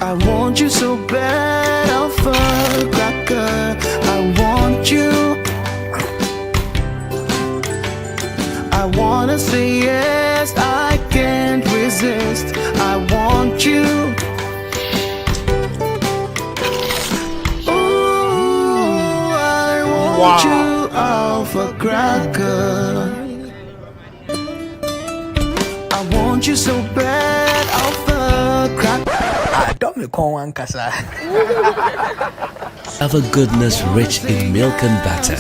I want you so bad, Alpha Cracker. I want you. I wanna say yes, I can't resist. I want you. Ooh, I want you, Alpha Cracker. I want you so bad, Alpha Cracker. Alpha goodness rich in milk and butter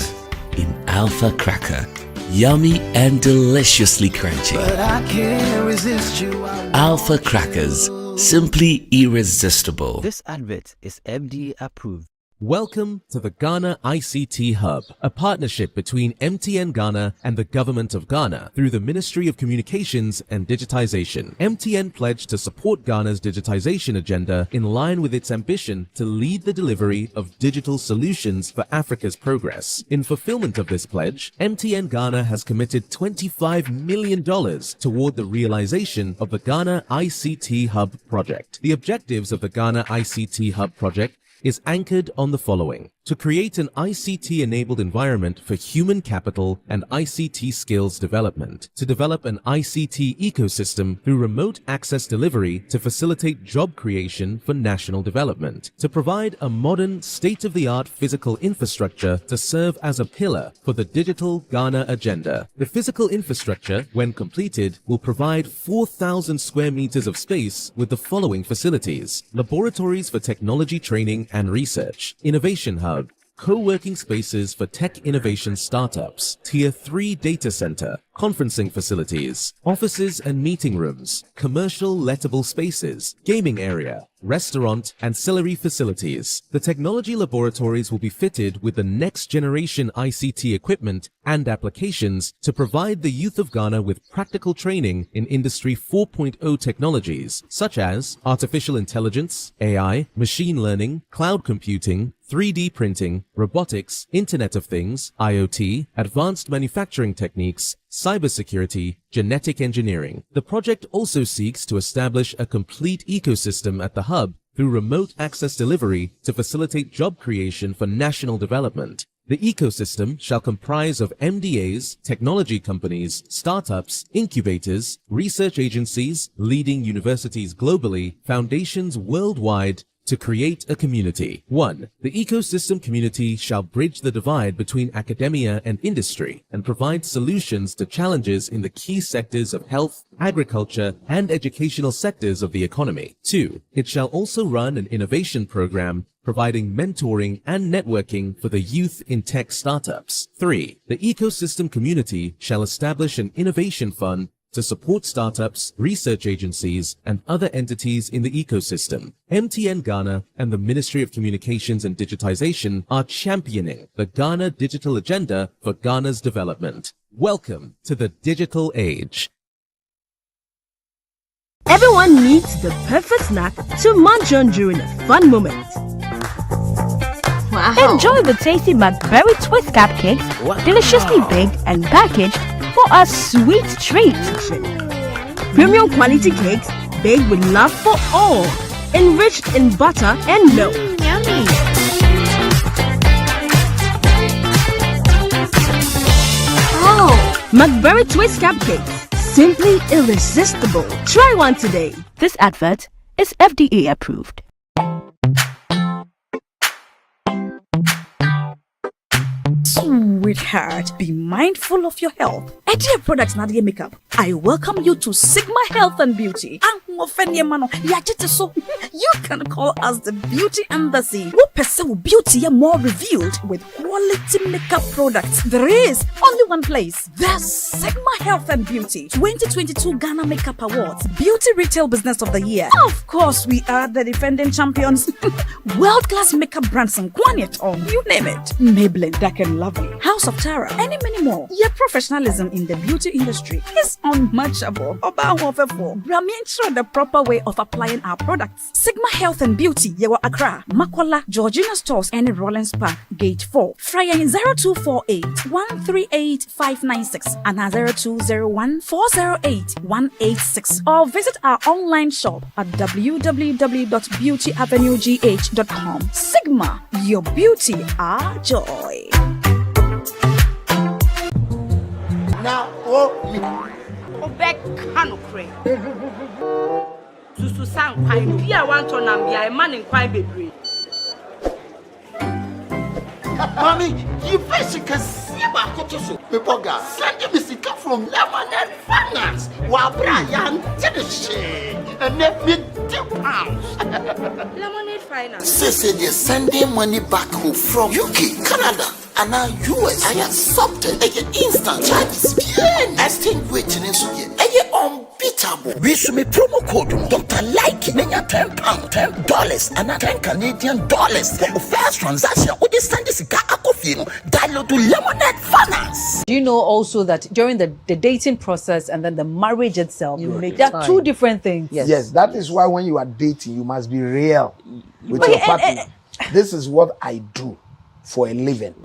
in Alpha Cracker. Yummy and deliciously crunchy. But I can't resist you. Alpha Crackers, simply irresistible. This advert is FDA approved. Welcome to the Ghana ICT Hub, a partnership between MTN Ghana and the Government of Ghana through the Ministry of Communications and Digitization. MTN pledged to support Ghana's digitization agenda in line with its ambition to lead the delivery of digital solutions for Africa's progress. In fulfillment of this pledge, MTN Ghana has committed $25 million toward the realization of the Ghana ICT Hub project. The objectives of the Ghana ICT Hub project is anchored on the following: to create an ICT-enabled environment for human capital and ICT skills development, to develop an ICT ecosystem through remote access delivery to facilitate job creation for national development, to provide a modern, state-of-the-art physical infrastructure to serve as a pillar for the digital Ghana agenda. The physical infrastructure, when completed, will provide 4,000 square meters of space with the following facilities: laboratories for technology training and research, innovation hub, co-working spaces for tech innovation startups, Tier 3 data center, conferencing facilities, offices and meeting rooms, commercial lettable spaces, gaming area, restaurant, ancillary facilities. The technology laboratories will be fitted with the next generation ICT equipment and applications to provide the youth of Ghana with practical training in Industry 4.0 technologies such as artificial intelligence, AI, machine learning, cloud computing, 3D printing, robotics, Internet of Things, IoT, advanced manufacturing techniques, cybersecurity, genetic engineering. The project also seeks to establish a complete ecosystem at the hub through remote access delivery to facilitate job creation for national development. The ecosystem shall comprise of MDAs, technology companies, startups, incubators, research agencies, leading universities globally, foundations worldwide, to create a community. 1. The ecosystem community shall bridge the divide between academia and industry and provide solutions to challenges in the key sectors of health, agriculture, and educational sectors of the economy. 2. It shall also run an innovation program providing mentoring and networking for the youth in tech startups. 3. The ecosystem community shall establish an innovation fund to support startups, research agencies, and other entities in the ecosystem. MTN Ghana and the Ministry of Communications and Digitization are championing the Ghana digital agenda for Ghana's development. Welcome to the digital age. Everyone needs the perfect snack to munch on during a fun moment. Wow. Enjoy the tasty McBerry Twist cupcakes, deliciously baked and packaged for a sweet treat. Premium quality cakes baked with love for all, enriched in butter and milk. Yummy. Oh, McBerry Twist cupcakes, simply irresistible. Try one today. This advert is FDA approved. Sweetheart, be mindful of your health. Idea Products Nadia Makeup. I welcome you to Sigma Health and Beauty. You can call us the Beauty Embassy. What percent beauty are more revealed with quality makeup products? There is only one place. The Sigma Health and Beauty 2022 Ghana Makeup Awards Beauty Retail Business of the Year. Of course, we are the defending champions. World-class makeup brands and Kwanyet on, you name it. Maybelline, Dark and Lovely, House of Tara, and many more. Your professionalism in in the beauty industry is unmatchable. Bramientro the proper way of applying our products. Sigma Health and Beauty, Yewa Accra, Makola, Georgina Stores, and Rollins Park, Gate 4. Fryer 0248 138 596 and 0201 408 186. Or visit our online shop at www.beautyavenuegh.com. Sigma, your beauty, our joy. Now, Obek Kanokre. Susu sang pine, Pia want to Nambia, a man in quite bedroom. Mommy, you basically see my cotoso. Pepoga, send me sick from Lemonade Finance. While Brian did the shit and let me £2. Lemonade Finance. Say they sending money back home from UK, Canada, and now US. I accepted a instant charges. Exchange waiting in Suya. Unbeatable. We should make promo code Dr. Like Menya £10, $10, and $10 Canadian for the first transaction. With this Sunday download to Lemonade Finance. Do you know also that during the dating process and then the marriage itself, there are two different things? Yes, that is why when you are dating, you must be real with your partner. This is what I do for a living.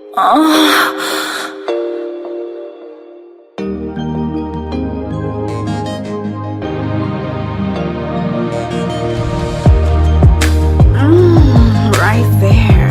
Right there.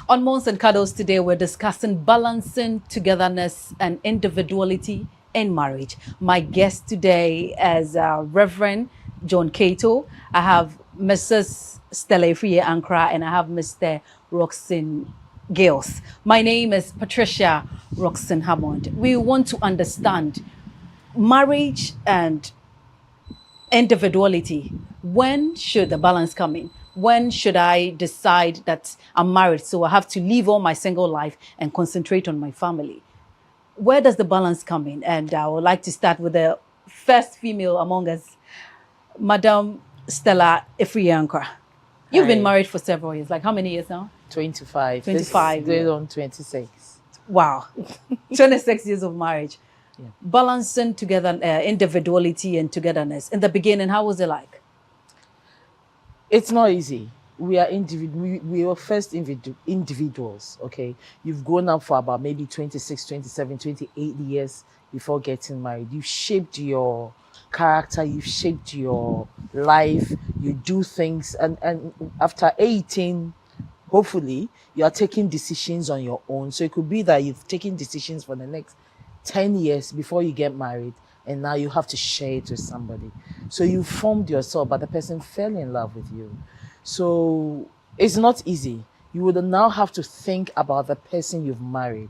On Moans and Cuddles today, we're discussing balancing togetherness and individuality in marriage. My guest today is Reverend John Cato. I have Mrs. Stella Efriye Ankra and I have Mr. Roxin Gales. My name is Patricia Roxin Hammond. We want to understand marriage and individuality. When should the balance come in? When should I decide that I'm married, so I have to leave all my single life and concentrate on my family? Where does the balance come in? And I would like to start with the first female among us, Madam Stella Efriye Ankra. You've been married for several years. Like how many years now? 25. 25. Going on 26. Wow. 26 years of marriage. Yeah. Balancing together individuality and togetherness. In the beginning, how was it like? It's not easy. We are we are first individuals, okay? You've grown up for about maybe 26, 27, 28 years before getting married. You've shaped your character, you've shaped your life, you do things, and after 18, hopefully, you are taking decisions on your own. So it could be that you've taken decisions for the next 10 years before you get married, and now you have to share it with somebody. So you formed yourself, but the person fell in love with you. So it's not easy. You would now have to think about the person you've married,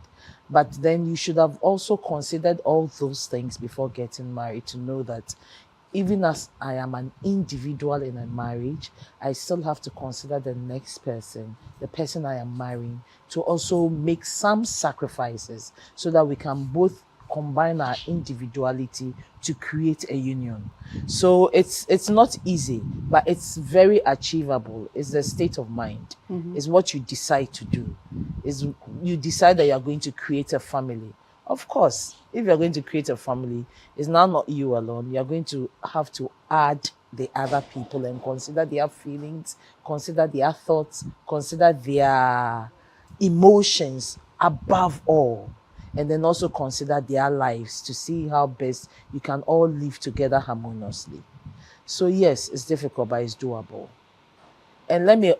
but then you should have also considered all those things before getting married to know that even as I am an individual in a marriage, I still have to consider the next person, the person I am marrying, to also make some sacrifices so that we can both combine our individuality to create a union. So it's not easy, but it's very achievable. It's the state of mind. Mm-hmm. It's what you decide to do. Is you decide that you're going to create a family. Of course, if you're going to create a family, it's now not you alone. You're going to have to add the other people and consider their feelings, consider their thoughts, consider their emotions above all. And then also consider their lives to see how best you can all live together harmoniously. So yes, it's difficult, but it's doable. And let me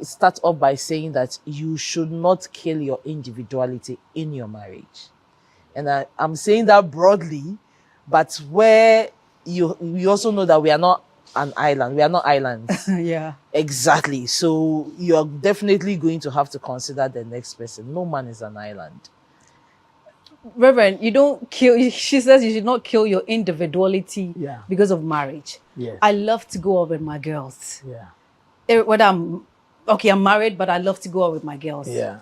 start off by saying that you should not kill your individuality in your marriage. And I'm saying that broadly, but where you also know that we are not an island. We are not islands. Yeah. Exactly. So you're definitely going to have to consider the next person. No man is an island. Reverend, you don't kill, she says you should not kill your individuality because of marriage. Yes. I love to go out with my girls. Yeah. Whether I'm married, but I love to go out with my girls. Yeah.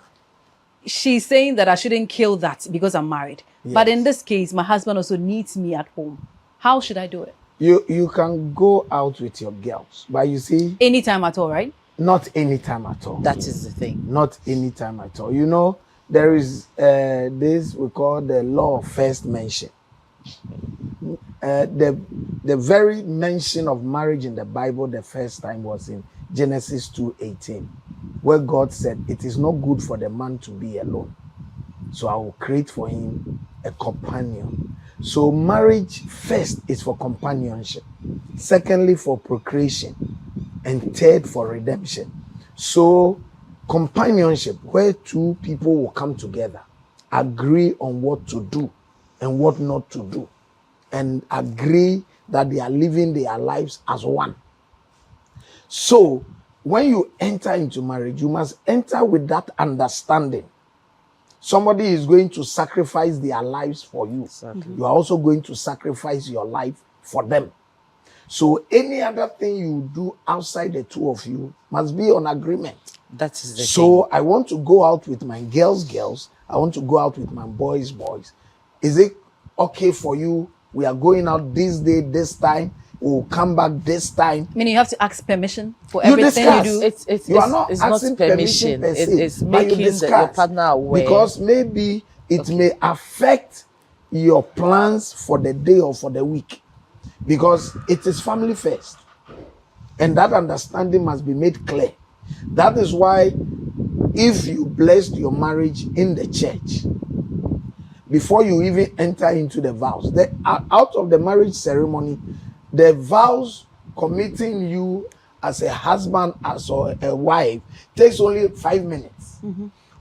She's saying that I shouldn't kill that because I'm married. Yes. But in this case, my husband also needs me at home. How should I do it? You can go out with your girls, but you see, anytime at all, right? not anytime at all. That is the thing. Not anytime at all. You know, there is this we call the law of first mention. The very mention of marriage in the Bible the first time was in Genesis 2:18, where God said, "It is not good for the man to be alone, so I will create for him a companion." So marriage first is for companionship, secondly for procreation, and third for redemption. So companionship, where two people will come together, agree on what to do and what not to do, and agree that they are living their lives as one. So when you enter into marriage, you must enter with that understanding. Somebody is going to sacrifice their lives for you. Exactly. You are also going to sacrifice your life for them. So any other thing you do outside the two of you must be on agreement. That is the So thing. I want to go out with my girls. I want to go out with my boys. Is it okay for you? We are going out this day, this time. We'll come back this time. Meaning you have to ask permission for You everything discuss. you do. You are not it's asking not permission. per se, It's but you making your discuss. partner aware. Because maybe it may affect your plans for the day or for the week. Because it is family first. And that understanding must be made clear. That is why if you blessed your marriage in the church, before you even enter into the vows, out of the marriage ceremony, the vows committing you as a husband, as a wife, takes only 5 minutes.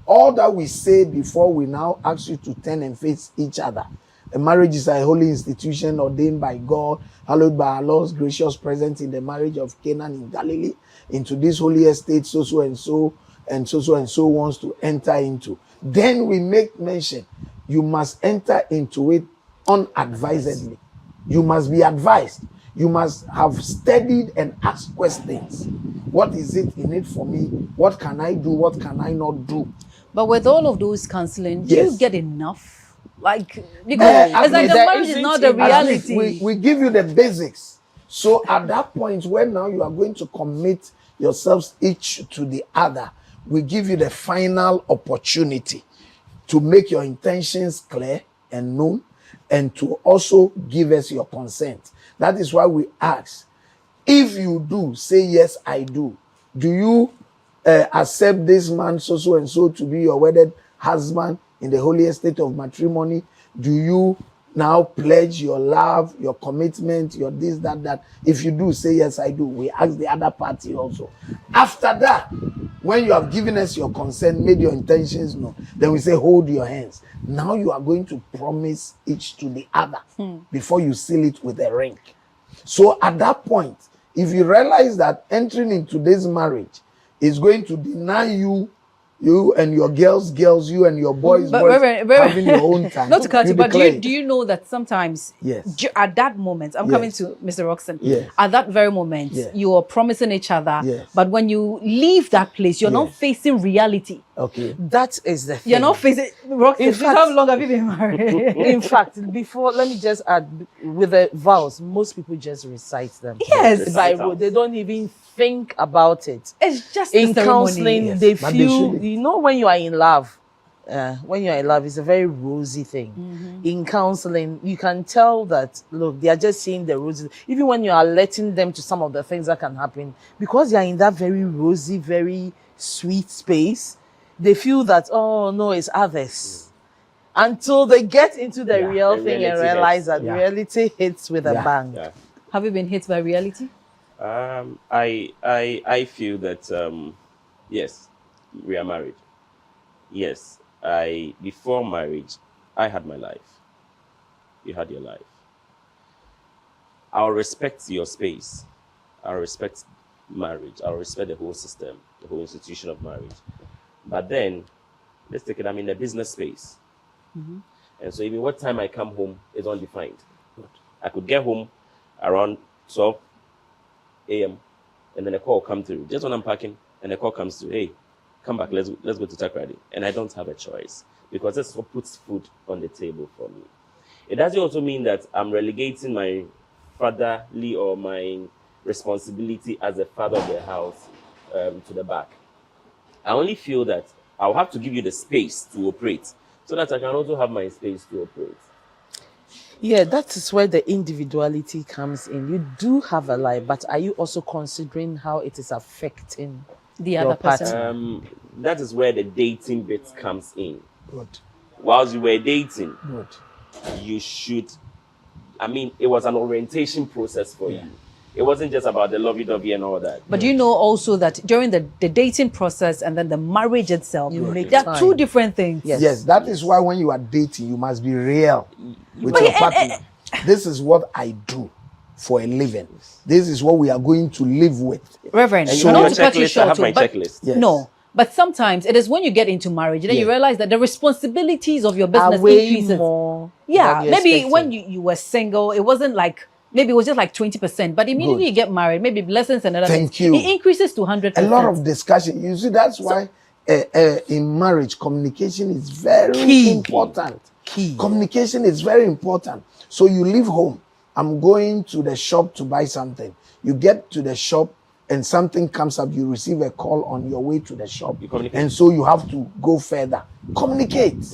All that we say before we now ask you to turn and face each other. A marriage is a holy institution ordained by God, hallowed by our Lord's gracious presence in the marriage of Canaan in Galilee, into this holy estate, so and so wants to enter into. Then we make mention, you must enter into it unadvisedly. You must be advised. You must have studied and asked questions. What is it in it for me? What can I do? What can I not do? But with all of those counseling, do Yes. you get enough? Like, because it's like the marriage is not the reality. We give you the basics. So at that point, when now you are going to commit yourselves each to the other, we give you the final opportunity to make your intentions clear and known, and to also give us your consent. That is why we ask, if you do, say yes, I do. Do you accept this man so and so to be your wedded husband in the holy estate of matrimony? Do you now pledge your love, your commitment, your this, that? If you do, say yes, I do. We ask the other party also. After that, when you have given us your consent, made your intentions known, then we say, hold your hands. Now you are going to promise each to the other before you seal it with a ring. So at that point, if you realize that entering into this marriage is going to deny you and your girls, you and your boys, having your own time. Not to cut you, but declare do you know that sometimes Yes. At that moment, I'm Yes. coming to Mr. Roxon, Yes. at that very moment, Yes. you are promising each other, Yes. but when you leave that place, you're not Yes. facing reality. Okay. That is the thing. You're not facing, Roxon, In since fact- how long have you been married? In fact, before, let me just add, with the vows, most people just recite them. Yes. By rote. They don't even think about it. It's just In the ceremony. counseling, Yes, they but they feel, shouldn't. you know, when you are in love, it's a very rosy thing. In counseling, you can tell that, look, they are just seeing the roses. Even when you are letting them to some of the things that can happen, because they are in that very rosy, very sweet space, they feel that, oh no, it's others. Until they get into the real the thing and reality realize hits. that Yeah. reality hits with a Yeah. bang. Yeah. Have you been hit by reality? I feel that yes, we are married. Yes, before marriage, I had my life. You had your life. I'll respect your space. I'll respect marriage. I'll respect the whole system, the whole institution of marriage. But then, let's take it, I'm in a business space. And so even what time I come home is undefined. I could get home around 12 a.m. and then a call come through. Just when I'm packing, and a call comes through, hey, come back, let's go to Takrady. And I don't have a choice because that's what puts food on the table for me. It doesn't also mean that I'm relegating my fatherly or my responsibility as a father of the house to the back. I only feel that I'll have to give you the space to operate so that I can also have my space to operate. Yeah, that is where the individuality comes in. You do have a life, but are you also considering how it is affecting the other person? partner? That is where the dating bit comes in. Good. Whilst you were dating, Good. you should, I mean, it was an orientation process for you. It wasn't just about the lovey-dovey and all that. But you know also that during the dating process and then the marriage itself, there are two different things. Yes, that is why when you are dating, you must be real with your partner. This is what I do for a living. This is what we are going to live with. Reverend, so not to cut you short, I have my checklist. Yes. No. But sometimes it is when you get into marriage, then you realize that the responsibilities of your business Are way increases. more Yeah, than you're maybe expecting. when you were single, it wasn't like, maybe it was just like 20%. But immediately you get married, maybe blessings and other Thank things, you. it increases to 100%. A lot of discussion. You see, that's why in marriage, communication is very important. Communication is very important. So you leave home. I'm going to the shop to buy something. You get to the shop and something comes up. You receive a call on your way to the shop. And so you have to go further. Communicate.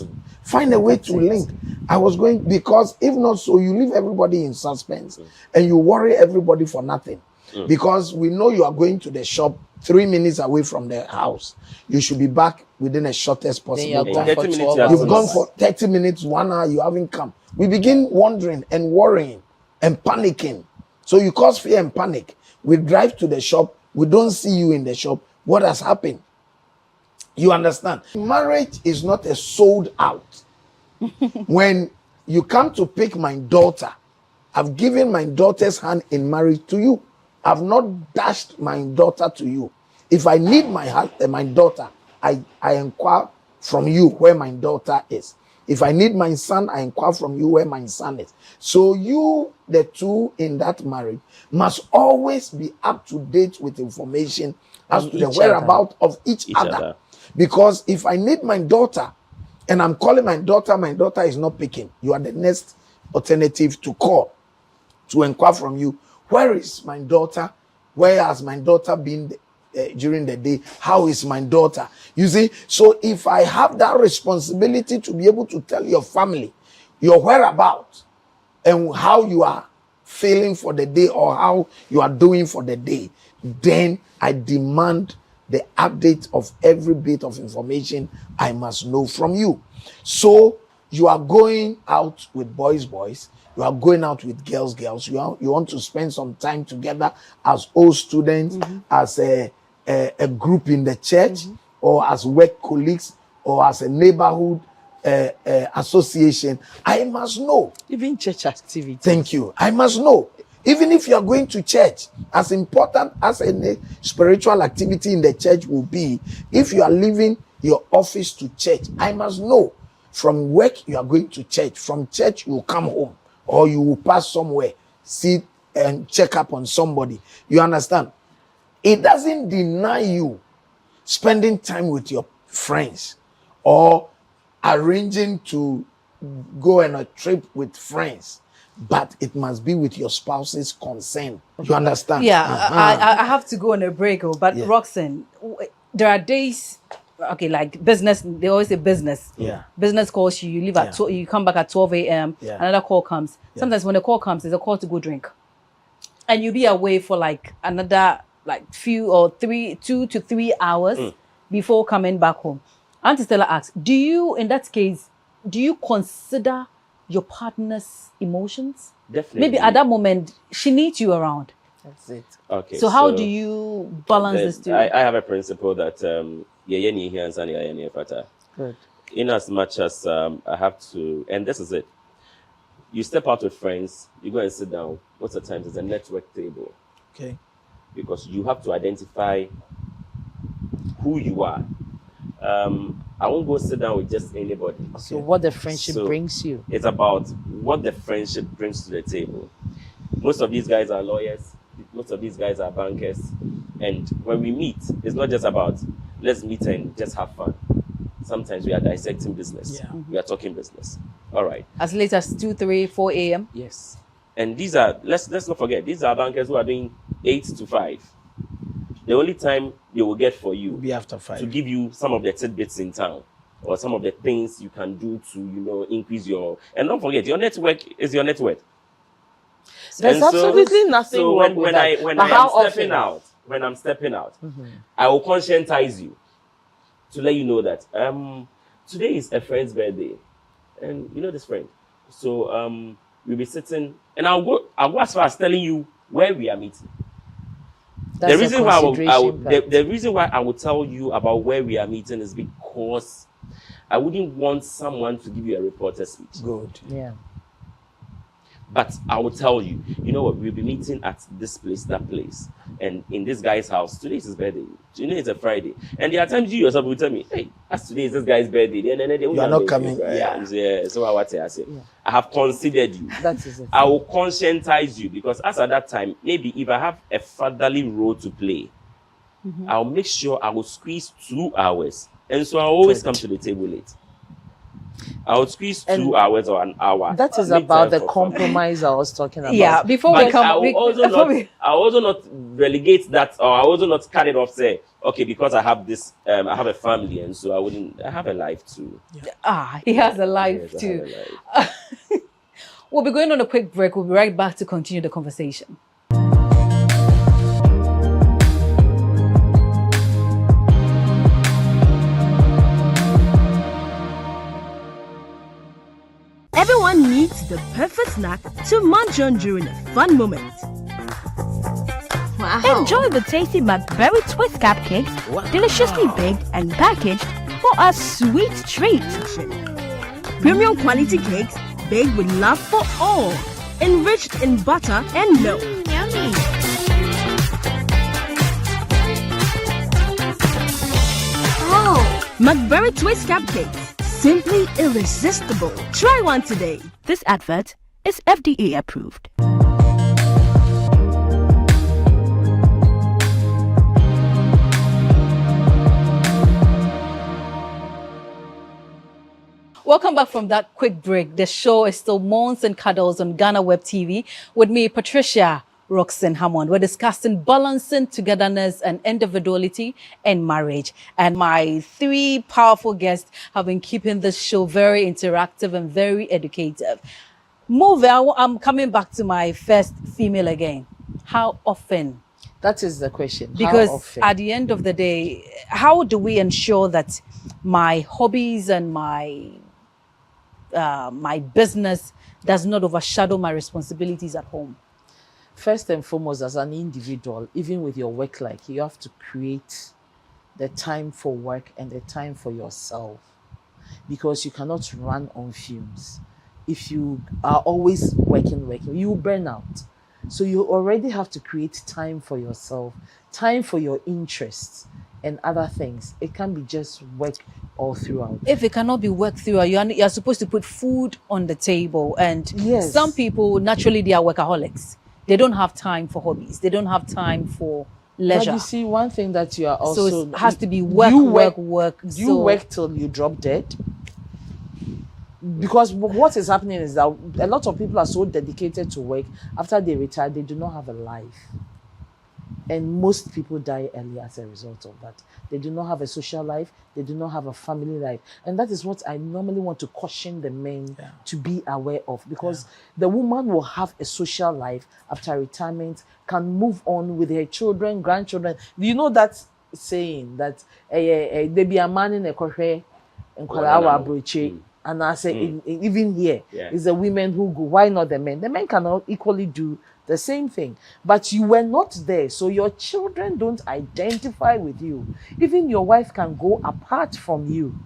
Find a way to link. I was going, because if not so, you leave everybody in suspense and you worry everybody for nothing. Because we know you are going to the shop 3 minutes away from the house. You should be back within the shortest possible time. You've gone for 30 minutes, 1 hour, you haven't come. We begin wondering and worrying and panicking. So you cause fear and panic. We drive to the shop. We don't see you in the shop. What has happened? You understand? Marriage is not a sold out. When you come to pick my daughter, I've given my daughter's hand in marriage to you. I've not dashed my daughter to you. If I need my daughter, I inquire from you where my daughter is. If I need my son, I inquire from you where my son is. So you, the two in that marriage, must always be up to date with information as to the whereabouts of each other. Because if I need my daughter and I'm calling my daughter is not picking, you are the next alternative to call, to inquire from you. Where is my daughter? Where has my daughter been during the day? How is my daughter? You see, so if I have that responsibility to be able to tell your family your whereabouts and how you are feeling for the day or how you are doing for the day, then I demand the update of every bit of information I must know from you. So you are going out with boys, you are going out with girls. You want to spend some time together as old students, as a group in the church, or as work colleagues, or as a neighborhood association. I must know. Even church activity. Thank you. I must know. Even if you are going to church, as important as any spiritual activity in the church will be, if you are leaving your office to church, I must know. From work, you are going to church. From church, you will come home. Or you will pass somewhere, sit and check up on somebody. You understand? It doesn't deny you spending time with your friends or arranging to go on a trip with friends, but it must be with your spouse's consent. You understand? Yeah, I have to go on a break, but Roxanne, there are days, okay, like business, they always say business. Yeah. Business calls you, you leave at you come back at 12 a.m. Another call comes. Sometimes when the call comes, there's a call to go drink. And you'll be away for like another like 2 to 3 hours before coming back home. Auntie Stella asks, do you, in that case, do you consider your partner's emotions? Definitely. Maybe at that moment, she needs you around. That's it. Okay. So how do you balance this two? I have a principle that Good. in as much as I have to, and this is it. You step out with friends, you go and sit down. Most of the times it's a network table. Okay. Because you have to identify who you are. I won't go sit down with just anybody. So what the friendship brings you. It's about what the friendship brings to the table. Most of these guys are lawyers. Most of these guys are bankers. And when we meet, it's not just about let's meet and just have fun. Sometimes we are dissecting business. We are talking business. All right. As late as 2, 3, 4 a.m.? Yes. And these are, let's not forget, these are bankers who are doing 8 to 5. The only time they will get for you be after 5 to give you some of the tidbits in town or some of the things you can do to, increase your, and don't forget, your network is your net worth. There's absolutely nothing wrong with that. When I'm stepping out, I will conscientize you to let you know that today is a friend's birthday, and you know this friend. So we'll be sitting, and I'll go as far as telling you where we are meeting. That's the reason why I will tell you about where we are meeting is because I wouldn't want someone to give you a reporter's speech. Good. Yeah. But I will tell you, you know what, we'll be meeting at this place, that place. And in this guy's house, today is his birthday. You know, it's a Friday. And there are times you yourself will tell me, hey, as today is this guy's birthday. You are not coming. Yeah. So I say, I have considered you. That is it. I will conscientize you because as at that time, maybe if I have a fatherly role to play, I'll make sure I will squeeze 2 hours. And so I'll always come to the table late. I would squeeze 2 hours or an hour. That is about the compromise I was talking about. Yeah, before we come, I will also not relegate that, or I will also not cut it off. Say, okay, because I have this, I have a family, and so I have a life too. He has a life too. We'll be going on a quick break. We'll be right back to continue the conversation. Everyone needs the perfect snack to munch on during a fun moment. Wow. Enjoy the tasty McBerry Twist cupcakes, deliciously baked and packaged for a sweet treat. Premium quality cakes baked with love for all, enriched in butter and milk. Yummy. Oh. McBerry Twist cupcakes. Simply irresistible. Try one today. This advert is FDA approved. Welcome back from that quick break. The show is still Moans and Cuddles on GhanaWeb TV with me, Patricia Roxanne Hammond. We're discussing balancing togetherness and individuality in marriage. And my 3 powerful guests have been keeping this show very interactive and very educative. I'm coming back to my first female again. How often? That is the question. Because at the end of the day, how do we ensure that my hobbies and my business does not overshadow my responsibilities at home? First and foremost, as an individual, even with your work life, you have to create the time for work and the time for yourself, because you cannot run on fumes. If you are always working, you will burn out. So you already have to create time for yourself, time for your interests and other things. It can't be just work all throughout. If it cannot be worked throughout, you're supposed to put food on the table. And some people, naturally, they are workaholics. They don't have time for hobbies. They don't have time for leisure. But you see, one thing that you are also... So it has to be work. Do you work till you drop dead? Because what is happening is that a lot of people are so dedicated to work. After they retire, they do not have a life. And most people die early as a result of that. They do not have a social life. They do not have a family life. And that is what I normally want to caution the men to be aware of. Because the woman will have a social life after retirement, can move on with her children, grandchildren. Do you know that saying that they be a man in a career and and I say even here is the women who go. Why not the men? The men cannot equally do the same thing. But you were not there, so your children don't identify with you. Even your wife can go apart from you.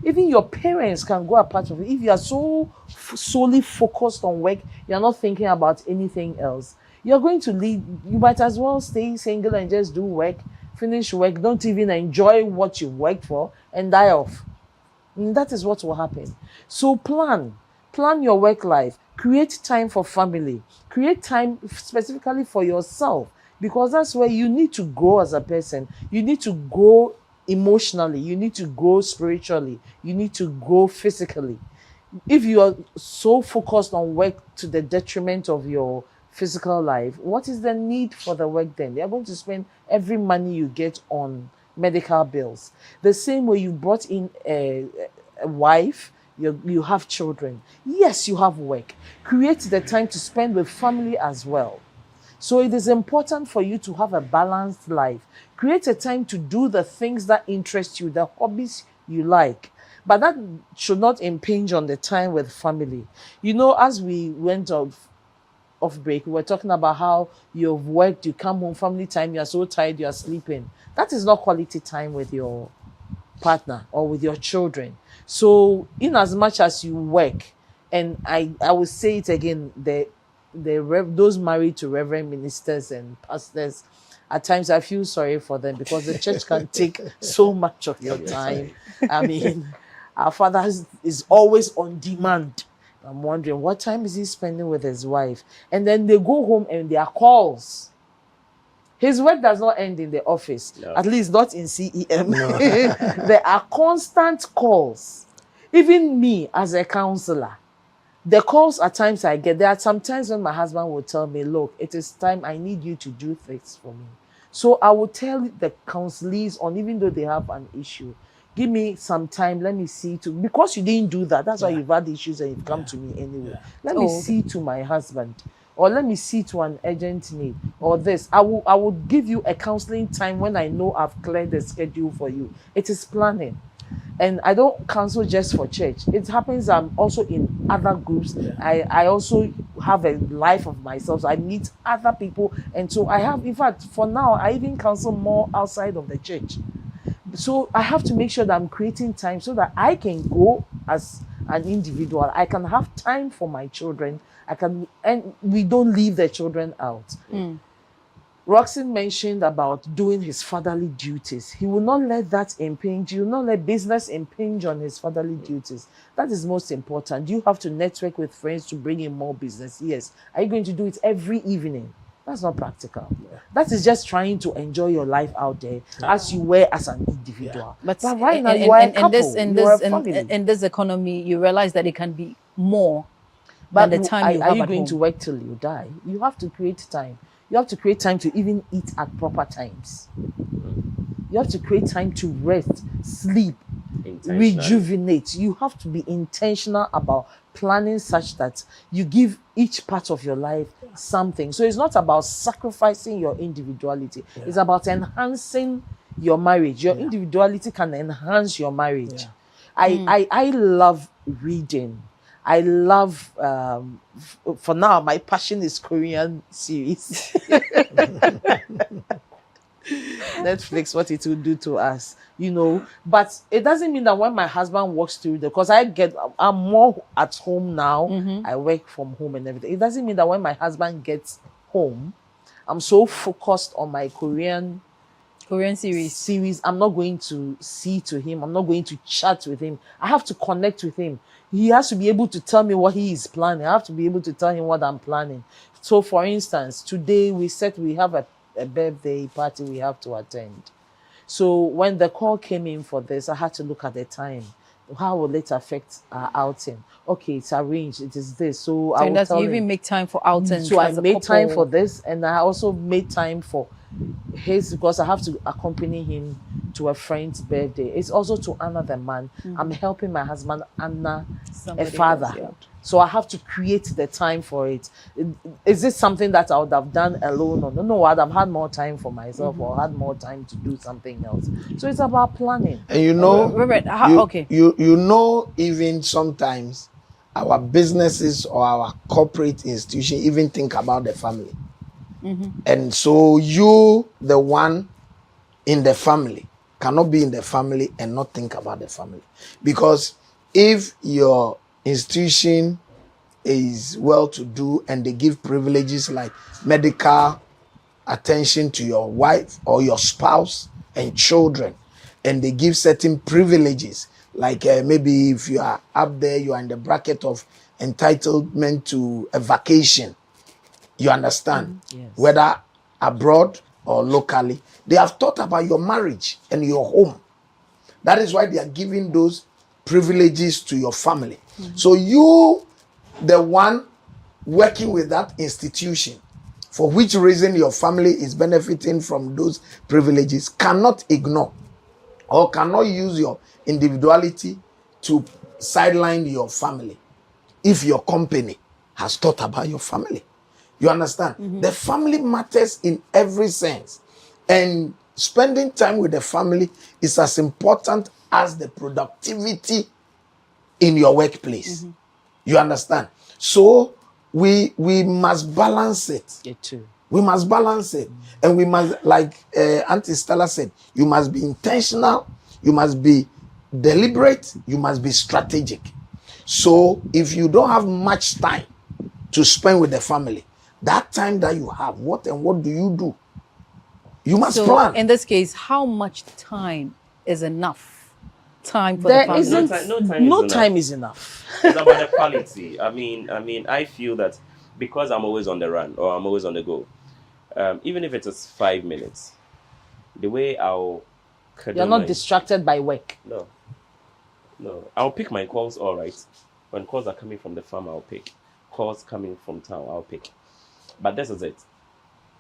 Even your parents can go apart from you. If you are so solely focused on work, you're not thinking about anything else. You're going to lead. You might as well stay single and just do work, finish work, don't even enjoy what you worked for, and die off. And that is what will happen. So plan your work life, create time for family, create time specifically for yourself, because that's where you need to grow as a person. You need to grow emotionally, you need to grow spiritually, you need to grow physically. if you are so focused on work to the detriment of your physical life, what is the need for the work then? You're going to spend every money you get on medical bills. The same way you brought in a wife, you have children. Yes, you have work. Create the time to spend with family as well. So it is important for you to have a balanced life. Create a time to do the things that interest you, the hobbies you like. But that should not impinge on the time with family. You know, as we went off break, we were talking about how you've worked, you come home, family time, you're so tired, you're sleeping. That is not quality time with your partner or with your children. So in as much as you work, and I will say it again, those married to reverend ministers and pastors, at times I feel sorry for them because the church can take so much of your time. I mean, our father is always on demand. I'm wondering, what time is he spending with his wife? And then they go home and there are calls. His work does not end in the office, at least not in CEM. No. There are constant calls. Even me as a counselor, the calls at times I get, there are some times when my husband will tell me, look, it is time, I need you to do things for me. So I will tell the counselees on, even though they have an issue, give me some time, let me see to, because you didn't do that, that's why you've had issues and you've come to me anyway. Let me see to my husband, or let me see to an urgent need, or this. I will give you a counseling time when I know I've cleared the schedule for you. It is planning. And I don't counsel just for church. It happens I'm also in other groups. I also have a life of myself. So I meet other people. And so I have, in fact, for now, I even counsel more outside of the church. So I have to make sure that I'm creating time so that I can go as an individual. I can have time for my children. And we don't leave the children out. Roxanne mentioned about doing his fatherly duties. He will not let that impinge. He will not let business impinge on his fatherly duties. That is most important. You have to network with friends to bring in more business. Yes. Are you going to do it every evening? That's not practical. That is just trying to enjoy your life out there as you were as an individual. But right now, you are a couple. In this economy, you realize that it can be more than the time you have Are you at going home. to work till you die? You have to create time. You have to create time to even eat at proper times. You have to create time to rest, sleep, rejuvenate. You have to be intentional about planning such that you give each part of your life something. So it's not about sacrificing your individuality. It's about enhancing your marriage. Your individuality can enhance your marriage. I love reading. I love, for now, my passion is Korean series. Netflix, what it will do to us, you know. But it doesn't mean that when my husband walks through because I'm more at home now. I work from home and everything. It doesn't mean that when my husband gets home, I'm so focused on my Korean series. I'm not going to see to him. I'm not going to chat with him. I have to connect with him. He has to be able to tell me what he is planning. I have to be able to tell him what I'm planning. So, for instance, today we have a birthday party we have to attend. So when the call came in for this, I had to look at the time. How will it affect our outing? Okay, it's arranged. It is this. So I will tell him. You even make time for outings. So I made time for this, and I also made time for his, because I have to accompany him to a friend's birthday. It's also to honor the man. I'm helping my husband honor a father. So I have to create the time for it. Is this something that I would have done alone? Or no, I'd have had more time for myself or had more time to do something else. So it's about planning. And you know, Robert, you know, even sometimes our businesses or our corporate institution even think about the family. And so you, the one in the family, cannot be in the family and not think about the family. Because if your institution is well-to-do and they give privileges like medical attention to your wife or your spouse and children, and they give certain privileges like maybe if you are up there, you are in the bracket of entitlement to a vacation, you understand, whether abroad or locally, they have thought about your marriage and your home. That is why they are giving those privileges to your family. So you, the one working with that institution, for which reason your family is benefiting from those privileges, cannot ignore or cannot use your individuality to sideline your family if your company has thought about your family. You understand? The family matters in every sense. And spending time with the family is as important as the productivity in your workplace. You understand? So we must balance it. It too. We must balance it. And we must, like Auntie Stella said, you must be intentional, you must be deliberate, you must be strategic. So if you don't have much time to spend with the family, that time that you have, what do you do? You must plan. In this case, how much time is enough? Time for There the family? isn't, no time is enough. It's about the quality. I mean, I feel that because I'm always on the run or I'm always on the go, even if it is 5 minutes, the way I'll... You're not distracted by work. No. I'll pick my calls, all right. When calls are coming from the farm, I'll pick. Calls coming from town, I'll pick. But this is it.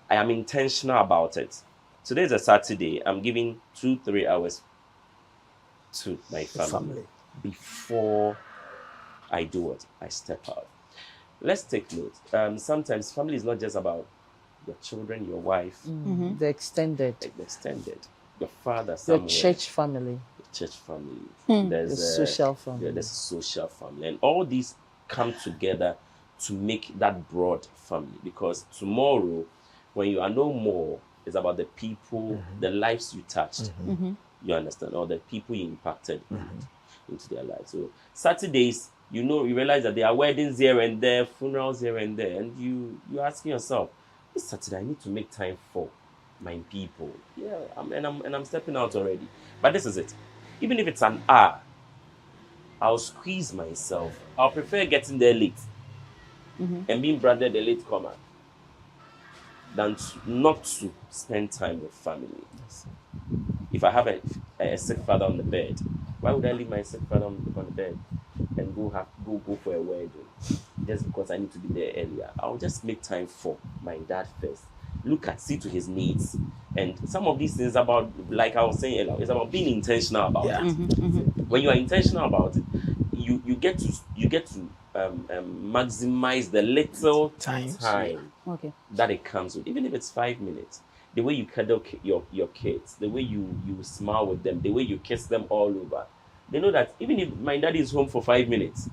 I am intentional about it. Today is a Saturday. I'm giving 2-3 hours to my family before I do what? I step out. Let's take note. Sometimes family is not just about your children, your wife. The extended. Your father somewhere. Your church family. Church family. There's the social family. There's a social family. And all these come together to make that broad family. Because tomorrow, when you are no more, it's about the people, the lives you touched. You understand? Or the people you impacted into their lives. So Saturdays, you realize that there are weddings here and there, funerals here and there. And you're asking yourself, this Saturday, I need to make time for my people. Yeah, I'm stepping out already. But this is it. Even if it's an hour, I'll squeeze myself. I'll prefer getting there late and being branded a late comer than not to spend time with family. If I have a sick father on the bed, why would I leave my sick father on the bed and go for a wedding just because I need to be there earlier? I'll just make time for my dad first. See to his needs. And some of these things about, like I was saying earlier, it's about being intentional about it. When you are intentional about it, you get to maximize the little time that it comes with, even if it's 5 minutes. The way you cuddle your kids, the way you smile with them, the way you kiss them all over. They know that even if my daddy is home for 5 minutes,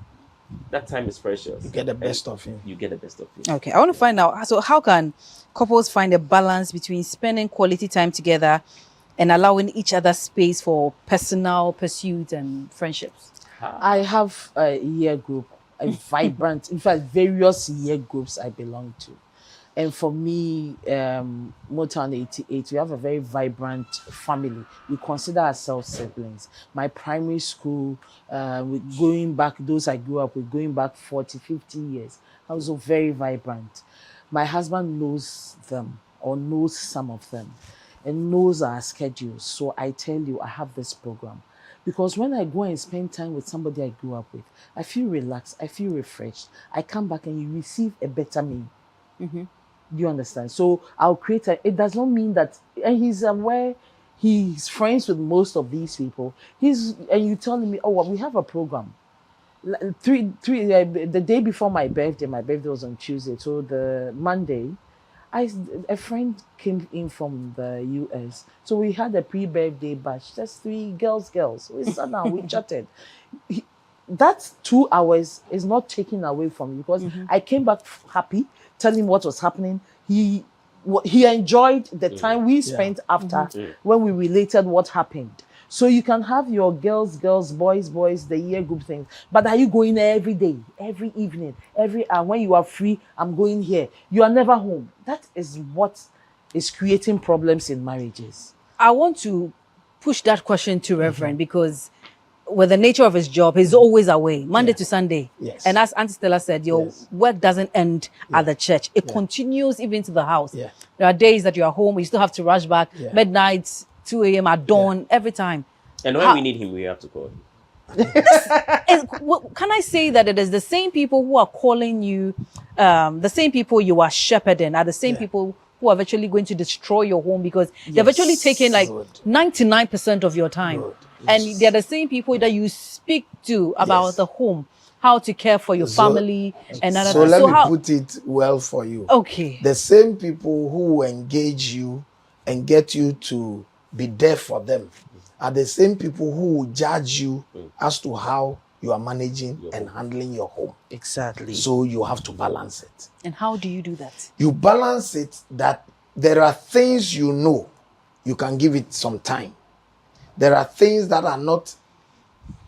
that time is precious. You get the best of him. You get the best of him. Okay, I want to find out, so how can couples find a balance between spending quality time together and allowing each other space for personal pursuits and friendships? I have a year group, a vibrant, in fact, various year groups I belong to. And for me, Motown 88, we have a very vibrant family. We consider ourselves siblings. My primary school, going back, those I grew up with, going back 40, 50 years, I was very vibrant. My husband knows them, or knows some of them, and knows our schedules. So I tell you, I have this program. Because when I go and spend time with somebody I grew up with, I feel relaxed, I feel refreshed. I come back and you receive a better me. Do you understand? So I'll create it does not mean that, and he's aware, he's friends with most of these people. And you telling me, oh, well, we have a program. The day before my birthday was on Tuesday. So the Monday, a friend came in from the US. So we had a pre-birthday bash, just 3 girls. We sat down, we chatted. That 2 hours is not taken away from you because I came back happy, telling him what was happening. He enjoyed the time we spent after when we related what happened. So you can have your girls, boys, the year group thing. But are you going every day, every evening, every hour? When you are free, I'm going here. You are never home. That is what is creating problems in marriages. I want to push that question to Reverend because with the nature of his job, he's always away, Monday to Sunday. And as Auntie Stella said, your work doesn't end at the church. It continues even to the house. There are days that you are home, you still have to rush back, midnight, 2 a.m. at dawn, every time. And when we need him, we have to call him. Can I say that it is the same people who are calling you, the same people you are shepherding are the same people who are virtually going to destroy your home because they're virtually taking like 99% of your time. And they're the same people that you speak to about the home, how to care for your family. And so let me put it well for you. Okay. The same people who engage you and get you to be there for them are the same people who will judge you as to how you are managing and handling your home. Exactly. So you have to balance it. And how do you do that? You balance it that there are things you know, you can give it some time. There are things that are not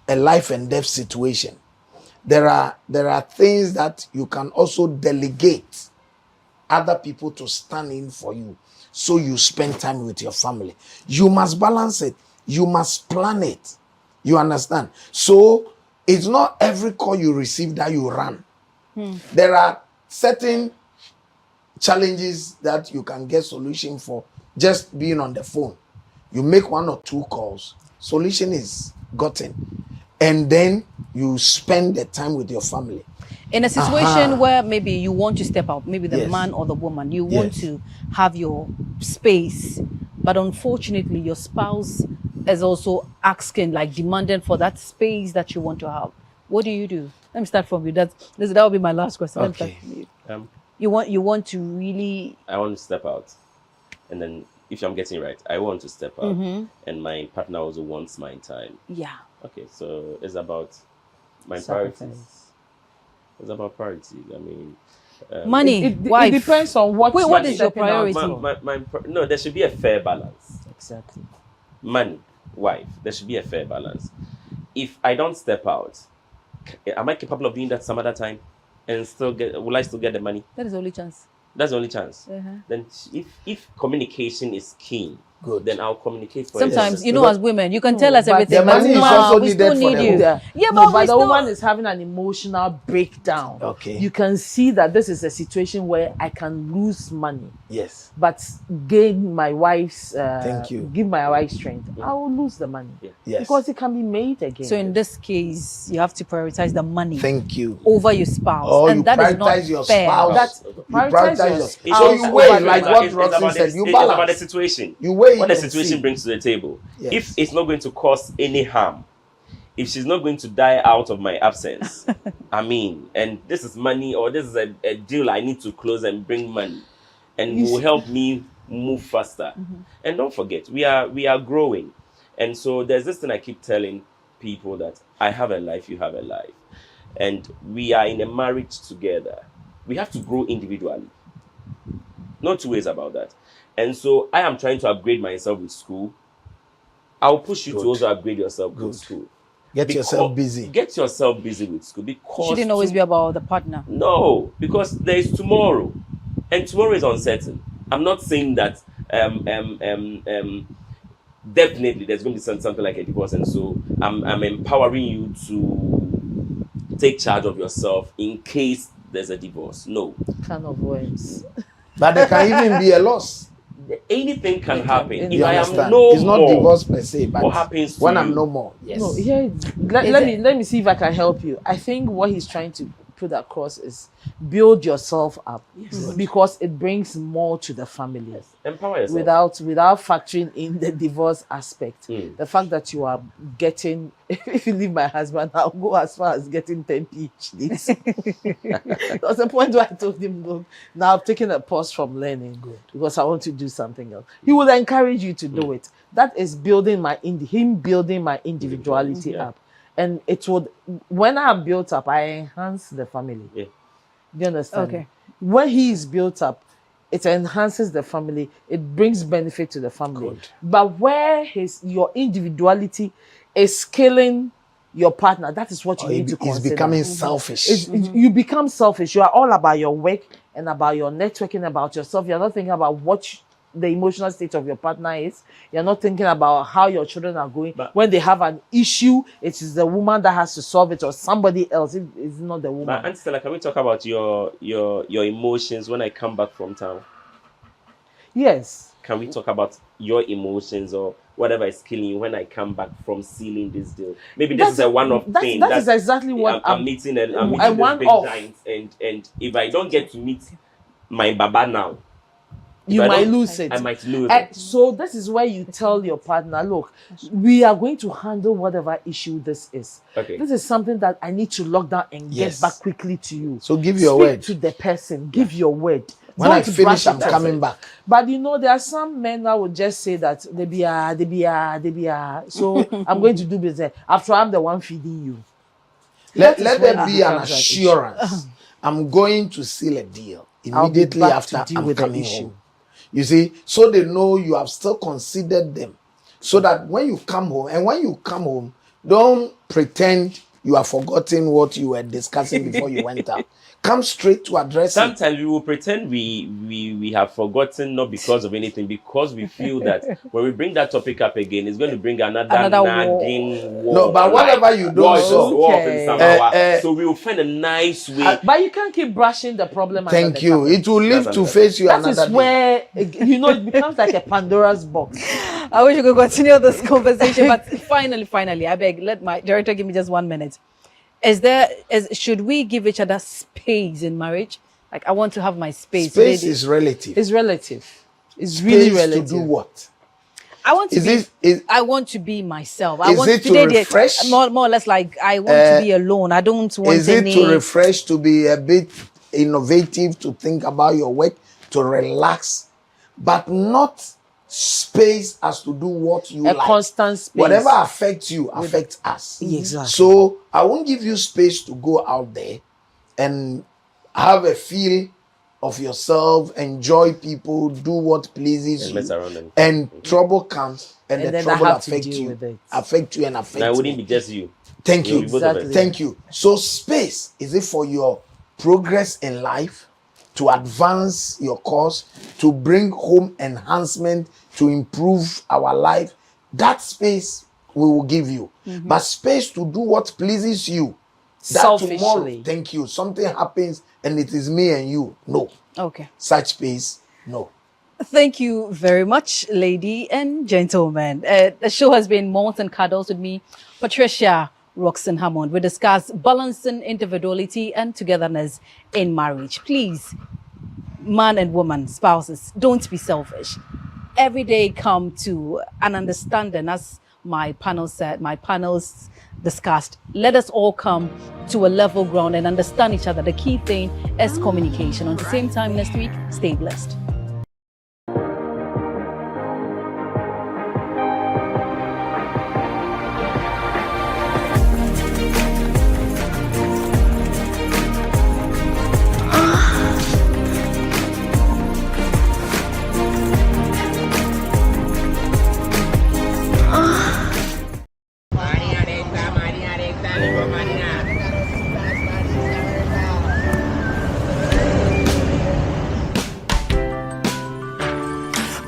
a life and death situation. There are things that you can also delegate other people to stand in for you. So you spend time with your family. You must balance it. You must plan it. You understand? So it's not every call you receive that you run. There are certain challenges that you can get solution for just being on the phone. You make 1 or 2 calls, solution is gotten, and then you spend the time with your family. In a situation where maybe you want to step out, maybe the man or the woman, you want to have your space, but unfortunately your spouse is also asking, like demanding for that space that you want to have. What do you do? Let me start from you. That will be my last question. Let me start from you. You want to really... I want to step out. And then, if I'm getting right, I want to step out. And my partner also wants my time. Yeah. Okay, so it's about my priorities. It's about priorities. I mean... money, it depends on what... Wait, what is your priority? No, there should be a fair balance. Exactly. Money, wife, there should be a fair balance. If I don't step out, am I capable of doing that some other time and will I still get the money? That is the only chance. That's the only chance. Then if communication is key, then I'll communicate for sometimes, as women, you can tell us everything. The money is also needed for you. Yeah, but the woman is having an emotional breakdown. Okay. You can see that this is a situation where I can lose money. Yes. But gain my wife's thank you. Give my wife's strength. I will lose the money. Yes. Because it can be made again. So in this case, you have to prioritize the money. Thank you. Over your spouse. Or and you that is not prioritize your fair. spouse. You prioritize your spouse. So you weigh, weigh, like what Roxy said, you balance. It's about the situation. You weigh what the situation brings to the table. Yes. If it's not going to cause any harm, if she's not going to die out of my absence, I mean, and this is money, or this is a deal I need to close and bring money, and will help me move faster. And don't forget, we are growing, and so there's this thing I keep telling people, that I have a life, you have a life, and we are in a marriage together. We have to grow individually. No two ways about that. And so I am trying to upgrade myself with school. I'll push you to also upgrade yourself with school. Get yourself busy. Get yourself busy with school, because shouldn't always be about the partner. No, because there is tomorrow, and tomorrow is uncertain. I'm not saying that definitely there's going to be something like a divorce, and so I'm empowering you to take charge of yourself in case there's a divorce. No. Kind of words. But there can even be a loss. Anything can happen. You If I am understand? no It's not more, divorce per se, but what happens to when you? I'm no more? Yes. No, let me see if I can help you. I think what he's trying to put across is build yourself up, because it brings more to the family. Empower yourself without factoring in the divorce aspect. The fact that you are getting, if you leave my husband, I'll go as far as getting 10 PhDs. That's the point where I told him, look, now I've taken a pause from learning because I want to do something else. He will encourage you to do it. That is building my individuality up. And it would, when I'm built up, I enhance the family. Do you understand? Okay. When he is built up, it enhances the family. It brings benefit to the family. But where your individuality is killing your partner, that is what you need to consider. It's becoming selfish. You become selfish. You are all about your work and about your networking, about yourself. You're not thinking about what the emotional state of your partner is. You're not thinking about how your children are going. But when they have an issue, it is the woman that has to solve it, or somebody else. It's not the woman. But Auntie Stella, can we talk about your emotions when I come back from town? Yes. Can we talk about your emotions, or whatever is killing you when I come back from sealing this deal. Maybe this is a one-off thing. That is exactly what I'm meeting. I'm meeting this big giant, and if I don't get to meet my Baba now, you might lose it. I might lose it. So this is where you tell your partner, look, we are going to handle whatever issue this is. Okay. This is something that I need to lock down and get back quickly to you. So give your word to the person. Give your word. When I finish, I'm coming back. But you know, there are some men that would just say that they be. So I'm going to do business. After I'm the one feeding you. Let there be an assurance. I'm going to seal a deal immediately after I'm coming home. You see, so they know you have still considered them. So that when you come home, and when you come home, don't pretend you have forgotten what you were discussing before you went out. Come straight to address Sometimes we will pretend we have forgotten, not because of anything, because we feel that when we bring that topic up again, it's going to bring another nagging war. No, but whatever you do, so we will find a nice way. But you can't keep brushing the problem. Thank you. It will live to face you another day. That is where, you know, it becomes like a Pandora's box. I wish you could continue this conversation, but finally, I beg, let my director give me just 1 minute. Should we give each other space in marriage? Like, I want to have my space. Space is relative. It's relative. It's really relative. To do what? I want to I want to be myself. I is want it to refresh? More or less like I want to be alone. I don't want Is it to refresh, to be a bit innovative, to think about your work, to relax, but not space as to do what you like. Constant space. Whatever affects you affects us. Exactly. So I won't give you space to go out there and have a feel of yourself, enjoy people, do what pleases you, and trouble comes, and the trouble affects you, and affects That wouldn't be just you. Thank you. Thank you. So space, is it for your progress in life, to advance your cause, to bring home enhancement, to improve our life? That space we will give you. But space to do what pleases you. That tomorrow, thank you, something happens and it is me and you. No. Okay. Such space, no. Thank you very much, lady and gentlemen. The show has been Moments and Cuddles with me, Patricia Roxanne Hammond. We discuss balancing individuality and togetherness in marriage. Please, man and woman, spouses, don't be selfish. Every day come to an understanding, as my panel said, my panels discussed. Let us all come to a level ground and understand each other. The key thing is communication. At the same time next week, stay blessed.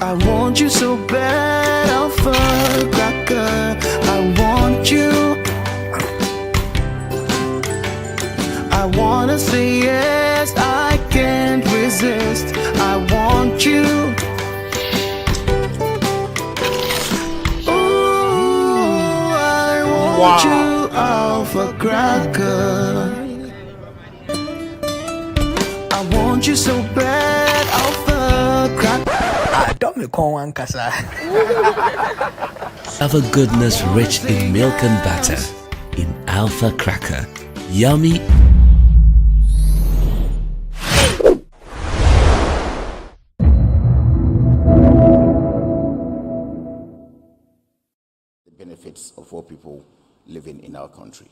I want you so bad, Alpha Cracker. I want you. I wanna say yes, I can't resist. I want you. Ooh, I want you, Alpha Cracker. I want you so bad, Alpha Cracker. Alpha goodness rich in milk and butter. In Alpha Cracker. Yummy. The benefits of all people living in our country.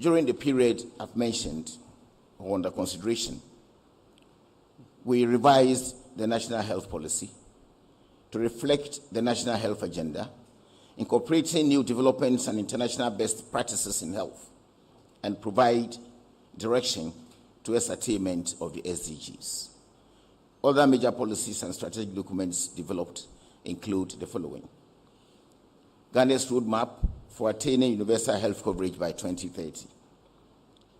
During the period I've mentioned, or under consideration, we revised the National Health Policy to reflect the National Health Agenda, incorporating new developments and international best practices in health, and provide direction to its attainment of the SDGs. Other major policies and strategic documents developed include the following: Ghana's roadmap for attaining universal health coverage by 2030.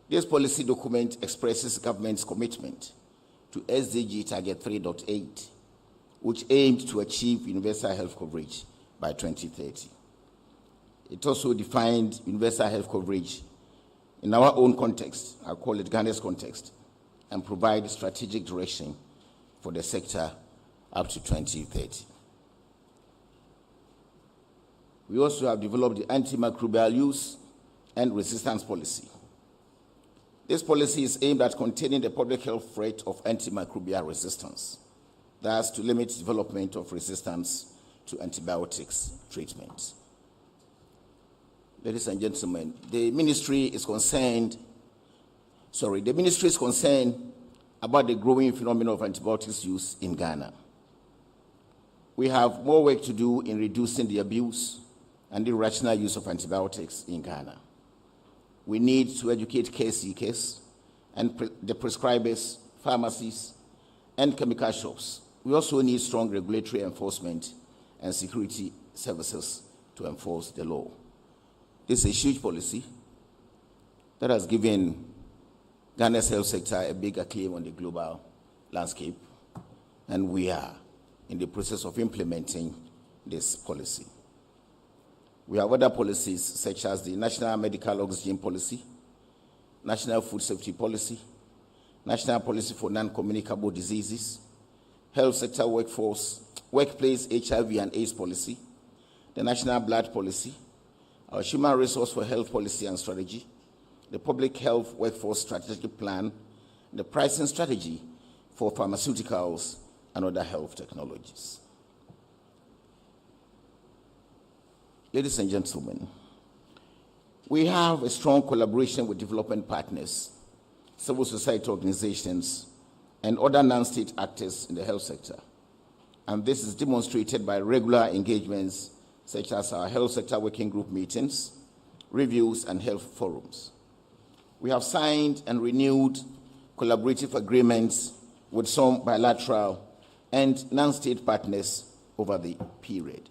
This policy document expresses government's commitment to SDG Target 3.8 which aimed to achieve universal health coverage by 2030. It also defined universal health coverage in our own context, I call it Ghana's context, and provide strategic direction for the sector up to 2030. We also have developed the antimicrobial use and resistance policy. This policy is aimed at containing the public health threat of antimicrobial resistance, thus to limit development of resistance to antibiotics treatment. Ladies and gentlemen, the ministry is concerned about the growing phenomenon of antibiotics use in Ghana. We have more work to do in reducing the abuse and irrational use of antibiotics in Ghana. We need to educate care seekers and the prescribers, pharmacies, and chemical shops. We also need strong regulatory enforcement and security services to enforce the law. This is a huge policy that has given Ghana's health sector a big acclaim on the global landscape, and we are in the process of implementing this policy. We have other policies such as the National Medical Oxygen Policy, National Food Safety Policy, National Policy for Non-Communicable Diseases, Health Sector Workplace HIV and AIDS Policy, the National Blood Policy, our Human Resource for Health Policy and Strategy, the Public Health Workforce Strategic Plan, the Pricing Strategy for Pharmaceuticals and other health technologies. Ladies and gentlemen, we have a strong collaboration with development partners, civil society organizations, and other non-state actors in the health sector. And this is demonstrated by regular engagements such as our health sector working group meetings, reviews, and health forums. We have signed and renewed collaborative agreements with some bilateral and non-state partners over the period.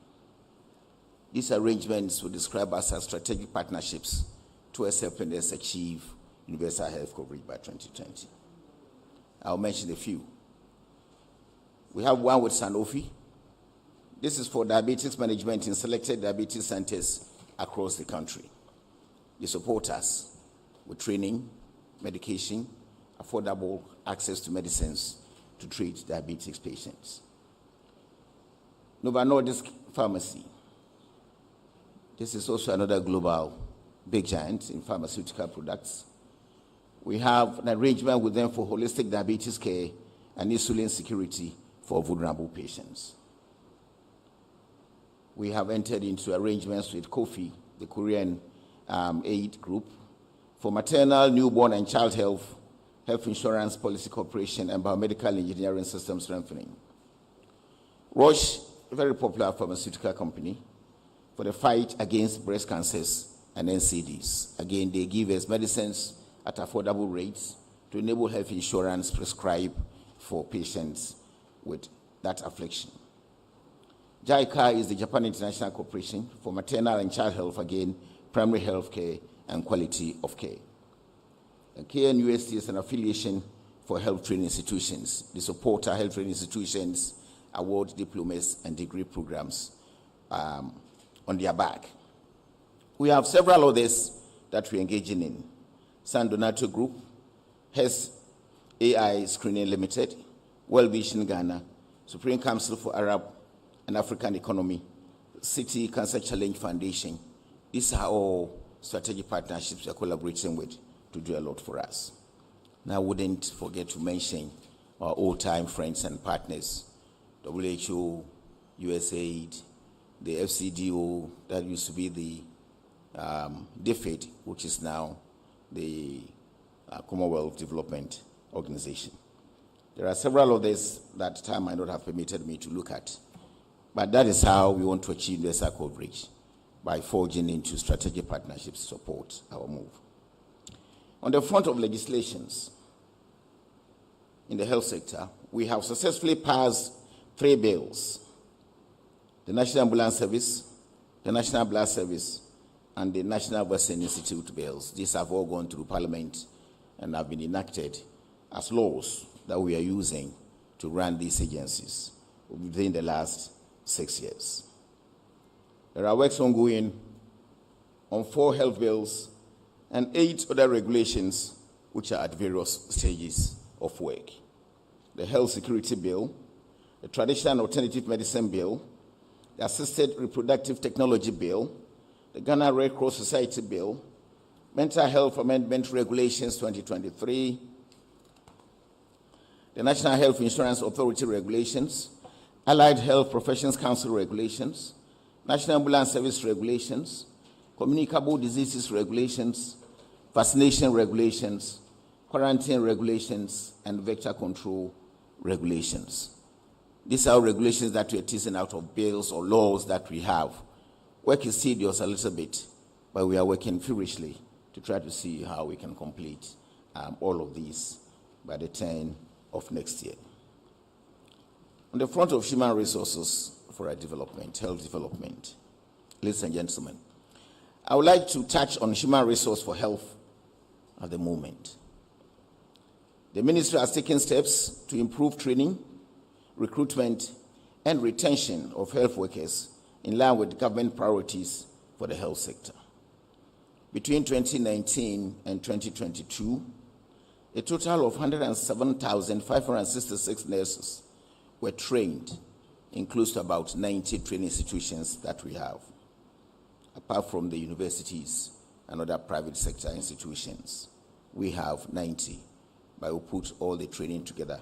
These arrangements will describe us as strategic partnerships to help us achieve universal health coverage by 2020. I'll mention a few. We have one with Sanofi. This is for diabetes management in selected diabetes centers across the country. They support us with training, medication, affordable access to medicines to treat diabetes patients. Novo Nordisk Pharmacy. This is also another global big giant in pharmaceutical products. We have an arrangement with them for holistic diabetes care and insulin security for vulnerable patients. We have entered into arrangements with Kofi, the Korean aid group, for maternal, newborn, and child health, health insurance policy cooperation, and biomedical engineering system strengthening. Roche, a very popular pharmaceutical company, for the fight against breast cancers and NCDs. Again, they give us medicines at affordable rates to enable health insurance prescribed for patients with that affliction. JICA is the Japan International Corporation for maternal and child health, again, primary health care and quality of care. And KNUST is an affiliation for health training institutions. They support our health training institutions, award diplomas and degree programs on their back. We have several others that we're engaging in. San Donato Group, HES AI Screening Limited, World Vision Ghana, Supreme Council for Arab and African Economy, City Cancer Challenge Foundation. These are all strategic partnerships we're collaborating with to do a lot for us. Now, I wouldn't forget to mention our old-time friends and partners, WHO, USAID, the FCDO, that used to be the DFID, which is now the Commonwealth Development Organization. There are several others that time might not have permitted me to look at, but that is how we want to achieve universal coverage, by forging into strategic partnerships to support our move. On the front of legislations in the health sector, we have successfully passed 3 bills: the National Ambulance Service, the National Blood Service, and the National Vaccine Institute bills. These have all gone through Parliament and have been enacted as laws that we are using to run these agencies. within the last 6 years. There are works ongoing on 4 health bills and 8 other regulations which are at various stages of work. The Health Security Bill, the Traditional and Alternative Medicine Bill, the Assisted Reproductive Technology Bill, the Ghana Red Cross Society Bill, Mental Health Amendment Regulations 2023, the National Health Insurance Authority Regulations, Allied Health Professions Council Regulations, National Ambulance Service Regulations, Communicable Diseases Regulations, Vaccination Regulations, Quarantine Regulations, and Vector Control Regulations. These are regulations that we're teasing out of bills or laws that we have. Work is tedious a little bit, but we are working feverishly to try to see how we can complete all of these by the turn of next year. On the front of human resources for our development, health development, ladies and gentlemen, I would like to touch on human resource for health at the moment. The ministry has taken steps to improve training, recruitment, and retention of health workers in line with government priorities for the health sector. Between 2019 and 2022, a total of 107,566 nurses were trained in close to about 90 training institutions that we have, apart from the universities and other private sector institutions. We have 90, but we put all the training together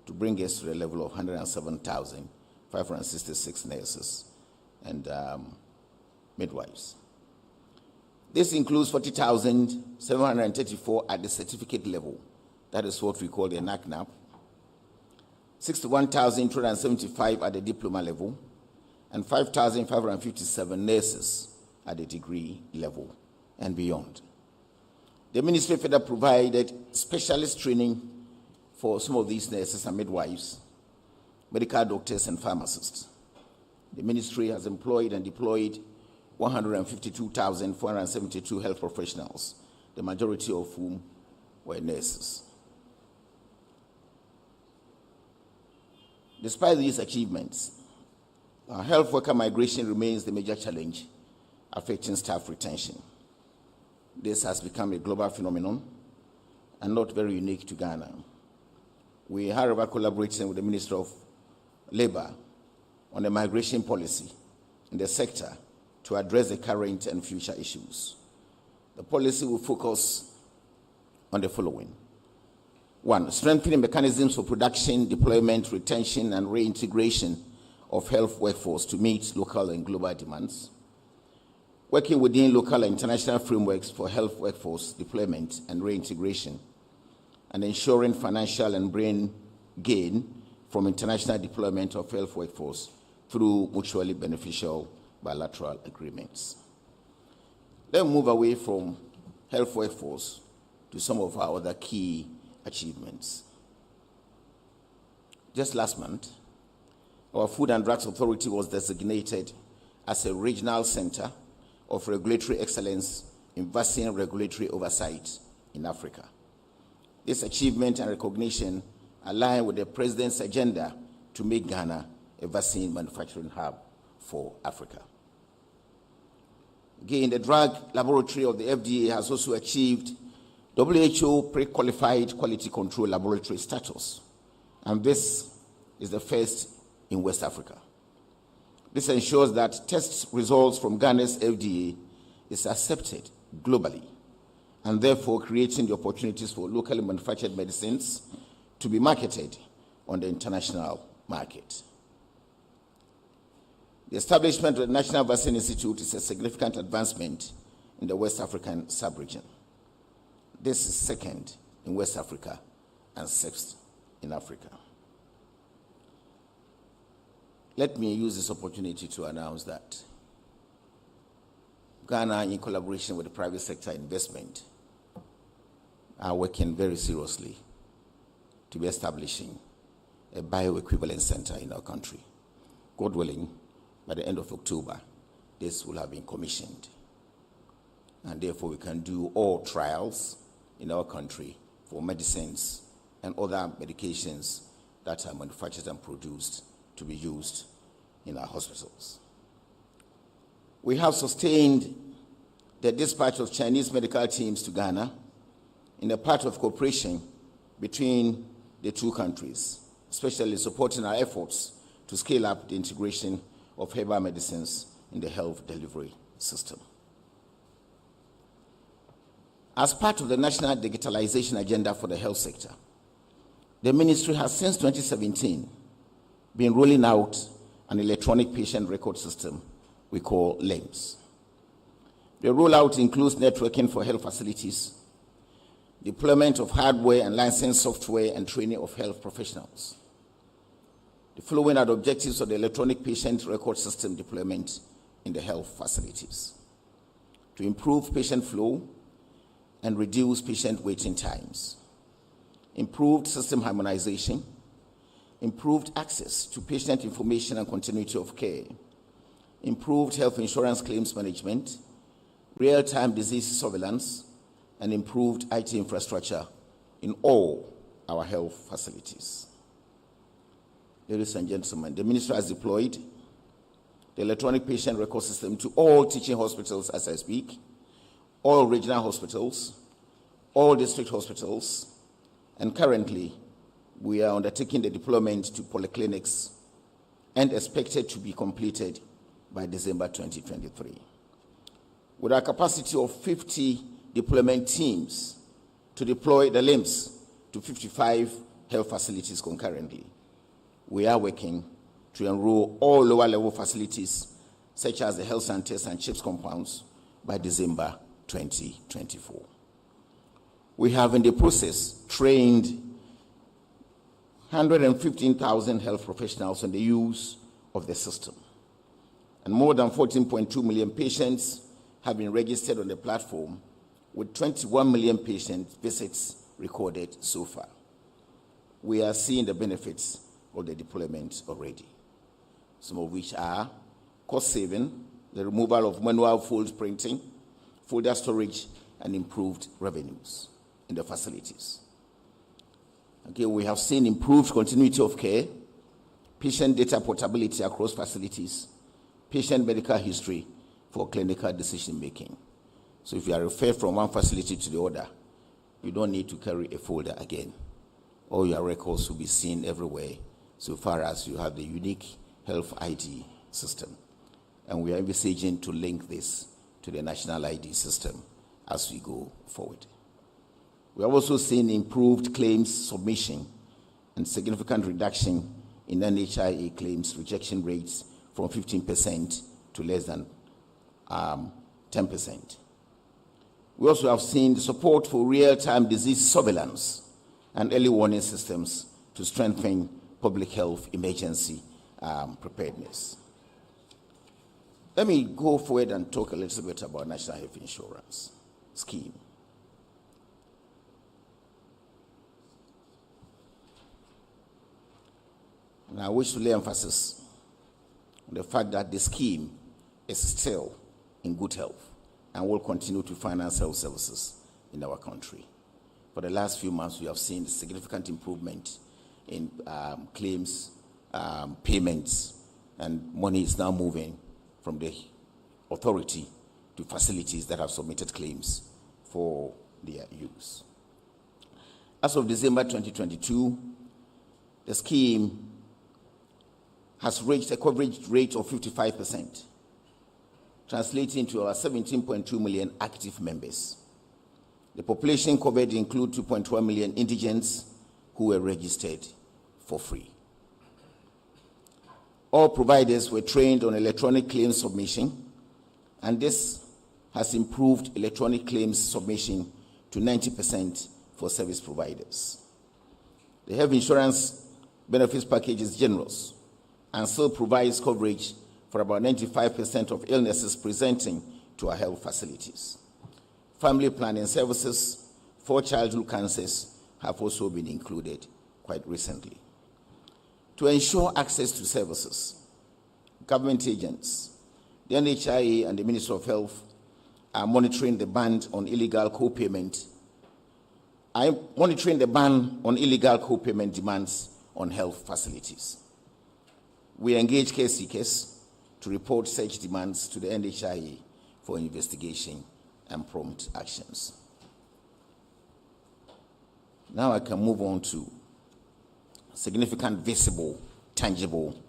to bring us to the level of 107,566 nurses and midwives. This includes 40,734 at the certificate level. That is what we call the NACNAP. 61,275 at the diploma level, and 5,557 nurses at the degree level and beyond. The ministry further provided specialist training for some of these nurses and midwives, medical doctors, and pharmacists. The ministry has employed and deployed 152,472 health professionals, the majority of whom were nurses. Despite these achievements, health worker migration remains the major challenge affecting staff retention. This has become a global phenomenon and not very unique to Ghana. We are, however, collaborating with the Minister of Labor on a migration policy in the sector to address the current and future issues. The policy will focus on the following. 1, strengthening mechanisms for production, deployment, retention, and reintegration of health workforce to meet local and global demands. Working within local and international frameworks for health workforce deployment and reintegration, and ensuring financial and brain gain from international deployment of health workforce through mutually beneficial bilateral agreements. Then move away from health workforce to some of our other key achievements. Just last month, our Food and Drugs Authority was designated as a regional center of regulatory excellence in vaccine regulatory oversight in Africa. This achievement and recognition align with the President's agenda to make Ghana a vaccine manufacturing hub for Africa. Again, the drug laboratory of the FDA has also achieved WHO pre-qualified quality control laboratory status, and this is the first in West Africa. This ensures that test results from Ghana's FDA is accepted globally, and therefore creating the opportunities for locally manufactured medicines to be marketed on the international market. The establishment of the National Vaccine Institute is a significant advancement in the West African sub-region. This is second in West Africa and sixth in Africa. Let me use this opportunity to announce that Ghana, in collaboration with the private sector investment, are working very seriously to be establishing a bioequivalent center in our country. God willing, by the end of October, this will have been commissioned. And therefore, we can do all trials in our country for medicines and other medications that are manufactured and produced to be used in our hospitals. We have sustained the dispatch of Chinese medical teams to Ghana in a part of cooperation between the two countries, especially supporting our efforts to scale up the integration of herbal medicines in the health delivery system. As part of the national digitalization agenda for the health sector, the ministry has since 2017 been rolling out an electronic patient record system we call LEMS. The rollout includes networking for health facilities, deployment of hardware and licensed software, and training of health professionals. The following are the objectives of the electronic patient record system deployment in the health facilities: to improve patient flow and reduce patient waiting times, improved system harmonization, improved access to patient information and continuity of care, improved health insurance claims management, real-time disease surveillance, and improved IT infrastructure in all our health facilities. Ladies and gentlemen, the ministry has deployed the electronic patient record system to all teaching hospitals as I speak, all regional hospitals, all district hospitals, and currently we are undertaking the deployment to polyclinics and expected to be completed by December 2023. With a capacity of 50 deployment teams to deploy the LIMS to 55 health facilities concurrently, we are working to enroll all lower-level facilities, such as the health centers and CHIPS compounds, by December 2024. We have in the process trained 115,000 health professionals on the use of the system, and more than 14.2 million patients have been registered on the platform, with 21 million patient visits recorded so far. We are seeing the benefits of the deployment already, some of which are cost saving, the removal of manual fold printing, folder storage, and improved revenues in the facilities. Okay, we have seen improved continuity of care, patient data portability across facilities, patient medical history for clinical decision making. So if you are referred from one facility to the other, you don't need to carry a folder again. All your records will be seen everywhere, so far as you have the unique health ID system. And we are envisaging to link this to the national ID system as we go forward. We have also seen improved claims submission and significant reduction in NHIA claims rejection rates from 15% to less than 10%. We also have seen the support for real-time disease surveillance and early warning systems to strengthen public health emergency preparedness. Let me go forward and talk a little bit about National Health Insurance Scheme. And I wish to lay emphasis on the fact that the scheme is still in good health and will continue to finance health services in our country. For the last few months, we have seen significant improvement in claims, payments, and money is now moving from the authority to facilities that have submitted claims for their use. As of December 2022, the scheme has reached a coverage rate of 55%, translating to our 17.2 million active members. The population covered include 2.1 million indigents who were registered for free. All providers were trained on electronic claims submission, and this has improved electronic claims submission to 90% for service providers. The health insurance benefits package is generous and still provides coverage for about 95% of illnesses presenting to our health facilities. Family planning services for childhood cancers have also been included quite recently. To ensure access to services, government agents, the NHIA and the Ministry of Health are monitoring the ban on illegal co-payment. Monitoring the ban on illegal co-payment demands on health facilities. We engage case seekers to report such demands to the NHIA for investigation and prompt actions. Now I can move on to significant, visible, tangible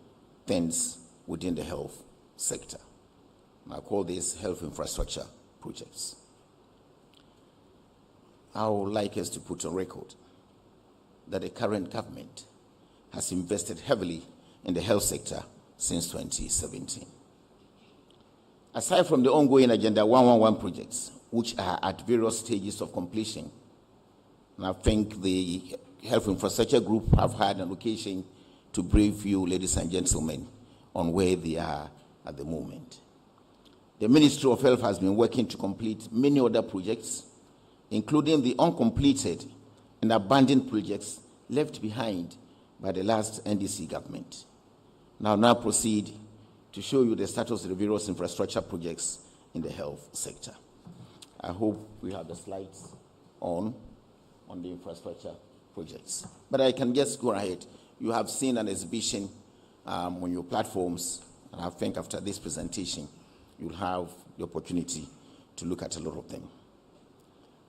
things within the health sector. And I call these health infrastructure projects. I would like us to put on record that the current government has invested heavily in the health sector since 2017. Aside from the ongoing Agenda 111 projects, which are at various stages of completion, and I think the Health Infrastructure Group have had an occasion to brief you, ladies and gentlemen, on where they are at the moment. The Ministry of Health has been working to complete many other projects, including the uncompleted and abandoned projects left behind by the last NDC government. Now proceed to show you the status of the various infrastructure projects in the health sector. I hope we have the slides on the infrastructure projects. But I can just go ahead. You have seen an exhibition on your platforms, and I think after this presentation, you'll have the opportunity to look at a lot of them.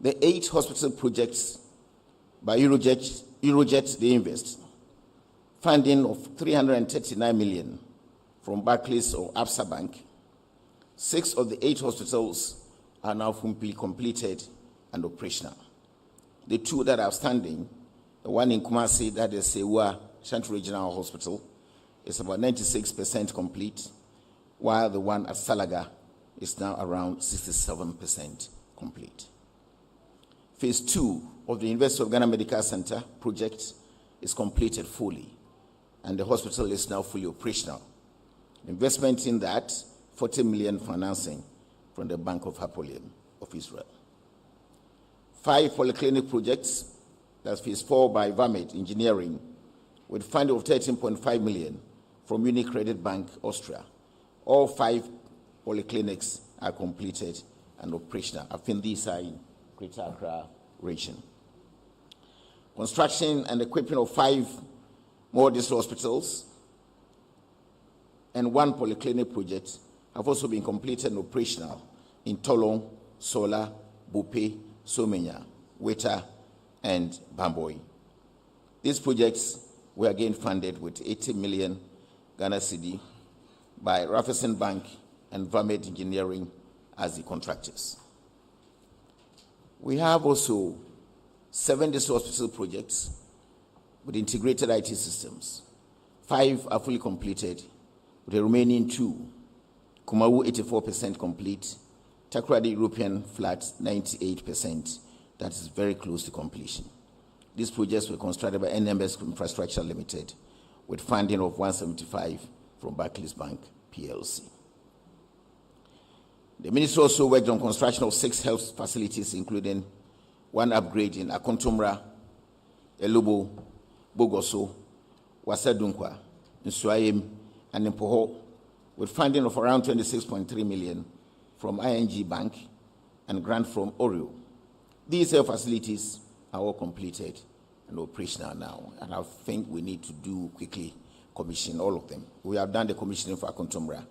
The 8 hospital projects by Eurojet, they invest funding of 339 million from Barclays or Absa Bank. 6 of the 8 hospitals are now fully completed and operational. The 2 that are standing, the one in Kumasi, that is Sewa Central Regional Hospital, is about 96% complete, while the one at Salaga is now around 67% complete. Phase 2 of the University of Ghana Medical Center project is completed fully, and the hospital is now fully operational. Investment in that, 40 million financing from the Bank of Hapolim of Israel. 5 polyclinic projects, that's phase 4 by Vamed Engineering, with funding of 13.5 million from UniCredit Bank, Austria. All 5 polyclinics are completed and operational. I think these are in Greater Accra region. Construction and equipping of 5 more district hospitals and 1 polyclinic project have also been completed and operational in Tolong, Sola, Bupe, Somenya, Weta, and Bamboy. These projects were again funded with 80 million Ghana cedi by Rafferson Bank and Vamed Engineering as the contractors. We have also 7 district hospital projects with integrated IT systems. 5 are fully completed, with the remaining 2, Kumawu 84% complete, Takoradi European Flats 98%, that is very close to completion. These projects were constructed by NMS Infrastructure Limited with funding of 175 from Barclays Bank PLC. The ministry also worked on construction of 6 health facilities, including 1 upgrade in Akontomra, Elubo, Bogoso, Wasadunkwa, Nsuayem, and Mpoho, with funding of around 26.3 million from ING Bank and grant from Oreo. These health facilities are all completed and operational now, and I think we need to do quickly commission all of them. We have done the commissioning for Akontomra,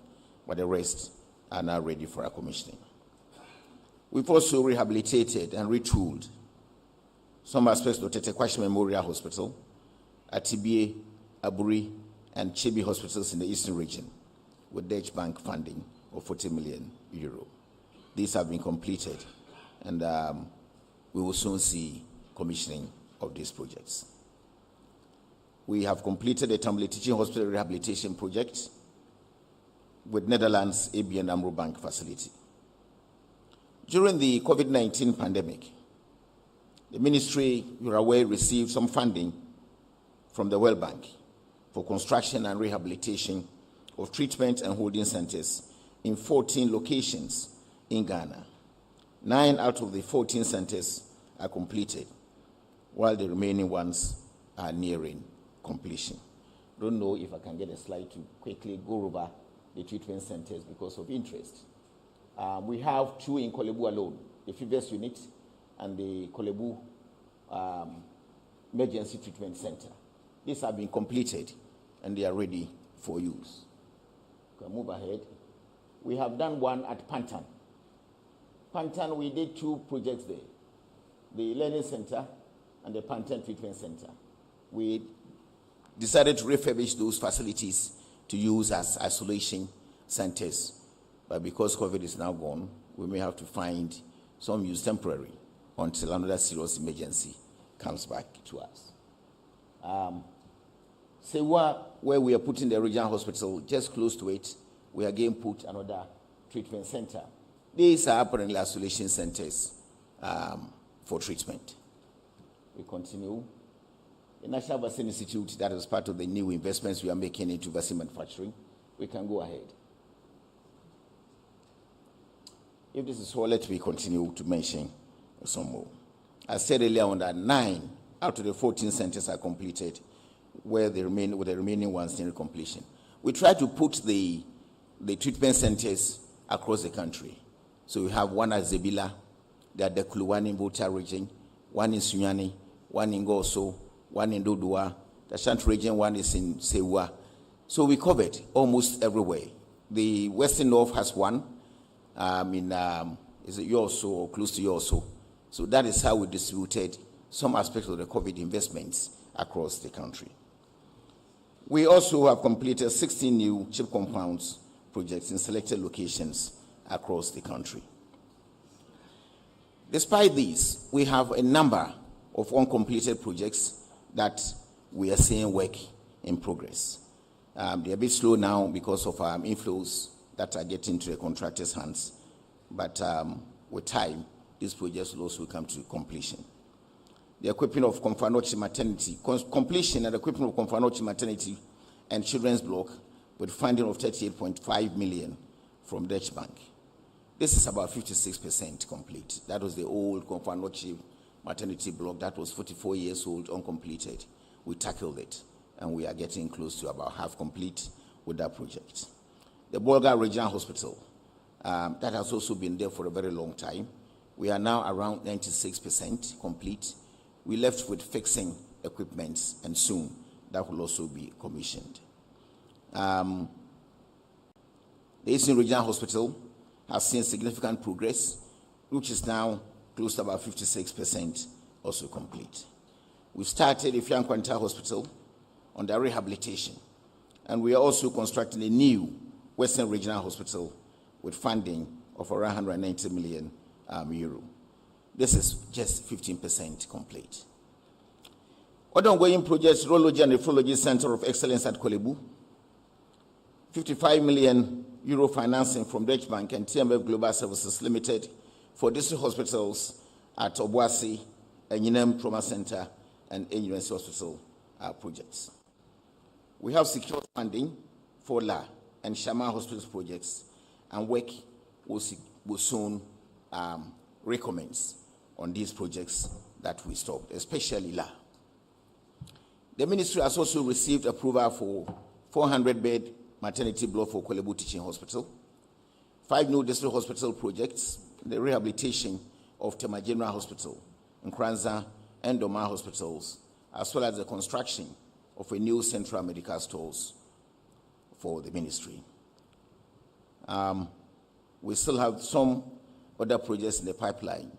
but the rest are now ready for our commissioning. We've also rehabilitated and retooled some aspects of Tetekwashi Memorial Hospital, Atibie, Aburi, and Chibi hospitals in the Eastern region with Dutch Bank funding of 40 million euro. These have been completed, and we will soon see commissioning of these projects. We have completed the Tambole Teaching Hospital Rehabilitation Project with Netherlands ABN AMRO Bank facility. During the COVID-19 pandemic, the ministry, you're aware, received some funding from the World Bank for construction and rehabilitation of treatment and holding centers in 14 locations in Ghana. 9 out of the 14 centers are completed, while the remaining ones are nearing completion. Don't know if I can get a slide to quickly go over the treatment centers because of interest. We have 2 in Kolebu alone, the Fibers unit and the Kolebu Emergency Treatment Center. These have been completed and they are ready for use. We can move ahead. We have done one at Pantan. Pantan, we did 2 projects there, the Learning Center and the Pantan Treatment Center. We decided to refurbish those facilities to use as isolation centers. But because COVID is now gone, we may have to find some use temporary until another serious emergency comes back to us. Sewa, where we are putting the regional hospital, just close to it, we again put another treatment center. These are apparently isolation centers for treatment. We continue. The National Vaccine Institute, that is part of the new investments we are making into vaccine manufacturing. We can go ahead. If this is all, let me continue to mention some more. I said earlier on that 9 out of the 14 centers are completed, where the remaining ones near completion. We try to put the treatment centers across the country. So we have one at Zebila, the Adekulu, one in Volta region, one in Sunyani, one in Goso, one in Dodua, the Shant region, one is in Sewa. So we covered almost everywhere. The Western North has one, is it Yoso or close to Yoso? So that is how we distributed some aspects of the COVID investments across the country. We also have completed 16 new chip compounds projects in selected locations across the country. Despite these, we have a number of uncompleted projects that we are seeing work in progress. They're a bit slow now because of inflows that are getting to the contractors' hands, but with time, these projects will also come to completion. The equipping of Komfanochi Maternity, completion and equipping of Komfanochi Maternity and Children's Block with funding of 38.5 million from Dutch Bank. This is about 56% complete. That was the old Komfanochi Maternity Block that was 44 years old, uncompleted. We tackled it, and we are getting close to about half complete with that project. The Bolga Regional Hospital, that has also been there for a very long time. We are now around 96% complete. We left with fixing equipment, and soon that will also be commissioned. The Eastern Regional Hospital has seen significant progress, which is now close to about 56% also complete. We started Ifeanyi Kwanta Hospital on the rehabilitation, and we are also constructing a new Western Regional Hospital with funding of around 190 million euro. This is just 15% complete. Other ongoing projects, Urology and Nephrology Center of Excellence at Kolebu, 55 million euro financing from Dutch Bank and TMF Global Services Limited for district hospitals at Obuasi, Enyinem Trauma Center, and University Hospital projects. We have secured funding for La and Shama Hospitals projects, and work will soon recommence on these projects that we stopped, especially La. The ministry has also received approval for 400-bed maternity block for Kolebu Teaching Hospital, 5 new district hospital projects, the rehabilitation of Tema General Hospital, Nkranza and Doma hospitals, as well as the construction of a new central medical stores for the ministry. We still have some other projects in the pipeline.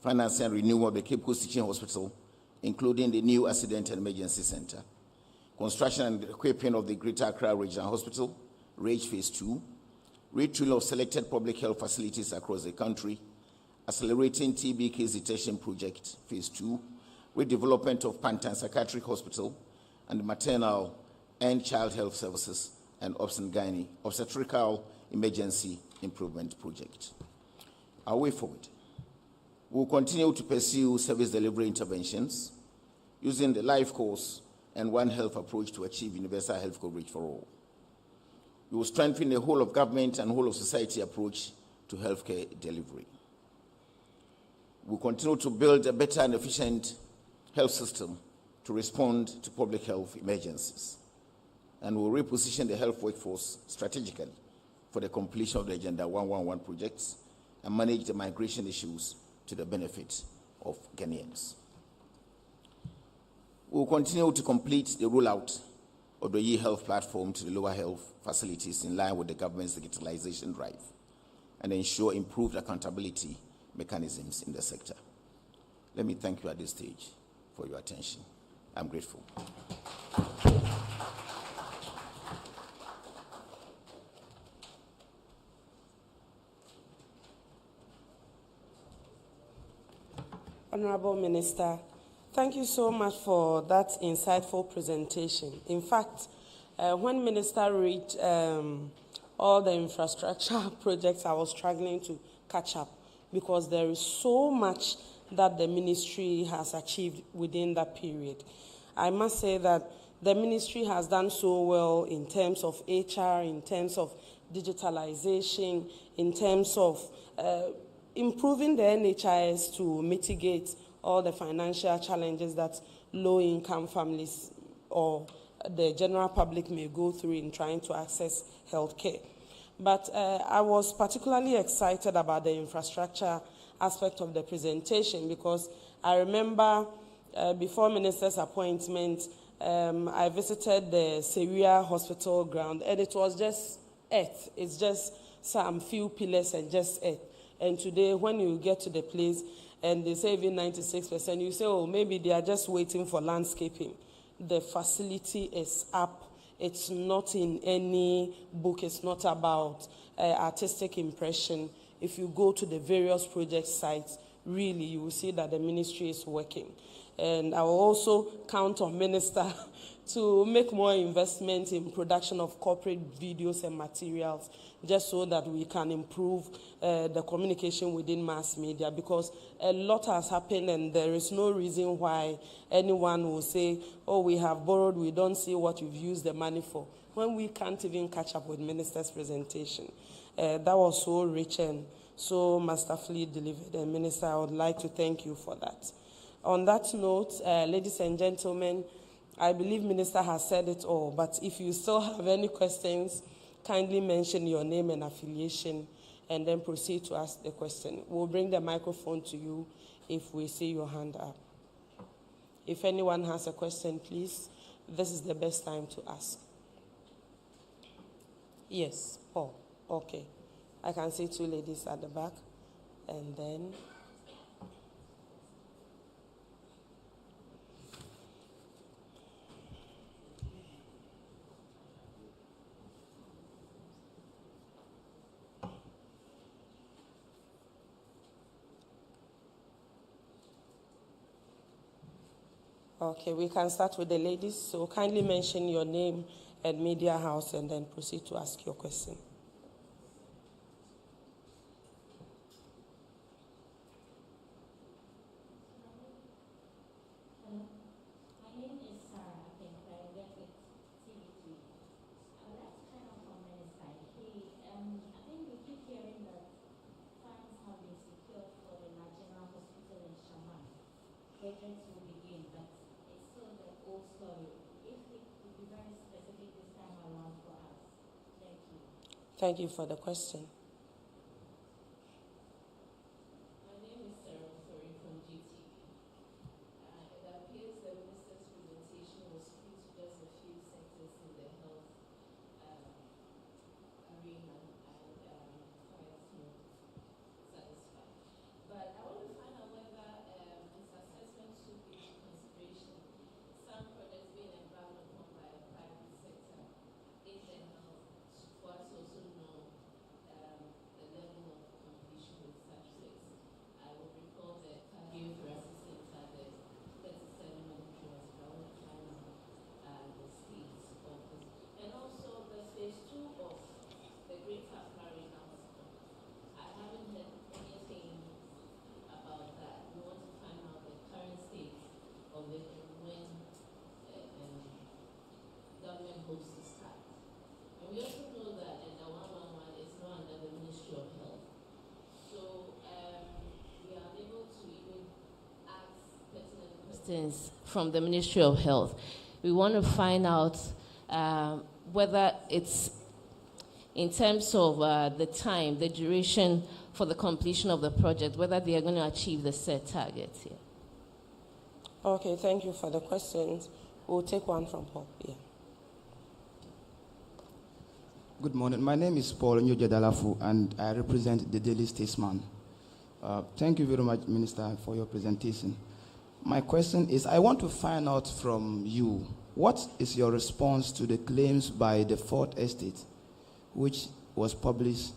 Financing and renewal of the Cape Coast Teaching Hospital, including the new Accident and Emergency Center. Construction and equipping of the Greater Accra Regional Hospital, RAGE Phase 2. Retooling of selected public health facilities across the country. Accelerating TB case detection project, Phase 2. Redevelopment of Pantan Psychiatric Hospital and maternal and child health services and obstetrical emergency improvement project. Our way forward. We will continue to pursue service delivery interventions using the life course and One Health approach to achieve universal health coverage for all. We will strengthen the whole of government and whole of society approach to healthcare delivery. We will continue to build a better and efficient health system to respond to public health emergencies. And we will reposition the health workforce strategically for the completion of the Agenda 111 projects and manage the migration issues to the benefit of Ghanaians. We will continue to complete the rollout Odoyi Health Platform to the lower health facilities in line with the government's digitalization drive, and ensure improved accountability mechanisms in the sector. Let me thank you at this stage for your attention. I'm grateful. Honorable Minister, thank you so much for that insightful presentation. In fact, when Minister read all the infrastructure projects, I was struggling to catch up because there is so much that the ministry has achieved within that period. I must say that the ministry has done so well in terms of HR, in terms of digitalization, in terms of improving the NHIS to mitigate all the financial challenges that low-income families or the general public may go through in trying to access healthcare. But I was particularly excited about the infrastructure aspect of the presentation because I remember before Minister's appointment, I visited the Seria Hospital ground, and it was just earth. It's just some few pillars and just earth. And today, when you get to the place and they say even 96%, you say, oh, maybe they are just waiting for landscaping. The facility is up. It's not in any book. It's not about artistic impression. If you go to the various project sites, really, you will see that the ministry is working. And I will also count on Minister to make more investment in production of corporate videos and materials, just so that we can improve the communication within mass media, because a lot has happened and there is no reason why anyone will say, oh, we have borrowed, we don't see what we've used the money for, when we can't even catch up with Minister's presentation. That was so rich and so masterfully delivered. And Minister, I would like to thank you for that. On that note, ladies and gentlemen, I believe Minister has said it all, but if you still have any questions, kindly mention your name and affiliation and then proceed to ask the question. We'll bring the microphone to you if we see your hand up. If anyone has a question, please, this is the best time to ask. Yes, Paul. Okay. I can see two ladies at the back. And then... Okay, we can start with the ladies. So kindly mention your name and media house and then proceed to ask your question. My name is Sarah. I think I get with TV3. I would like to find out from Minister. I think we keep hearing that funds have been secured for the General Hospital in Shaman. Projects will begin, but it's still the old story. If it could be very specific this time around for us. Thank you. Thank you for the question. My name is Sarah from GTV. It appears the Minister's presentation was free to just a few sectors in the health arena and quite not satisfied. But I want to find out whether this assessment took into consideration some projects being embarked upon by a private sector in the health, for us to also know the level of completion with such things. I will recall the cardiothoracic center, the 37 military hospital, I want to find out the state of this. And also the phase 2 of the Greater Florida Hospital. I haven't heard anything about that. We want to find out the current state of it and when government hopes to start. And we also know that the 111 is not under the Ministry of Health. So we are able to even ask pertinent questions from the Ministry of Health. We want to find out whether it's in terms of the time, the duration for the completion of the project, whether they are going to achieve the set targets here. Okay, thank you for the questions. We'll take one from Paul. Yeah. Good morning. My name is Paul Nyojedalafu, and I represent the Daily Statesman. Thank you very much, Minister, for your presentation. My question is, I want to find out from you, what is your response to the claims by the Fourth Estate, which was published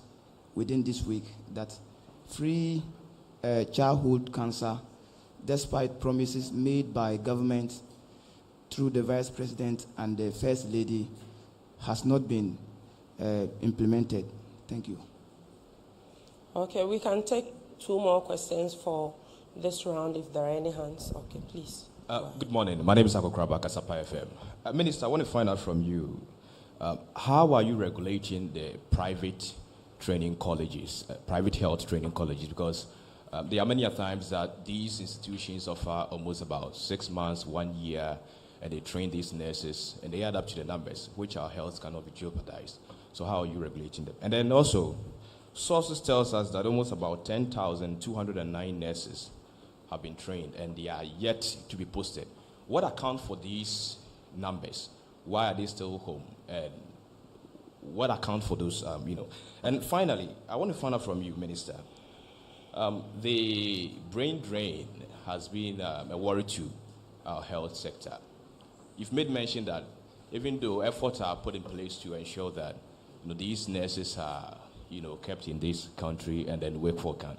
within this week, that free childhood cancer, despite promises made by government through the Vice President and the First Lady, has not been implemented? Thank you. Okay, we can take 2 more questions for this round if there are any hands. Okay, please. Good morning. My name is Ako Kraba, Kasapa FM. Minister, I want to find out from you, how are you regulating the private training colleges, private health training colleges? Because there are many times that these institutions offer almost about 6 months, 1 year, and they train these nurses, and they add up to the numbers, which our health cannot be jeopardized. So how are you regulating them? And then also, sources tells us that almost about 10,209 nurses have been trained, and they are yet to be posted. What accounts for these numbers? Why are they still home? And what accounts for those, And finally, I want to find out from you, Minister. The brain drain has been a worry to our health sector. You've made mention that even though efforts are put in place to ensure that these nurses are kept in this country and then work for Ghana,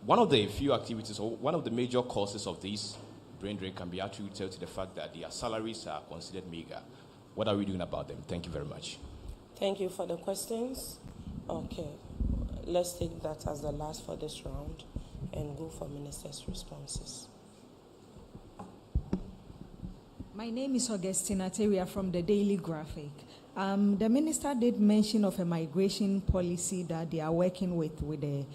one of the few activities or one of the major causes of this brain drain can be attributed to the fact that their salaries are considered meager. What are we doing about them? Thank you very much. Thank you for the questions. Okay, let's take that as the last for this round and go for Minister's responses. My name is Augustina Teria from the Daily Graphic. The minister did mention of a migration policy that they are working with the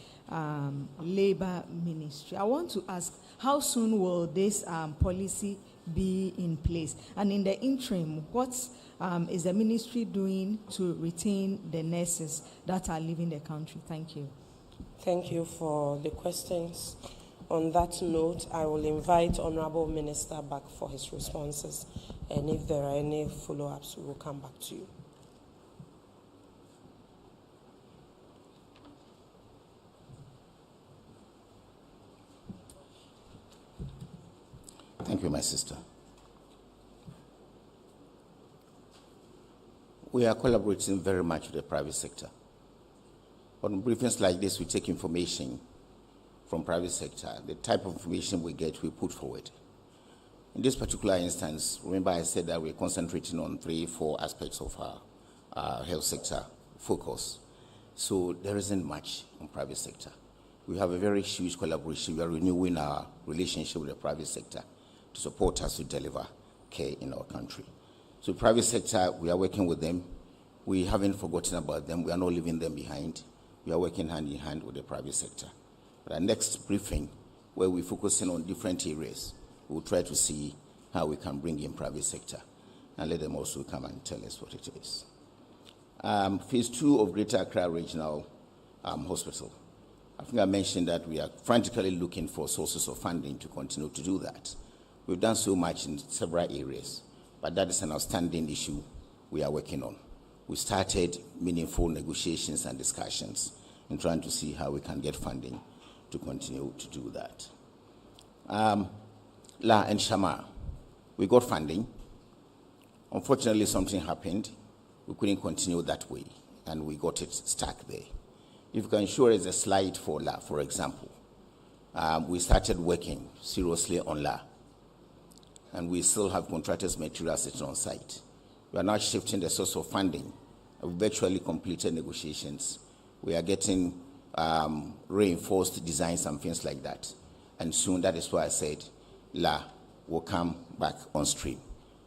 Labor Ministry. I want to ask, how soon will this policy be in place? And in the interim, what is the ministry doing to retain the nurses that are leaving the country? Thank you. Thank you for the questions. On that note, I will invite Honorable Minister back for his responses. And if there are any follow-ups, we will come back to you. Thank you, my sister. We are collaborating very much with the private sector. On briefings like this, we take information from private sector. The type of information we get, we put forward. In this particular instance, remember I said that we're concentrating on 3-4 aspects of our health sector focus. So there isn't much on private sector. We have a very huge collaboration. We are renewing our relationship with the private sector to support us to deliver care in our country. So private sector, we are working with them. We haven't forgotten about them. We are not leaving them behind. We are working hand in hand with the private sector. But our next briefing, where we're focusing on different areas, we'll try to see how we can bring in private sector and let them also come and tell us what it is. Phase 2 of Greater Accra Regional Hospital. I think I mentioned that we are frantically looking for sources of funding to continue to do that. We've done so much in several areas, but that is an outstanding issue we are working on. We started meaningful negotiations and discussions in trying to see how we can get funding to continue to do that. La and Shama, we got funding. Unfortunately, something happened. We couldn't continue that way, and we got it stuck there. If you can show us a slide for La, for example, we started working seriously on La, and we still have contractors' material sitting on site. We are now shifting the source of funding. We've virtually completed negotiations. We are getting reinforced designs and things like that. And soon, that is why I said, La will come back on stream.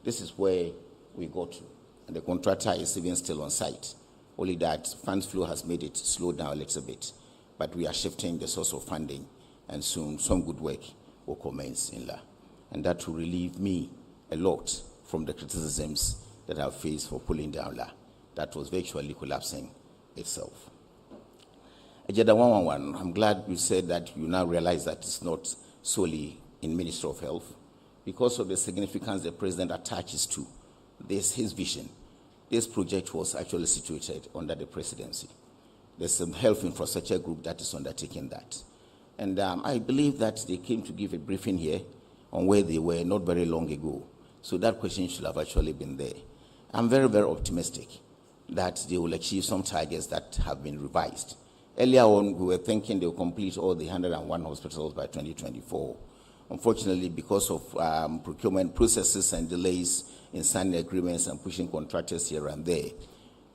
This is where we go to. And the contractor is even still on site. Only that funds flow has made it slow down a little bit. But we are shifting the source of funding, and soon some good work will commence in La. And that will relieve me a lot from the criticisms that I've faced for pulling down La. That was virtually collapsing itself. Agenda 111, I'm glad you said that you now realize that it's not solely in Ministry of Health. Because of the significance the President attaches to this, his vision, this project was actually situated under the presidency. There's some health infrastructure group that is undertaking that. And I believe that they came to give a briefing here on where they were not very long ago. So that question should have actually been there. I'm very, very optimistic that they will achieve some targets that have been revised. Earlier on, we were thinking they will complete all the 101 hospitals by 2024. Unfortunately, because of procurement processes and delays in signing agreements and pushing contractors here and there,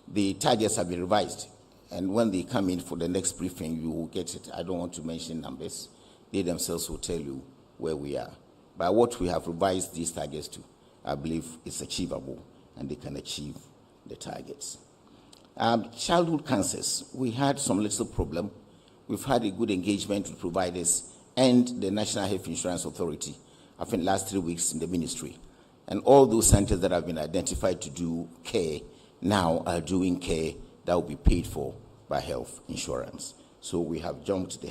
the targets have been revised. And when they come in for the next briefing, you will get it. I don't want to mention numbers. They themselves will tell you where we are. By what we have revised these targets to, I believe it's achievable and they can achieve the targets. Childhood cancers, we had some little problem. We've had a good engagement with providers and the National Health Insurance Authority, I think last 3 weeks in the ministry. And all those centers that have been identified to do care now are doing care that will be paid for by health insurance. So we have jumped the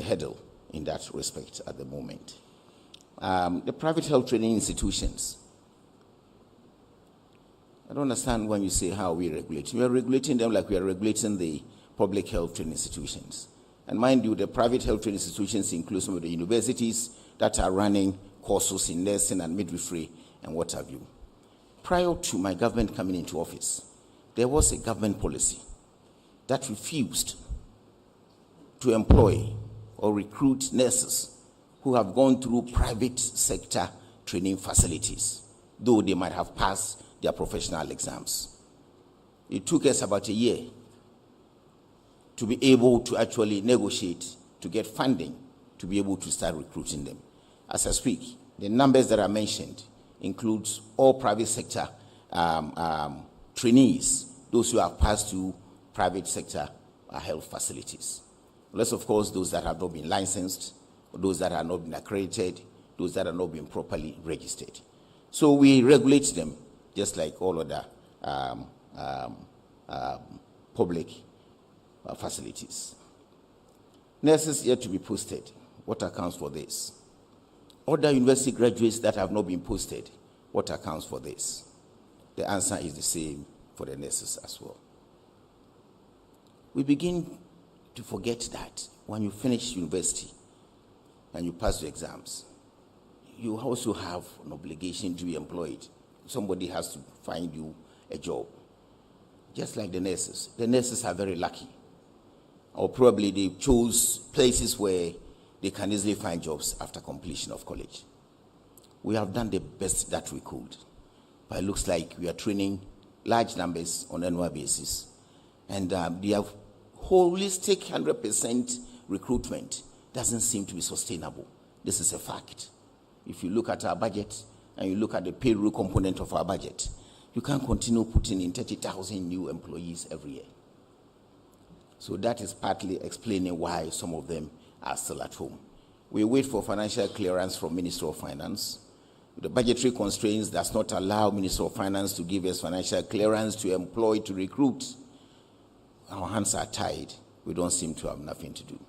hurdle in that respect at the moment. The private health training institutions. I don't understand when you say how we regulate. We are regulating them like we are regulating the public health training institutions. And mind you, the private health training institutions include some of the universities that are running courses in nursing and midwifery and what have you. Prior to my government coming into office, there was a government policy that refused to employ or recruit nurses who have gone through private sector training facilities, though they might have passed their professional exams. It took us about a year to be able to actually negotiate, to get funding, to be able to start recruiting them. As I speak, the numbers that I mentioned includes all private sector trainees, those who have passed through private sector health facilities. Plus, of course, those that have not been licensed, those that have not been accredited, those that have not been properly registered. So we regulate them just like all other public facilities. Nurses yet to be posted. What accounts for this? Other university graduates that have not been posted. What accounts for this? The answer is the same for the nurses as well. We begin to forget that when you finish university and you pass your exams, you also have an obligation to be employed. Somebody has to find you a job. Just like the nurses. The nurses are very lucky. Or probably they chose places where they can easily find jobs after completion of college. We have done the best that we could. But it looks like we are training large numbers on an annual basis. And the holistic 100% recruitment doesn't seem to be sustainable. This is a fact. If you look at our budget and you look at the payroll component of our budget, you can't continue putting in 30,000 new employees every year. So that is partly explaining why some of them are still at home. We wait for financial clearance from Minister of Finance. The budgetary constraints does not allow Minister of Finance to give us financial clearance to employ, to recruit. Our hands are tied. We don't seem to have nothing to do.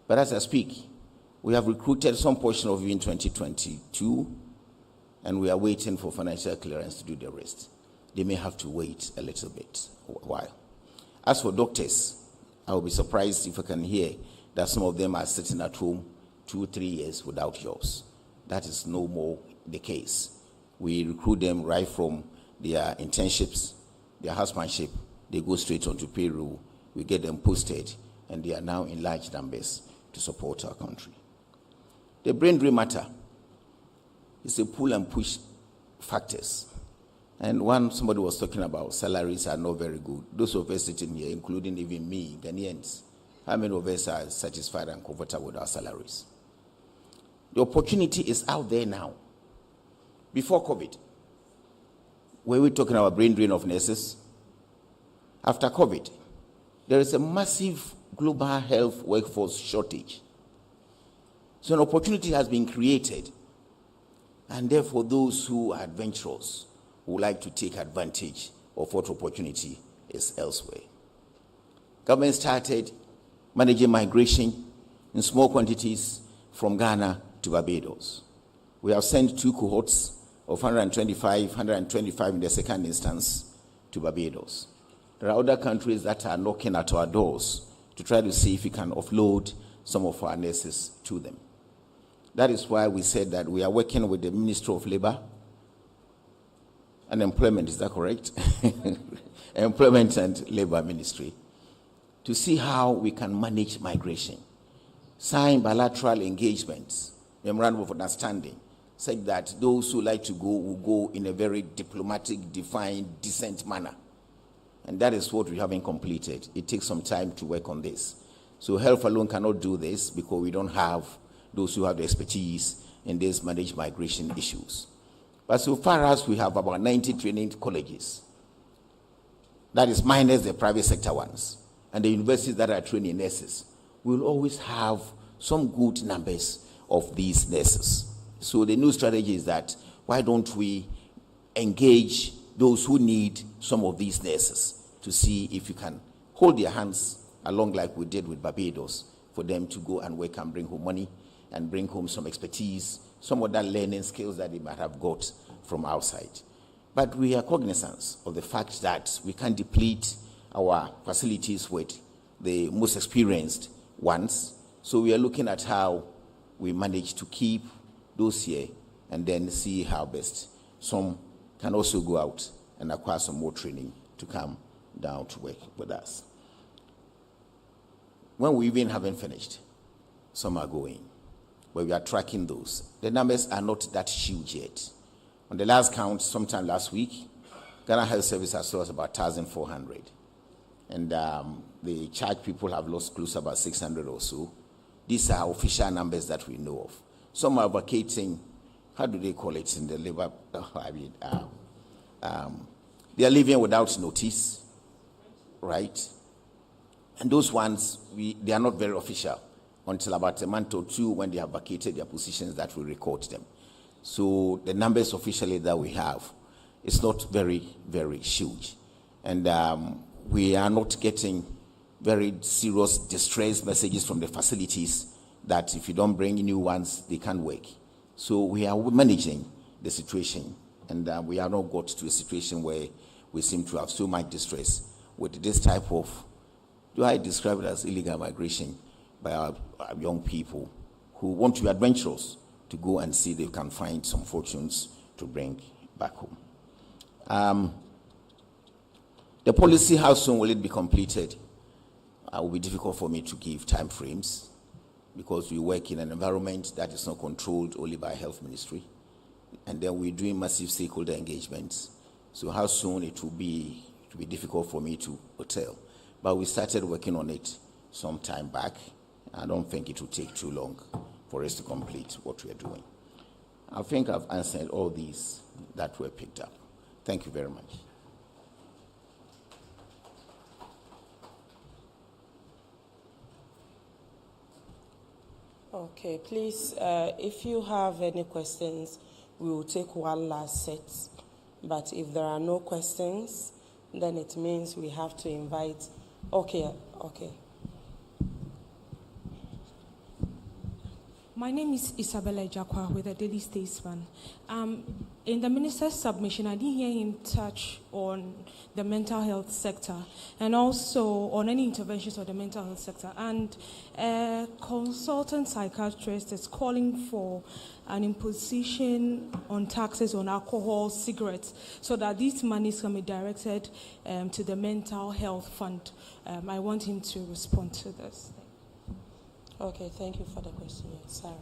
But as I speak, we have recruited some portion of you in 2022, and we are waiting for financial clearance to do the rest. They may have to wait a little bit, a while. As for doctors, I will be surprised if I can hear that some of them are sitting at home 2-3 years without jobs. That is no more the case. We recruit them right from their internships, their husbandship. They go straight onto payroll. We get them posted, and they are now in large numbers to support our country. The brain drain matter is a pull and push factors. And somebody was talking about salaries are not very good. Those of us sitting here, including even me, Ghanaians, how many of us are satisfied and comfortable with our salaries? The opportunity is out there now. Before COVID, were we talking about brain drain of nurses? After COVID, there is a massive global health workforce shortage. So an opportunity has been created, and therefore those who are adventurous would like to take advantage of what opportunity is elsewhere. Government started managing migration in small quantities from Ghana to Barbados. We have sent 2 cohorts of 125 in the second instance to Barbados. There are other countries that are knocking at our doors to try to see if we can offload some of our nurses to them. That is why we said that we are working with the Ministry of Labor and Employment, is that correct? Employment and Labor Ministry, to see how we can manage migration. Sign bilateral engagements, memorandum of understanding, such that those who like to go will go in a very diplomatic, defined, decent manner. And that is what we haven't completed. It takes some time to work on this. So health alone cannot do this because we don't have those who have the expertise in these managed migration issues. But so far as we have about 90 training colleges, that is minus the private sector ones, and the universities that are training nurses, we will always have some good numbers of these nurses. So the new strategy is that why don't we engage those who need some of these nurses to see if you can hold their hands along like we did with Barbados for them to go and work and bring home money and bring home some expertise, some of that learning skills that they might have got from outside. But we are cognizant of the fact that we can't deplete our facilities with the most experienced ones. So we are looking at how we manage to keep those here and then see how best some can also go out and acquire some more training to come down to work with us. When we even haven't finished, some are going, but we are tracking those. The numbers are not that huge yet. On the last count, sometime last week, Ghana Health Service has lost about 1,400. And the charge people have lost close to about 600 or so. These are official numbers that we know of. Some are vacating, how do they call it in the labor? They are leaving without notice, right? And those ones, they are not very official until about a month or two when they have vacated their positions that we record them. So the numbers officially that we have is not very, very huge. And we are not getting very serious distress messages from the facilities that if you don't bring new ones, they can't work. So we are managing the situation, and we have not got to a situation where we seem to have so much distress with this type of, do I describe it as illegal migration by our young people who want to be adventurous to go and see if they can find some fortunes to bring back home. The policy, how soon will it be completed? It will be difficult for me to give time frames because we work in an environment that is not controlled only by Health Ministry. And then we're doing massive stakeholder engagements. So how soon it will be difficult for me to tell. But we started working on it some time back. I don't think it will take too long for us to complete what we are doing. I think I've answered all these that were picked up. Thank you very much. Okay, please, if you have any questions, we will take one last set. But if there are no questions, then it means we have to invite. Okay. My name is Isabella Jakwa with the Daily Statesman. In the minister's submission, I didn't hear him touch on the mental health sector and also on any interventions of the mental health sector. And a consultant psychiatrist is calling for an imposition on taxes on alcohol, cigarettes, so that these monies can be directed to the mental health fund. I want him to respond to this. Okay, thank you for the question. Sarah.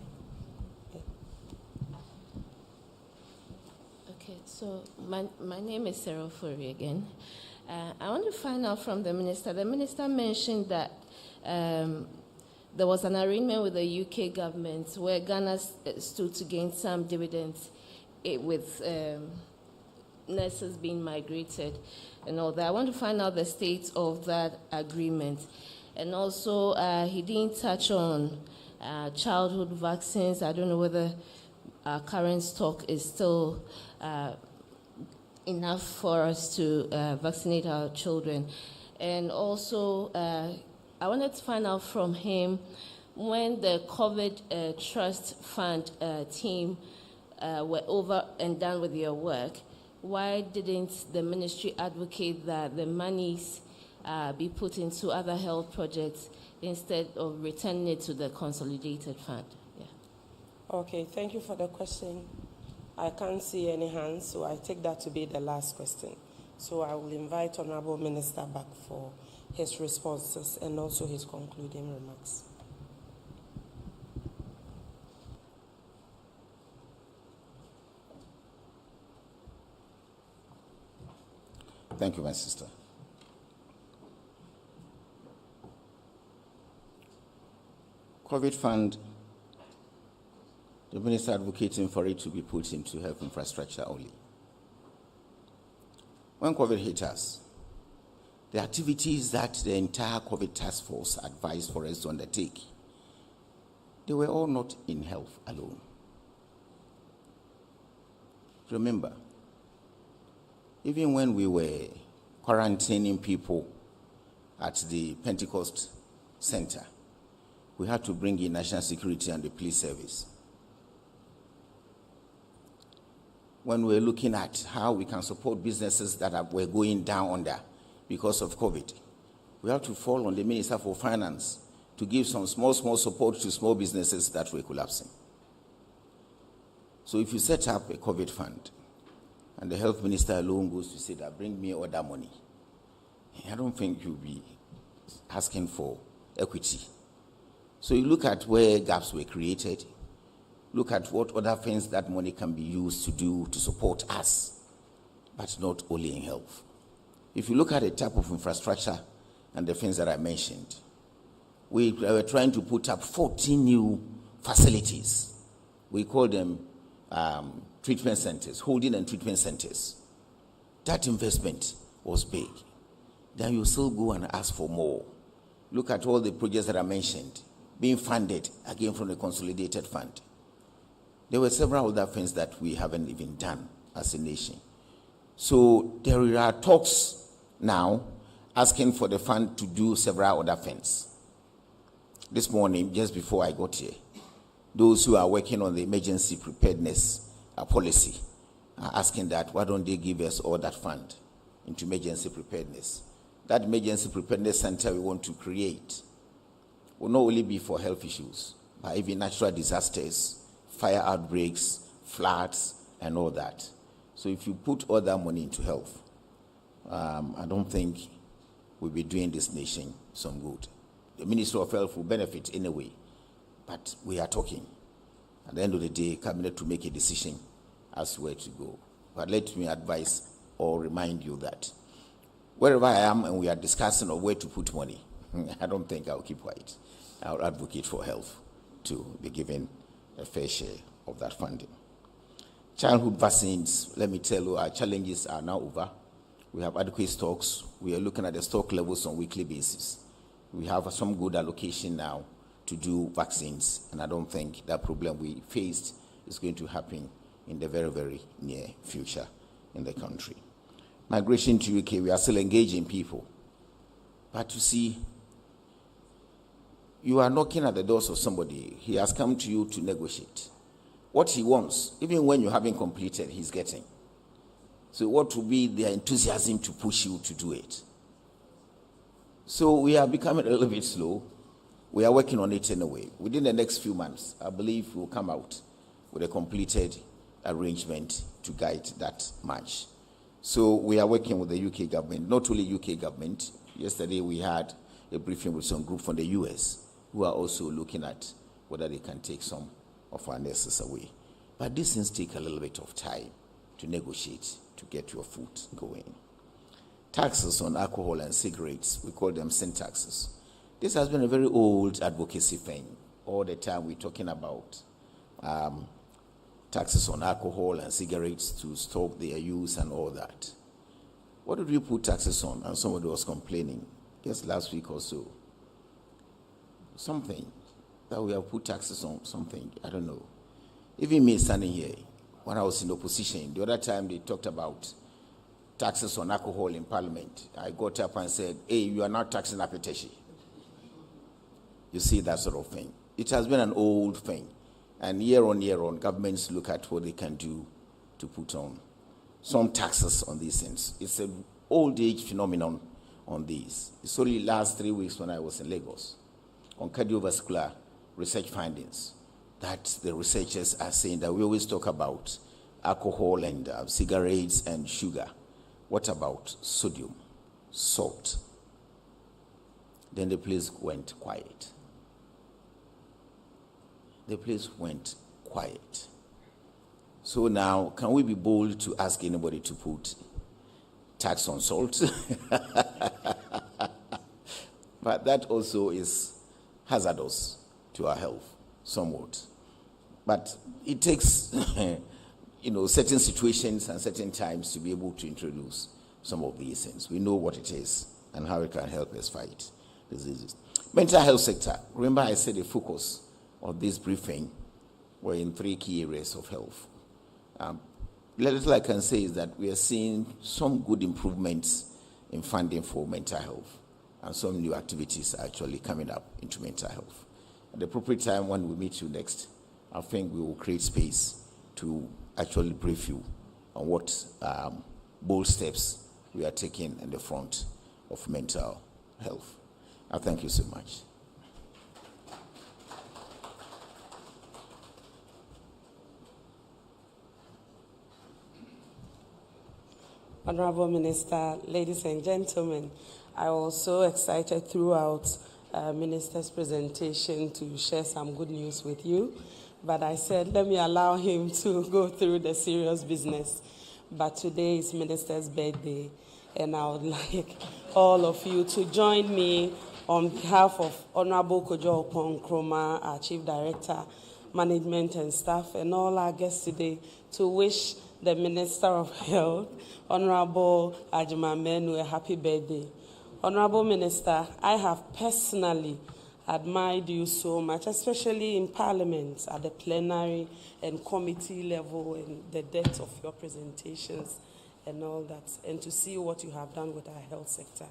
Okay, so my name is Sarah Furi again. I want to find out from the minister. The minister mentioned that there was an arrangement with the UK government where Ghana stood to gain some dividends with nurses being migrated and all that. I want to find out the state of that agreement. And also, he didn't touch on childhood vaccines. I don't know whether our current stock is still enough for us to vaccinate our children. And also, I wanted to find out from him when the COVID Trust Fund team were over and done with your work, why didn't the ministry advocate that the monies be put into other health projects instead of returning it to the consolidated fund? Yeah. Okay, thank you for the question. I can't see any hands, so I take that to be the last question. So I will invite Honorable Minister back for his responses and also his concluding remarks. Thank you, my sister. COVID fund, the minister advocating for it to be put into health infrastructure only. When COVID hit us, the activities that the entire COVID task force advised for us to undertake, they were all not in health alone. Remember, even when we were quarantining people at the Pentecost Center, we had to bring in national security and the police service. When we're looking at how we can support businesses that were going down under because of COVID, we have to fall on the Minister for Finance to give some small support to small businesses that were collapsing. So if you set up a COVID fund, and the health minister alone goes to say that, bring me other money, I don't think you'll be asking for equity. So you look at where gaps were created, look at what other things that money can be used to do to support us, but not only in health. If you look at the type of infrastructure and the things that I mentioned, we were trying to put up 14 new facilities. We call them treatment centers, holding and treatment centers. That investment was big. Then you still go and ask for more. Look at all the projects that I mentioned being funded again from the consolidated fund. There were several other things that we haven't even done as a nation. So there are talks now asking for the fund to do several other things. This morning, just before I got here, those who are working on the emergency preparedness policy are asking that, why don't they give us all that fund into emergency preparedness? That emergency preparedness center we want to create will not only be for health issues, but even natural disasters, fire outbreaks, floods, and all that. So if you put all that money into health, I don't think we'll be doing this nation some good. The Ministry of Health will benefit anyway, but we are talking. At the end of the day, Cabinet to make a decision as to where to go. But let me advise or remind you that wherever I am and we are discussing on where to put money, I don't think I'll keep quiet. I'll advocate for health to be given a fair share of that funding. Childhood vaccines, let me tell you, our challenges are now over. We have adequate stocks. We are looking at the stock levels on a weekly basis. We have some good allocation now to do vaccines, and I don't think that problem we faced is going to happen in the very, very near future in the country. Migration to UK, we are still engaging people. But you see, you are knocking at the doors of somebody. He has come to you to negotiate. What he wants, even when you haven't completed, he's getting. So what will be their enthusiasm to push you to do it? So we are becoming a little bit slow. We are working on it anyway. Within the next few months, I believe we'll come out with a completed arrangement to guide that march. So we are working with the UK government, not only UK government. Yesterday we had a briefing with some group from the US who are also looking at whether they can take some of our nurses away. But these things take a little bit of time to negotiate, to get your foot going. Taxes on alcohol and cigarettes, we call them sin taxes. This has been a very old advocacy thing. All the time we're talking about taxes on alcohol and cigarettes to stop their use and all that. What did we put taxes on? And somebody was complaining just last week or so. Something that we have put taxes on, something, I don't know. Even me standing here, when I was in opposition, the other time they talked about taxes on alcohol in Parliament. I got up and said, hey, you are not taxing Apiteshi. You see that sort of thing. It has been an old thing. And year on, governments look at what they can do to put on some taxes on these things. It's an old age phenomenon on these. It's only last 3 weeks when I was in Lagos on cardiovascular research findings that the researchers are saying that we always talk about alcohol and cigarettes and sugar. What about sodium, salt? Then the place went quiet. The place went quiet. So now, can we be bold to ask anybody to put tax on salt? But that also is hazardous to our health, somewhat. But it takes, certain situations and certain times to be able to introduce some of these things. We know what it is and how it can help us fight diseases. Mental health sector. Remember I said the focus of this briefing were in 3 key areas of health. Little I can say is that we are seeing some good improvements in funding for mental health, and some new activities are actually coming up into mental health. At the appropriate time when we meet you next, I think we will create space to actually brief you on what bold steps we are taking in the front of mental health. I thank you so much. Honorable Minister, ladies and gentlemen, I was so excited throughout Minister's presentation to share some good news with you, but I said let me allow him to go through the serious business. But today is Minister's birthday, and I would like all of you to join me on behalf of Honorable Kojo Nkrumah, our Chief Director, Management and Staff, and all our guests today to wish the Minister of Health, Honorable Ajimamenu, a happy birthday. Honorable Minister, I have personally admired you so much, especially in Parliament, at the plenary and committee level, and the depth of your presentations and all that, and to see what you have done with our health sector.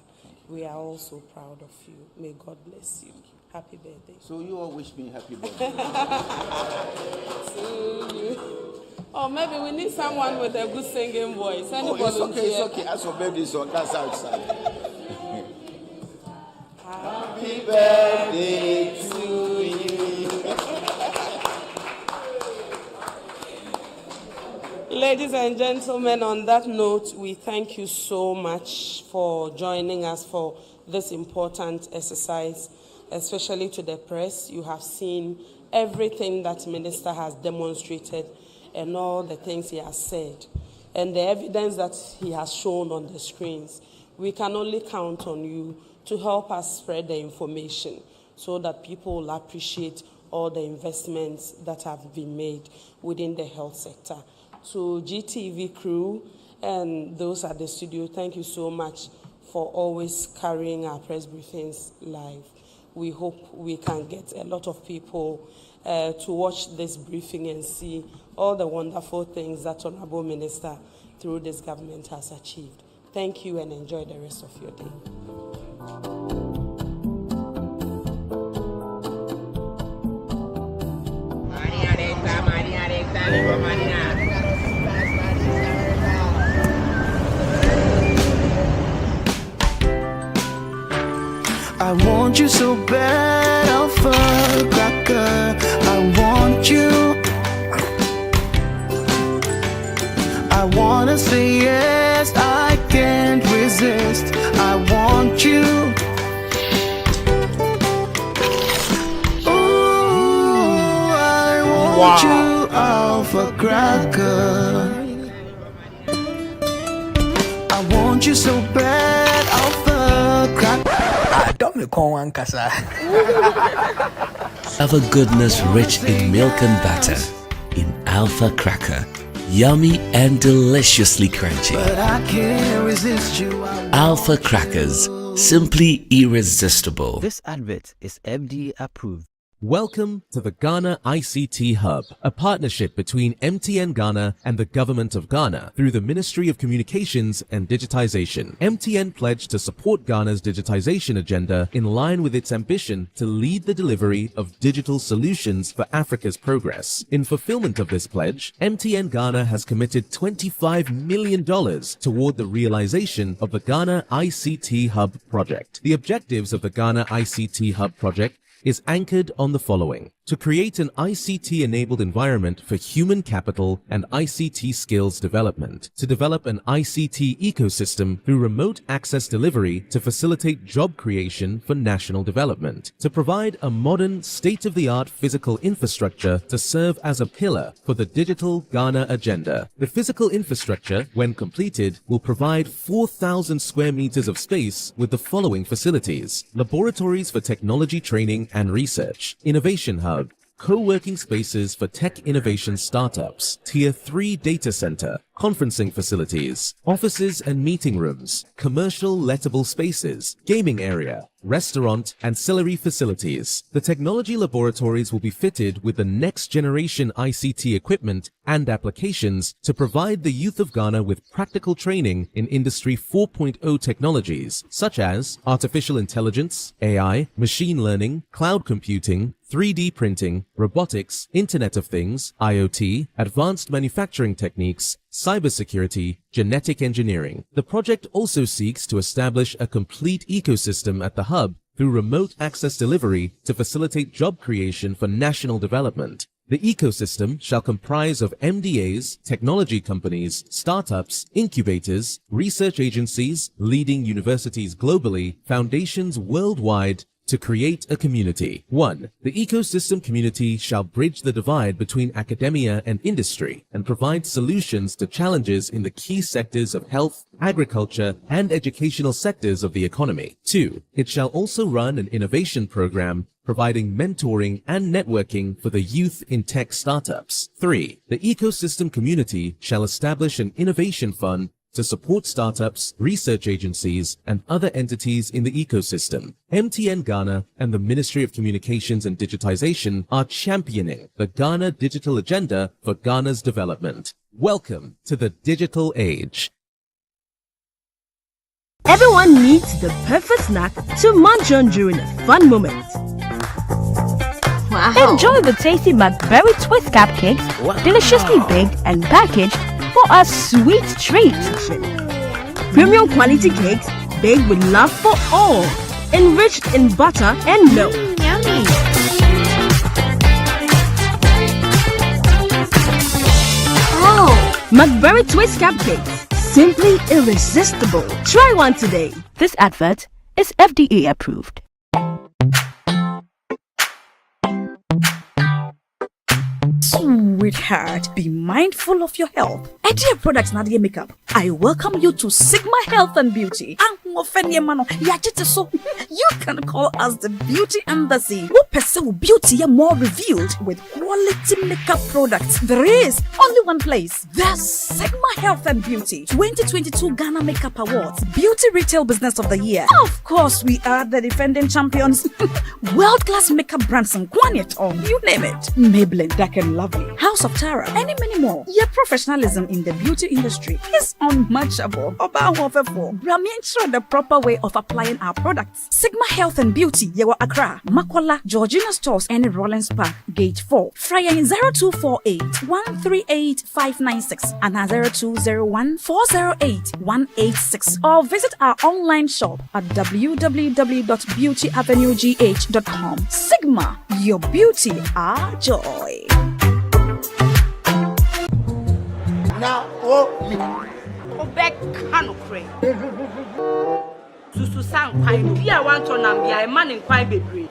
We are also proud of you. May God bless you. Happy birthday. So you all wish me happy birthday. Oh, maybe we need someone with a good singing voice. It's okay. As for birthday song, that's outside. Happy birthday to you. Ladies and gentlemen, on that note, we thank you so much for joining us for this important exercise, especially to the press. You have seen everything that Minister has demonstrated and all the things he has said, and the evidence that he has shown on the screens. We can only count on you to help us spread the information so that people will appreciate all the investments that have been made within the health sector. To GTV crew and those at the studio, thank you so much for always carrying our press briefings live. We hope we can get a lot of people to watch this briefing and see all the wonderful things that Honorable Minister through this government has achieved. Thank you and enjoy the rest of your day. I want you so bad, Alpha Cracker. I want you. I wanna say yes, I can't resist. I want you. Ooh, I want you, Alpha Cracker. I want you so bad, Alpha Cracker. Alpha goodness rich in milk and butter. In Alpha Cracker. Yummy and deliciously crunchy. But I can't resist you. Alpha Crackers. Simply irresistible. This advert is FDA approved. Welcome to the Ghana ICT Hub, a partnership between MTN Ghana and the Government of Ghana through the Ministry of Communications and Digitization. MTN pledged to support Ghana's digitization agenda in line with its ambition to lead the delivery of digital solutions for Africa's progress. In fulfillment of this pledge, MTN Ghana has committed $25 million toward the realization of the Ghana ICT Hub project. The objectives of the Ghana ICT Hub project is anchored on the following: to create an ICT-enabled environment for human capital and ICT skills development, to develop an ICT ecosystem through remote access delivery to facilitate job creation for national development, to provide a modern, state-of-the-art physical infrastructure to serve as a pillar for the digital Ghana agenda. The physical infrastructure, when completed, will provide 4,000 square meters of space with the following facilities: laboratories for technology training and research, innovation hub, co-working spaces for tech innovation startups, Tier 3 data center, conferencing facilities, offices and meeting rooms, commercial lettable spaces, gaming area, restaurant, ancillary facilities. The technology laboratories will be fitted with the next generation ICT equipment and applications to provide the youth of Ghana with practical training in Industry 4.0 technologies such as artificial intelligence, AI, machine learning, cloud computing, 3D printing, robotics, Internet of Things, IoT, advanced manufacturing techniques, cybersecurity, genetic engineering. The project also seeks to establish a complete ecosystem at the hub through remote access delivery to facilitate job creation for national development. The ecosystem shall comprise of MDAs, technology companies, startups, incubators, research agencies, leading universities globally, foundations worldwide, to create a community. 1. The ecosystem community shall bridge the divide between academia and industry and provide solutions to challenges in the key sectors of health, agriculture, and educational sectors of the economy. 2. It shall also run an innovation program providing mentoring and networking for the youth in tech startups. 3. The ecosystem community shall establish an innovation fund to support startups, research agencies, and other entities in the ecosystem. MTN Ghana and the Ministry of Communications and Digitization are championing the Ghana digital agenda for Ghana's development. Welcome to the digital age. Everyone needs the perfect snack to munch on during a fun moment. Wow. Enjoy the tasty McBerry Twist cupcakes, deliciously baked and packaged for a sweet treat. Premium quality cakes baked with love for all, enriched in butter and milk. Yummy. Oh, McBerry Twist cupcakes, simply irresistible. Try one today. This advert is FDA approved. Sweetheart, be mindful of your health. Idea Products Nadia Makeup. I welcome you to Sigma Health and Beauty. You can call us the Beauty Embassy. Who pursue beauty more revealed with quality makeup products. There is only one place. The Sigma Health and Beauty 2022 Ghana Makeup Awards Beauty Retail Business of the Year. Of course, we are the defending champions. World-class makeup brands and Kwanyet on, you name it. Maybelline, Dark and Lovely, House of Tara, and many more. Your professionalism in the beauty industry is unmatchable. The proper way of applying our products. Sigma Health and Beauty, Yewa Accra, Makola, Georgina Stores, and Rollins Park, Gate 4. Fryer in 0248 138 596 and 0201 408 186. Or visit our online shop at www.beautyavenuegh.com. Sigma, your beauty, our joy. Now, oh, me. Back canopy. Susu sang quite dear one to Nambia, a man in quite baby.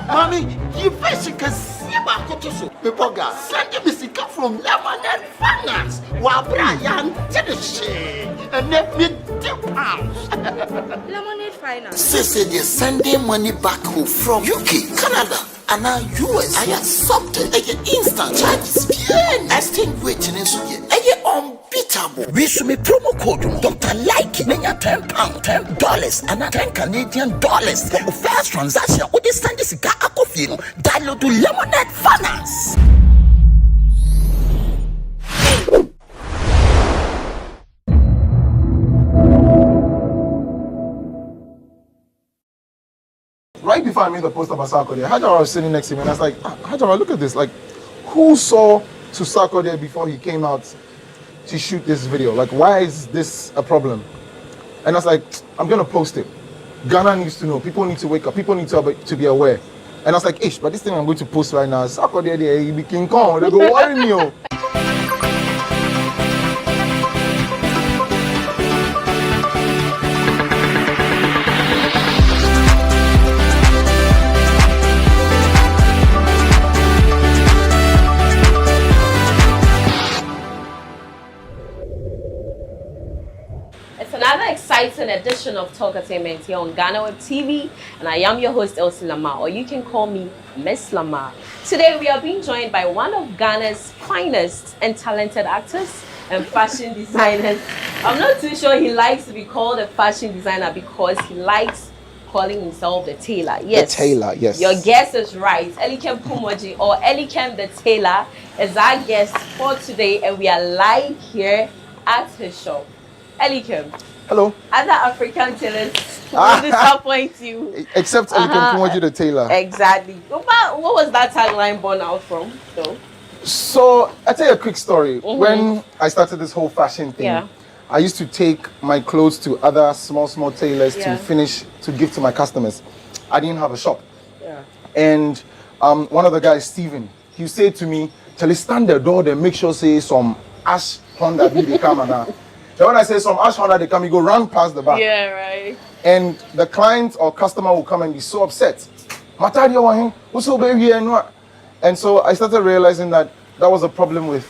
Mommy, you first can see about Kotoso. Pepoga, send me sicker from Lemonade Finance. While Brian did the shade and let me £2. Lemonade Finance. Say they're sending money back home from UK, Canada, and now US. I accepted a instant charges. Exchange waiting in Suya. A unbeatable. unbeatable. We should me promo code Dr. Like Nenya £10, $10, and $10 Canadian dollars for the first transaction. What is send this guy Akofino? Download to Lemonade Finance. Right before I made the post about Sarkodie, Hajara was sitting next to me and I was like, Hajara, look at this. Like, who saw to Sarkodie before he came out to shoot this video? Like, why is this a problem? And I was like, I'm going to post it. Ghana needs to know. People need to wake up. People need to be aware. And I was like, ish, but this thing I'm going to post right now, Sarkodie, he be King Kong. They go worry me. Oh. Another exciting edition of Talk Entertainment here on GhanaWeb TV, and I am your host Elsie Lamar, or you can call me Miss Lamar. Today we are being joined by one of Ghana's finest and talented actors and fashion designers. I'm not too sure he likes to be called a fashion designer because he likes calling himself the tailor. Yes, the tailor. Yes, your guess is right. Elikem Kumordzie, or Elikem the tailor, is our guest for today, and we are live here at his shop. Elikem. Hello. Other African tailors will disappoint you. Except Elikem Kumordzie the tailor. Exactly. What was that tagline born out from, though? So, I'll tell you a quick story. When I started this whole fashion thing, I used to take my clothes to other small tailors to finish, to give to my customers. I didn't have a shop. And one of the guys, Steven, he said to me, "Charlie, stand the door and make sure say some ash Honda be the camera." So when I say some ash Honda, they come, you go run past the back. Yeah, right. And the client or customer will come and be so upset. And so I started realizing that was a problem with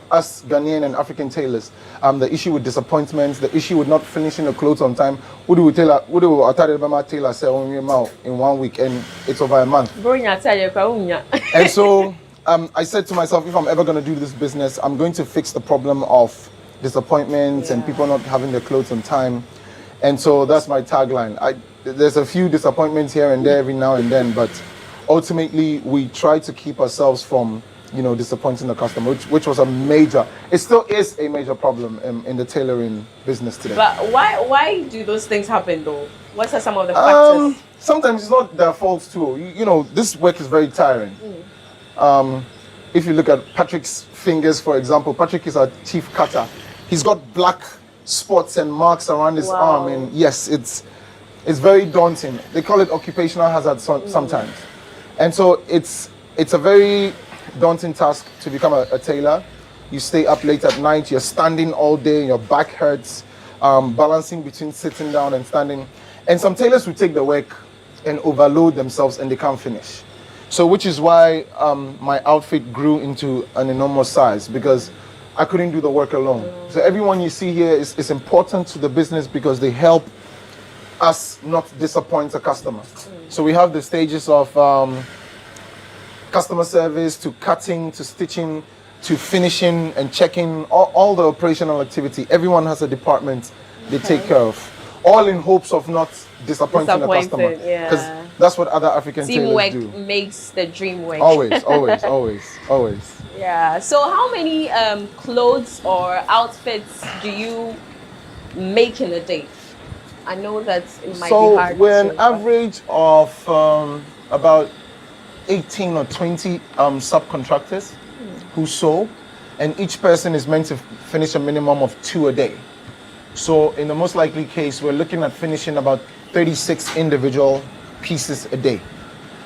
us Ghanaian and African tailors. The issue with disappointments, the issue with not finishing the clothes on time. Tailor sell in 1 week and it's over a month. And so I said to myself, if I'm ever going to do this business, I'm going to fix the problem of disappointments and people not having their clothes on time. And so that's my tagline. There's a few disappointments here and there every now and then, but ultimately we try to keep ourselves from disappointing the customer, which was it still is a major problem in the tailoring business today. But why do those things happen though? What are some of the factors? Sometimes it's not their fault too. This work is very tiring. If you look at Patrick's fingers, for example, Patrick is our chief cutter. He's got black spots and marks around his arm, and yes, it's very daunting. They call it occupational hazard sometimes. And so it's a very daunting task to become a tailor. You stay up late at night, you're standing all day, your back hurts, balancing between sitting down and standing. And some tailors will take the work and overload themselves and they can't finish. So which is why my outfit grew into an enormous size, because I couldn't do the work alone. So everyone you see here is important to the business because they help us not disappoint a customer. So we have the stages of customer service to cutting, to stitching, to finishing and checking, all the operational activity. Everyone has a department they take care of, all in hopes of not disappointing the customer. Because that's what other African tailors do. Teamwork makes the dream work. Always. Yeah. So how many clothes or outfits do you make in a day? I know that it might be hard. So we're an average of about 18 or 20 subcontractors who sew, and each person is meant to finish a minimum of 2 a day. So in the most likely case, we're looking at finishing about 36 individual pieces a day.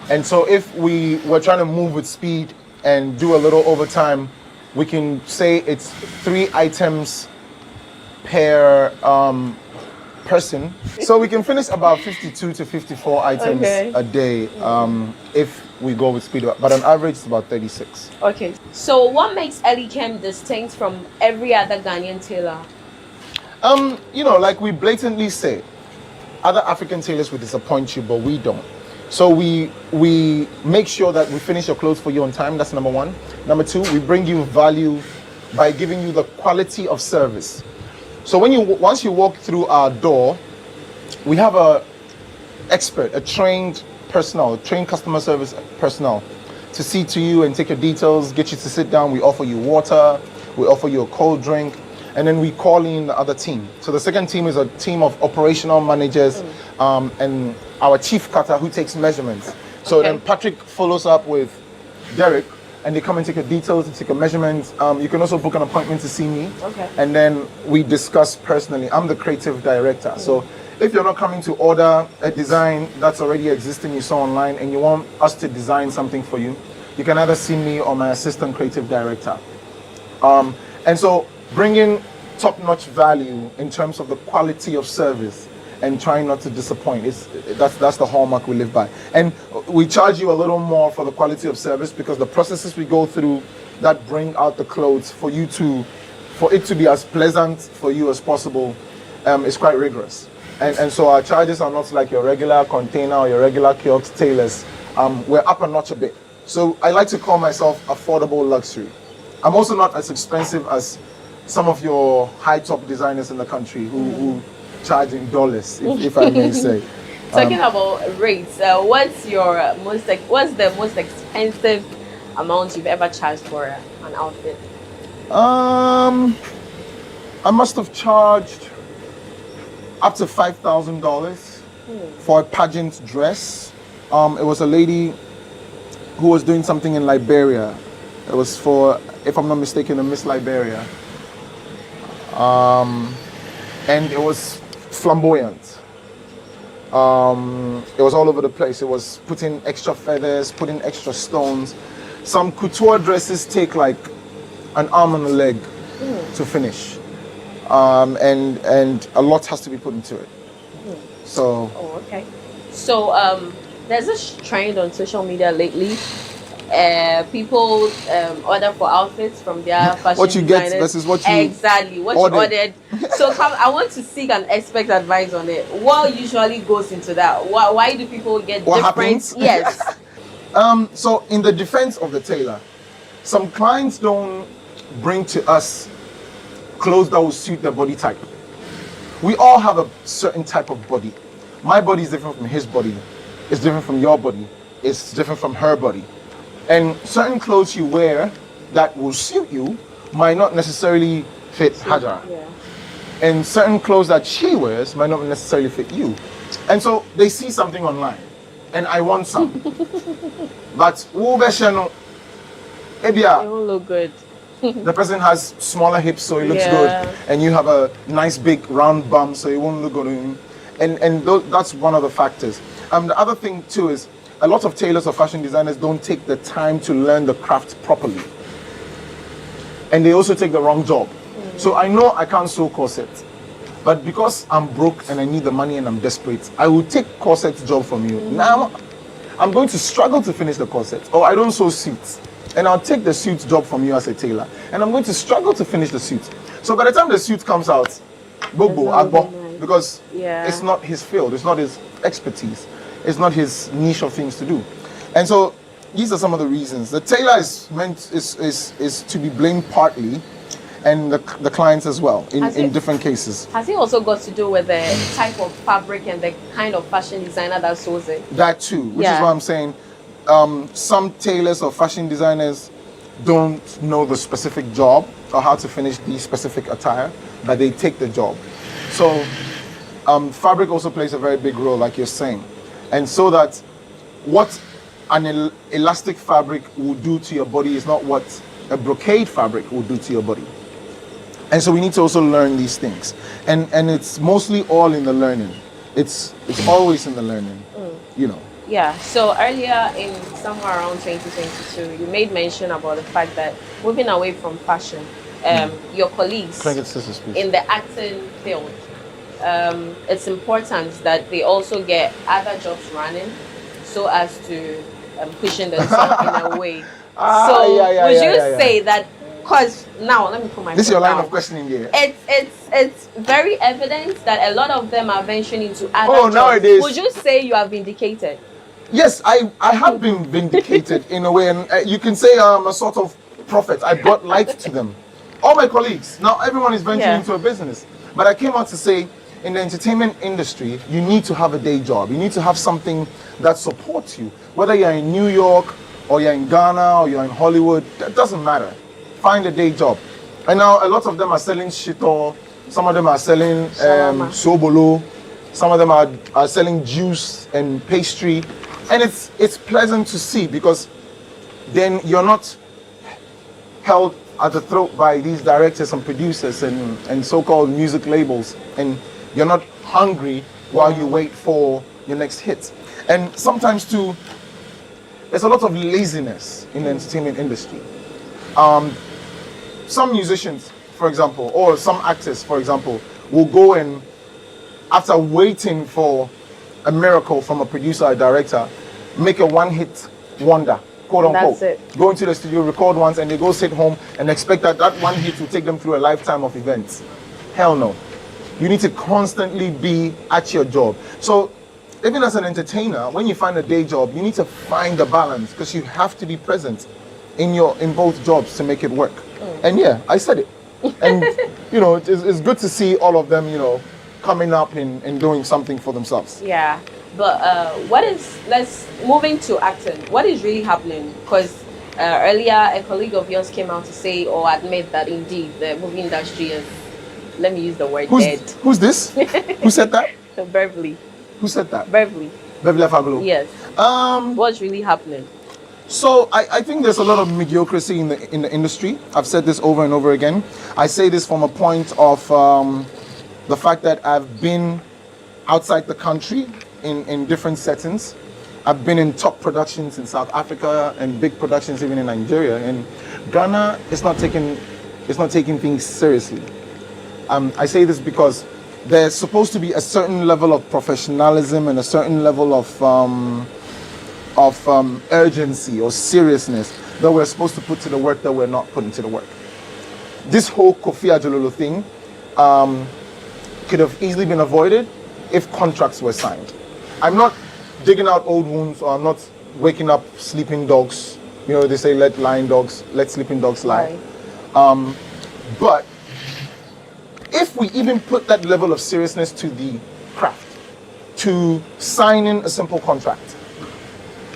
And so if we were trying to move with speed and do a little overtime, we can say it's 3 items per person. So we can finish about 52 to 54 items a day if we go with speed, but on average it's about 36. Okay. So what makes Elikem distinct from every other Ghanaian tailor? Like we blatantly say, other African tailors will disappoint you, but we don't. So we make sure that we finish your clothes for you on time. That's number one. Number two, we bring you value by giving you the quality of service. So once you walk through our door, we have a trained customer service personnel to see to you and take your details, get you to sit down. We offer you water, we offer you a cold drink, and then we call in the other team. So the second team is a team of operational managers and our chief cutter who takes measurements. So then Patrick follows up with Derek, and they come and take your details and take your measurements. You can also book an appointment to see me. And then we discuss personally. I'm the creative director. So if you're not coming to order a design that's already existing, you saw online, and you want us to design something for you, you can either see me or my assistant creative director. And so bringing top-notch value in terms of the quality of service and trying not to disappoint. That's the hallmark we live by. And we charge you a little more for the quality of service because the processes we go through that bring out the clothes for it to be as pleasant for you as possible is quite rigorous. And so our charges are not like your regular container or your regular kiosk tailors. We're up a notch a bit. So I like to call myself affordable luxury. I'm also not as expensive as some of your high top designers in the country who charge in dollars, if I may say. Talking about rates, what's the most expensive amount you've ever charged for an outfit? I must have charged up to $5,000 for a pageant dress. It was a lady who was doing something in Liberia. It was for, if I'm not mistaken, a Miss Liberia. And it was flamboyant. It was all over the place. It was putting extra feathers, putting extra stones. Some couture dresses take like an arm and a leg to finish. And a lot has to be put into it. So. Oh, okay. So there's this trend on social media lately. People order for outfits from their fashion what you designers. get versus what you exactly what you ordered. So I want to seek an expert advice on it. What usually goes into that? Why do people get what different? Happens? Yes. So in the defense of the tailor, some clients don't bring to us clothes that will suit their body type. We all have a certain type of body. My body is different from his body. It's different from your body. It's different from her body. And certain clothes you wear that will suit you might not necessarily fit Hajara. Yeah. And certain clothes that she wears might not necessarily fit you. And so they see something online, and I want some. But it won't look good. The person has smaller hips, so it looks Yeah. good, and you have a nice big round bum, so it won't look good. And that's one of the factors. The other thing too is a lot of tailors or fashion designers don't take the time to learn the craft properly, and they also take the wrong job. So I know I can't sew corsets, but because I'm broke and I need the money and I'm desperate, I will take corset's job from you. Now I'm going to struggle to finish the corset, or I don't sew suits, and I'll take the suit job from you as a tailor, and I'm going to struggle to finish the suit. So by the time the suit comes out, bobo, agbo, because it's not his field, it's not his expertise, it's not his niche of things to do. And so these are some of the reasons. The tailor is to be blamed partly, and the clients as well in different cases. Has it also got to do with the type of fabric and the kind of fashion designer that sews it? That too, which is why I'm saying some tailors or fashion designers don't know the specific job or how to finish the specific attire, but they take the job. So fabric also plays a very big role, like you're saying. And so that what an elastic fabric will do to your body is not what a brocade fabric will do to your body. And so we need to also learn these things. And it's mostly all in the learning. It's always in the learning, you know. Yeah, so earlier in somewhere around 2022, you made mention about the fact that moving away from fashion, your colleagues in the acting field, it's important that they also get other jobs running so as to cushion themselves in a way. Would you say that, because now let me put my this is your line down. of questioning here. It's very evident that a lot of them are venturing into other jobs. Nowadays. Would you say you are vindicated? Yes, I have been vindicated in a way, and you can say I'm a sort of prophet. I brought light to them. all my colleagues, now everyone is venturing Yeah. into a business. But I came out to say, in the entertainment industry, you need to have a day job. You need to have something that supports you. Whether you're in New York, or you're in Ghana, or you're in Hollywood, that doesn't matter. Find a day job. And now a lot of them are selling shito, some of them are selling sobolo, some of them are selling juice and pastry. And it's pleasant to see, because then you're not held at the throat by these directors and producers and so-called music labels, and you're not hungry while you wait for your next hit. And sometimes too, there's a lot of laziness in the entertainment industry. Some musicians, for example, or some actors, for example, will go and, after waiting for a miracle from a producer or director, make a one-hit wonder, quote unquote. That's it. Go into the studio, record once, and they go sit home and expect that one hit will take them through a lifetime of events. Hell no. You need to constantly be at your job. So even as an entertainer, when you find a day job, you need to find the balance, because you have to be present in both jobs to make it work. And yeah, I said it. And it's good to see all of them, coming up and doing something for themselves. Yeah, but let's move into acting. What is really happening? Because earlier a colleague of yours came out to say or admit that indeed the movie industry is, let me use the word, dead. Who's this? Who said that? Beverly. Who said that? Beverly. Beverly Afaglu. Yes. What's really happening? So I think there's a lot of mediocrity in the industry. I've said this over and over again. I say this from a point of the fact that I've been outside the country in different settings. I've been in top productions in South Africa and big productions even in Nigeria. And Ghana is not taking things seriously. I say this because there's supposed to be a certain level of professionalism and a certain level of urgency or seriousness that we're supposed to put to the work that we're not putting to the work. This whole Kofi Ajololo thing could have easily been avoided if contracts were signed. I'm not digging out old wounds, or I'm not waking up sleeping dogs. They say let sleeping dogs lie. Right. But if we even put that level of seriousness to the craft, to signing a simple contract,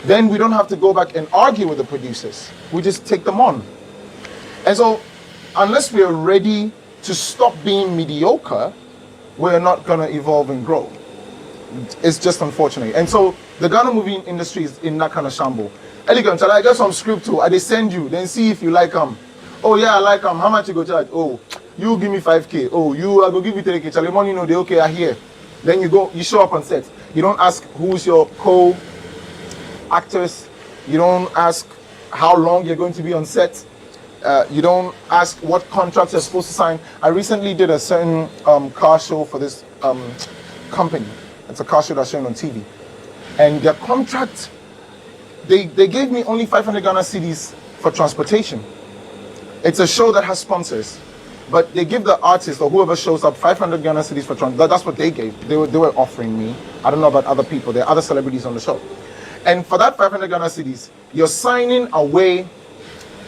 then we don't have to go back and argue with the producers. We just take them on. And so, unless we are ready to stop being mediocre, we're not going to evolve and grow. It's just unfortunate. And so, the Ghana movie industry is in that kind of shamble. Elikem, shall I get some script too? They send you, then see if you like them. Oh yeah, I like them. How much you go charge? Oh, you give me 5K. Oh, I go give you 3K. Charlie, money, they okay, I hear. Then you show up on set. You don't ask who's your co-actors. You don't ask how long you're going to be on set. You don't ask what contracts you're supposed to sign. I recently did a certain car show for this company. It's a car show that's shown on TV. And their contract, they gave me only 500 Ghana cedis for transportation. It's a show that has sponsors. But they give the artist or whoever shows up 500 Ghana cedis for transport. That's what they gave. They were offering me. I don't know about other people. There are other celebrities on the show. And for that 500 Ghana cedis, you're signing away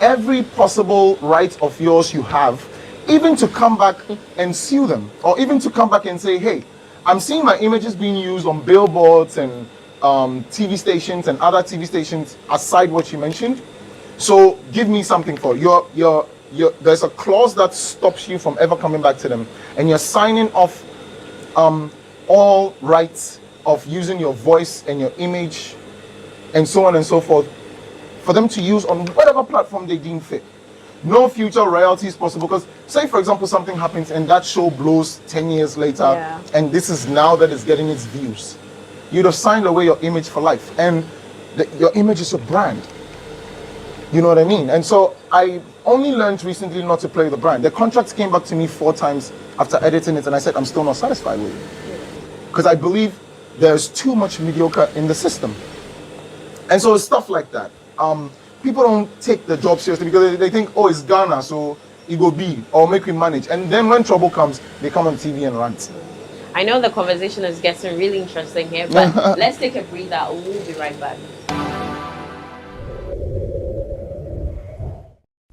every possible right of yours you have, even to come back and sue them, or even to come back and say, hey, I'm seeing my images being used on billboards and TV stations and other TV stations aside what you mentioned. So give me something for it. There's a clause that stops you from ever coming back to them, and you're signing off all rights of using your voice and your image and so on and so forth for them to use on whatever platform they deem fit. No future royalties possible, because say for example something happens and that show blows 10 years later, and this is now that it's getting its views. You'd have signed away your image for life, and your image is a brand. You know what I mean? And so I only learned recently not to play the brand. The contract came back to me 4 times after editing it, and I said I'm still not satisfied with it, because I believe there's too much mediocre in the system. And so it's stuff like that. People don't take the job seriously because they think, oh, it's Ghana, so it go be, or make we manage. And then when trouble comes, they come on TV and rant. I know the conversation is getting really interesting here, but let's take a breather. We'll be right back.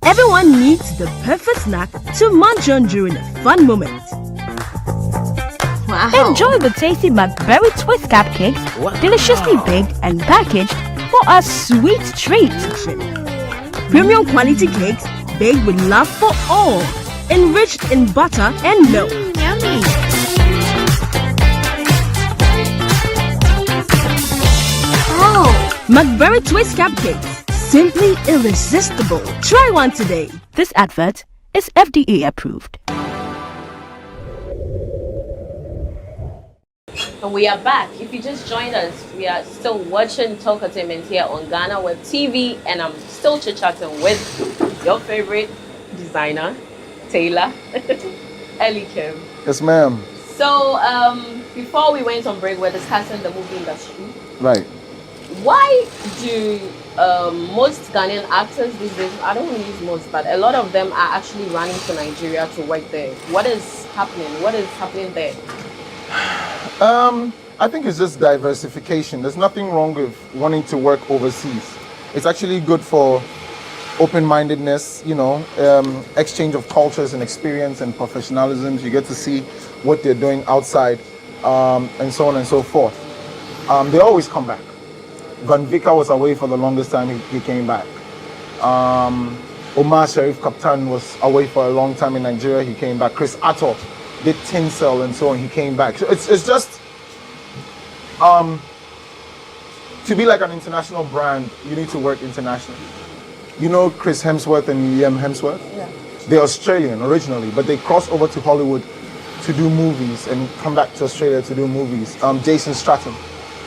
Everyone needs the perfect snack to munch on during a fun moment. Wow. Enjoy the tasty McBerry Twist cupcakes, deliciously baked and packaged for a sweet treat. Premium quality cakes baked with love for all, enriched in butter and milk. Yummy. Oh. McBerry Twist cupcakes, simply irresistible. Try one today. This advert is FDA approved. And we are back. If you just joined us, we are still watching Talkatainment here on GhanaWeb TV, and I'm still chit-chatting with your favorite designer, Taylor, Elikem. Yes, ma'am. So, before we went on break, we're discussing the movie industry. Right. Why do most Ghanaian actors these days, I don't want to use most, but a lot of them are actually running to Nigeria to work there? What is happening? What is happening there? I think it's just diversification. There's nothing wrong with wanting to work overseas. It's actually good for open-mindedness, you know, exchange of cultures and experience and professionalism. You get to see what they're doing outside, and so on and so forth. They always come back. Van Vika was away for the longest time. He came back. Omar Sharif Kaptan was away for a long time in Nigeria. He came back. Chris Atto did Tinsel and so on. He came back. So it's just to be like an international brand, you need to work internationally. You know Chris Hemsworth and Liam Hemsworth? Yeah. They're Australian originally, but they crossed over to Hollywood to do movies and come back to Australia to do movies. Jason Statham,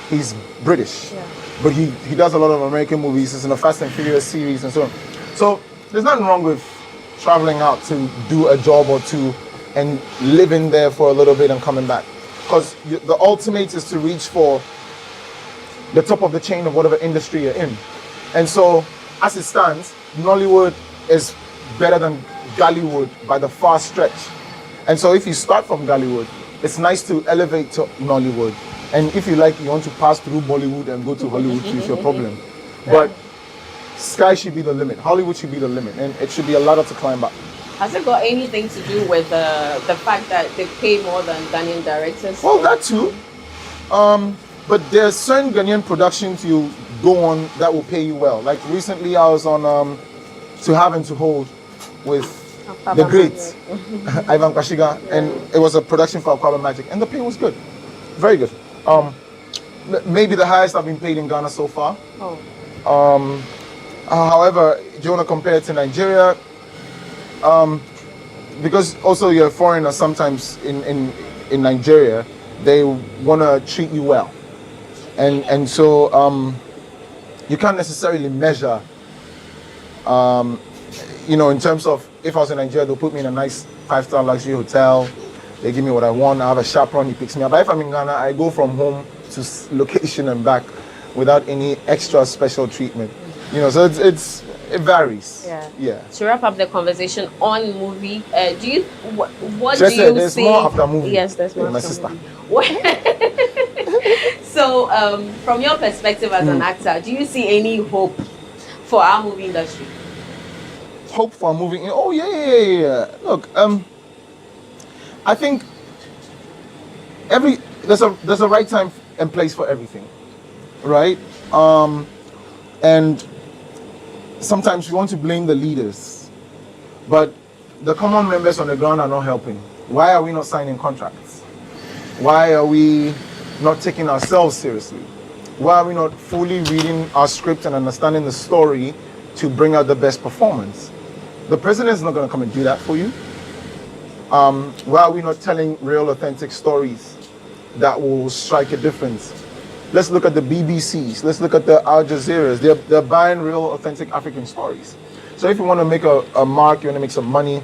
he's British, but he does a lot of American movies. He's in the Fast and Furious series and so on. So there's nothing wrong with traveling out to do a job or two and living there for a little bit and coming back. Because the ultimate is to reach for the top of the chain of whatever industry you're in. And so, as it stands, Nollywood is better than Gollywood by the far stretch. And so if you start from Gollywood, it's nice to elevate to Nollywood. And if you like, you want to pass through Bollywood and go to Hollywood, it's your problem. But sky should be the limit. Hollywood should be the limit. And it should be a ladder to climb up. Has it got anything to do with the fact that they pay more than Ghanaian directors? Well, that too. But there's certain Ghanaian productions you go on that will pay you well. Like recently I was on To Have and To Hold with the great Ivan Kashiga, and it was a production for Aquaba Magic, and the pay was good. Very good. Maybe the highest I've been paid in Ghana so far. However, do you want to compare it to Nigeria? Because also you're a foreigner, sometimes in Nigeria, they want to treat you well. And so you can't necessarily measure, you know, in terms of, if I was in Nigeria, they'll put me in a nice 5-star luxury hotel, they give me what I want, I have a chaperone, he picks me up. But if I'm in Ghana, I go from home to location and back without any extra special treatment. You know, so it varies. Yeah. To wrap up the conversation on movie, do you what Just do you there's see? more after movie. Yes, there's more. My after sister. movie. So, from your perspective as an actor, do you see any hope for our movie industry? Hope for moving? Oh yeah. Look, I think there's a right time and place for everything, right? And sometimes we want to blame the leaders, but the common members on the ground are not helping. Why are we not signing contracts? Why are we not taking ourselves seriously? Why are we not fully reading our script and understanding the story to bring out the best performance? The president is not going to come and do that for you. Why are we not telling real, authentic stories that will strike a difference? Let's look at the BBCs. Let's look at the Al Jazeera's. They're buying real, authentic African stories. So if you want to make a mark, you want to make some money,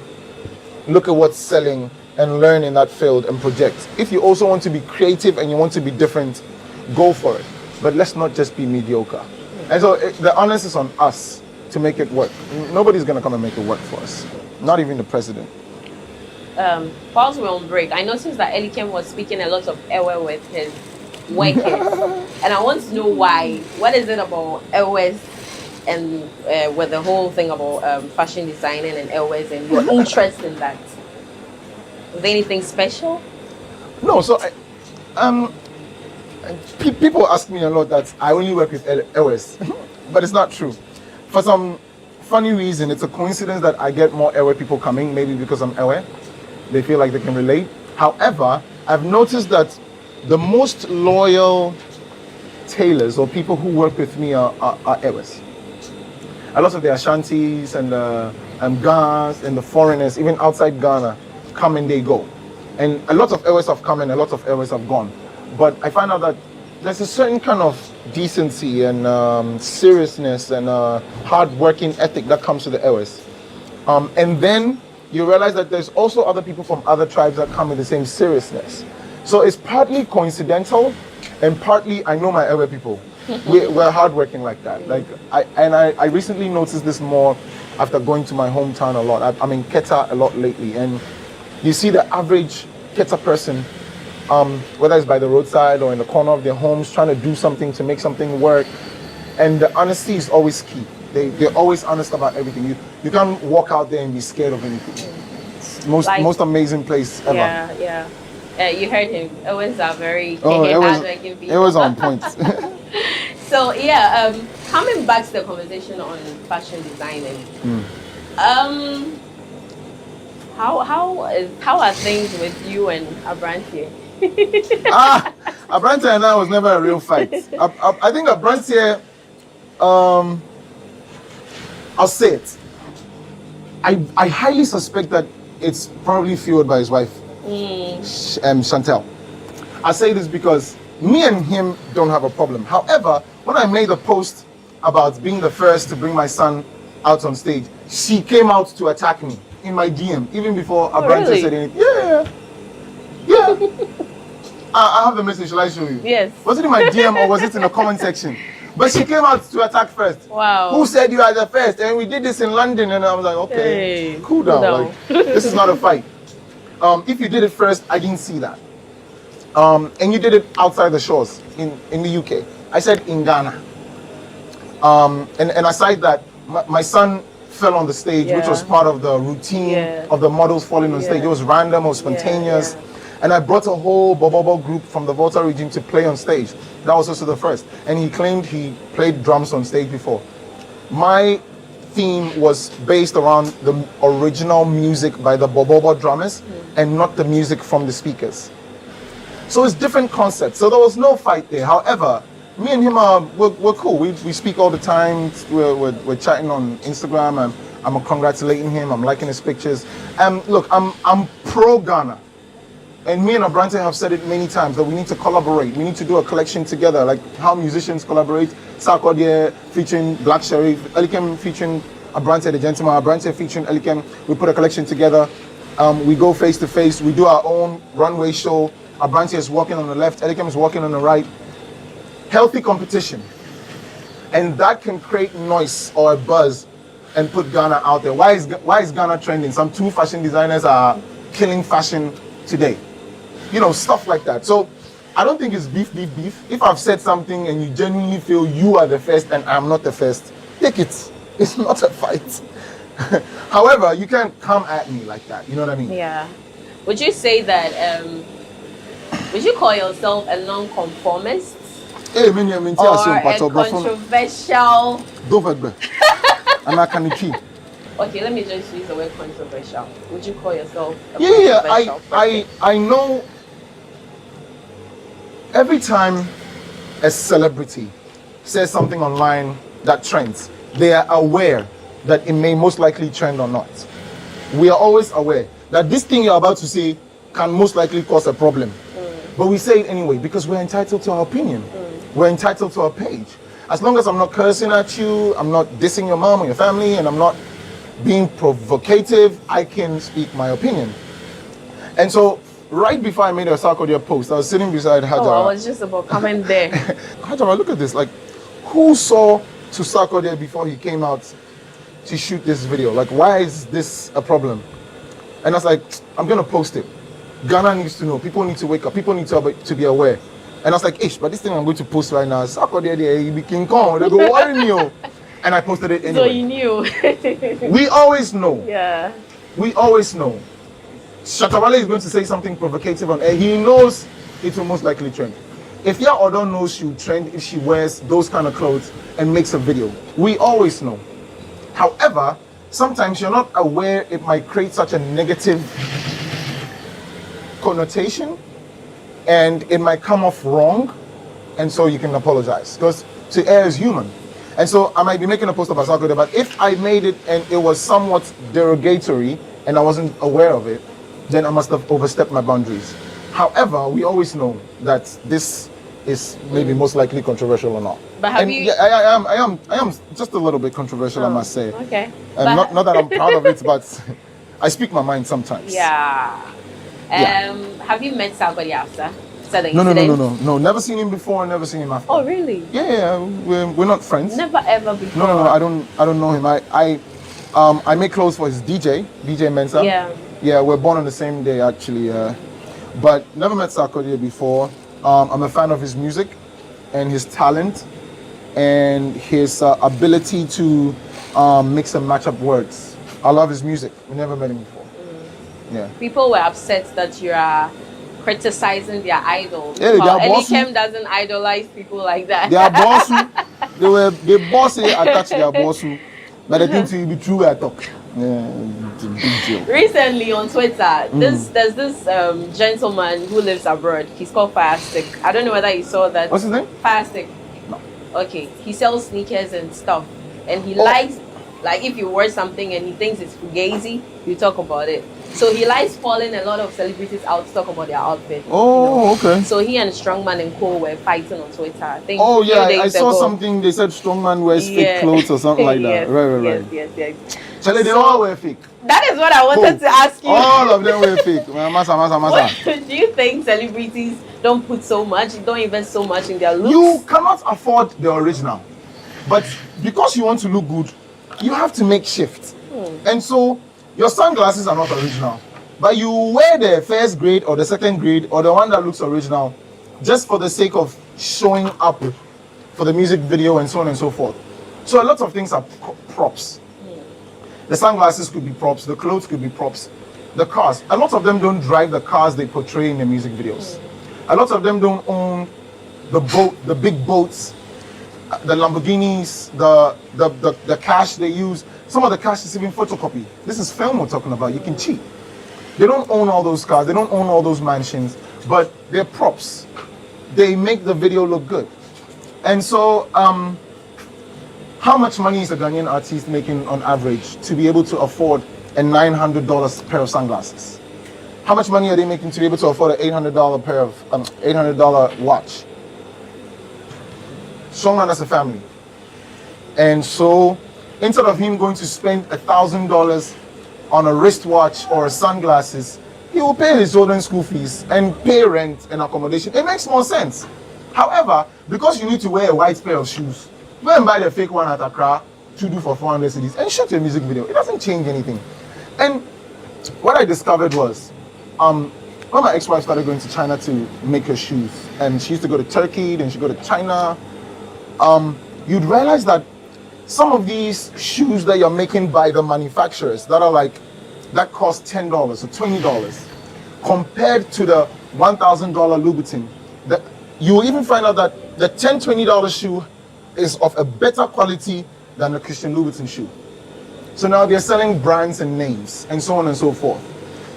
look at what's selling and learn in that field and project. If you also want to be creative and you want to be different, go for it. But let's not just be mediocre. And so the onus is on us to make it work. Nobody's going to come and make it work for us. Not even the president. Whilst we're on break, I noticed that Elikem was speaking a lot of Ewe with his workers. And I want to know why. What is it about Ewe's and with the whole thing about fashion designing and airways and your interest in that? Was there anything special? No, so people ask me a lot that I only work with airways, but it's not true. For some funny reason, it's a coincidence that I get more airway people coming, maybe because I'm airway. They feel like they can relate. However, I've noticed that the most loyal tailors or people who work with me are airways. A lot of the Ashantis and Ghans and the foreigners, even outside Ghana, come and they go. And a lot of airways have come and a lot of airways have gone. But I find out that there's a certain kind of decency and seriousness and hard working ethic that comes to the airways. And then you realize that there's also other people from other tribes that come with the same seriousness. So it's partly coincidental and partly I know my airway people. We're hardworking like that. Like I recently noticed this more after going to my hometown a lot. I'm in Keta a lot lately, and you see the average Keta person, whether it's by the roadside or in the corner of their homes, trying to do something to make something work. And the honesty is always key. They're always honest about everything. You can't walk out there and be scared of anything. Most amazing place ever. Yeah. You heard him. Airways are very hardworking people. It was on point. So coming back to the conversation on fashion designing, how are things with you and Abrantie? Abrantie and I was never a real fight. I think Abrantie, I'll say it. I highly suspect that it's probably fueled by his wife, Chantel. I say this because me and him don't have a problem. However, when I made a post about being the first to bring my son out on stage, she came out to attack me in my DM, even before Abrantie said anything. Yeah. I have the message. Shall I show you? Yes. Was it in my DM or was it in the comment section? But she came out to attack first. Wow. Who said you are the first? And we did this in London, and I was like, okay, cool down. Like, this is not a fight. If you did it first, I didn't see that. And you did it outside the shores in the UK. I said in Ghana. And aside that, my son fell on the stage, which was part of the routine of the models falling on stage. It was random, it was spontaneous. And I brought a whole Bobobo group from the Volta region to play on stage. That was also the first. And he claimed he played drums on stage before. My theme was based around the original music by the Bobobo drummers and not the music from the speakers. So it's different concepts. So there was no fight there. However, me and him we're cool. We speak all the time. We're chatting on Instagram, and I'm congratulating him. I'm liking his pictures. Look, I'm pro Ghana, and me and Abrantie have said it many times that we need to collaborate. We need to do a collection together, like how musicians collaborate. Sarkodie featuring Black Sherif, Elikem featuring Abrantie the Gentleman, Abrantie featuring Elikem. We put a collection together. We go face to face. We do our own runway show. Abrantie is walking on the left. Elikem is walking on the right. Healthy competition, and that can create noise or a buzz and put Ghana out there. Why is Ghana trending? Some 2 fashion designers are killing fashion today, stuff like that. So I don't think it's beef. If I've said something and you genuinely feel you are the first and I'm not the first, take it. It's not a fight. However, you can't come at me like that, you know what I mean? Yeah. Would you say that would you call yourself a non-conformist? Or a controversial? Okay, let me just use the word controversial. Would you call yourself a controversial person? I know every time a celebrity says something online that trends, they are aware that it may most likely trend or not. We are always aware that this thing you're about to say can most likely cause a problem. But we say it anyway because we're entitled to our opinion. We're entitled to our page. As long as I'm not cursing at you, I'm not dissing your mom or your family, and I'm not being provocative, I can speak my opinion. And so, right before I made a Sarkodie post, I was sitting beside Hajara. I was just about coming there. Hajara, look at this. Like, who saw to Sarkodie before he came out to shoot this video? Like, why is this a problem? And I was like, I'm going to post it. Ghana needs to know. People need to wake up. People need to be aware. And I was like, but this thing I'm going to post right now, Sarkodie, you be King Kong. They go worry me. and I posted it So anyway. you knew. We always know. Yeah. We always know. Shatawale is going to say something provocative on air. He knows it will most likely trend. If your Odo knows she'll trend if she wears those kind of clothes and makes a video. We always know. However, sometimes you're not aware it might create such a negative connotation and it might come off wrong, and so you can apologize because to err is human. And so I might be making a post about Sarkodie, but if I made it and it was somewhat derogatory and I wasn't aware of it, then I must have overstepped my boundaries. However, we always know that this is maybe most likely controversial or not. But have and you? Yeah, I am just a little bit controversial, I must say. Okay. And not that I'm proud of it, but I speak my mind sometimes. Yeah. Yeah. Have you met Sarkodie after? The No. Never seen him before. Never seen him after. Oh, really? Yeah. We're not friends. Never ever before. No. I don't know him. I make clothes for his DJ Mensa. Yeah. Yeah, we're born on the same day actually. But never met Sarkodie before. I'm a fan of his music and his talent and his ability to mix and match up words. I love his music. We never met him before. Yeah. People were upset that you are criticizing their idols. Yeah, Well, they are bossy. Elikem doesn't idolize people like that. They are bossy. They bossy attached their bossy. But I think to be true, I talk. Yeah, it's a big deal. Recently on Twitter, there's this gentleman who lives abroad. He's called Firestick. I don't know whether you saw that. What's his name? Firestick. No. Okay. He sells sneakers and stuff. And he likes, like if you wear something and he thinks it's fugazi, you talk about it. So he likes calling a lot of celebrities out to talk about their outfit. Oh, okay. So he and Strongman and Co were fighting on Twitter. I think. Oh, yeah, few I days saw ago. something. They said Strongman wears fake clothes or something like that. Yes, Right. Yes. Charlie, they all wear fake. That is what I wanted to ask you. All of them wear fake. Masa. Do you think celebrities don't put so much, don't invest so much in their looks? You cannot afford the original. But because you want to look good, you have to make shifts. And so your sunglasses are not original. But you wear the first grade or the second grade or the one that looks original just for the sake of showing up for the music video and so on and so forth. So a lot of things are props. The sunglasses could be props, the clothes could be props, the cars. A lot of them don't drive the cars they portray in the music videos. A lot of them don't own the big boats, the Lamborghinis, the cash they use. Some of the cash is even photocopy. This is film we're talking about. You can cheat. They don't own all those cars. They don't own all those mansions, but they're props. They make the video look good. And so, how much money is a Ghanaian artist making on average to be able to afford a $900 pair of sunglasses? How much money are they making to be able to afford an $800 pair of $800 watch? Strongman as a family. And so, instead of him going to spend $1,000 on a wristwatch or sunglasses, he will pay his children's school fees and pay rent and accommodation. It makes more sense. However, because you need to wear a white pair of shoes, go and buy the fake one at Accra to do for 400 cedis and shoot a music video. It doesn't change anything. And what I discovered was, when my ex-wife started going to China to make her shoes, and she used to go to Turkey, then she'd go to China, you'd realize that some of these shoes that you're making by the manufacturers that cost $10 or $20 compared to the $1,000 Louboutin, you will even find out that the $10, $20 shoe is of a better quality than the Christian Louboutin shoe. So now they're selling brands and names and so on and so forth.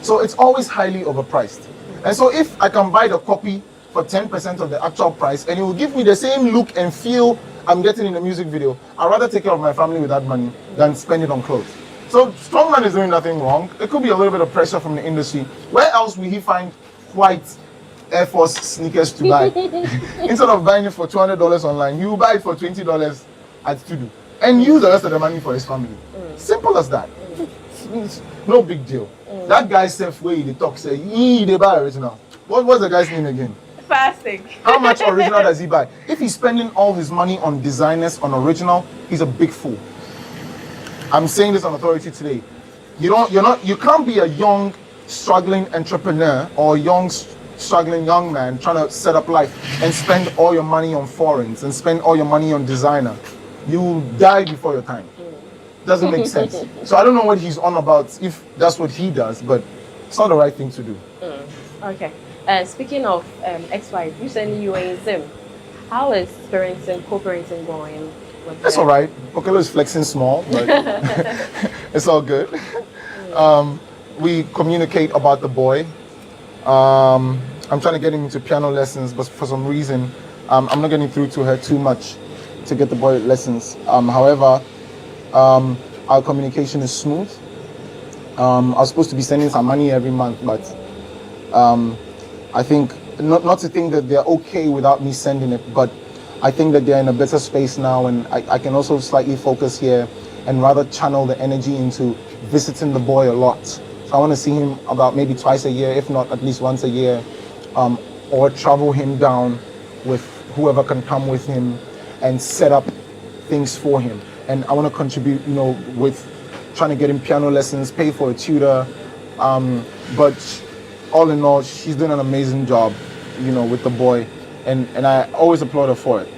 So it's always highly overpriced. And so if I can buy the copy for 10% of the actual price and it will give me the same look and feel I'm getting in the music video, I'd rather take care of my family with that money than spend it on clothes. So Strongman is doing nothing wrong. It could be a little bit of pressure from the industry. Where else will he find white Air Force sneakers to buy? Instead of buying it for $200 online, you buy it for $20 at Studio and use the rest of the money for his family. Simple as that. It's no big deal. That guy said way the talk say they buy original. What's the guy's name again? Fasting. How much original does he buy? If he's spending all his money on designers, on original, he's a big fool. I'm saying this on authority today. You can't be a young, struggling entrepreneur or young, struggling young man trying to set up life and spend all your money on foreigns and spend all your money on designer. you die before your time. Doesn't make sense. So I don't know what he's on about, if that's what he does, but it's not the right thing to do. Okay. Speaking of ex-wife, you said you were in Zim. How is parenting, co-parenting going? That's all right. Pokelo is flexing small, but it's all good. We communicate about the boy. I'm trying to get him into piano lessons, but for some reason, I'm not getting through to her too much to get the boy lessons. However, our communication is smooth. I was supposed to be sending some money every month, but I think, not to think that they're okay without me sending it, but I think that they're in a better space now, and I can also slightly focus here and rather channel the energy into visiting the boy a lot. So I want to see him about maybe twice a year, if not at least once a year, or travel him down with whoever can come with him and set up things for him. And I want to contribute, with trying to get him piano lessons, pay for a tutor. But all in all, she's doing an amazing job, with the boy. And I always applaud her for it,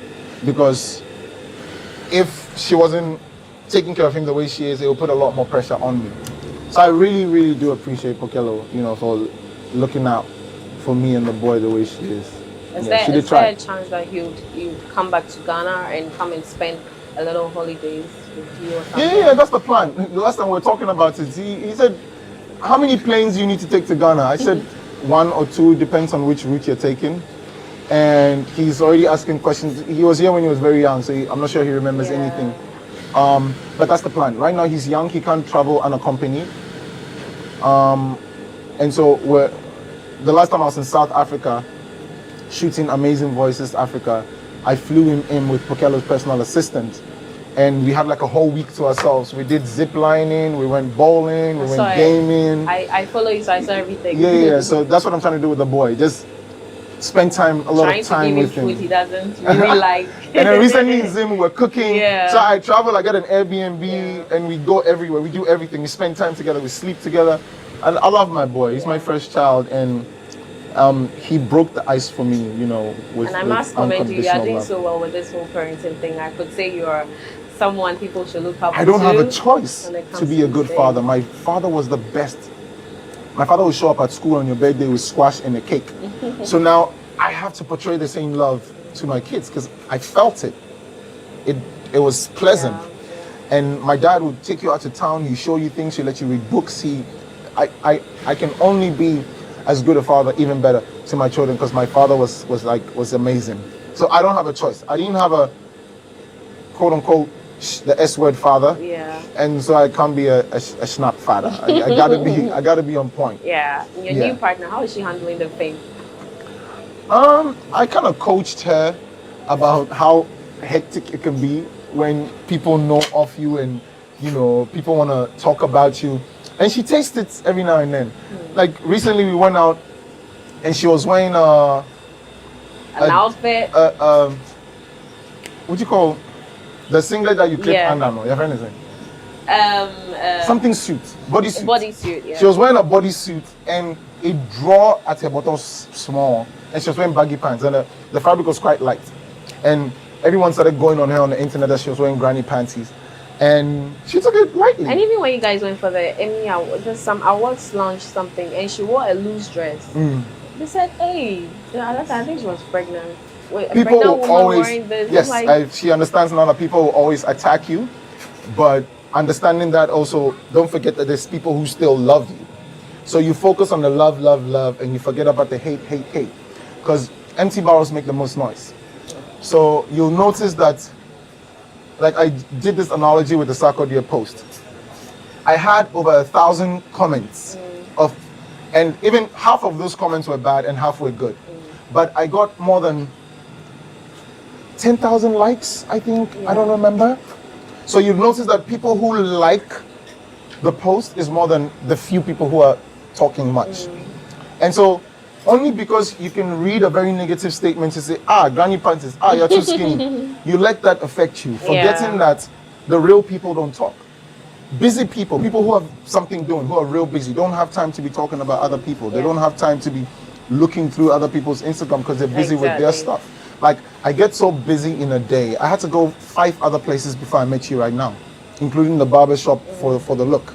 because if she wasn't taking care of him the way she is, it would put a lot more pressure on me. So I really, really do appreciate Pokelo, for looking out for me and the boy the way she is. Is there a chance that you come back to Ghana and come and spend a little holidays with you or something? Yeah, that's the plan. The last time we were talking about it, he said, how many planes do you need to take to Ghana? I said 1 or 2, depends on which route you're taking. And he's already asking questions. He was here when he was very young, so I'm not sure he remembers anything. But that's the plan. Right now he's young, he can't travel unaccompanied. And so the last time I was in South Africa, shooting Amazing Voices Africa, I flew him in with Pokelo's personal assistant. And we had like a whole week to ourselves. We did zip lining, we went bowling, we went gaming. I follow you, so I saw everything. Yeah. So that's what I'm trying to do with the boy. Just spend time, a lot of time with him. Trying to give him food he doesn't really like. And then recently in Zim, we were cooking. Yeah. So I travel, I get an Airbnb, and we go everywhere. We do everything. We spend time together, we sleep together. And I love my boy. He's my first child, and he broke the ice for me, with And I must commend you. You're doing love. so well with this whole parenting thing. I could say you're someone people should look up to. I don't have a choice to be a good father. My father was the best. My father would show up at school on your birthday with squash and a cake. So now I have to portray the same love to my kids because I felt it. It was pleasant. Yeah. And my dad would take you out to town, he'd show you things, he'd let you read books. I can only be as good a father, even better, to my children because my father was amazing. So I don't have a choice. I didn't have a quote unquote the S word father. Yeah. And so I can't be a snap father. I gotta be on point. Yeah. Your new partner, how is she handling the fame? I kind of coached her about how hectic it can be when people know of you and people want to talk about you, and she tastes it every now and then. Like recently we went out and she was wearing an outfit. What do you call the singlet that you clip under? No, you have anything? Something suit, bodysuit. Bodysuit, yeah. She was wearing a bodysuit and a drawer at her bottom small, and she was wearing baggy pants, and the fabric was quite light. And everyone started going on her on the internet that she was wearing granny panties, and she took it lightly. And even when you guys went for the Emmy Award, there's some awards launch something, and she wore a loose dress. They said, "Hey," at that time I think she was pregnant. People will always, this, she understands now that people will always attack you, but understanding that also, don't forget that there's people who still love you. So you focus on the love, and you forget about the hate. Because empty barrels make the most noise. So you'll notice that, like I did this analogy with the Sarkodie post. I had over 1,000 comments and even half of those comments were bad and half were good. But I got more than 10,000 likes, I think. I don't remember. So you've noticed that people who like the post is more than the few people who are talking much. And so only because you can read a very negative statement to say, granny panties, you're too skinny, you let that affect you, forgetting that the real people don't talk. Busy people who have something doing, who are real busy, don't have time to be talking about other people. They don't have time to be looking through other people's Instagram because they're busy with their stuff. Like, I get so busy in a day. I had to go 5 other places before I met you right now, including the barber shop for the look.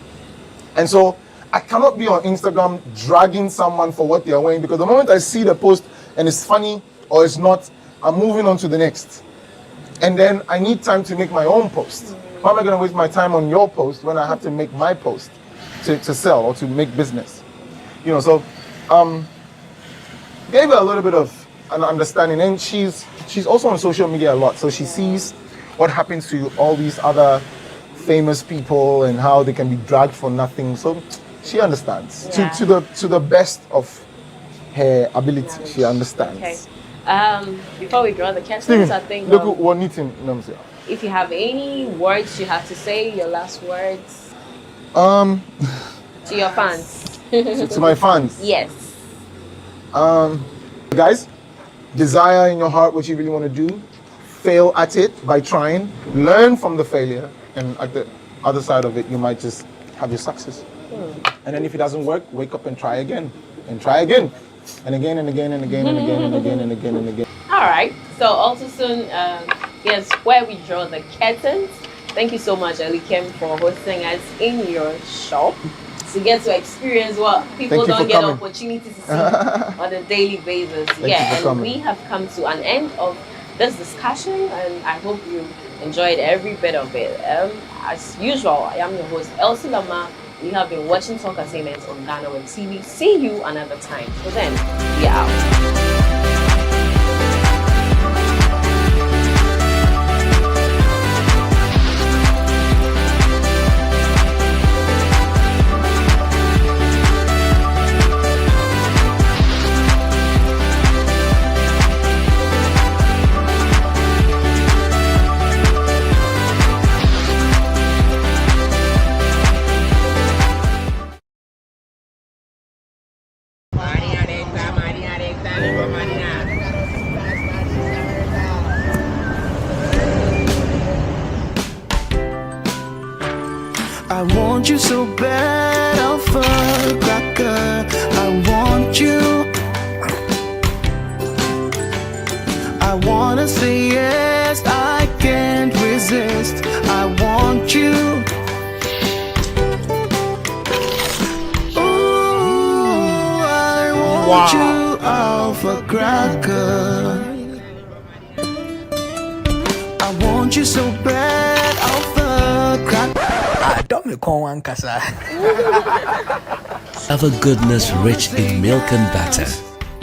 And so I cannot be on Instagram dragging someone for what they are wearing, because the moment I see the post and it's funny or it's not, I'm moving on to the next. And then I need time to make my own post. Why am I going to waste my time on your post when I have to make my post to sell or to make business? You know, so gave her a little bit of an understanding, and she's also on social media a lot, so she sees what happens to all these other famous people and how they can be dragged for nothing. So she understands to the best of her ability. She understands. Okay. Before we draw the curtains, Steven, I think look, we're meeting. if you have any words you have to say, your last words To your fans. my fans. Yes. Guys, desire in your heart what you really want to do. Fail at it by trying. Learn from the failure, and at the other side of it, you might just have your success. And then if it doesn't work, wake up and try again, and try again, and again and again and again and again and again and again and again. All right. So also soon, here's where we draw the curtains. Thank you so much, Elikem, for hosting us in your shop to get to experience what people don't get opportunities to see on a daily basis. And we have come to an end of this discussion, and I hope you enjoyed every bit of it. As usual, I am your host, Elsie Lamar. You have been watching Talkatainment on GhanaWeb TV. See you another time. So then, we are out. I want you so bad, Alpha Cracker. I want you. I wanna say yes, I can't resist. I want you. Ooh, I want you, Alpha Cracker. I want you so bad, Alpha Cracker. Alpha goodness rich in milk and butter.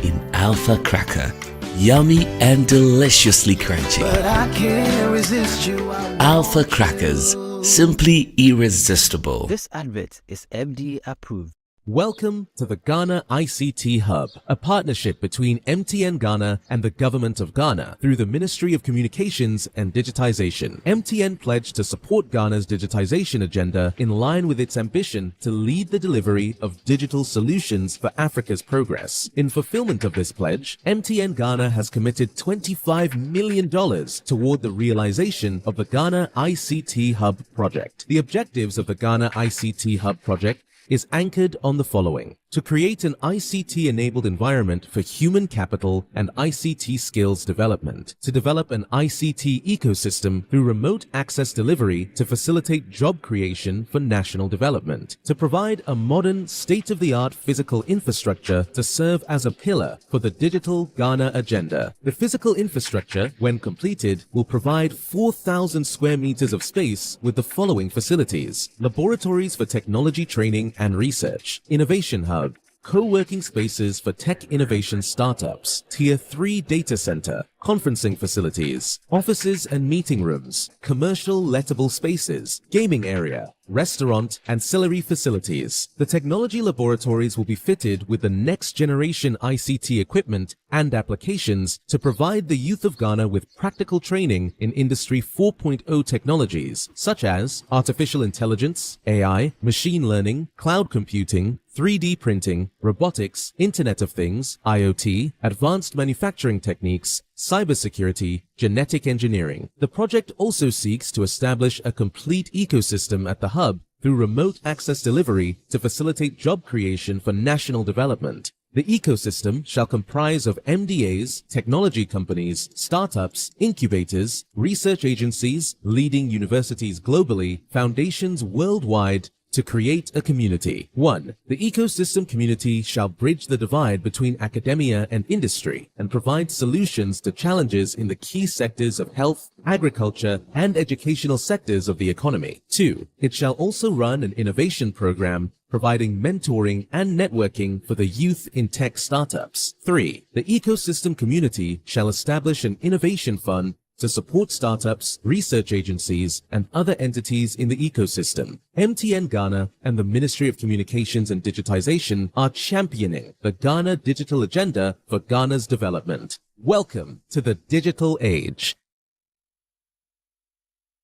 In Alpha Cracker. Yummy and deliciously crunchy. But I can't resist you. Alpha Crackers. Simply irresistible. This advert is FDA approved. Welcome to the Ghana ICT Hub, a partnership between MTN Ghana and the Government of Ghana through the Ministry of Communications and Digitization. MTN pledged to support Ghana's digitization agenda in line with its ambition to lead the delivery of digital solutions for Africa's progress. In fulfillment of this pledge, MTN Ghana has committed $25 million toward the realization of the Ghana ICT Hub project. The objectives of the Ghana ICT Hub project is anchored on the following: to create an ICT-enabled environment for human capital and ICT skills development, to develop an ICT ecosystem through remote access delivery to facilitate job creation for national development, to provide a modern, state-of-the-art physical infrastructure to serve as a pillar for the digital Ghana agenda. The physical infrastructure, when completed, will provide 4,000 square meters of space with the following facilities: laboratories for technology training and research, innovation hub, co-working spaces for tech innovation startups, Tier 3 data center, conferencing facilities, offices and meeting rooms, commercial lettable spaces, gaming area, restaurant, ancillary facilities. The technology laboratories will be fitted with the next generation ICT equipment and applications to provide the youth of Ghana with practical training in Industry 4.0 technologies such as artificial intelligence, AI, machine learning, cloud computing, 3D printing, robotics, Internet of Things, IoT, advanced manufacturing techniques, cybersecurity, genetic engineering. The project also seeks to establish a complete ecosystem at the hub through remote access delivery to facilitate job creation for national development. The ecosystem shall comprise of MDAs, technology companies, startups, incubators, research agencies, leading universities globally, foundations worldwide, to create a community. 1. The ecosystem community shall bridge the divide between academia and industry and provide solutions to challenges in the key sectors of health, agriculture, and educational sectors of the economy. 2. It shall also run an innovation program providing mentoring and networking for the youth in tech startups. 3. The ecosystem community shall establish an innovation fund to support startups, research agencies, and other entities in the ecosystem. MTN Ghana and the Ministry of Communications and Digitization are championing the Ghana Digital Agenda for Ghana's development. Welcome to the digital age.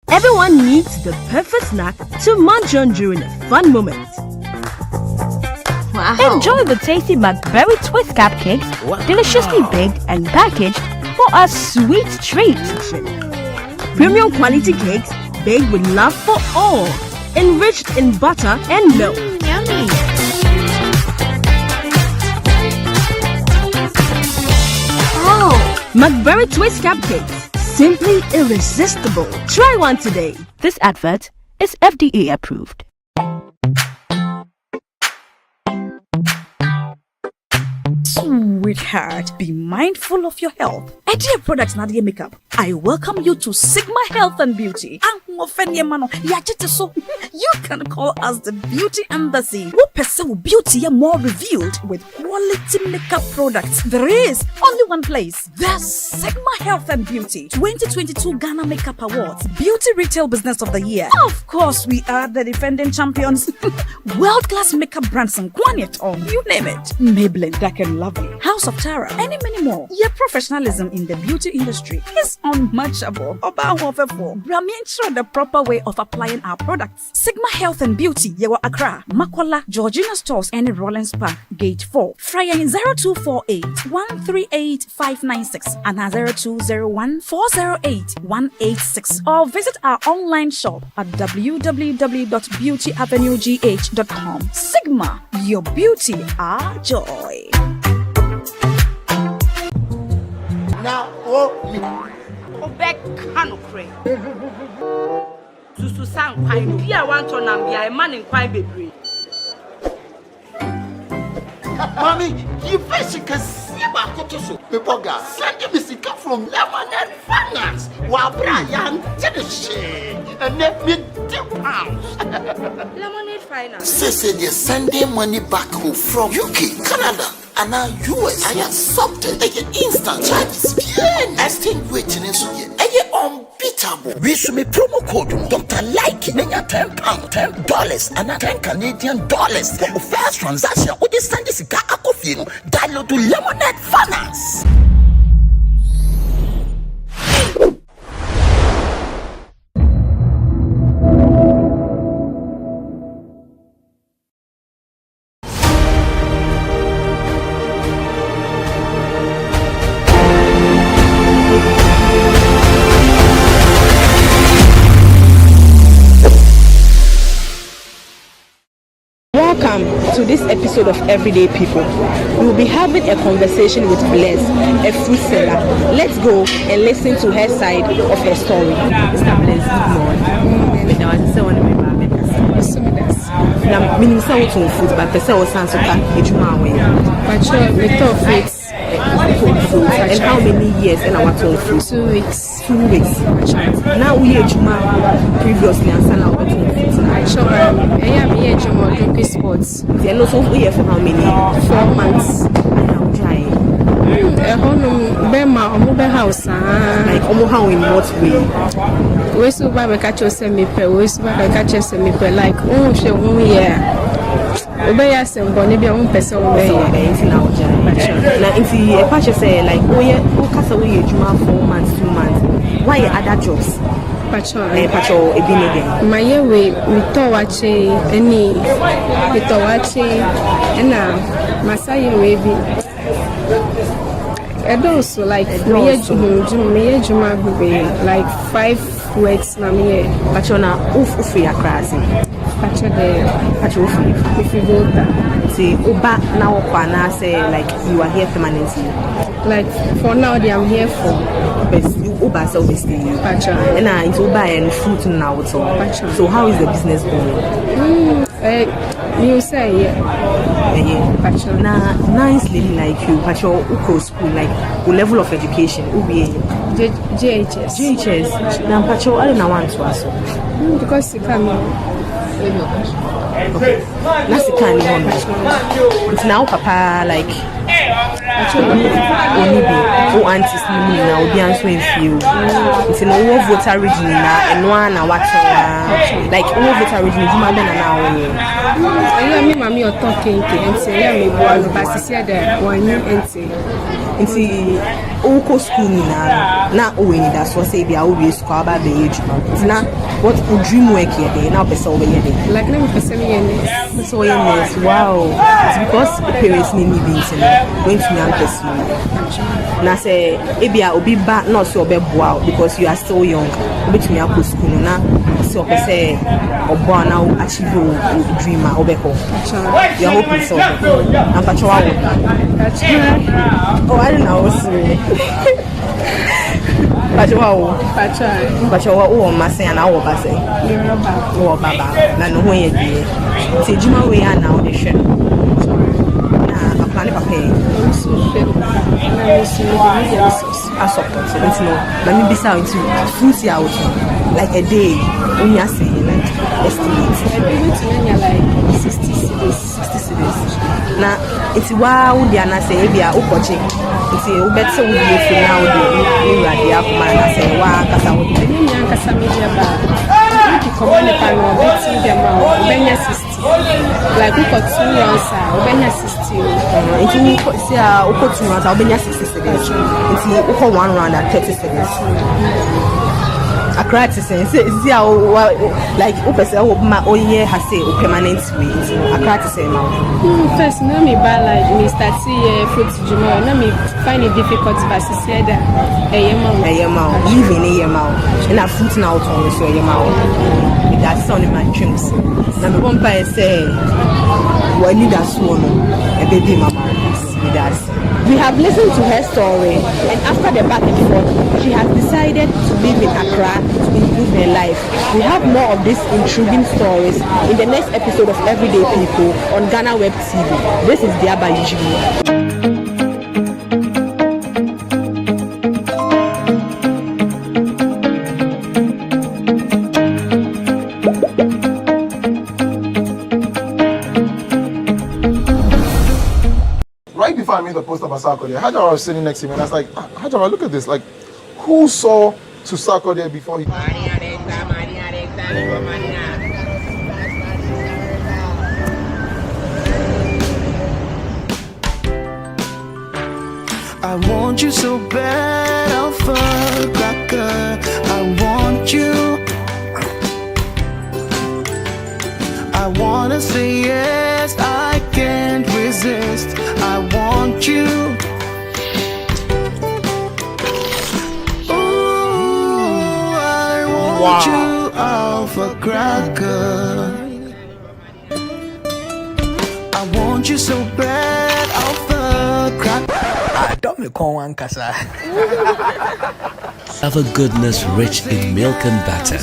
Everyone needs the perfect snack to munch on during a fun moment. Wow. Enjoy the tasty McBerry Twist cupcakes, deliciously baked and packaged for a sweet treat. Premium quality cakes baked with love for all, enriched in butter and milk. Yummy. Oh, McBerry Twist cupcakes, simply irresistible. Try one today. This advert is FDA approved. Sweetheart, be mindful of your health. Idea products na the makeup. I welcome you to Sigma Health and Beauty. You can call us the Beauty Embassy. Who pursue beauty more revealed with quality makeup products. There is only one place. The Sigma Health and Beauty 2022 Ghana Makeup Awards Beauty Retail Business of the Year. Of course, we are the defending champions. World-class makeup brands and Gwanyet on. You name it. Maybelline, Dark and Lovely, House of Tara, and many more. Your professionalism in the beauty industry is unmatchable. Bramientra the proper way of applying our products. Sigma Health and Beauty, Yewa Accra, Makola, Georgina Stores, and Rollins Park, Gate 4. Fryer in 0248 138 596 and 0201 408 186. Or visit our online shop at www.beautyavenuegh.com. Sigma, your beauty, our joy. Now, Obek Kanokre. Susu sang pine, Pia want to Nambia, a man in quite baby. Mommy, you basically see about Kotoso. People got sending me sick from Lemonade Finance. While Brian did the shit and let me £2. Lemonade Finance. Say they're sending money back home from UK, Canada, and now US. I accepted a instant charges. Exchange waiting in Suya. Unbeatable. We should be promo code Dr. Like £10, $10, and $10 Canadian for the first transaction. What is send this guy download to Lemonade Finance. Welcome to this episode of Everyday People. We will be having a conversation with Bless, a fruit seller. Let's go and listen to her side of her story. Mr. Bless, good morning. Now, I say one of my now, meaning so much food, but the sale sounds so bad. It's my way. But sure, we talk fruits. And how many years in our town fruit? 2 weeks. 2 weeks. Now we are previously and now we're sure, I am here to drinking sports. They are also here for how many? 4 months. House. Like how in what way? We so by we catch us me pe. We so by catch us me pe. Like she obey us and bonnie be on person obey. Now if you a patch say like who cast away 4 months, 2 months. Why other jobs? Patrol ebinede. My way we to watch any we to watch and Masai we be. I don't so like me like 5 weeks na me. Patrol na uf ya crazy. If you go there. See, Uba now Pana say like you are here permanently. Like for now, I'm here for Uba so basically. And it's Uba and fruit now so how is the business going? You say yeah. Now nice lady like you, Pacho Uko school like what level of education? JHS. Now Pacho I don't want to ask. Because you come okay. That's the kind of one. It's now Papa like only be aunties now be answering few. It's in all voter region and one like all voter region is more than an hour. Me mommy or talking and say yeah me boy but she said that one and say Oko school na owing that's what say be always school about the age. It's not what would dream work here day now person over here day. Like let me person so yes, wow. It's because parents need me being going to young person. Now say ebia obi ba not so be boa because you are still young. Obi to me up school na so person obo now achieve your dream obeko. You are hoping so. And patrol. Oh, I don't know. Patrol. Oh, my say and our bassy. Oh, Baba. None way. See, Jima, we are now the chef. Nah, a plan of pay. I support it. It's no. Let me be sound to fruity out like a day. When you are saying like estimate. Like 60 cities. Now, it's wow, the Anna say, be a upoche. It's a better would be for now. You are the Akuman. I say, wow, Casa would be Yankasa media bar. You come on the panel, betting them out, Benya 60. Like we got 2 years, Benya 60. It's me, say, Uko 2 rounds, I'll Benya 60 seconds. It's me, Uko 1 round at 30 seconds. A crisis say like upese my oye has say permanent way a crisis now first no me buy like me start see food juma no me find it difficult but say that yema living yema and a food now to so yema that's only my dreams na me bomba say we need that one a baby mama with us. We have listened to her story, and after the back and forth, she has decided to live in Accra to improve her life. We have more of these intriguing stories in the next episode of Everyday People on GhanaWeb TV. This is Dede Ayew. I made the post about Sarko there. Hajara was sitting next to me and I was like, Hajara, look at this. Like, who saw to Sarko there before he... I want you so bad, Alpha Cracker. I want you. I wanna say yes, I can't resist. I want you. Ooh, I want you, Alpha Cracker. I want you so bad, Alpha Cracker. I don't me call one casa. Alpha goodness rich in milk and butter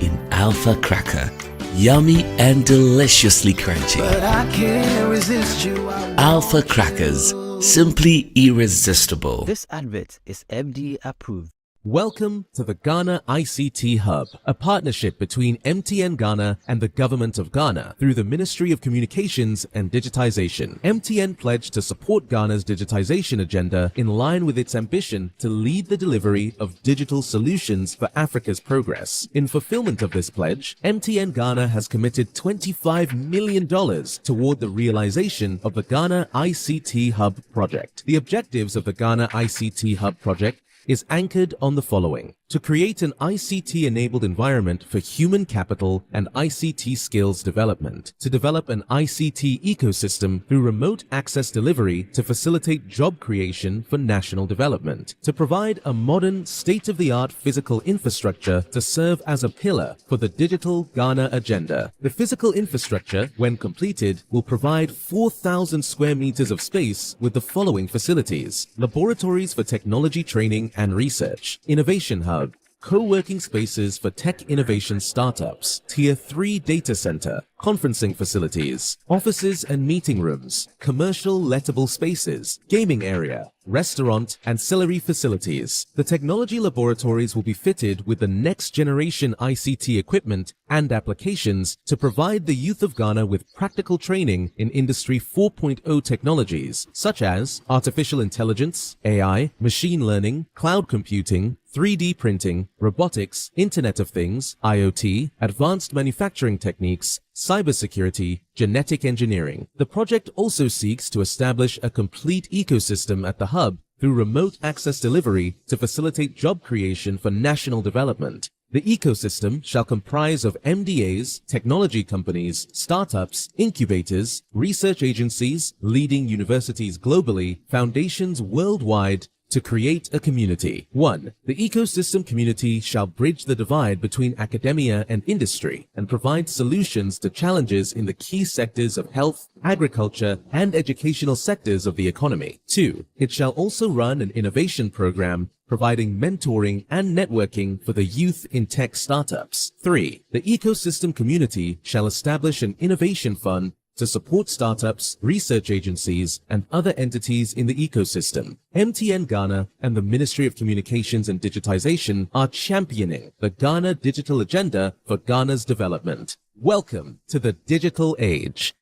in Alpha Cracker. Yummy and deliciously crunchy. But I can't resist you. Alpha Crackers, simply irresistible. This advert is FDA approved. Welcome to the Ghana ICT Hub, a partnership between MTN Ghana and the Government of Ghana through the Ministry of Communications and Digitization. MTN pledged to support Ghana's digitization agenda in line with its ambition to lead the delivery of digital solutions for Africa's progress. In fulfillment of this pledge, MTN Ghana has committed $25 million toward the realization of the Ghana ICT Hub project. The objectives of the Ghana ICT Hub project is anchored on the following. to create an ICT-enabled environment for human capital and ICT skills development, to develop an ICT ecosystem through remote access delivery to facilitate job creation for national development, to provide a modern, state-of-the-art physical infrastructure to serve as a pillar for the digital Ghana agenda. The physical infrastructure, when completed, will provide 4,000 square meters of space with the following facilities: laboratories for technology training and research, innovation hub, co-working spaces for tech innovation startups, Tier 3 data center, conferencing facilities, offices and meeting rooms, commercial lettable spaces, gaming area, restaurant, ancillary facilities. The technology laboratories will be fitted with the next generation ICT equipment and applications to provide the youth of Ghana with practical training in Industry 4.0 technologies such as artificial intelligence, AI, machine learning, cloud computing, 3D printing, robotics, Internet of Things, IoT, advanced manufacturing techniques, cybersecurity, genetic engineering. The project also seeks to establish a complete ecosystem at the hub through remote access delivery to facilitate job creation for national development. The ecosystem shall comprise of MDAs, technology companies, startups, incubators, research agencies, leading universities globally, foundations worldwide, to create a community. 1. The ecosystem community shall bridge the divide between academia and industry and provide solutions to challenges in the key sectors of health, agriculture, and educational sectors of the economy. 2. It shall also run an innovation program providing mentoring and networking for the youth in tech startups. 3. The ecosystem community shall establish an innovation fund to support startups, research agencies, and other entities in the ecosystem. MTN Ghana and the Ministry of Communications and Digitization are championing the Ghana digital agenda for Ghana's development. Welcome to the digital age.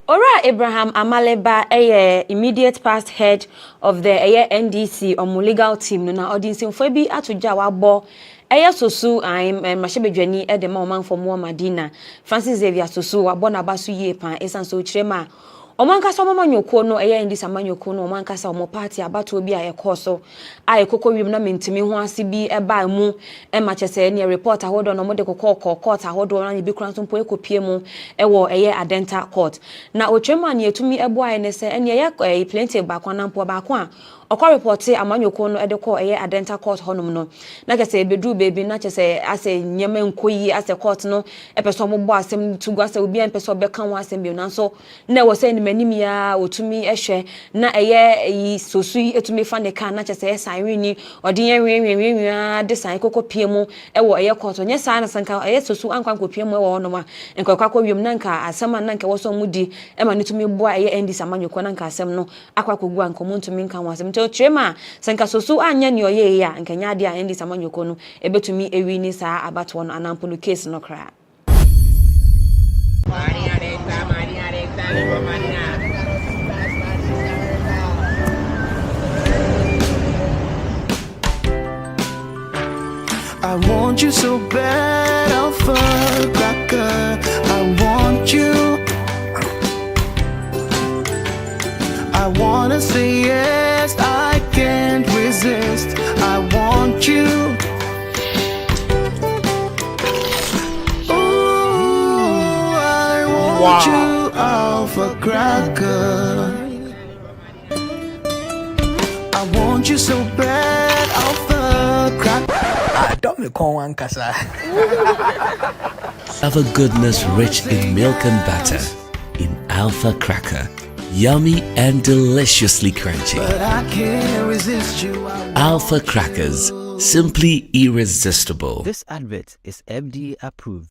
Ora Abraham Amaleba, immediate past head of the NDC legal team, na audience bi atoja wabo sosu mashebedwani de ma oman for mo Madina Francis Xavier sosu wabo na basu yie pan esanso chirema omankasa omamanyoko no ndi samanyoko no omankasa omo party abato bi ayekoso ayekoko wiem na mentimi ho ase bi eba mu machese ne report ahodo no mode kokko court ahodo na bi kran so mpo ekopie mu ewo adenta court na otwema ne etumi ebo ayene se ene plenty ba kwana mpo ba kwa okwa report amanyoko no edeko adenta court honum no na kese ebedu bebi na kese ase nyema nkoyi ase court no epeso mo bo asem tugu ase obi empeso be kan wa asem bi na so na wo se manim ya otumi ehwe na yi sosu etumi fa ne kan na kese san wini odin yenwenwenwenwa de san kokopie mu ewo court nye san na sanka sosu ankwan kopie mu ewo no ma nkwa wiem na nka asema na nka wo so mudi ema netumi bo ndi samanyoko na nka asem no akwa kogu ankomo ntumi nka wa asem to chema sanka sosu anya ne oye ya nkanya ade ndi samanyoko no ebetumi ewi ni sa abato no anampo no case no kra I want you so bad, I'll fuck like I want you. I wanna say yes, I can't resist. I want you. Ooh, I want you, alpha cracker. I want you so bad, alpha cracker. Have a goodness rich in milk and butter in Alpha Cracker. Yummy and deliciously crunchy. But I can't resist you. Alpha Crackers, simply irresistible. This advert is FDA approved.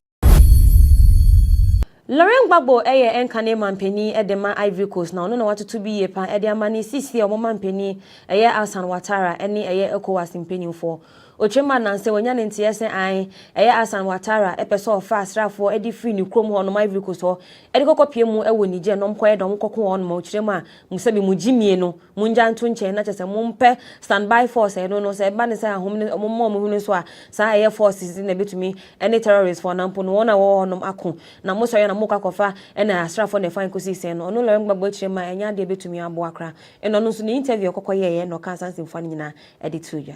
Lauren Gbagbo enkane mampeni edema Ivory Coast na ono na watutu bi yepa ede amani sisi omo mampeni Alsan Ouattara ene ECOWAS mpenimfo ochema nanse wonya ne ntie se an eye Asan Watara epeso of fast rafo edi free ni krom ho no Ivory Coast ho edi kokopie mu ewo nije no mkoye dom kokko ho no ma ochirema musabi mu jimie no munja nto nche na chese mumpe standby force e no se ba ne se ahom ne ommo mo hunu so a sa air forces na betumi any terrorists for nampo no wona wo no ako na mo so ye na mo kwakofa e na asrafo ne fan kosi se no lo gbagbo ochirema enya de betumi abo akra e no so ni interview kokoye ye no kan sanse mfa nyina edi tuja.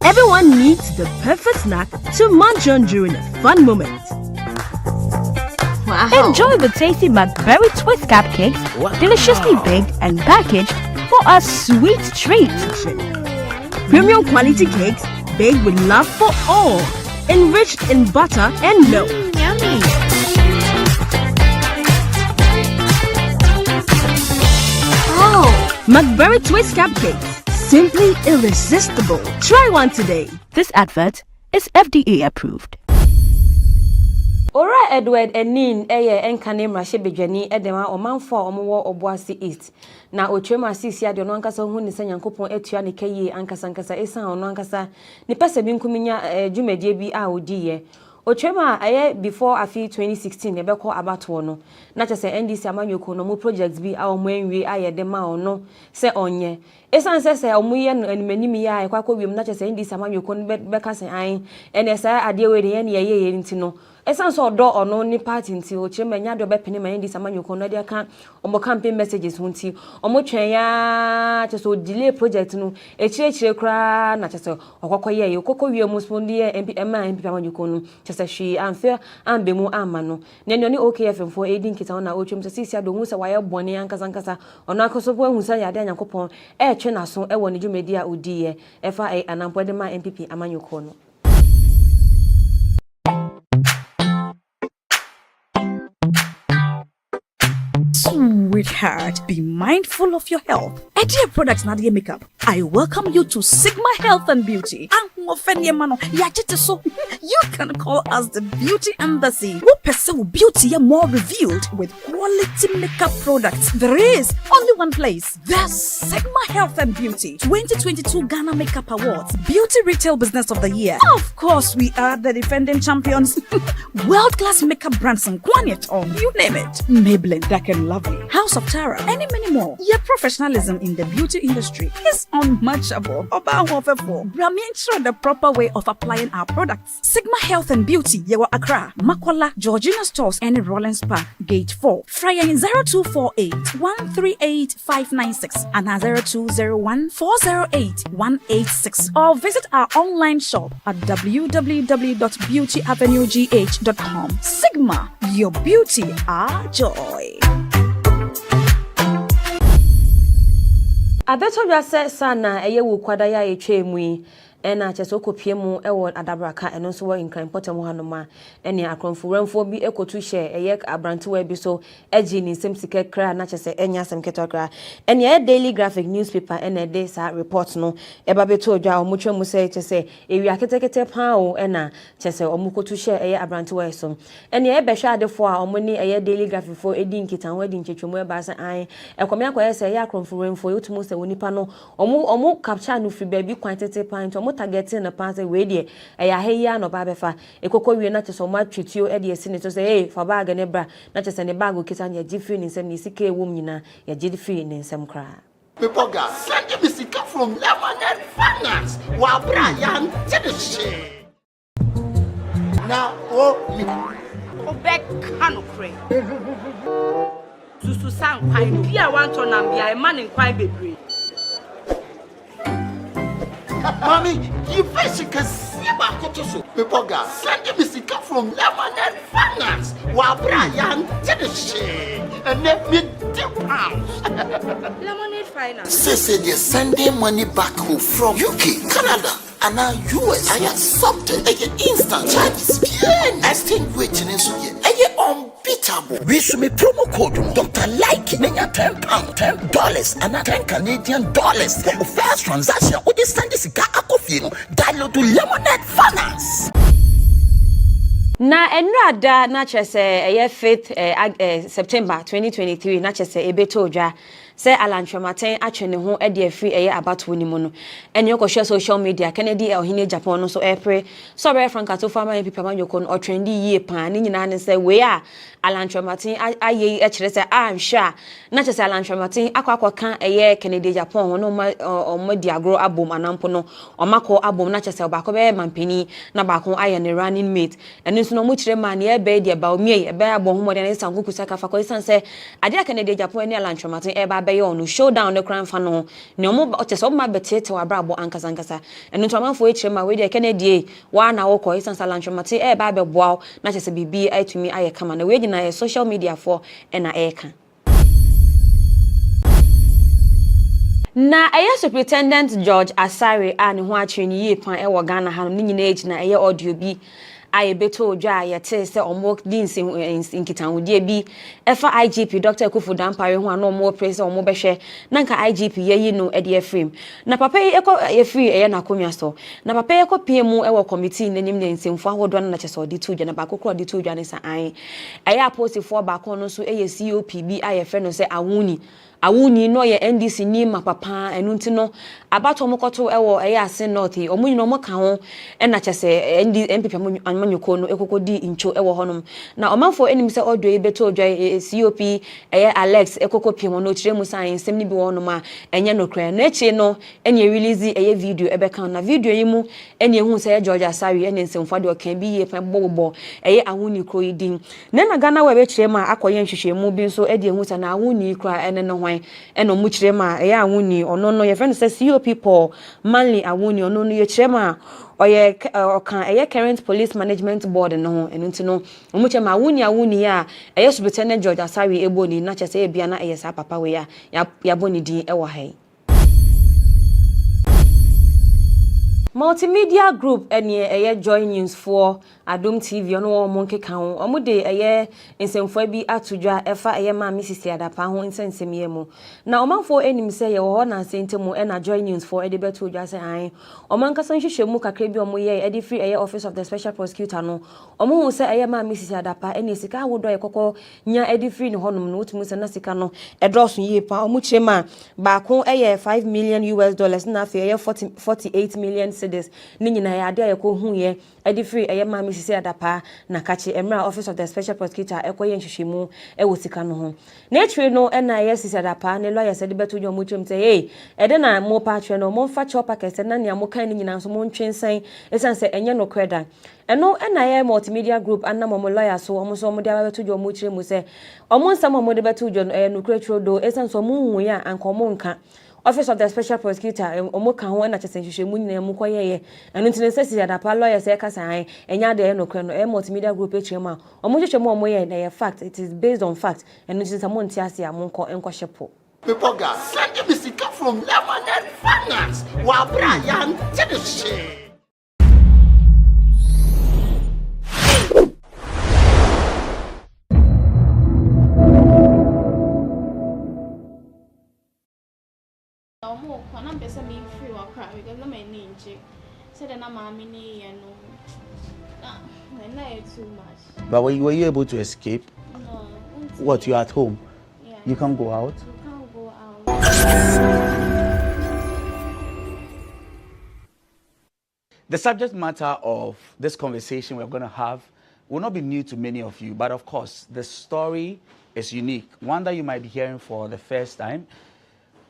Everyone needs the perfect snack to munch on during a fun moment. Wow. Enjoy the tasty McBerry Twist cupcakes, deliciously baked and packaged for a sweet treat. Premium quality cakes baked with love for all, enriched in butter and milk. Yummy. Oh, McBerry Twist cupcakes. Simply irresistible. Try one today. This advert is FDA approved. Ora Edward Enin eye enkane mrahye bedwani edema omanfo omwo Obuasi East na otwema asisi ade no ankasa hu ni sanyankopon etua ne kayi ankasa esan ono ankasa ni pese bi nkuminya dwumadie bi a odiye otwema aye before afi 2016 ebekọ abato no na chese NDC amanyoko no mo projects bi a omo enwie aye de ma ono se onye esan se omo ye no animanim ya aye kwakọ wiem na chese NDC amanyoko no beka se an enesa ade we de ye ne ye nti no esan so do ono ni party nti o chema nya do bepene ma NDC amanyoko no de aka omo campaign messages hunti omo twen ya chese o delay project no echire kra na chese okokọ ye okokọ wiem spondi MP amanyoko no chese hwi amfe ambemu amano nenyo ni OKFM for aiding kita na otwem se sisi adonwu se waye bone ankasa ono akoso po ahusa ya de anyakopon twe na so e woni dwumedi a odiye efa anampode ma MPP amanyoko no. Sweetheart, be mindful of your health. Dear products Nadia Makeup, I welcome you to Sigma Health and Beauty. You can call us the Beauty Embassy. Who pursue beauty more revealed with quality makeup products. There is only one place. The Sigma Health and Beauty 2022 Ghana Makeup Awards Beauty Retail Business of the Year. Of course, we are the defending champions. World-class makeup brands and Kwanyet on, you name it. Maybelline, Dark and Lovely, House of Tara, and many more. Your professionalism in the beauty industry is unmatchable. Brahmin the proper way of applying our products. Sigma Health and Beauty, Yewa Accra, Makola, Georgina Stores, and Rollins Park, Gate 4. Fryer in 0248 138 596 and 0201 408 186. Or visit our online shop at www.beautyavenuegh.com. Sigma, your beauty, our joy. Abeto jase sana eye wu kwada ya etwemu ena chese okopie mu ewo adabraka eno so wo incline potem hanoma ene akronfuranfo bi ekotu hye eye abrantewa bi so egi ni semsike kra na chese enya semketokra ene daily graphic newspaper ene de sa report no eba beto odwa omutwemu se chese ewi aketekete pa o ena chese omukotu hye eye abrantewa so ene ebehwe adefo a omuni eye daily graphic fo edi nkitan wadi nchechwemu eba se an ekomia kwa se eye akronfuranfo yotumu se wonipa no omu capture no free baby quantity point targeting na pass we dey eya heya no ba befa ekokọ wie na cheso ma twetio e dey sine to say for bag ne bra na chese ne bag okita nya gifi ni nsem ni sika ewom nyina ya gifi ni nsem kra people gas send me sika from Lemonade Finance wa bra yan tedeshe na o mi obek kanu kre susu san kwai no bia wan to nam bia e man kwai bebre. Mommy, you basically see about Kotoso. People gas send me sika from Lemonade Finance. Wa Brian tedeshe and let me £10. Lemonade Finance. Say they're sending money back home from UK, Canada, and now US. I accepted instant charges. Exchange waiting in so unbeatable. We should be promo code Dr. Like £10, $10 and $10 Canadian dollars for the first transaction. What is send this guy download to Lemonade Finance. Na enrada na chese eye 5th September 2023 na chese ebeto odwa say alantwamaten atwe ne ho e de afri eye abato ni mu no ene yokɔ social media Kennedy Ohine Japan no so epre so be franka to farmer people manyoko no trendy yie pan ni nyina ne say we a alantwamaten aye e kyerɛ say anhwa na kyerɛ say alantwamaten akwakwaka eye Kennedy Japan ho no ma di agro abom anampo no omakɔ abom na kyerɛ say ba kɔ be mampani na ba ko aye ne running mate ene nso no mu kyerɛ ma ne e be de ba omie e be abom ho mo de ne sanku kusaka fa kɔ san say ade Kennedy Japan ni alantwamaten e ba be yo no showdown ne kran fa no ne omo kyerɛ say omo betete wa bra abo ankasa ankasa eno to amanfo e kyerɛ ma we de Kennedy wa na wo kɔ isan salantwamate e ba be boaw na kyerɛ say bibi atumi aye kama na we gina social media for na e ka na eye Superintendent George Asare a ne ho atwe ni yie pan e wo Ghana ha no nyina egina eye audio bi aye beto odwa yete se omo dinse inkitanwodie bi efa IGP Dr. Kufu Dampare ho ana omo press omo behwe na nka IGP yeyi no e de frame na papa yi ekọ ye free eye na konwa so na papa yi ekọ PM e wo committee nanim ne nsemfo ahodo na kyese odi to odwa na ba kokoro odi to odwa ne sa an eye apostifo ba kon no so eye COPB aye fe no se awuni no ye NDC ni mapapa enu nti no abato mokoto ewo eye ase north omunyi no moka ho e na kyese MPP amanyoko no ekokodi incho ewo honom na omanfo enim se odo e beto odwa COP eye Alex ekokopiem no kire mu san nsem ni bi wonom a enye no kra na echi no enye release eye video ebeka na video yi mu enye hu se George Asari ene nsemfo de okan bi ye bobo eye awuni kro yidin na GhanaWeb kire ma akoye nhwehwemu bi nso e de hu se na awuni kra ene no hwan eno mu kire ma eye awuni ono no ye friend say COP Paul Manley awuni ono no ye kire ma oye okan eye current police management board no eno nti no omu kire ma awuni ya eye Superintendent George Asari eboni na kyese e bia na eye sa papa we ya boni din e wo hai Multimedia group eye Joy News for Adom TV ono wo monke kan ho omo de eye nsemfo bi atodwa efa eye ma Mrs. Adapa ho nsensem mu na omanfo enim se ye wo na sentemu na Joy News for ede beto odwa se an oman kasan hwehwemu kakra bi omo ye ede free eye office of the special prosecutor no omo hu se eye ma Mrs. Adapa ene sika awodo ye kokko nya ede free ne honum no otumu se na sika no edroso ye pa omo chema ba ko eye $5 million na afi eye 48 million cedis ni nyina ya ade ye ko hu ye ede free eye ma Mrs. Adapa na kachi emra office of the special prosecutor ekoye nhwehwemu ewo sika no ho na etwe no na ye Mrs. Adapa ne lawyer said beto dwo mo twem say hey ede na mo pa twe no mo fa chopa kese na ne mo kan ni nyina so mo ntwensan esan say enye no kreda eno na ye multimedia group anna mo lawyer so omo so mo de beto dwo mo kyeremu say omo nsam mo de beto dwo no kretro do esan so mo hu ya anka mo nka office of the special prosecutor omoka ho na chesenhwehwe mu nyina mu koyeye enu ntine sesi Adapa lawyer say kasa han enya de no kre no multimedia group echema omohwehwe mu omoye na ye fact it is based on fact enu ntine samo ntiase amonko enkohyepo people gas send me sika from Lebanon finance wa bra yan tedeshe But were you able to escape? No. What, you're at home? Yeah. You can't go out? You can't go out. The subject matter of this conversation we're going to have will not be new to many of you, but of course, the story is unique. One that you might be hearing for the first time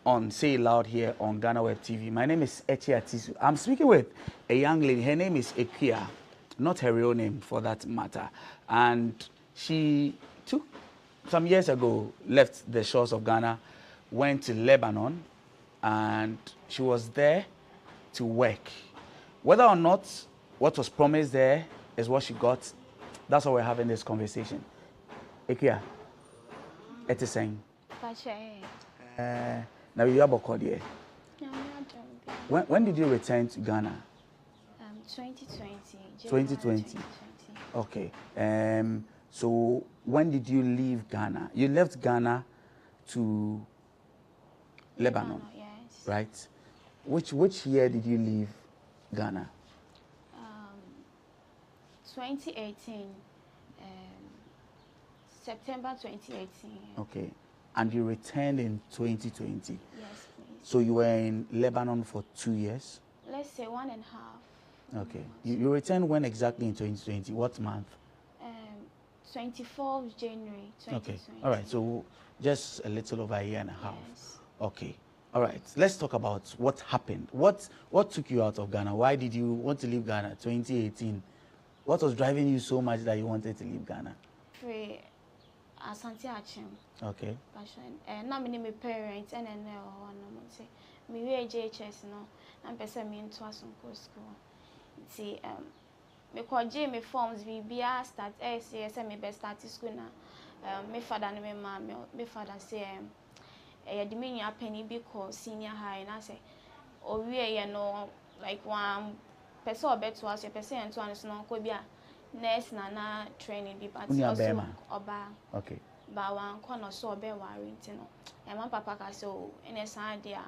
on Say It Loud here on GhanaWeb TV. My name is Echi Atisu. I'm speaking with a young lady. Her name is Ekia, not her real name for that matter. And she took, some years ago, left the shores of Ghana, went to Lebanon, and she was there to work. Whether or not what was promised there is what she got, that's why we're having this conversation. Ekia, it is saying. Now you are Bokodie. When did you return to Ghana? 2020. 2020. Okay. So when did you leave Ghana? You left Ghana to Lebanon, yes. right? Which year did you leave Ghana? 2018. September 2018. Okay. and you returned in 2020. Yes, please. So you were in Lebanon for 2 years? Let's say 1.5. Okay. You returned when exactly in 2020? What month? 24th January 2020. Okay. All right. So just a little over a year and a half. Yes. Okay. All right. Let's talk about what happened. What took you out of Ghana? Why did you want to leave Ghana 2018? What was driving you so much that you wanted to leave Ghana? Free Asante Achim. Okay. Na me my parents and then say me we JHS no and person me into Asonko school. See me call me forms BBA start say me best start school na me father and me mom me father say the me penny because senior high na say o we no like one person or better was your person and to us no ko bia nurse na training be but also oba. Okay. But one corner so be worried no and my papa ka so in a side there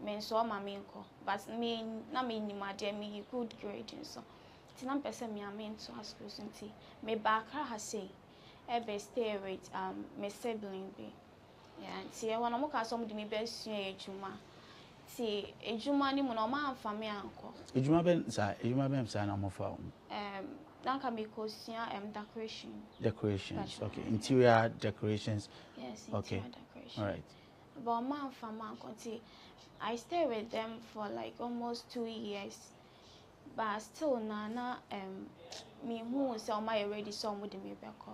men so mama nko but me na me ni ma dey me good grade so tinam person me am into school nti me back ha say e be stay with my sibling be yeah nti e wona mo ka so mo di me be sua ejuma ti ejuma ni mo no ma amfa me anko ejuma be msa na mo fa Nanka mekosia decorations. Okay. Interior decorations. Yes, okay. Decorations. All right. But man for man continue. I stayed with them for like almost 2 years. But still nana me who say my already saw with me back.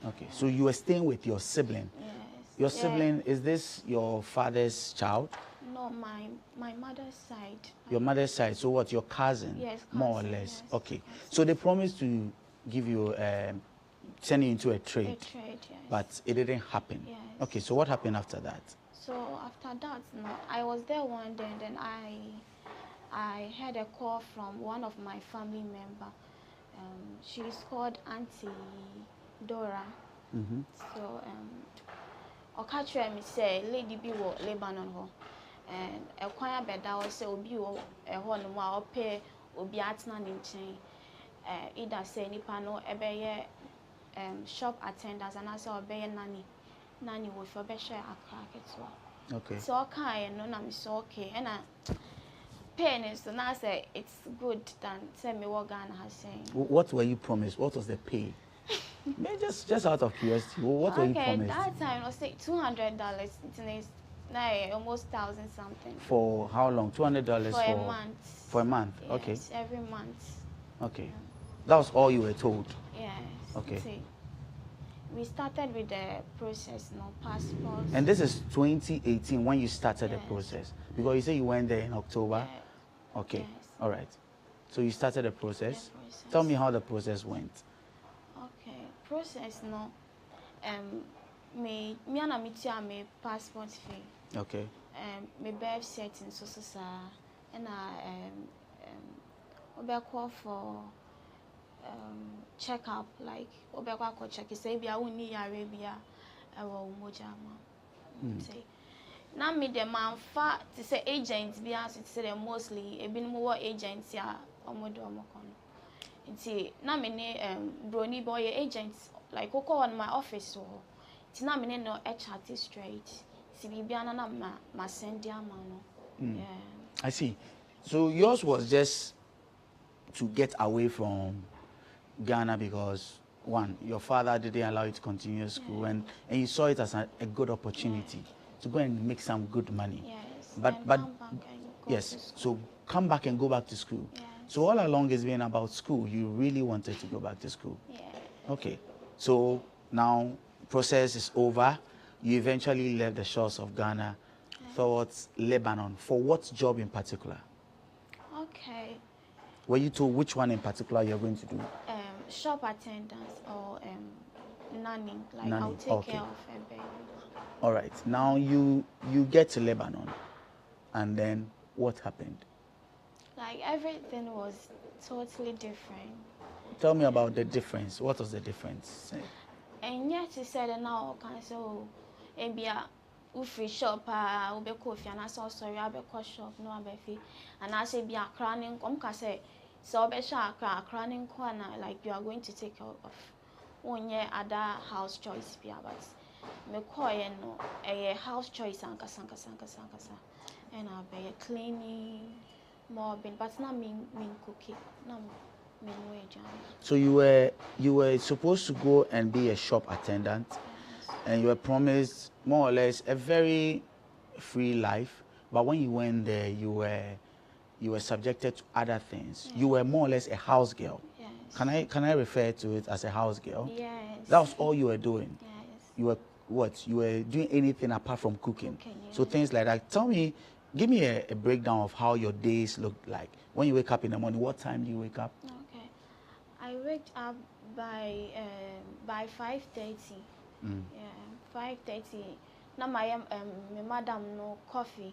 Okay. So you were staying with your sibling? Yes. Your sibling, is this your father's child? No, my mother's side. Your mother's side. So what, your cousin? Yes, cousin, more or less. Yes, okay. Cousin. So they promised to give you send you into a trade. A trade, yes. But it didn't happen. Yes. Okay, so what happened after that? So after that, no, I was there one day and then I had a call from one of my family member. She's called Auntie Dora. Mm-hmm. So Okachre me say lady bi wo Lebanon ho. And a choir bed I was say obi wo e ho no ma ope obi atena ne nchen. Either say nipa no ebeye shop attendants and I say obeye nanny wo for be share akra ketwa. Okay. So okay no na me so okay and pain is so now say it's good than say me what Ghana has saying. What were you promised? What was the pay? just out of curiosity, what were you promised? That time I was like $200. It's almost 1,000 something. For how long? $200 for a month. For a month. Yes, okay. Every month. Okay. Yeah. That was all you were told. Yes. Okay. See, we started with the process, no passports. And this is 2018 when you started the process, because you say you went there in October. Yeah. Okay. Yes. All right. So you started the process. Tell me how the process went. Process no me and me tia me passport fee. Okay. Me birth setting so and call for check up like call check say bia woni yare bia e wo moja ma. Say na me the man fa to say agents bia so to say mostly e bi no wo agents ya omodo omokono. Na me ne brony boy agents like who call on my office so na me no chat straight si bibia na ma send dia man. Yeah. I see. So yours was just to get away from Ghana because one, your father didn't allow you to continue school, and you saw it as a good opportunity to go and make some good money. Yes. But yes, so come back and go back to school. Yes. So all along it's been about school. You really wanted to go back to school. Yeah. Okay. So now process is over. You eventually left the shores of Ghana towards Lebanon. For what job in particular? Okay. Were you told which one in particular you're going to do? Shop attendants or nanny. Like nanny. I'll take care of a baby. All right. Now you get to Lebanon, and then what happened? Like everything was totally different. Tell me about the difference. What was the difference? And yet she said now can so ebia free shop ube coffee and I saw sorry abe shop no abe and I say be a crowning ka say so be sha crowning corner like you are going to take care of one year other house choice be but me call no a house choice and kasa. And I'll be cleaning, mopping, but not mean cooking, no mean wage. So you were supposed to go and be a shop attendant, and you were promised more or less a very free life. But when you went there, you were subjected to other things. Yes. You were more or less a house girl. Yes. Can I refer to it as a house girl? Yes. That was all you were doing. Yes. You were what? You were doing anything apart from cooking. Yes. So things like that. Give me a breakdown of how your days looked like. When you wake up in the morning, what time do you wake up? Okay, I wake up by 5:30. Yeah, 5:30. Now my madam no coffee.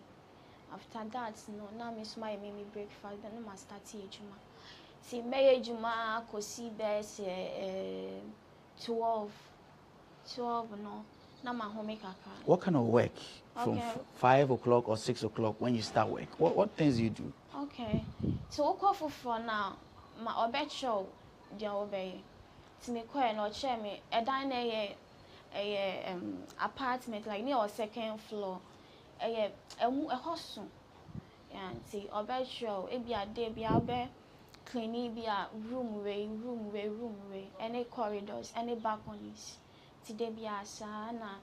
After that, no, now miss my breakfast. Then I start juma. See, may juma kosi best 12 no. Now my home make. What kind of work? From 5 o'clock or 6 o'clock when you start work? What things you do? Okay, so what call for now? My obet show, the obey. To me, quite no chair me a diner apartment like near our second floor. A hostel. Yeah, see, obet show. It be a day, be a bed, cleaning, be a room way, any corridors, any balconies. Today be a sana.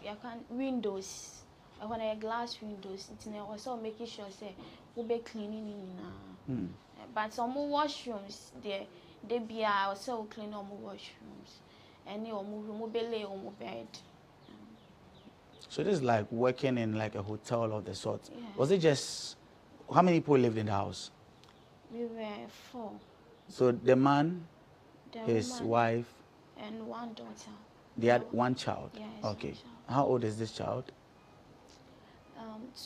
You can windows. When I glass windows, it's also making sure say we be cleaning in. But some washrooms they be also clean on washrooms. Any room we be lay on bed. So this is like working in like a hotel of the sort. Yeah. Was it just how many people lived in the house? We were 4. So the man, his wife, and 1 daughter. They had 1 child. Yes. Okay. How old is this child?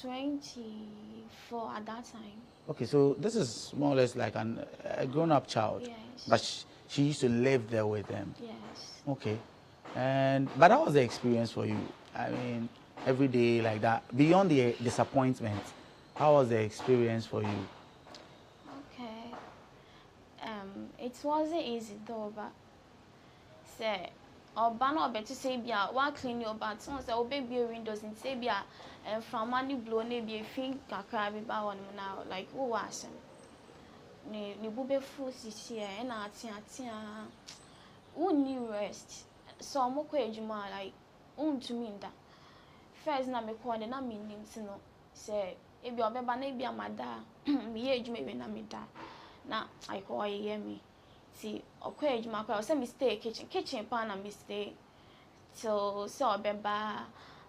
24 at that time. Okay, so this is more or less like a grown-up child. Yes. But she used to live there with them. Yes. Okay. But how was the experience for you? I mean, every day like that. Beyond the disappointment, how was the experience for you? Okay. It wasn't easy though, but say Oba no better say bia wa clean your bath so say obe be windows and say bia from money blow na be fin kakra be ba won na like wo wasem ne bube fu sisi e na atia wonni rest so mo ko ejuma like untumi nda first na me ko na me nim no say e bi obeba na bia mada me ye ejuma we na me da na I ko ye me see okwa ejuma kwa say me stay kitchen pan na me stay till so beba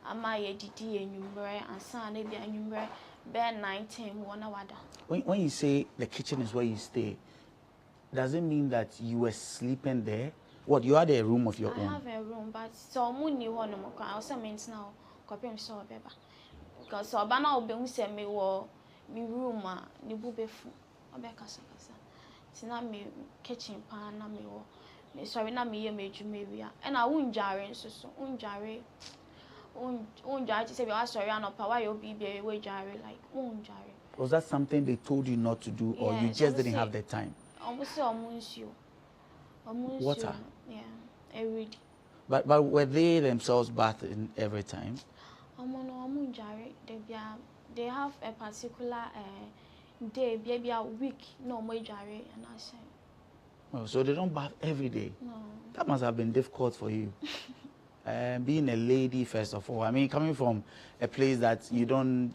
ama ye didi enumre ansa na bia enumre be 9:10 wona wada. When you say the kitchen is where you stay, does it mean that you were sleeping there? What, you had a room of your own? I have a room, but so muni one mo kwa also means now kopem so beba because so ba na obe hu se me wo me room a ni bubefu obeka so kasa tina me kitchen pan na me wo me sorry na me ye me dwuma wi a na wunjare nso so unjare ti say be sorry anopa why you be we jare like unjare. Was that something they told you not to do, or you just didn't have the time? Almost Water? Yeah, every day. But were they themselves bathing every time? They have a particular day, maybe a week, no more jare, and I say. Oh, so they don't bath every day? No. That must have been difficult for you. Being a lady, first of all. I mean, coming from a place that you didn't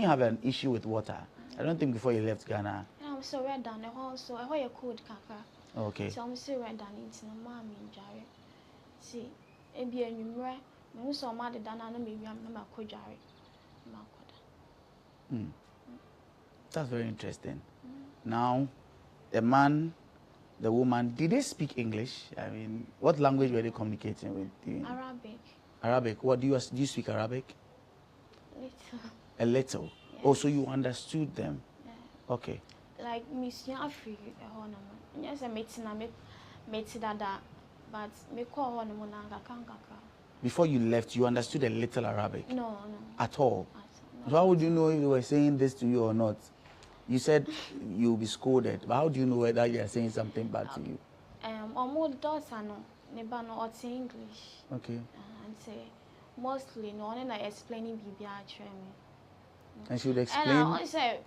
have an issue with water. I don't think before you left Ghana. I'm so red down also. I heard a cold kaka. Okay. So I'm so red down into no mommy in jare. See, it be a number. No so mad than I know maybe I'm not a jare. That's very interesting. Now, the man, the woman, did they speak English? I mean, what language were they communicating with you? Arabic. Arabic. What do you speak Arabic? Little. A little. Yes. Oh, so you understood them. Yeah. Okay. Like Miss Africa, yes, I met dada, but me call one monanga kangaka. Before you left, you understood a little Arabic? No. At all? So how would you know if they were saying this to you or not? You said you'll be scolded, but how do you know whether they are saying something bad to you? Almost daughter no, Neba no ot English. Okay. And say mostly no one like explaining BBR training. And she would explain. And I say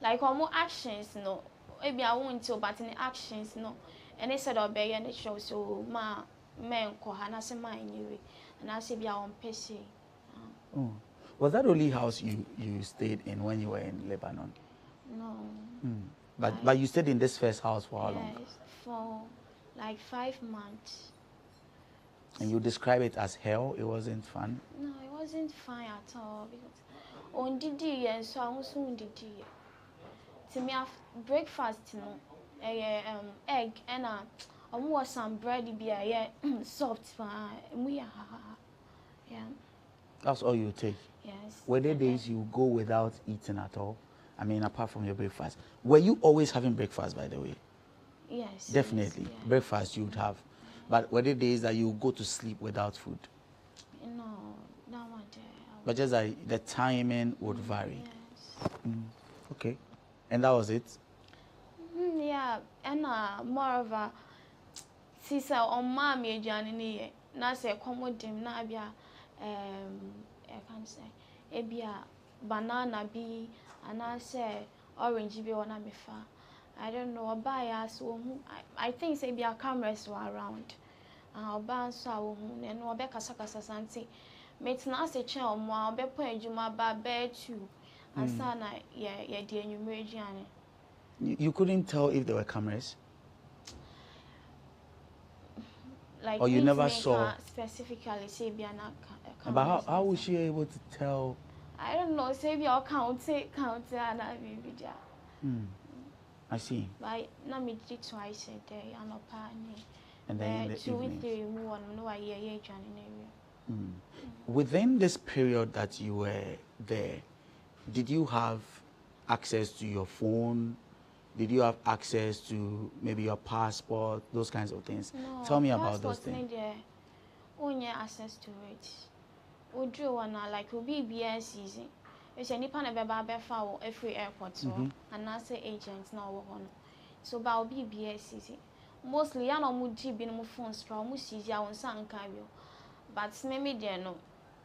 like more actions no. Maybe I won't tell but in the actions no. And they said obey and it shows so ma men ko hana se ma anyway. And I say be on PC. Oh. Was that only house you stayed in when you were in Lebanon? No. But you stayed in this first house for how long? For like 5 months. And you describe it as hell? It wasn't fun? No, it wasn't fun at all because on Dede and so I was on Dede. To me, breakfast, you know, egg and was some bread be soft yeah. That's all you take? Yes. Were there days you go without eating at all? I mean, apart from your breakfast. Were you always having breakfast, by the way? Yes. Definitely. Yes, yeah. Breakfast you would have. But were there days that you go to sleep without food? No, not one day. But just that the timing would vary? Yes. Okay. And that was it? Yeah, and more of a sister on mommy Johnny. Now say come with them, now be I can't say a banana be and I say orange be one me far. I don't know buy us I think say be a cameras were around. Oba so and no be kasa santi. Mate na say chen mo be po adwuma ba be too. Asana yeah the enumerate. You couldn't tell if there were cameras? Like or you never saw specifically say be an but how was she able to tell? I don't know, say be all count and I be I see. But na me did twice a day and and then in the 2 evenings. 3 one no I area. Within this period that you were there, did you have access to your phone? Did you have access to maybe your passport, those kinds of things? No, tell me about those things. Only access to it. We do one like we be BS season. It's any pan of every airport so and I say agents now one. So about BBS season. Mostly I know mudi be no phones from almost easy on San Cabio. But maybe there no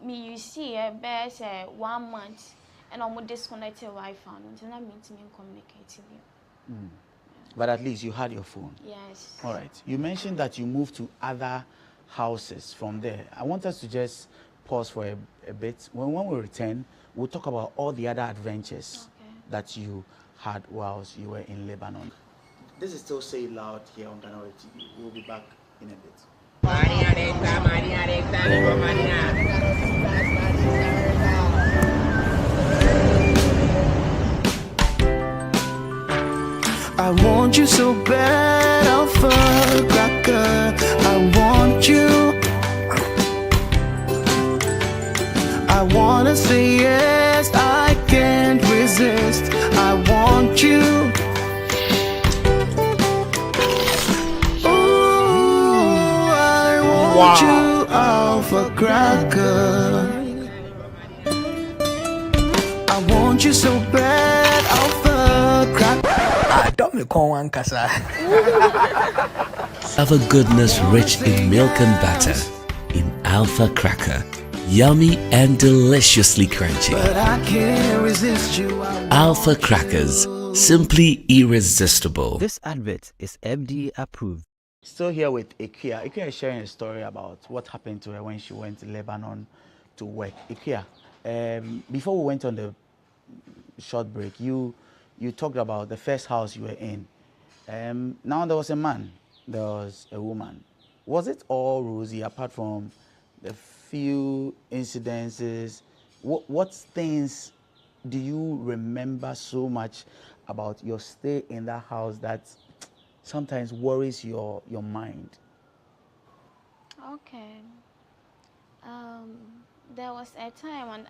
me you see a best 1 month and almost disconnected Wi-Fi until I meet me and communicate with you. But at least you had your phone. Yes. All right. You mentioned that you moved to other houses from there. I want us to just pause for a bit. When we return, we'll talk about all the other adventures that you had whilst you were in Lebanon. This is still Say It Loud here on GhanaWeb TV. We'll be back in a bit. I want you so bad, Alpha Cracker. I want you. I wanna say yes, I can't resist. I want you. Ooh, I want you, Alpha Cracker. I want you so bad, Alpha Cracker. Alpha goodness rich in milk and butter. In Alpha Cracker. Yummy and deliciously crunchy. But I can't resist you. Alpha Crackers. Simply irresistible. This advert is FDA approved. Still here with Ikia. Ikia is sharing a story about what happened to her when she went to Lebanon to work. Ikia, before we went on the short break, you talked about the first house you were in. Now there was a man, there was a woman. Was it all rosy apart from the few incidences? What things do you remember so much about your stay in that house that sometimes worries your mind? Okay. There was a time when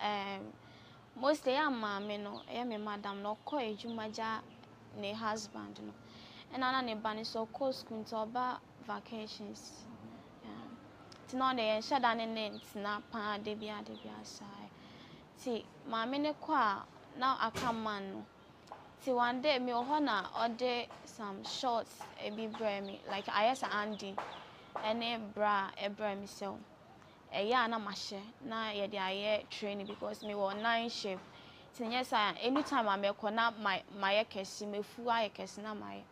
mostly I'm my madam no ko ejumaja ne husband no. And I ne ban so ko school to about vacations. Tino de shada ne na pa de bia sai. Ti maame ne kwa now aka man no. Ti one day me ho na order some shorts e bi bra me like I yes Andy. ene bra ebra mi se eya na mahye na ye de aye training because me won 9 shape tinye sa anytime I make na my kesi mefu aye kesi na my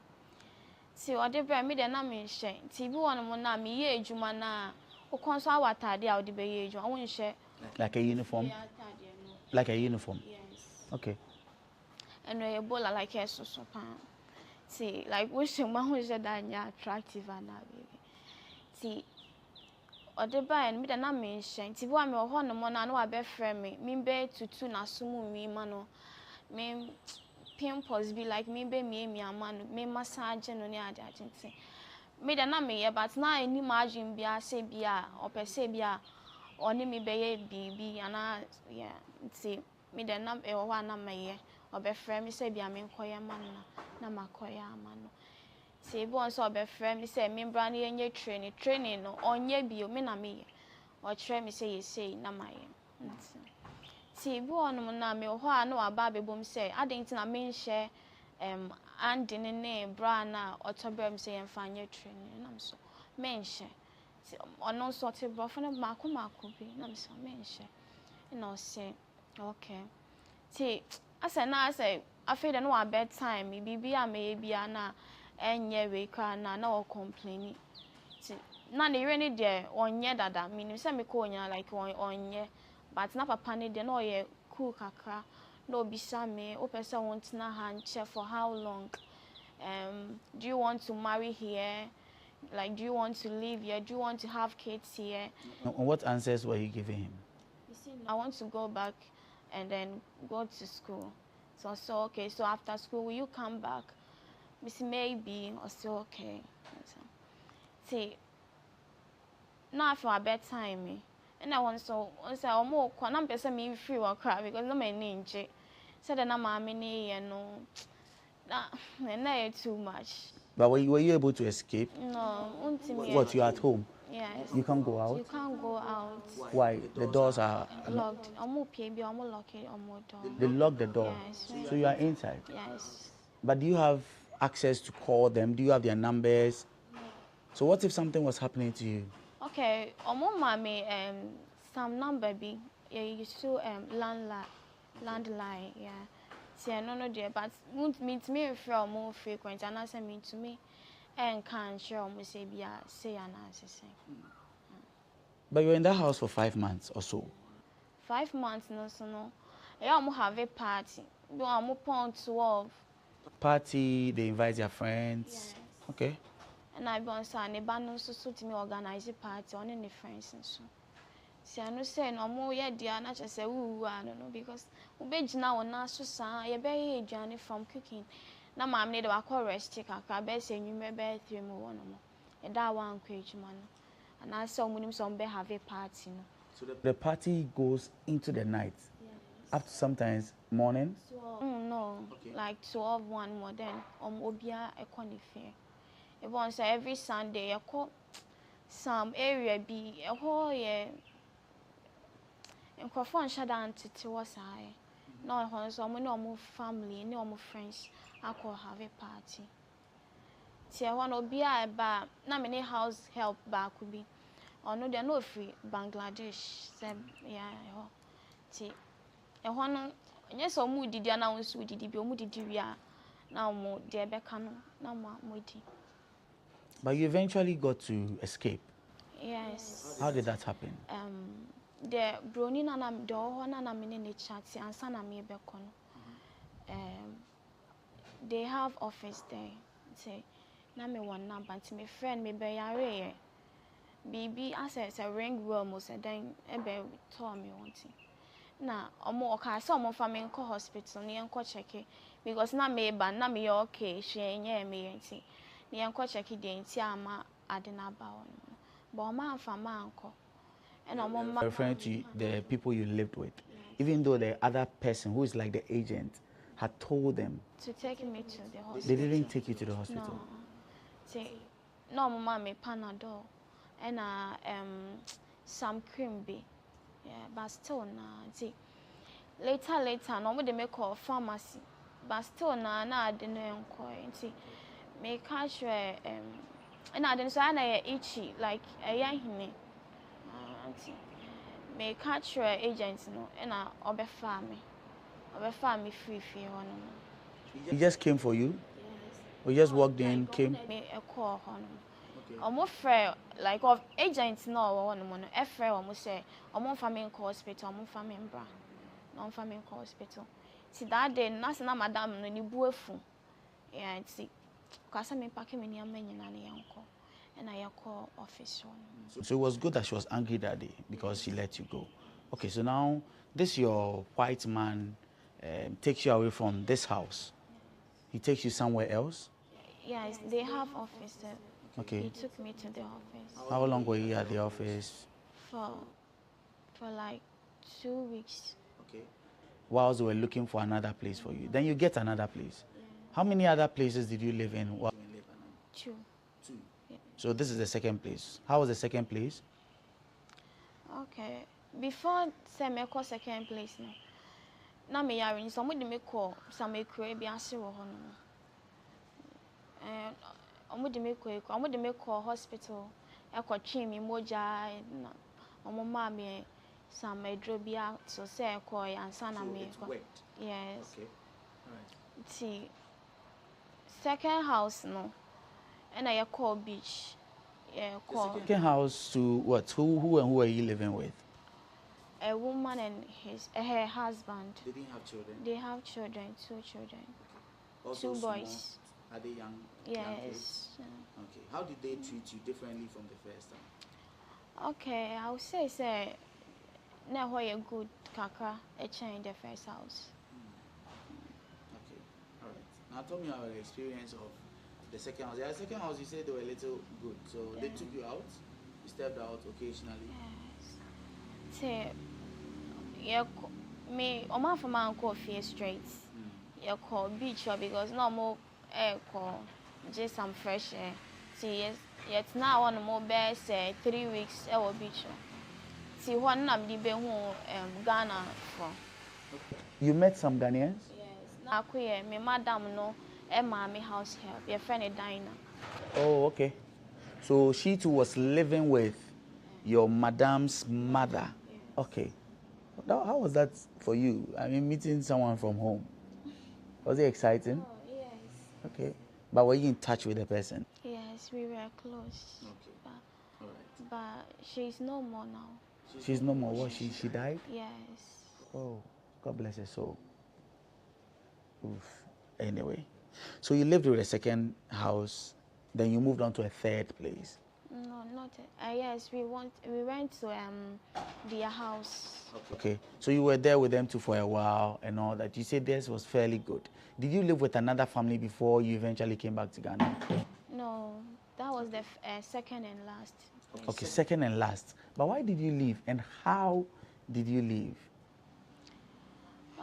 ti ode bra me de na me hye ti bi won mo na me ye adwuma na o konso awatade a ode be ye adwuma won hye Like a uniform? Like a uniform? Yes. Okay. And we ebola like a so pan. See, like wishing my who said that you're attractive and that baby. See, or the buy and me the name mention. See, what me or one more no I be friend me. Me be to na sumu me mano. Me pimples be like me be me a man. Me massage no ni adi agency. Me the name me but now any margin be a say be a or per se be a only me be baby and I yeah. See, me the name or one name me obefrɛ me sɛ bia me nkɔyɛ ma no na makɔyɛ ama no sɛ ebi wɔn sɛ obefrɛ me sɛ me mbra no yɛnyɛ training no ɔnyɛ bio me na meyɛ ɔkyerɛ me sɛ yɛsei na mayɛ sɛ ebi wɔn na me hɔ a na waba abɛbom sɛ adɛn nti na menhyɛ ande ne bra na ɔtɔbrɛ me sɛ yɛmfa nyɛ training na me so menhyɛ ɔno nso ɔte brɔfo no maako bi na me so menhyɛ na ɔsɛ okay sɛ asa na asa afei de no wa bedtime bibi a me bia na enye we kra na o complain ti na ne yere ne de onye dada minim se me ko onya like onye but na papa ne de na oye cool kakra na obisa me o pese want na hanche for how long do you want to marry here, like do you want to live here, do you want to have kids here? And what answers were you giving him? I want to go back and then go to school. So okay, so after school will you come back? Miss maybe or so okay. See, now I feel a bedtime me. And I want so say more I'm person me free or cry because no man ninja. Said that I'm you know not too much. But were you able to escape? No, What, you're at home? Yes. You can't go out? You can't go out. Why? The doors are locked. They lock the door. Yes. So you are inside? Yes. But do you have access to call them? Do you have their numbers? So what if something was happening to you? Okay, mommy some number be you still landline, yeah. See, I don't know there, but won't meet me from more frequent and answer me to me and can't share me say be say an answer. But you were in that house for 5 months or so. 5 months no so no. Yeah, I'm have a party. Do I'm upon 12. Party, they invite their friends. Yes. Okay. And I been say neighbor no so to me organize a party on any friends and so. See, I know say no more yet dear na just say I don't know because we be now na so san ye be journey from cooking. Na mam need wa call rest kakra be say you me be 3 mo one mo. E da one kwage man. And I saw some be have a party no. So the party goes into the night. Yes. Up to sometimes morning. No, okay. Like 12 1 more then obia e koni fair. E won say every Sunday e call some area be e ho ye enkrofo nshada antete was I. No e ho so mo no family ni omo friends akọ have a party. Ti e ho no obia e ba na me house help ba ku bi. Ono de no free Bangladesh se yeah e ho. Ti e ho no yes, or moody, the announce with the Biomudi now more dear Beccano, no more moody. But you eventually got to escape. Yes. How did that happen? The Bronin and I'm door, and I'm in the chat, and son of me Beccono. They have office there. Say, Name one number to my friend, maybe a baby, I said, a ring worm was a dang, a bear told me wanting. Na omo ka say omo fa me nko hospital ne enko check because na me ba na me okay hwe nye me enti ne enko check de enti ama ade na ba ono but omo afa ma anko and omo referring to the people you lived with, even though the other person who is like the agent had told them to take me to the hospital. They didn't take you to the hospital. No. See, no mama me Panadol and some cream be. Yeah, but still see. Later, no they make call pharmacy. But still na I didn't enquire. See, me catch And I didn't say I itchy like a young me catch your agents no and I obe farm me free on. He just came for you? Yes. We just walked in, came? Me a call on. Omo frɛ like of agents no wɔ no no e frɛ omo say omo fa me call hospital omo fa me bra no fa me call hospital ti that day na se na madam no ni bu afu yeah ti kasa me pack me niam nyina na yanko and I call office one. So it was good that she was angry that day because she let you go. Okay, so now this your white man takes you away from this house. He takes you somewhere else? Yes, they have office. Okay. He took me to the office. How long were you at the office? For like 2 weeks. Okay. Whilst they were looking for another place for you. Then you get another place. Yeah. How many other places did you live in? Two. Yeah. So this is the second place. How was the second place? Okay. Before I call second place no. Na me yarin somebody me call some ekure bi ase wo ho no. Omo de me call hospital. E ko twi mi moja na omo ma me some edrobia so say e call ansa na me. Yes. Okay. All right. See, second house no. And I call beach. Yeah, call. The second house to what? Who and who are you living with? A woman and her husband. They didn't have children? They have children, 2 children. Okay. Also 2 boys. Small. Are they young? Yes. Young kids? Okay. How did they treat you differently from the first time? Okay, I would say na ho ye good kaka a change the first house. Okay. All right. Now tell me our experience of the second house. Yeah, the second house you said they were a little good. So they took you out? You stepped out occasionally? Yes. Say me oma for man call fear straight. You call beach because no more air call just some fresh air. See yes yet now on more best 3 weeks I will beach. See one nam di be who Ghana for. You met some Ghanaians? Yes. Na kuye me madam no mommy house help. Your friend a diner. Oh, okay. So she too was living with your madam's mother. Yes. Okay. How was that for you? I mean, meeting someone from home. Was it exciting? Oh, yes. Okay. But were you in touch with the person? Yes, we were close. Okay. All right. But she's no more now. She's no more. What? She died? Yes. Oh, God bless her soul. Oof. Anyway. So you lived with a second house, then you moved on to a third place. No, not yes. We went to their house. Okay. So you were there with them too for a while and all that. You said this was fairly good. Did you live with another family before you eventually came back to Ghana? No, that was the second and last. Okay, second and last. But why did you leave and how did you leave?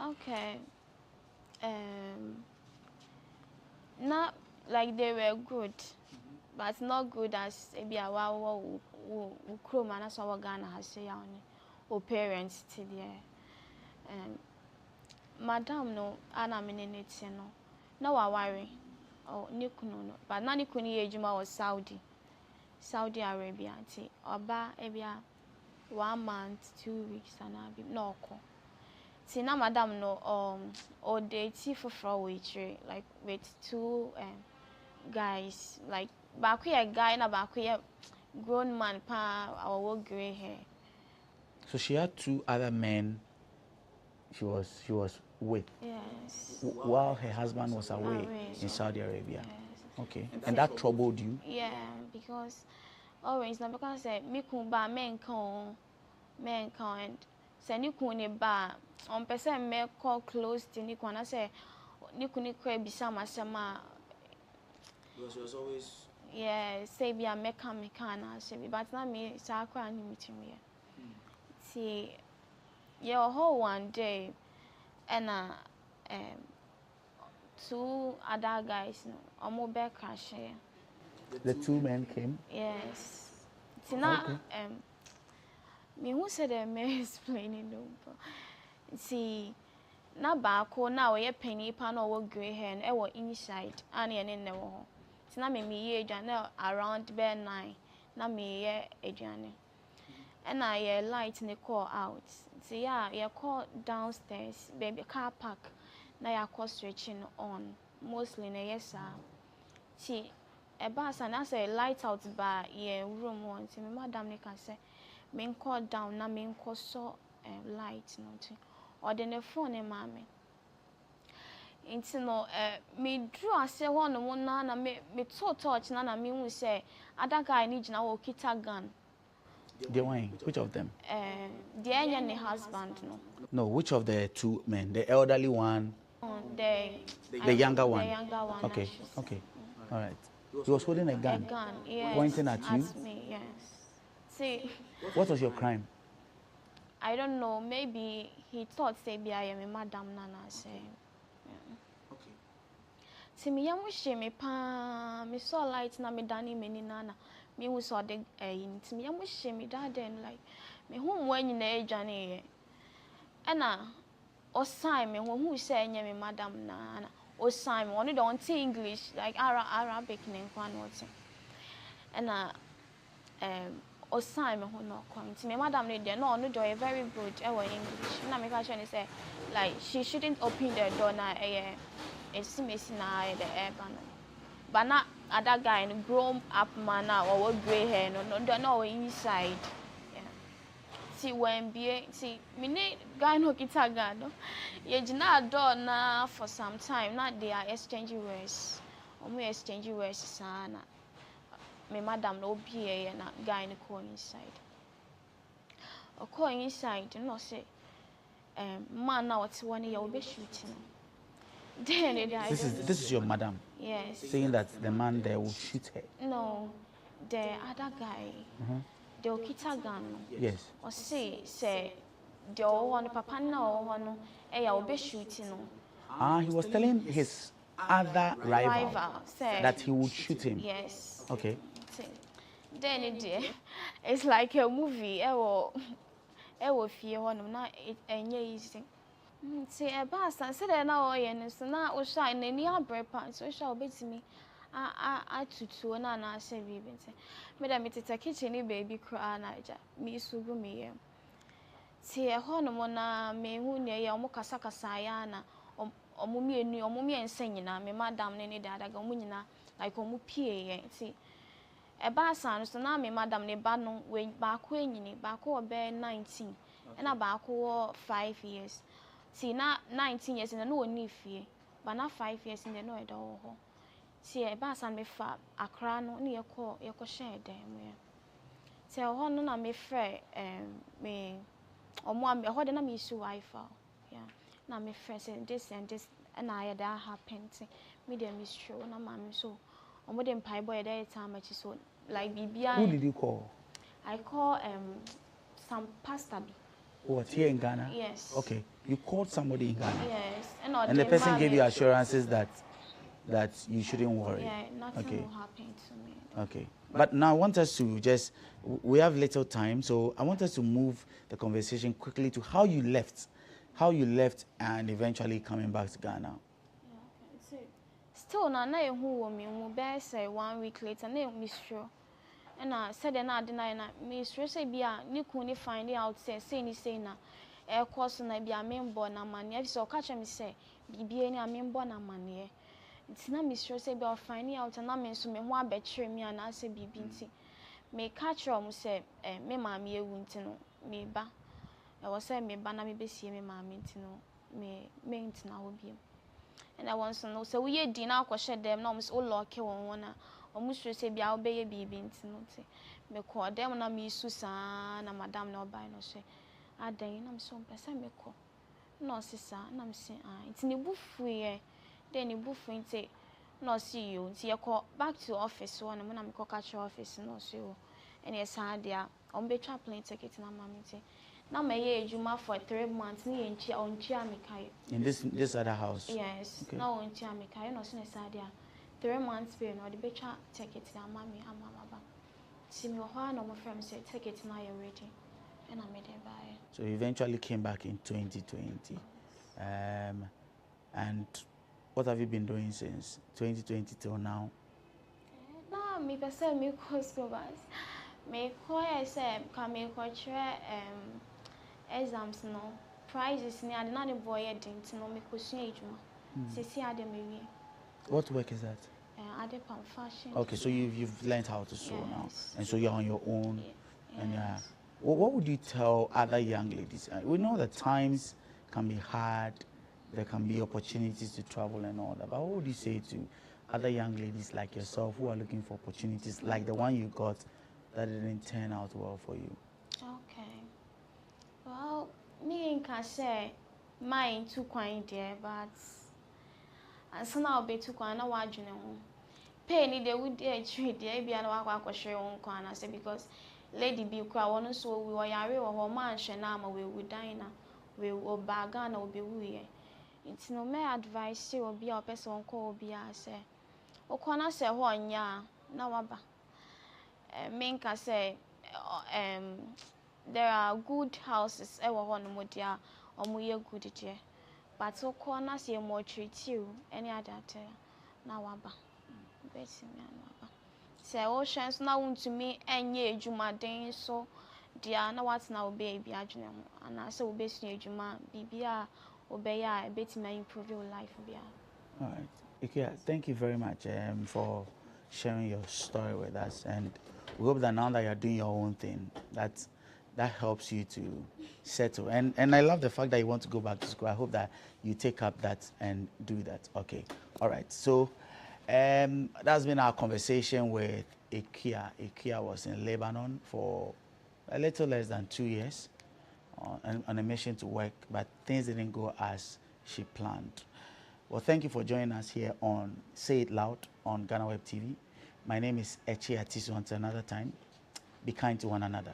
Okay. Not like they were good, but not good as maybe a wow crew man as our Ghana has say or parents to there. Madam no ana minute no. No I worry. Oh nikuno no. But na nikuni ejuma was Saudi Arabia. Ti oba ebia 1 month, 2 weeks and I no ko. See now madam no or date for waitre like with 2 guys like back a guy na back a grown man pa our gray hair. So she had 2 other men she was with. Yes. While her husband was away in Saudi Arabia. Yes. Okay. And that troubled you? Yeah, because always now because me kumba men can and say you kuni ba on person me call close to ni kwana say ni kuni kwe bisa masama Because she was always say be a mechanic say but na me sa kwa ni meeting me see your whole one day and 2 other guys no omo be crash. The 2 men came? Yes. See now me who said me explaining no. See na baako na we penny pan or gray hair e wo inside and ye ne wo. na me ye aduane around be 9 na me ye aduane and I light ne call out see ya call downstairs baby car park na ya call switching on mostly na yes see a bus and I say light out by ye room one see me madam ne can say me call down na me call so light nothing or the phone e mama into no me drew ase ho no na me touch na me hu say other guy need na wo kita gun. The one, which of them? The Indian husband, no. No, which of the two men? The elderly one? The younger one? The younger one. Okay, okay. All right. He was holding a gun? A gun, yes. Pointing at you? At me, yes. See. What was your crime? I don't know. Maybe he thought, say, I am a madam nana, say. Okay. See, me young me pa, me saw light na me dani me ni nana. Me who saw the into me, wish me that then like me whom when you know Johnny Anna or sign me who say me madam na or sign me only don't say English like Arabic name one what's Anna or sign me who not coming to me madam need no joy very good English na me catch and say like she shouldn't open the door na it's missing na the air banner. But not other guy and grown up man or what gray hair no inside. Yeah. See when be see me guy no kita gun no. Ye jina door na for some time not they are exchanging words. We exchanging words sana. Me madam no be na guy no call inside. O call inside no say man now what's one year will be shooting. This is your madam. Yes. Saying that the man there will shoot her. No, the other guy. The okita gun. Yes. Or say the one papa no one will be shooting. He was telling his other rival that he would shoot him. Yes. Okay. Then it's like a movie. I will fear one not easy. See a bus and said now so now we shine any abre pants so shall be to me. I to and I say baby say madam it is a kitchen baby cry naija me sugu me see a hono na me hu ne ya omo kasa ya na omo mienu omo miensa nyina me madam ne da daga omo nyina like omo pie ye see a bus and so now me madam ne ba no we ba ko enyini ba ko obe 19 and ba ko 5 years. See, now 19 years in the no fee, but not 5 years in the no at all. See, a bass and me fat, a crown, only a call, your share them. See, a honor na me fre, me, or one, a hodden me so I fall. Yeah, now me friends and this, and I that happened. Me, them is true, no mammy so. On what them pie boy at that time, which is so like BBI. Who did you call? I call some pastor. What, here in Ghana? Yes. Okay. You called somebody in Ghana? Yes. And the person gave you assurances that you shouldn't worry? Yeah, nothing will happen to me. Okay. But now I want us to we have little time, so I want us to move the conversation quickly to how you left and eventually coming back to Ghana. Yeah, okay. Still, now who me say 1 week later, na mistress. And I said, and I deny mistress say be a you couldn't find out say na air course na be a member na money. If so catch me say be any a member na money. It's not mistress say be finding out and I mean so me one betray me and I say be binti. Me catch say me mammy a no me ba. I was say me ba na me be see me mammy no me maint na will be. And I want to know so we dinner ko share them no miss all lucky one almost say be I'll be a baby into nothing. Me call them na me Susan and madam no buy no say. I then I'm so person me call. No sister, and I'm saying it's in the buffet. Then the buffet say no see you. See you call back to office one and when I'm call catch office no see you. And yes there on be plane ticket na mommy say. Now my year juma for 3 months ni enchi on chia me kai. In this other house. Yes. Okay. Now on chia me kai no see there. 3 months pay no the better ticket na mommy and mama. See me one no my friend say ticket now you ready. And I made it buy. So you eventually came back in 2020. And what have you been doing since 2020 till now? me person me school bus. Me call say come me exams no prizes ni ade na the boy edint no me question ejuma. Se ade me. What work is that? Ade pan fashion. Okay, so you've learned how to sew now, and so you're on your own. And what would you tell other young ladies? We know that times can be hard, there can be opportunities to travel and all that, but what would you say to other young ladies like yourself who are looking for opportunities like the one you got that didn't turn out well for you? Okay. Well, me can say mine too quite there, but and so now be too quite na wajune ho. Pay ni de would trade there be an wakwa share on kwana say because lady be kwa won so we were yare wo man hwe na ma we would dine we will baga na obi wuye. It's no me advice you obi a person ko obi a say okona say ho nya na waba. Me can say there are good houses e wo ho no mo dia omoye good there. But okona say more treat you any other na waba. Besi me waba. Say o chance na want to me enye ejuma den so dia na what na obi bi adwene ho ana say obi su ejuma bibia obeya betima improve your life bia. All right. Okay, thank you very much for sharing your story with us, and we hope that now that you're doing your own thing, that helps you to settle. And I love the fact that you want to go back to school. I hope that you take up that and do that. Okay. All right. So that's been our conversation with Ikia. Ikia was in Lebanon for a little less than 2 years on a mission to work, but things didn't go as she planned. Well, thank you for joining us here on Say It Loud on GhanaWeb TV. My name is Echi Atisu. Until another time, be kind to one another.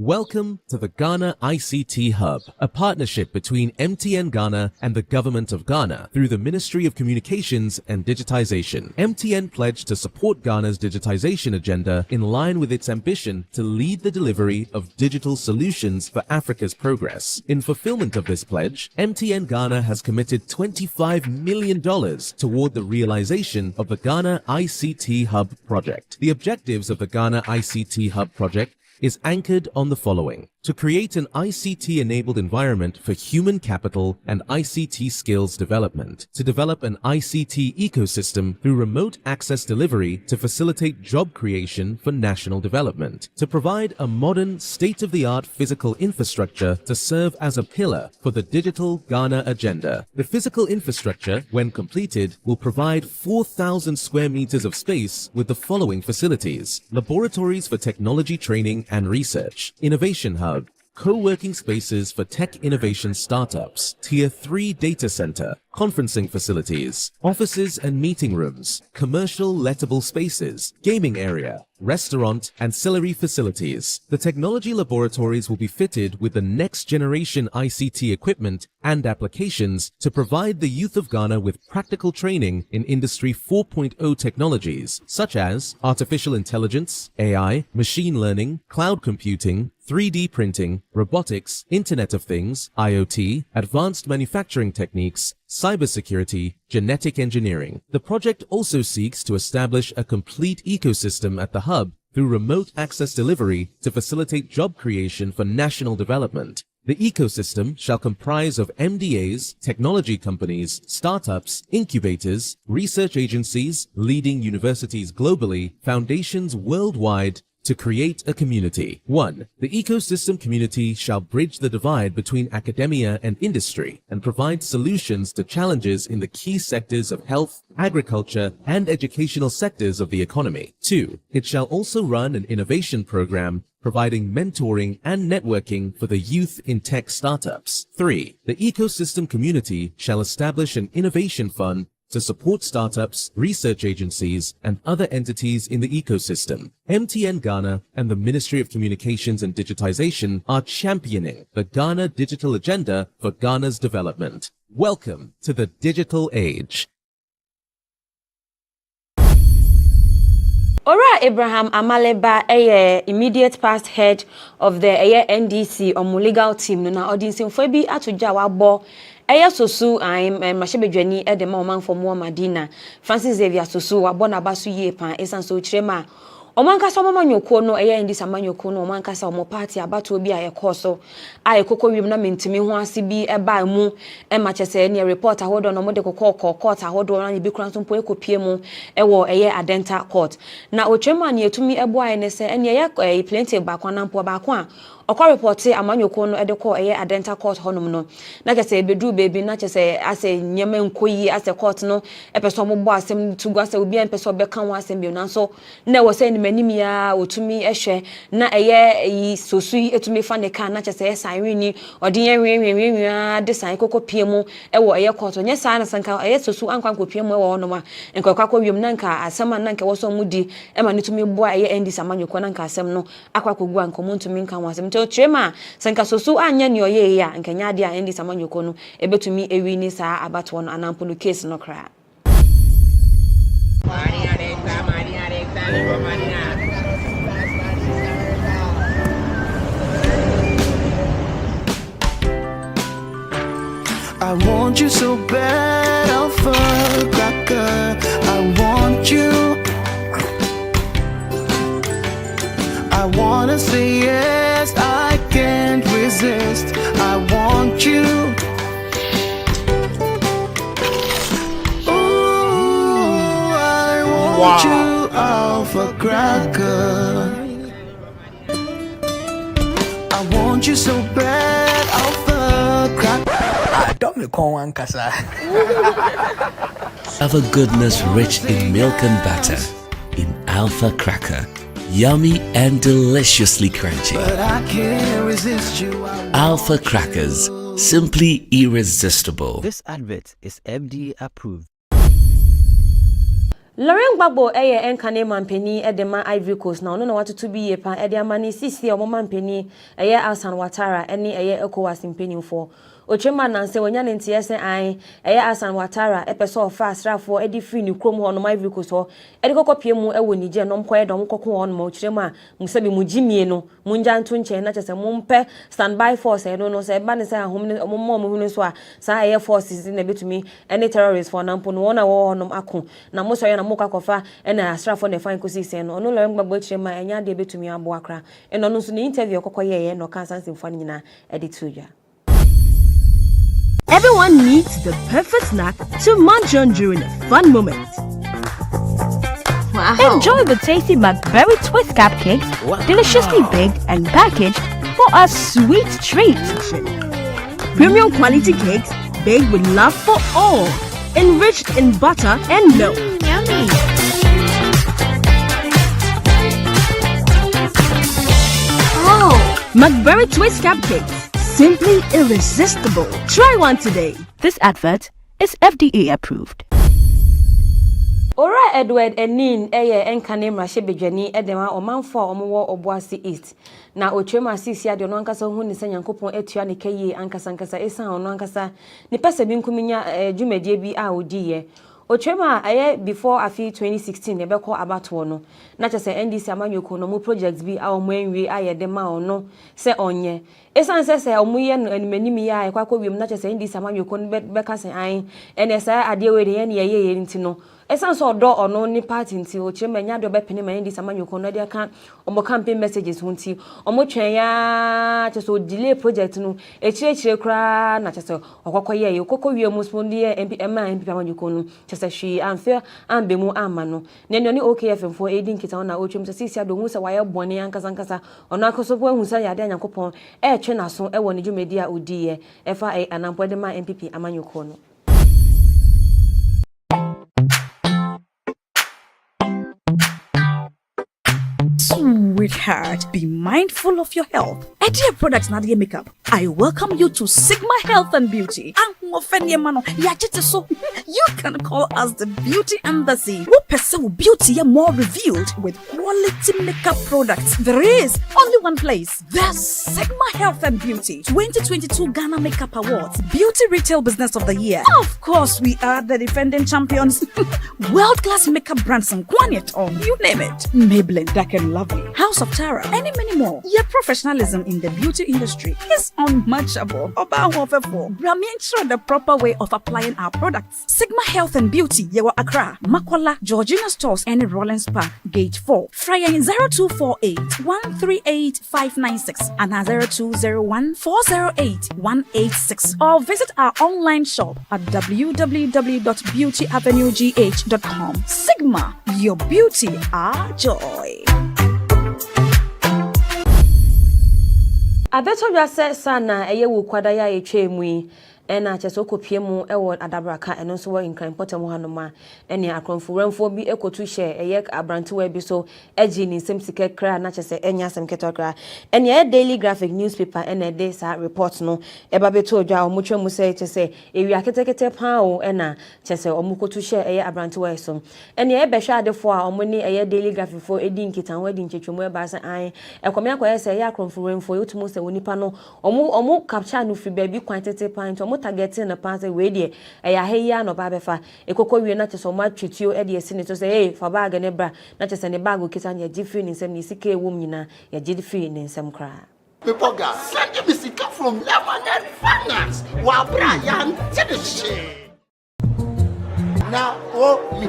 Welcome to the Ghana ICT Hub, a partnership between MTN Ghana and the Government of Ghana through the Ministry of Communications and Digitization. MTN pledged to support Ghana's digitization agenda in line with its ambition to lead the delivery of digital solutions for Africa's progress. In fulfillment of this pledge, MTN Ghana has committed $25 million toward the realization of the Ghana ICT Hub project. The objectives of the Ghana ICT Hub project is anchored on the following: to create an ICT-enabled environment for human capital and ICT skills development, to develop an ICT ecosystem through remote access delivery to facilitate job creation for national development, to provide a modern, state-of-the-art physical infrastructure to serve as a pillar for the digital Ghana agenda. The physical infrastructure, when completed, will provide 4,000 square meters of space with the following facilities: laboratories for technology training and research, innovation hub, co-working spaces for tech innovation startups, Tier 3 data center, conferencing facilities, offices and meeting rooms, commercial lettable spaces, gaming area, restaurant, ancillary facilities. The technology laboratories will be fitted with the next generation ICT equipment and applications to provide the youth of Ghana with practical training in Industry 4.0 technologies such as artificial intelligence, AI, machine learning, cloud computing, 3D printing, robotics, Internet of Things, IoT, advanced manufacturing techniques, cybersecurity, genetic engineering. The project also seeks to establish a complete ecosystem at the hub through remote access delivery to facilitate job creation for national development. The ecosystem shall comprise of MDAs, technology companies, startups, incubators, research agencies, leading universities globally, foundations worldwide, to create a community. 1. The ecosystem community shall bridge the divide between academia and industry and provide solutions to challenges in the key sectors of health, agriculture, and educational sectors of the economy. 2. It shall also run an innovation program providing mentoring and networking for the youth in tech startups. 3. The ecosystem community shall establish an innovation fund to support startups, research agencies, and other entities in the ecosystem. MTN Ghana and the Ministry of Communications and Digitization are championing the Ghana digital agenda for Ghana's development. Welcome to the digital age. Ora Abraham Amaleba immediate past head of the NDC legal team no na odinsin fo bi atoja wabo sosu I'm mashebedwani e de ma oman for mo Madina Francis Xavier sosu wabo na basu yie pan esan so kirema Omankasa omamanyoko no ndisa manyoko no omankasa omo party abato obi a yekoso ayekoko wiem na mentimi ho ase bi eba mu ma chese ne report ahodo no mo de kokko court ahodo na ye bi kran so mpo ekopie mu ewo adenta court na otwema na yetumi ebo aye ne se ene plenty bakwa na mpo bakwa okwa report amanyoko no edeko adenta court honum no na kese ebedu baby na kese ase nyema nkoyi ase court no epeso mo asem tugu ase obi empeso beka ho asem bi na so na wo se ni manim ya otumi ehwe na yi sosu etumi fa ne kan na kese san ni odin yenwen de san kokko pie mu ewo court nye san na sanka sosu ankwan kopie mu ewo honum a enkokwa kwa wiem na nka asem na nka wo so mudi ema ne tumi bo ndi samanyoko na nka asem no akwa kogu ankomo ntumi nka ho asem Chema sanka sosu anya ni oye ya nkanya de a ndi samanyoko no ebetumi ewi ni saa abato no anampolo case no kra I want you so bad, Alpha Cracker. I want you. I wanna say yes, I can't resist. I want you. Ooh, I want you, Alpha Cracker. I want you so bad, Alpha Cracker. I don't me call one kasa. Have a goodness rich in milk and butter in Alpha Cracker. Yummy and deliciously crunchy. But I can't resist you. Alpha Crackers, simply irresistible. This advert is FDA approved. Lauren Gbagbo enkane mampeni edema Ivory Coast na ono na watutu bi ye pa ede amani sisi omo mampeni Alsan Ouattara eni ECOWAS mpenimfo Ochema nanse wonya ne ntiese an Alsan Ouattara epeso ofa asrafo edi free ni krom ho no Ivory Coast ho edi kokopie mu ewo nije no mkoye dom kokko ho no ma ochirema musabi mujimie no munja nto nche na chese mumpe standby force no se ba ne se ahom ne ommo hunu so a sa forces na betumi any terrorists for nampo no wona wo no ako na mo so ya na mo kwakofa na asrafo ne fan kosi se no ono Lauren Gbagbo ochirema enya de betumi abo akra eno no so ne interview kokoye no kansan simfo nyina edi tuja. Everyone needs the perfect snack to munch on during a fun moment. Wow. Enjoy the tasty McBerry Twist cupcakes, deliciously baked and packaged for a sweet treat. Premium quality cakes baked with love for all, enriched in butter and milk. Yummy. Oh, McBerry Twist cupcakes. Simply irresistible. Try one today. This advert is FDA approved. Ora Edward Enin enkane mrashebedwani edema omanfo omwo Obuasi East na otwema asisi ade no ankasa hu ni sanyankopon etua ne kayi ankasa esan ono ankasa ni pese bi nkuminya dwumadie bi a odiye Ochema before afi 2016 ebeko abato no na chese NDC amanyoko no mu projects bi a omo enwie ayede ma ono se onye esan se omuye no animanim ya akwakọ wiem na chese NDC amanyoko no beka se an enesa ade we de ne ye ntino esan so do ono ni party nti Ochema nya do bepene ma NDC amanyoko no de ka omo campaign messages hunti omo twen ya chese delay project no echire kra na chese okokọ ye okokọ wiem muspondi MP amanyoko no she unfair and bemu amano nene ni OKF for aiding kita na otwem se sisi ado hu se waye bone ankasa ono akoso bo hu se yade anyakopon twe na so ewo ne dwumedi a odiye efa anampo de ma MPP amanyoko no. Sweetheart, be mindful of your health. Idea Products Nadia Makeup. I welcome you to Sigma Health and Beauty. You can call us the Beauty Embassy. Who pursue beauty more revealed with quality makeup products. There is only one place. There's Sigma Health and Beauty 2022 Ghana Makeup Awards Beauty Retail Business of the Year. Of course, we are the defending champions. World-class makeup brands and Quaniet on, you name it. Maybelline, Dark and Lovely, House of Tara, and many more. Your professionalism in the beauty industry is unmatchable. Ensure the proper way of applying our products. Sigma Health and Beauty, Yewa Accra, Makwala, Georgina Stores, and Rollins Park, Gate 4. Fryer 0248 138 596 and 0201 408 186. Or visit our online shop at www.beautyavenuegh.com. Sigma, your beauty, our joy. Abeto jase sana eye wu kwada ya etwemu ena cheso kopie mu ewo adabraka eno so wo nkran potem hanoma ene akronfuranfo bi ekotu hye eye abrantewa bi so egi ni semsike kra na chese enya semketokra ene daily graphic newspaper ene de sa report no eba beto odwa omutwemu se chese ewi aketekete pa o ena chese omukotu hye eye abrantewa so ene ebehwa adefo a omuni eye daily graphic fo edi nkitan wadi nchechwemu eba se an ekomia kwa se eye akronfuranfo yotumu se wonipa no omu capture no free baby quantity point targeting na pass we dey eya heya no ba befa ekoko wie na cheso ma twetio e dey sini to say hey for bag ne bra na chese ne bag okita nya gifi ni nsem ni sika ewom nyina ya gifi ni nsem kra people gas send me sika from Lemonade Finance wa bra yan tedeshe now me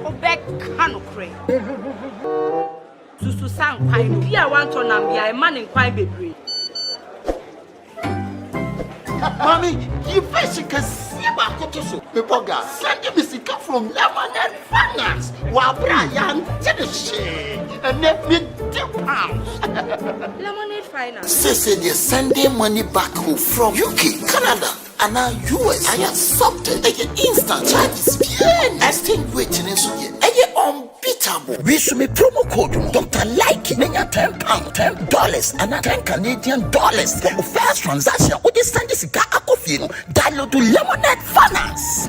obek kanu kre susu san kwan bia wan to na bia e man kwan bebre. Mommy, you fish can see about Kotoso. People gas send me sika from Lemonade Finance wa bra yan tedeshe and let me £10. Lemonade Finance. Say they're sending money back home from UK, Canada, and now US. I accepted instant charges. Exchange rate in Suye. Unbeatable. We should me promo code Dr. Like £10, $10, and $10 Canadian for the first transaction. What is send this guy download to Lemonade Finance.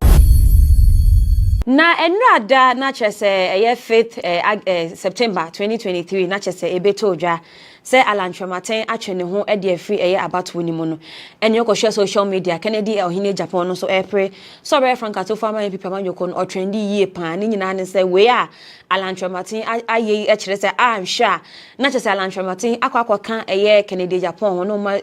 Na enrada na chese eye 5th September 2023 na chese ebeto odwa se alantwamaten atwene ho e de afri eye abato ni mu no ene yokoshe social media Kennedy ohine Japan no so epre so be frankato farmer people man yokon o trendy yie pan ni nyina ne se we a alantwamaten aye e kire se anhwa na chese alantwamaten akwakan eye Kennedy Japan no ma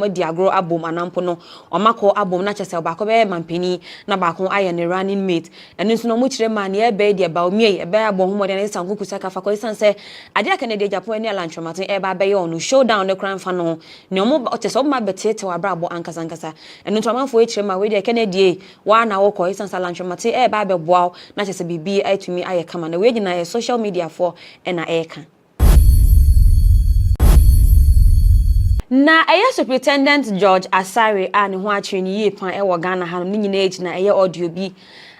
diagro abom anampo no o mako abom na chese obako be mampeni na bako aye ne running mate ene no mo kire man e be de ba omie e be abom ho mo de ne sankuku saka fa ko sense ade Kennedy Japan ni alantwamaten e ba no showdown the crime fan no mo oteso ma betete wa brabo ankasa eno to amanfo ekire ma we de Kennedy wa na wo ko isansa lantwamate e ba be boaw na chese bibi atumi aye kama na we gina social media for na eka na eye Superintendent George Asare an ho atwe ni ye pan e wo Ghana ha ni nyina ejina eye audio bi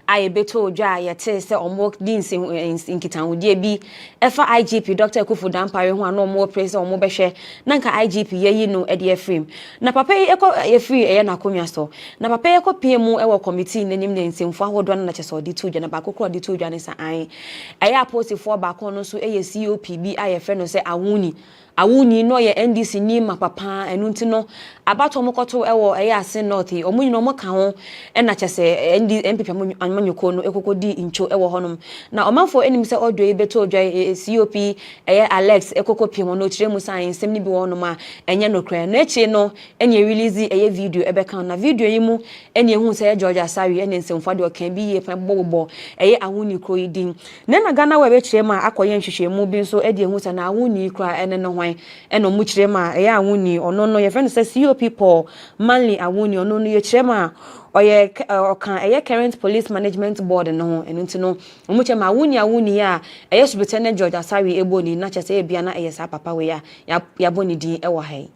aye beto odwa yete se omok dinse inkitanwodie bi efa IGP Dr. Kufu Dampare ho ano mo prese omo behwe nanka IGP yeyi no e de frame na papa e free e na konwa so na papa e ko PM e wo committee nanim ne nsemfo ahodo na chese odi to odwa na ba kokro odi to odwa ne sa an eye apostifo ba ko no so e ye COPB aye fe no se awuni no ye NDC ni mapapa enu nti no abato mokoto ewo eye ase north omunyi no mo ka ho e na chese MPP amanyoko no ekokodi incho ewo honom na omanfo enim se odo ebeto odwa COP eye Alex ekokopie mo no kire mu science semni bi wonom a enye no kra na echi no enye release eye video ebeka na video yi mu enye hu se George Asari ene nsemfo de okan bi ye pa bobo eye awuni kro yidin na GhanaWeb kire ma akoye nhwehwemu bi so ede hu se na awuni kra ene no eno mu kire ma eye awuni ono no ye friend say COP people manly awuni ono no ye kire ma oye okan eye current police management board no eno ntino mu kire ma awuni ya eye Superintendent George Asari eboni na chese e bia na eye sa papa we ya boni din e wo hai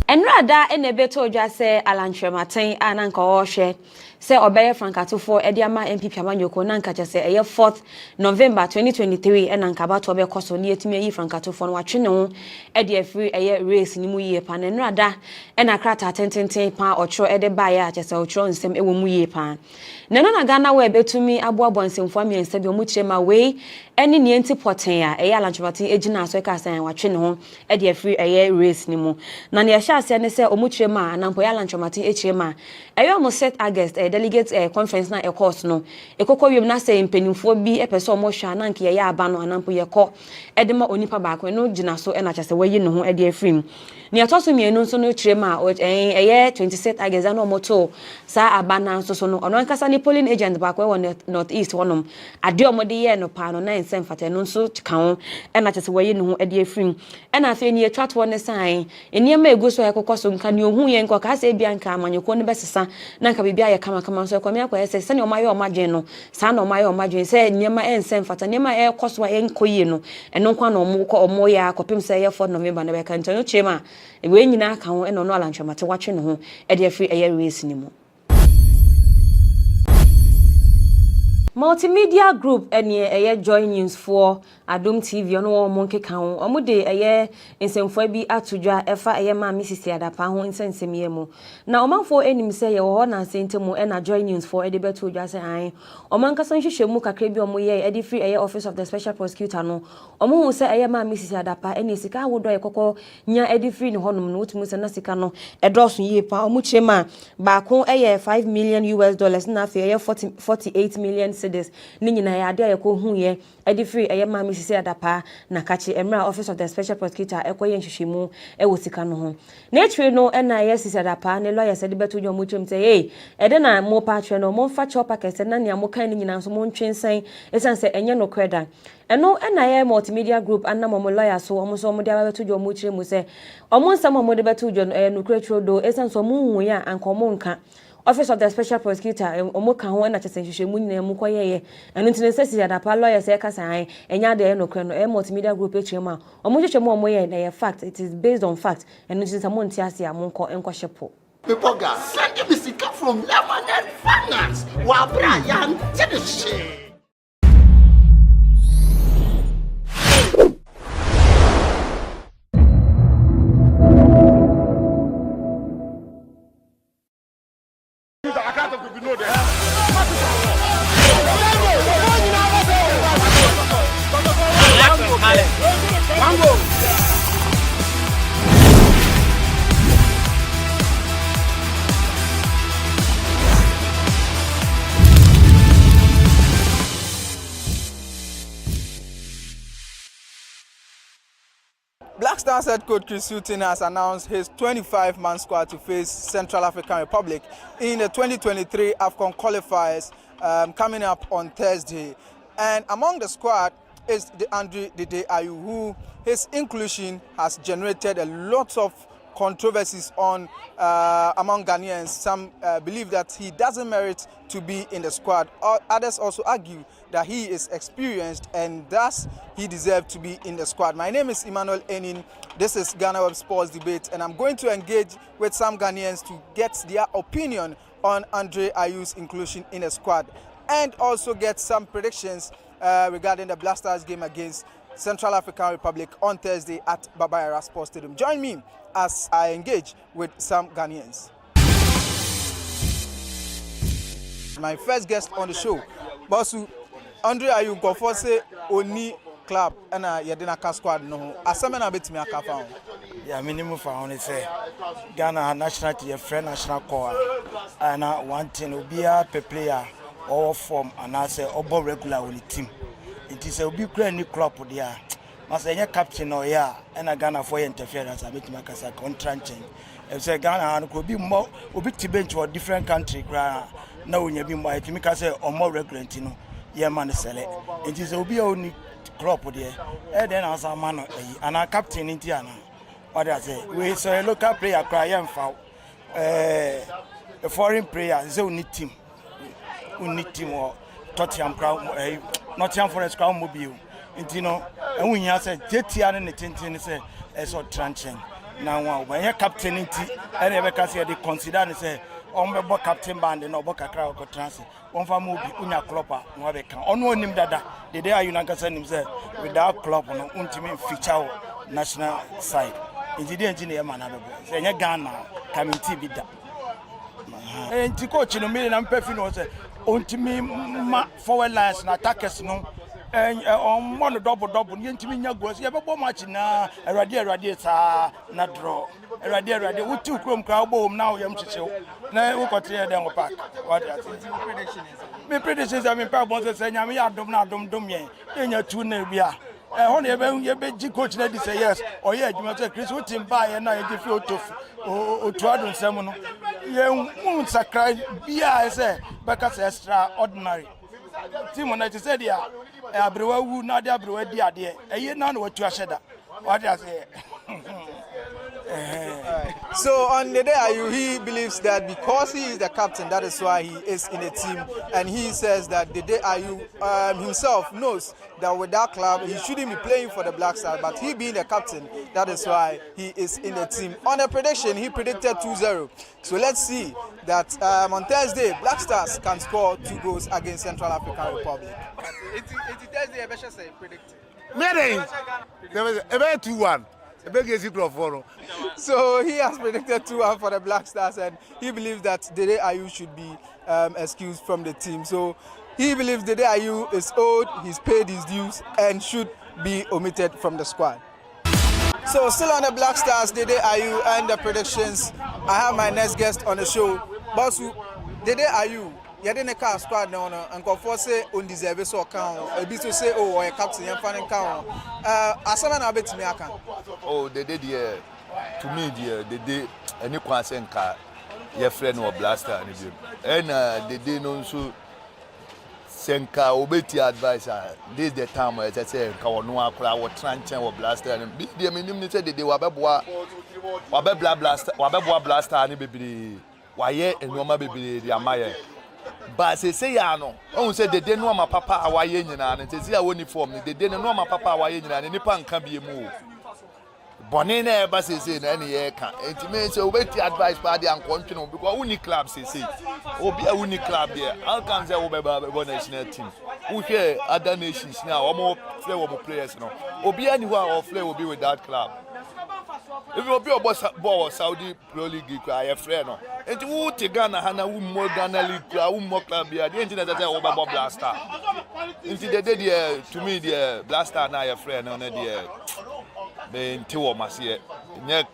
enrada enebeto odwa se alantwematen ananka ohwe say obeye frankatofo e de ama MPP amanyoko na nka chese eye 4th November 2023 e na nka ba to be koso ne yetimi yi frankatofo no watwe ne ho e de afiri eye race ni mu yie pa na nrada e na krata tententen pa otro e de ba ya chese otro nsem e wo mu yie pa na no na GhanaWeb etumi aboabo nsemfo amiensa bi omu chema we eni ne enti poten a eye alanchobati ejina so e ka san watwe ne ho e de afiri eye race ni mu na ne ya sha ase ne se omu chema anampo ya alanchobati echema eye omu set August delegate conference na course no ekokọ wiem na say mpanimfo bi epese omo hwa na nke ye aba no anampo ye kọ edema onipa baako no gina so na kyase wayi ne ho ede afrim ne atoso mienu nso no kirema eye 27 August na omoto sa aba na nso so no ono nkasa ni polling agent baako won north east wonom ade omode ye no pa no na nsem fata no nso ka ho na kyase wayi ne ho ede afrim na afi ni etwat won san eniema egu so ekokọ so nka ne ohun ye nko ka sa bia nka amanyeko ne besesa na nka bibia ye kama so kwame akwa ese se ne omaye omagen no sa na omaye omagen se niema ensem fata niema e koso enkoye no eno kwa na omo ya akopim se ye 4 November na be kan tanyo chema e we nyina aka ho eno no alantwamate watwe ne ho e de afri eye race ni mu Multimedia group eye Joy News for Adom TV ono mo nkeka ho omo de eye nsemfo bi atodwa efa eye ma Mrs. Adapa ho nsensem ye mu na omanfo enim se ye wo na sentemu na Joy News for ede beto dwa se an omankaso nhwehwemu kakra bi omo ye ede free eye office of the special prosecutor no omo hu se eye ma Mrs. Adapa ene sika wodo ekoko nya ede free ne honum no otumu se na sika no edoso ye pa omo chema baako eye $5 million na fe eye 48 million cedis ni nyina ya ade ayeko hu ye ede free eye ma Mrs. Adapa na kachi emra office of the special prosecutor ekoye nhwehwemu ewo sika no ho na etwe no na Mrs. Adapa ne lawyer said beto dwo mo twem say hey ede na mo pa twe no mo fa chopa kese na nia mo kan ni nyina so mo ntwensan esan se enye no kreda eno na ye multimedia group anna mo lawyer so omo so mo de beto dwo mo kyeremu se omo nsam mo de beto dwo no kretro do esan so mo hu ya anko mo nka office of the special prosecutor omoka ho na chesenhwehwemu nyina mu koyeye enu ntine sesi Adapa lawyer se ka san enya de no kre no multimedia group echema omo hwehwemu omo ye na ye fact it is based on fact enu ntine samo ntiase a monko enkohyepo people gas send me sika from Lebanon finance wa Brian Tennessee. Black Stars head coach Chris Hughton has announced his 25-man squad to face Central African Republic in the 2023 AFCON qualifiers coming up on Thursday. And among the squad is Dede Ayew, who his inclusion has generated a lot of controversies on among Ghanaians. Some believe that he doesn't merit to be in the squad. Others also argue that he is experienced and thus he deserves to be in the squad. My name is Emmanuel Enin. This is GhanaWeb Sports Debate, and I'm going to engage with some Ghanaians to get their opinion on Dede Ayew's inclusion in the squad and also get some predictions regarding the Black Stars game against Central African Republic on Thursday at Baba Yara Sports Stadium. Join me as I engage with some Ghanaians. My first guest on the show, Bosu Dede Ayew go say oni club and yedina ka squad no aseme na betimi aka fa. Yeah, minimum for only say Ghana national team friend national core and one thing obia per player or form and I say obo regular on the team. It is a big any club there. Must any captain or yeah and a Ghana for interference I bet make as a contract change. If say Ghana could be more obi to bench or different country now when you be more to make us say or more regular you know. Yeah man sell it. It is obi only club there. And then as a man and a captain in Tiana. What I say? We say a local player cry and foul. A foreign player is only team. We need team or Tottenham crowd, Nottingham Forest crowd mobile. And you know, and when you say JTR and the Tintin say a sort of tranching. Now when you captain in T and ever can say they consider and say Ombo captain band no boka kra ko transit. On fa mo bi unya club a no be kan. Ono onim dada. Dede Ayew na kasa nim say without club no untimi feature national side. Injidi engineer man na bebo. Say nya Ghana committee bi da. Enti coach no me na mpefi no say untimi ma forward lines na attackers no on one double ni ntimi nya goals ye bebo match na erade sa na draw erade wuti krom kra obo na wo yam chichew na wo kote ye den wo park what are me predictions am pa bon say nya me adom na adom yen enya tu na bia hon ye be ji coach na di say yes or ye adwuma say Chris wuti ba ye na ye fi otu adon sem no ye un sakra bia say beka say extraordinary team na said dia abrewa wu na dia abrewa di ade eye na watu asheda what I say. So on Dede Ayew, he believes that because he is the captain, that is why he is in the team. And he says that Dede Ayew himself knows that with that club, he shouldn't be playing for the Black Stars. But he being the captain, that is why he is in the team. On the prediction, he predicted 2-0. So let's see that on Thursday, Black Stars can score 2 goals against Central African Republic. It's Thursday, I say predicted. Meaning, there was a 2-1. So he has predicted 2-1 for the Black Stars, and he believes that Dede Ayew should be excused from the team. So he believes Dede Ayew is old, he's paid his dues, and should be omitted from the squad. So still on the Black Stars, Dede Ayew and the predictions. I have my next guest on the show, Bosu. Dede Ayew. Yadene car squad no and go say undeserved so account a bit to say oh or a captain yan fan account asama na betimi aka oh they did here to me there they did any kwansen ka your friend or blaster and they did no so senka obeti advisor this the time I say ka wonu akura wo tranchen or blaster and be the minimum say they wabeboa blaster ani bebiri waye enoma bebiri dia maye. But say ya no on say Dede no ma papa awaye nyina na say ya woni form ni Dede no ma papa awaye nyina na nipa nka bie mu bone na e ba say na ne ye ka enti me say obeti advice pa dia nkontwe no because uni club say obi a uni club there how can say we national team who share other nations now omo play wo players no obi ani who or play will be with that club. If you be a boss Saudi Pro League, I friend. And you take Ghana, Hana, more Ghana League, more club here. The internet that I over Blaster. Into the day, to me, the Blaster now your friend on the then two of us here.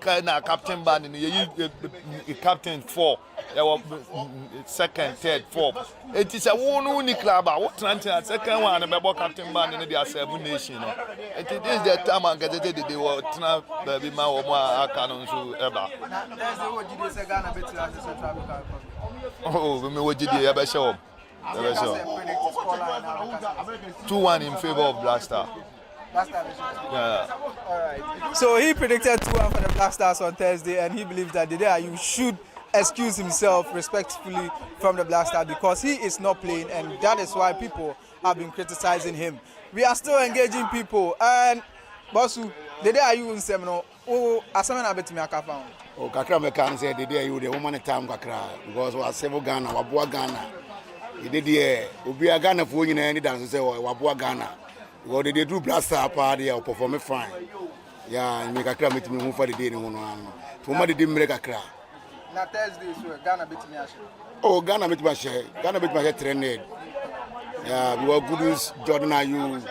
Captain band in the captain 4. There was second, third, fourth. It is a one club. What transit second one about captain band in the 7 nations. And it is the time I get it. They were baby ma or more canon to ever. Oh, we what did you ever show? 2-1 in favor of Blaster. Yeah. Alright. So he predicted 2-1 for the Black Stars on Thursday, and he believes that Dede Ayew should excuse himself respectfully from the Black Stars because he is not playing, and that is why people have been criticizing him. We are still engaging people, and Bosu, Dede Ayew in Semino, oh, asama na betimi akafa. Oh, kakra me kan say Dede Ayew the woman time kakra because we are several Ghana, wabua Ghana. He did here, obi a Ghana for nyina any dance say wabua Ghana. Because they do Blaster party or perform fine. Yeah, me kakra metimi hu for the day no no. Fuma de dem kakra. Na Thursday so Ghana betimi ashe. Oh, Ghana betimi ashe. Ghana betimi ashe trained. Yeah, we were good as Jordan Ayew.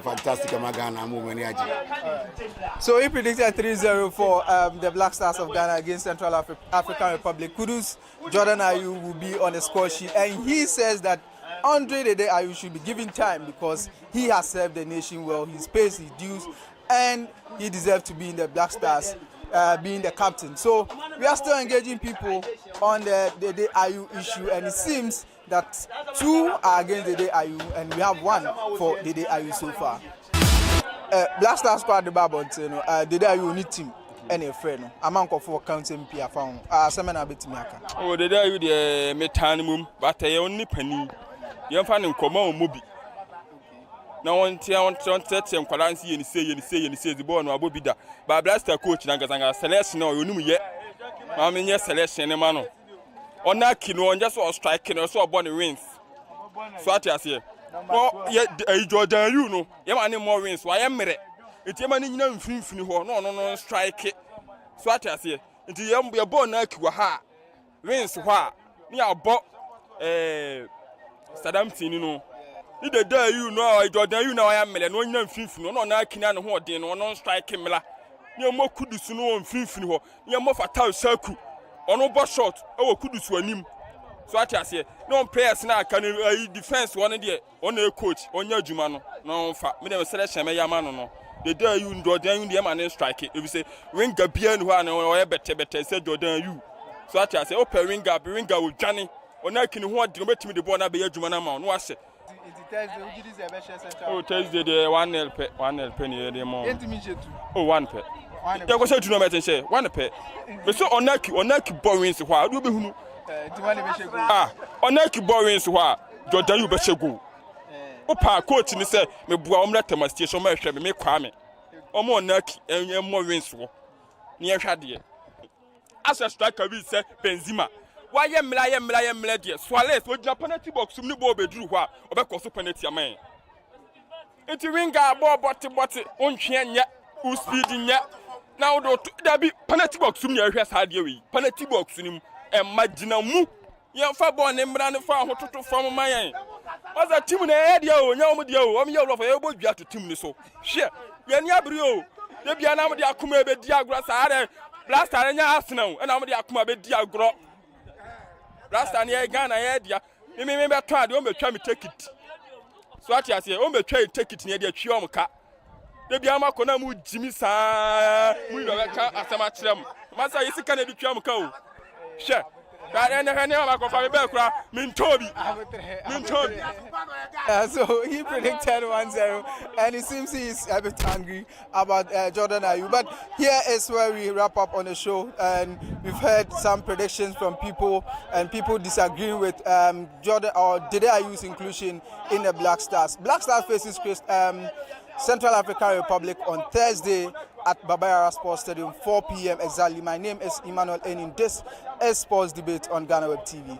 Fantastic So he predicted 3-0 for the Black Stars of Ghana against Central African Republic. Kudus Jordan Ayew will be on the score sheet, and he says that Andre Dede Ayew should be given time because he has served the nation well, he's paid his dues, and he deserves to be in the Black Stars, being the captain. So we are still engaging people on the Dede Ayew issue, and it seems that 2 are against Dede Ayew, and we have 1 for Dede Ayew so far. Black Stars squad the Babon, Dede Ayew need team. Any friend, a man for counting Pia found. Semana Betimiaka. Oh, Dede Ayew the metanimum, but I only penny. You find in common mobi. Now one tier on set and Kalansi and say the boy no Abobida. But Blaster coach Nagazanga selection or you knew yet. I mean, yes, selection, Emano. On that kino, on just or striking or so born wins. So what you say? Oh, yeah, Jordan, you know, you want more wins. Why am I? It's a man in no infini ho, no, strike it. So what you say? It's a young born ha. Wins wha. Near bought Saddam Tin, you know. Either there you know, Jordan, you know, I am no infini, no, no, Kinan, who did no strike him. Near more could do no infini, near more fatal circle. On no boss shot, oh, could do so him. So what you say? No players now can defense one day on a coach on your Jumano. No, fat, me never selection, my yamano. No. The day you do, then the man strike it. If you say, ring a beer one or better, said Jordan, you. So what you say? Open ringa with Johnny. Or not can you want to make me the born be a Jumana man. What's it? Oh, Thursday, the 1 penny a month. Oh, 1 pet. There was a to no matter say, 1 pet. But so on Naki boring, so why do you? On Naki boring, so why Jordan, you better go. Opa, coach, and say, me boom let my station, my shabby, me crame. Or more Naki and more rings for near Shadia. As a striker, we say Benzima. Why am I lady? Swallows with your penalty box to me, Bobby Drew, or because of penalty, man. It's a ring, botty, on chain yet, who's speeding yet. Now, there be penalty box to me, I has had you, penalty box in him, and Magina Moo. Young Fabon and Brandon Farm to form my end. Was a team in the head, yo, I'm your of elbow, you have to team so. Share, Yanyabrio, the Biana de Akume Diagra, blast and Arsenal, and I'm the Akuma Diagro. Last time I Ghana idea, you may remember tried, you may try to take it. So what I say, you may try to take it near the Chiomka. The Biama Konamu Jimmy Sa, we don't have a match them. Master is a Canadian Chiomko. Sure. So he predicted 1-0, and it seems he's a bit angry about Jordan Ayew. But here is where we wrap up on the show, and we've heard some predictions from people, and people disagreeing with Jordan or Dede Ayew's inclusion in the Black Stars. Black Stars faces Central African Republic on Thursday at Babayara Sports Stadium, 4 p.m. exactly. My name is Emmanuel Enin. This is Sports Debate on GhanaWeb TV.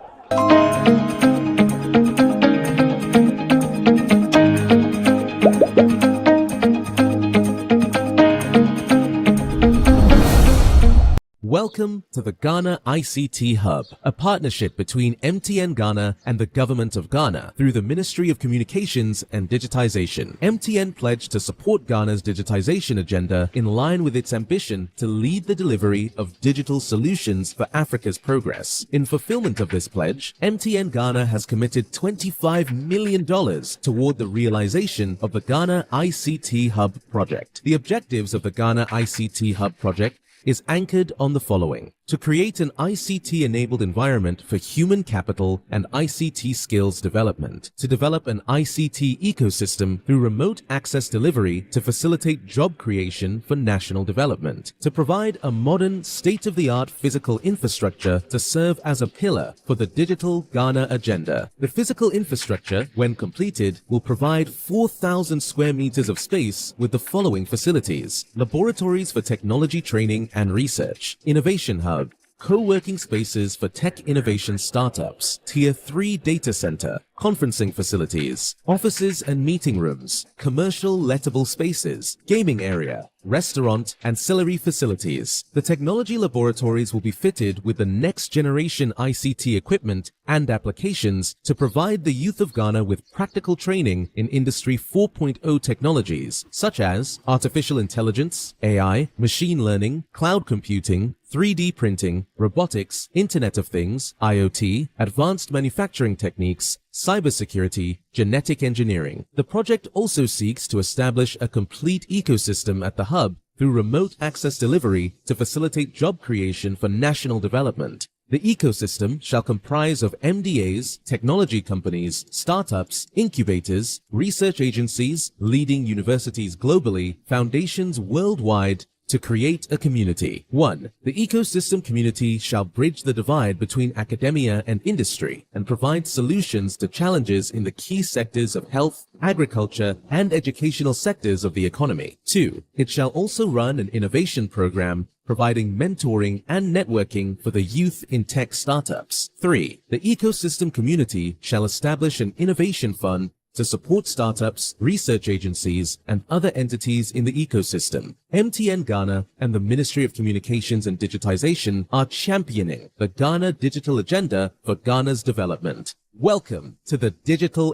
Welcome to the Ghana ICT Hub, a partnership between MTN Ghana and the Government of Ghana through the Ministry of Communications and Digitization. MTN pledged to support Ghana's digitization agenda in line with its ambition to lead the delivery of digital solutions for Africa's progress. In fulfillment of this pledge, MTN Ghana has committed $25 million toward the realization of the Ghana ICT Hub project. The objectives of the Ghana ICT Hub project is anchored on the following: to create an ICT-enabled environment for human capital and ICT skills development, to develop an ICT ecosystem through remote access delivery to facilitate job creation for national development, to provide a modern, state-of-the-art physical infrastructure to serve as a pillar for the digital Ghana agenda. The physical infrastructure, when completed, will provide 4,000 square meters of space with the following facilities: laboratories for technology training and research, innovation hub, co-working spaces for tech innovation startups, Tier 3 data center, conferencing facilities, offices and meeting rooms, commercial lettable spaces, gaming area, restaurant, ancillary facilities. The technology laboratories will be fitted with the next generation ICT equipment and applications to provide the youth of Ghana with practical training in Industry 4.0 technologies such as artificial intelligence, AI, machine learning, cloud computing, 3D printing, robotics, Internet of Things, IoT, advanced manufacturing techniques, cybersecurity, genetic engineering. The project also seeks to establish a complete ecosystem at the hub through remote access delivery to facilitate job creation for national development. The ecosystem shall comprise of MDAs, technology companies, startups, incubators, research agencies, leading universities globally, foundations worldwide, to create a community. 1. The ecosystem community shall bridge the divide between academia and industry and provide solutions to challenges in the key sectors of health, agriculture, and educational sectors of the economy. 2. It shall also run an innovation program providing mentoring and networking for the youth in tech startups. 3. The ecosystem community shall establish an innovation fund to support startups, research agencies, and other entities in the ecosystem. MTN Ghana and the Ministry of Communications and Digitization are championing the Ghana Digital Agenda for Ghana's development. Welcome to the Digital.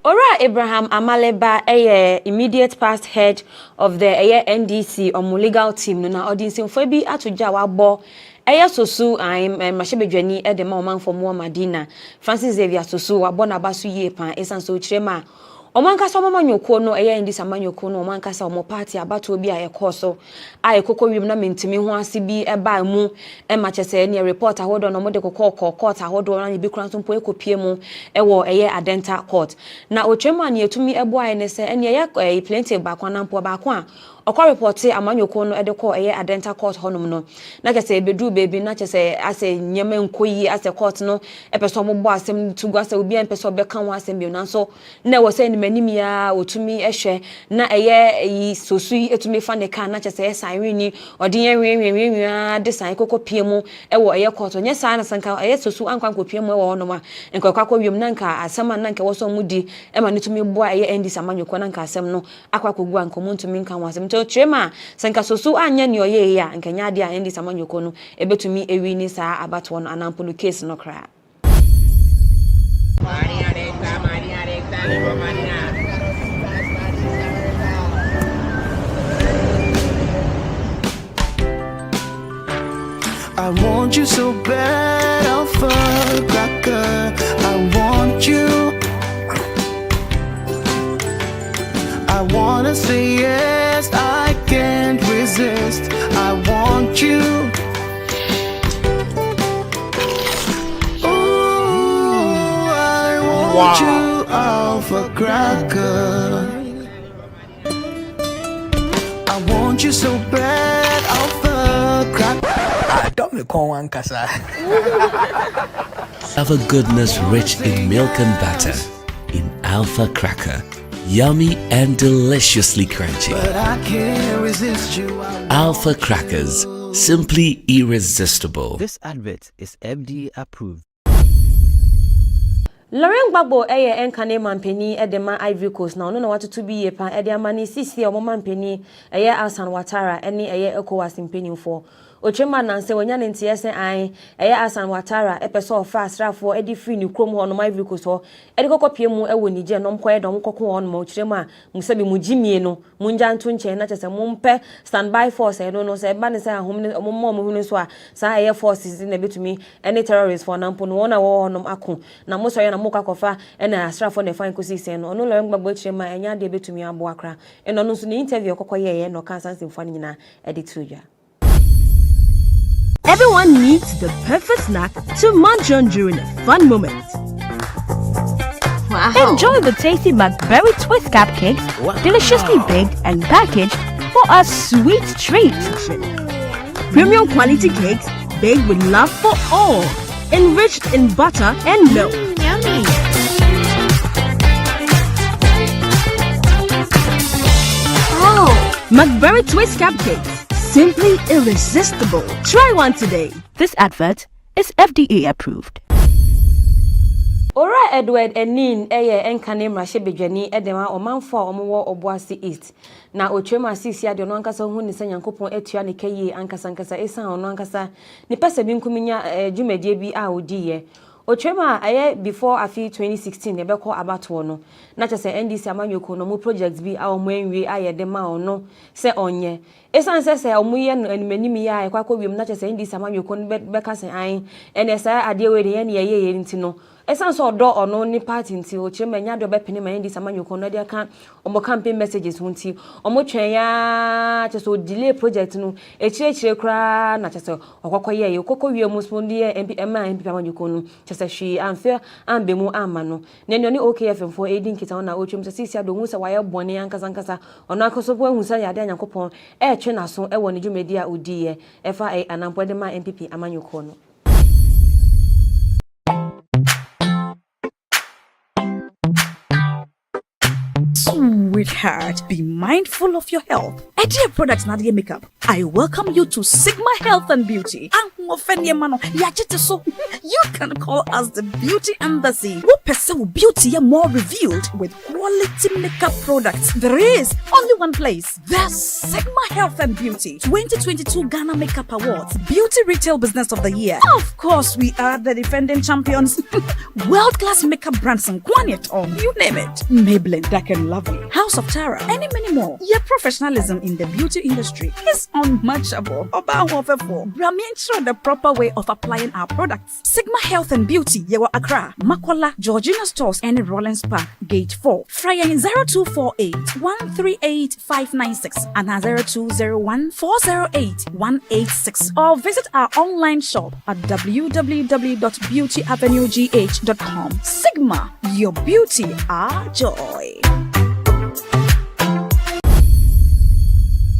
Ora Abraham Amaleba, immediate past head of the NDC legal team, no na audience for bi atoja wabo. Sosu I'm Mashebedwani e de ma oman for mo Madina Francis Xavier Sosu wabo na basu ye pan esan so chirema omankasa omamanyoko no ndisa manyoko no omankasa omo party abato obi a yekoso ayekoko wiem na mentimi ho ase bi eba mu ma chese ne report ahodo no mo de kokko court ahodo na bi kran so mpo ekopie mu wo adenta court na otwema na yetumi ebo aye ne se ene plenty bakwa na mpo bakwa okwa report amanyoko no edeko adenta court honum no na kese bedu baby na kese ase nyema nkoyi ase court no epeso mo asem tugu ase obi empeso beka ho asem bi na so na wo se ni manim ya otumi ehwe na yi sosu etumi fa ne kan na kese san wini odi yen de san kokko pie mu wo court nye san na sanka sosu ankwan kopie mu wo honum a nkokwa kwa wiem na nka asem na nka wo so mudi ma ne tumi bo endi samanyoko na nka asem no akwa kogu ankomu ntumi nka ho asem Chema sanka sosu anya ni oye ya nkanya de a ndi samanyoko no ebetumi ewi ni saa abato no anampolo case no kra I want you so bad, Alpha Cracker. I want you. I wanna say yes, I can't resist. I want you. Ooh, I want you, Alpha Cracker. I want you so bad, Alpha Cracker. I don't me call one kasa. Have a goodness rich in milk and butter in Alpha Cracker. Yummy and deliciously crunchy. But I can't resist you. Alpha Crackers, simply irresistible. This advert is FDA approved. Lauren Gbagbo enkane mampeni edema Ivory Coast na ono na watutu bi ye pan ede amani sisi omo mampeni Alsan Ouattara eni ECOWAS mpenimfo Ochema nanse wonya ne ntiese an Alsan Ouattara epeso ofa asrafo edi free ni krom ho no Ivory Coast ho edi kokopie mu ewo Niger no mkoye dom kokko ho no ma ochirema musabi mujimie no munja nto nche na chese mumpe standby force no se ba ne se ahom ne ommo hunu so a sa forces na betumi any terrorists for nampo no wona wo no ako na mo so na mo kwakofa na asrafo ne fan kosisi no ono Lauren Gbagbo ochirema enya de betumi abo akra eno no so ne interview kokoye no kan sanse mfani nyina edi tuja. Everyone needs the perfect snack to munch on during a fun moment. Wow. Enjoy the tasty McBerry Twist cupcakes, deliciously baked and packaged for a sweet treat. Premium quality cakes baked with love for all, enriched in butter and milk. Yummy. Oh, McBerry Twist cupcakes. Simply irresistible. Try one today. This advert is FDA approved. Ora Edward Enin enkane Mashebedwani edema omanfo omwo Obuasi East na otwema asisi ade no ankasa hu ni sanyankopon etua ne kayi ankasa esan ono ankasa ni pese bi nkuminya dwumadie bi a odiye Ochema before afi 2016 ebeko abato no na chese NDC amanyoko no mu projects bi a omo enwie ayede ma ono se onye esan se omuye no animanim ya akwakọ wiem na chese NDC amanyoko no beka se an enesa ade we ne ye ntino esan so do ono ni party nti Ochema nya do bepene ma NDC amanyoko no de aka omo campaign messages hunti omo twen ya chese delay project no echire kra na chese okokọ ye okokọ wiem muspondi MP amanyoko no she unfair ambemu amano nene ni OKF for aiding kita na ochum se sisi ado hu se waye bone ankasa ono akosopo hu se yade anyakopon twe na so ewo ne dwumedi a odiye efa anampode ma MPP amanyoko no Sweet heart, be mindful of your health. Dear products Nadia Makeup, I welcome you to Sigma Health and Beauty. You can call us the Beauty Embassy. Who pursue beauty more revealed with quality makeup products. There is only one place. The Sigma Health and Beauty 2022 Ghana Makeup Awards Beauty Retail Business of the Year. Of course, we are the defending champions. World-class makeup brands and on you name it. Maybelline, Dark and Lovely, House of Tara, and many more. Your professionalism in the beauty industry is unmatchable. Show the proper way of applying our products. Sigma Health and Beauty, Yewa Accra, Makola, Georgina Stores, and Rollins Park, Gate 4. Fryer in 0248 138 596 and 0201 408 186. Or visit our online shop at www.beautyavenuegh.com. Sigma, your beauty, our joy.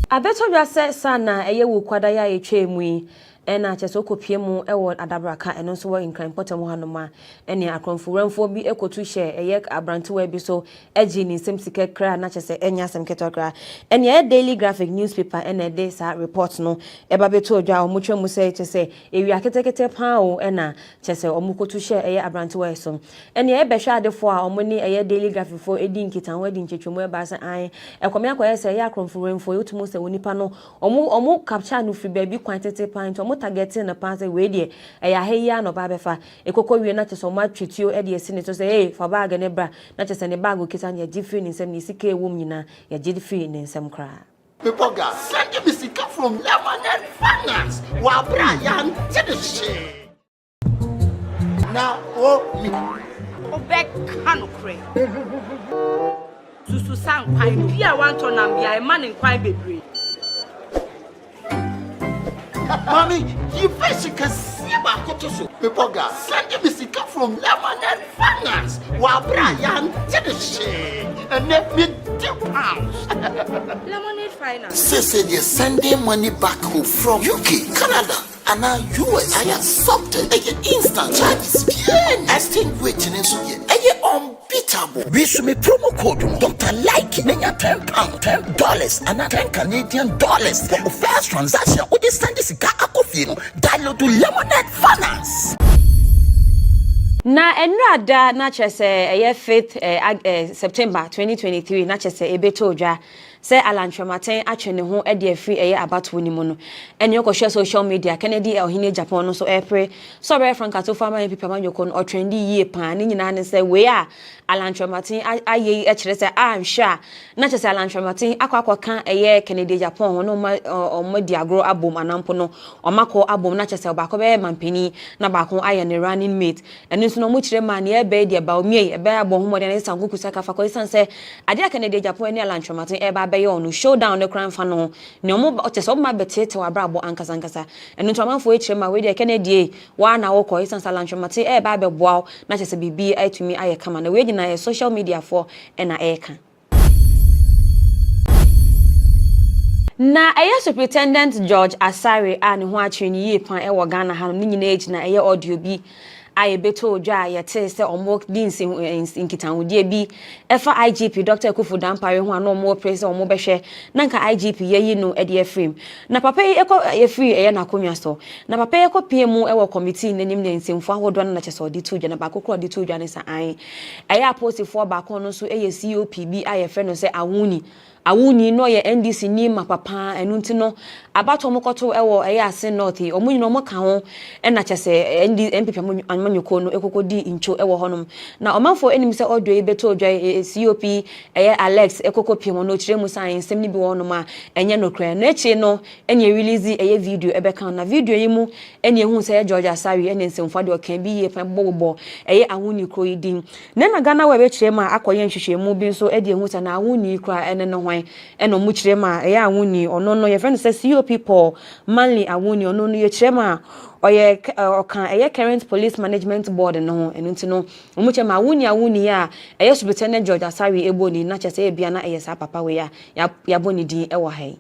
Abeto dwase sana eye wu kwada ya etwemu ena cheso kopie mu ewo adabraka eno so wo nkran potem hanoma ene akronfuranfo bi ekotu hye eye abrantewa bi so agi ni semsike kra na chese enya semketokra ene daily graphic newspaper ene de sa report no eba beto odwa omutwe mu se chese ewi aketekete pa o ena chese omukotu hye eye abrantewa so ene ebehwe adefo a omuni eye daily graphic fo edi nkitan wadi nchechwemu eba se an ekomia kwa se eye akronfuranfo yotumu se wonipa no omu capture no free baby quantity pint targeting na pass we dey eya heya no ba befa ekoko wie na cheso ma twetio e dey sine to say hey for bag ne bra na chese ne bag okita ne gifi ni nsem ni sika ewom nyina ya gifi ni nsem kra people gas send me sika from Lemonade Finance wa Brian to the shit now me obek kanu kre susu san kwai bia wan to nam bia e man kwai bebre. Mommy, you can see about Kotoso. People gas send me sika from Lemonade Finance wa Brian to the shit and let me £2. Lemonade Finance. Say they're sending money back home from UK, Canada, and now US. I accepted instant charges. Exchange waiting and so unbeatable. We should make promo code Dr. Like £10, $10 and $10 Canadian for the first transaction. What is send this guy download to Lemonade Finance. Na enrada na chese eye 5th September 2023 na chese ebeto odwa se alantwematen atwene ho e de afri eye abato ni mu no ene okwohwe social media Kennedy ohine Japan no so epre so be frank atofo man pipa man yoko no trendy yie pa ni nyina ne se we a alantwematen aye e kire se anhwa na chese alantwematen akwakan eye Kennedy Japan ho no o di agro abom anampo no o mako abom na chese obako be mampani na bako aye ne running mate ene no mo kire man e be de ba omie e be abom ho mo de ne sankuku saka fa ko isan se ade Kennedy Japan ni alantwematen e ba no showdown the crime fano ne omo oteso ma betete wa brabo ankasa enu to amanfo e chire ma we de Kennedy wa na wo ko isan salantwemate e ba be boaw na chese bibi atumi aye kama na we gina social media for na e ka na eye Superintendent George Asare a ne ho atwe ni yie pan e wo Ghana ha no nyina ejina eye audio bi aye beto odwa yete se omo dinsi inkitanwodie bi efa IGP Dr. Kufu Dampare ho ana omo press omo behwe nanka IGP yeyi no e de frame na papa e free eye na konwa so na papa e kopie mu e wo committee nanim ne nsimfo ahodo na chese odi to odwa na ba kokoro odi to odwa ne sa an eye apostifo ba kon no so eye COPB aye fe no se awuni no ye NDC ni mapapa enu nti no abato mokoto ewo eye ase north omunyi no moka ho na chese MPP amanyoko no ekokodi incho ewo honom na omanfo enim se odo e beto odwa COP eye Alex ekokopie mo no kire mu science semni bi wonom a enye no kra na echi no enye release eye video ebeka na video yi mu enye hu se George Asari enye nsemfo de okan bi ye bobo eye awuni kro yidin na GhanaWeb kire ma akoye nhwehwe mu bi so e de hu se na awuni kra ene no hwan eno mu kire ma eye awuni ono no ye friend say COP Paul Manley awuni ono no ye kire ma oye okan eye current police management board no enu nti no omu kire ma awuni ya eye Superintendent George Asari eboni na chese e bia na eye sa papa we ya boni din e wo hai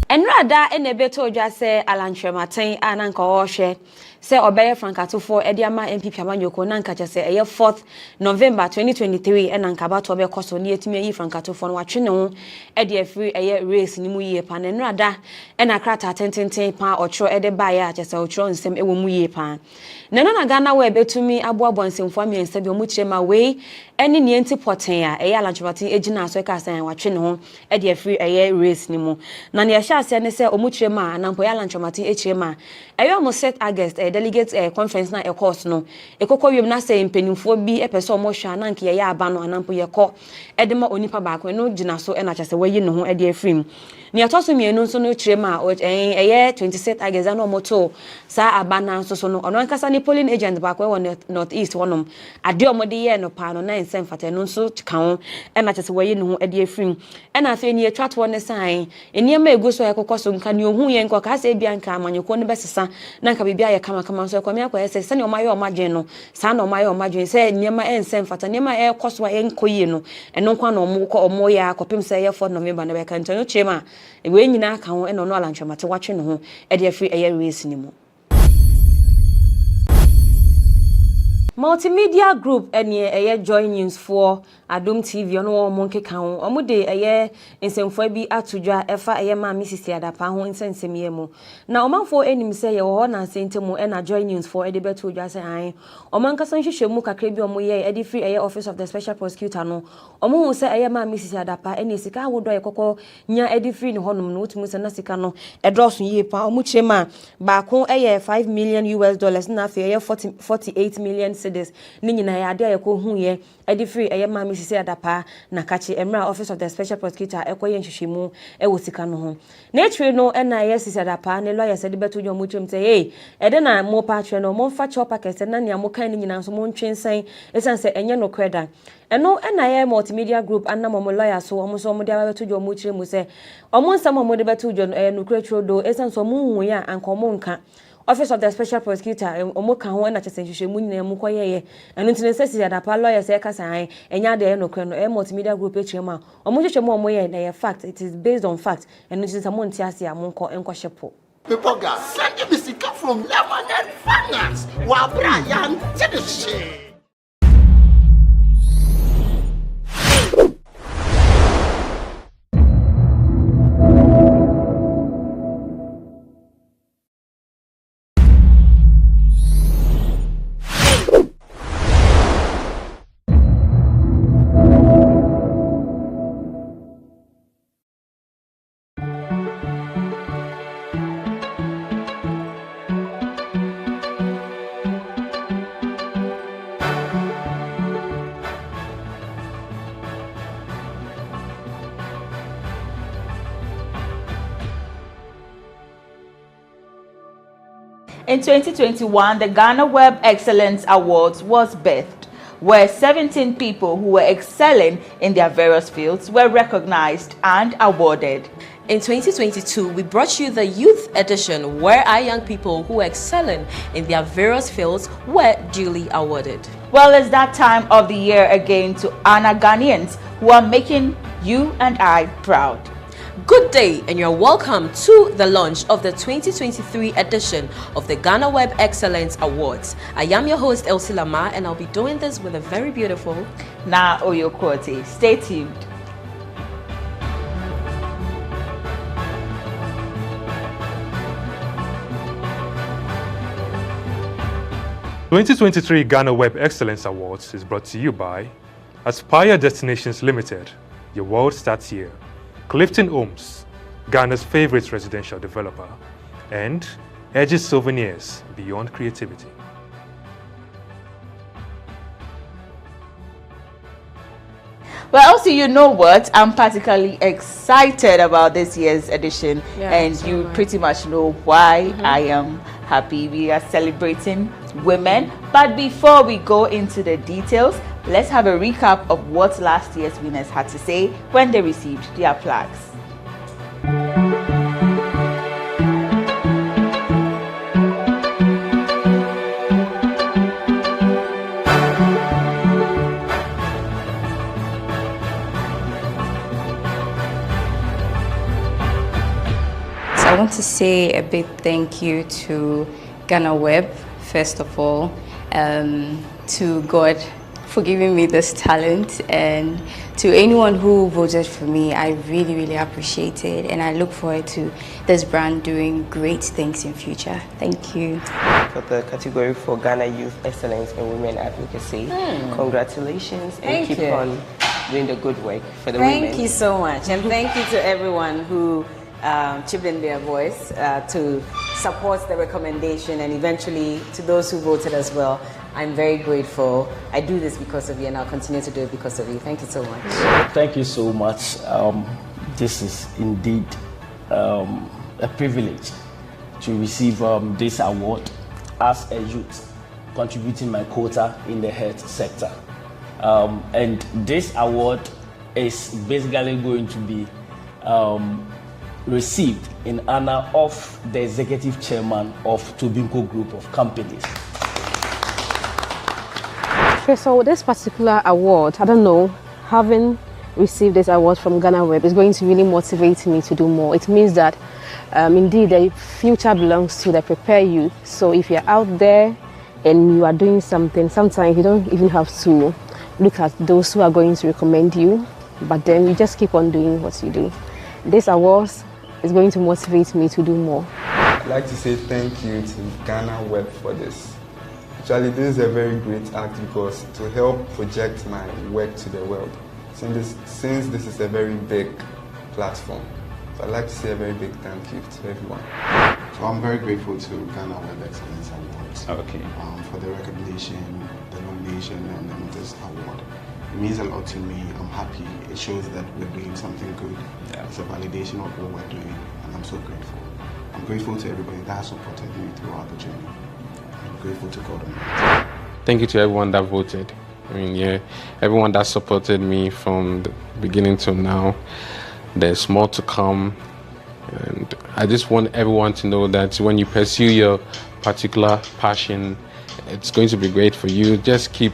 enra Enrada enebeto dwa se alantrematen ananka ohwe se obeye frankatofo ediama MPP amanyoko nanka che se eye 4th November 2023 enanka bato be koso ne etimi yi frankatofo no watwe ne ho ede afiri eye race ni mu yie pa enrada enakrata tententen pa ochro ede baye a che se ochro nsem ewo mu yie pa neno na GhanaWeb betumi aboabo nsemfo amiensa bi omu kirema we eni ne enti poten a eye alantrematen ejina so ka san watwe ne ho ede afiri eye race ni mu na ne yahya ase ne se omu kirema anampo ya alantrematen echirema eye omu set August delegate conference na course no ekokọ wiem na say mpanimfo bi epese omo hwa na nke ye aba no anampo ye kọ edema onipa baako no gina so na kyase wayi ne ho ede afrim ne atoso mienu nso no kirema eye 26 August na omoto sa aba na nso so no ono ankasa ni polling agent baako wọ north east wonom ade omode ye no pa no na nsem fata no nso ka ho na kyase wayi ne ho ede afrim na afi ni etwat wọ ne san eniema egu so ekokọ so nka ne ohun ye nko ka se bia nka amanyeko ne besesa na nka bibia ye kama so ekomi akwa ese se ne omaye omadwen no sa na omaye omadwen se niema ensem fata niema ekoso enkoyi no eno kwa na omo ya akopim se ye 4 November na be kan tonyo chema we nyina ka ho eno no alantwamate watwe ne ho e de afri eye race ni mu Multimedia group eye join news for Adom TV ono mo nkeka ho omo de eye nsemfo bi atodwa efa eye ma Mrs. Adapa ho nsensem ye mu na omanfo enim se ye ho na sentemu na join news for ede beto dwa se an omankaso nhwehwemu kakra bi omo ye ede free eye office of the special prosecutor no omo hu se eye ma Mrs. Adapa ene sika wodo ekokọ nya ede free ne honum no otumu se na sika no edroso ye pa omo chema baako eye $5 million na fe eye 48 million cedis ni nyina ya ade ayeko hu ye ede free eye ma Mrs. Adapa na kachi emra office of the special prosecutor ekoye nhwehwemu ewo sika no ho na etwe no na Mrs. Adapa ne lawyer said beto jo mo twem say hey ede na mo pa twe no mo fa chopa kese na ne amokan ni nyina so mo ntwensan esan se enye no kweda eno na ye multimedia group anna mo lawyer so omo so mo de beto jo mo kyeremu se omo nsam mo de beto jo no kwetro do esan so mo hu ya ankomo nka Office of the Special Prosecutor omo ka ho na chesenhwehwemu nyina mu koyeye eno ntine se Mrs. Adapa lawyer se ka san enya de no kre no multimedia group echirema omo hwehwemu omo ye na ye fact it is based on fact eno ntine samo ntiase a monko enko hyepo People got send me sick from Lebanon finance wa Brian to the shit. In 2021, the GhanaWeb Excellence Awards was birthed, where 17 people who were excelling in their various fields were recognized and awarded. In 2022, we brought you the Youth Edition, where our young people who are excelling in their various fields were duly awarded. Well, it's that time of the year again to honor Ghanaians who are making you and I proud. Good day, and you're welcome to the launch of the 2023 edition of the GhanaWeb Excellence Awards. I am your host, Elsie Lamar, and I'll be doing this with a very beautiful Na Oyokote. Stay tuned. The 2023 GhanaWeb Excellence Awards is brought to you by Aspire Destinations Limited. Your world starts here. Clifton Homes, Ghana's favorite residential developer, and Edges Souvenirs, Beyond Creativity. Well, also, you know what? I'm particularly excited about this year's edition, and so you pretty much know why I am happy. We are celebrating women, but before we go into the details, let's have a recap of what last year's winners had to say when they received their plaques. So I want to say a big thank you to GhanaWeb, first of all, to God for giving me this talent, and to anyone who voted for me. I really, really appreciate it, and I look forward to this brand doing great things in future. Thank you. For the category for Ghana Youth Excellence in Women Advocacy, congratulations, and keep on doing the good work for the women. Thank you so much, and thank you to everyone who chipped in their voice to support the recommendation, and eventually to those who voted as well. I'm very grateful. I do this because of you, and I'll continue to do it because of you. Thank you so much. Thank you so much. This is indeed a privilege to receive this award as a youth, contributing my quota in the health sector. And this award is basically going to be received in honor of the executive chairman of Tobinco Group of Companies. Okay, so this particular award, I don't know, having received this award from GhanaWeb is going to really motivate me to do more. It means that indeed the future belongs to the prepared youth. So if you're out there and you are doing something, sometimes you don't even have to look at those who are going to recommend you, but then you just keep on doing what you do. This award is going to motivate me to do more. I'd like to say thank you to GhanaWeb for this. Actually, this is a very great act because to help project my work to the world, since this is a very big platform. So I'd like to say a very big thank you to everyone. So I'm very grateful to GhanaWeb Excellence Awards for the recognition, the nomination, and this award. It means a lot to me. I'm happy. It shows that we're doing something good. It's a validation of what we're doing, and I'm so grateful. I'm grateful to everybody that has supported me throughout the journey. I'm grateful to God. Thank you to everyone that voted. I mean, yeah, everyone that supported me from the beginning till now. There's more to come, and I just want everyone to know that when you pursue your particular passion, it's going to be great for you. Just keep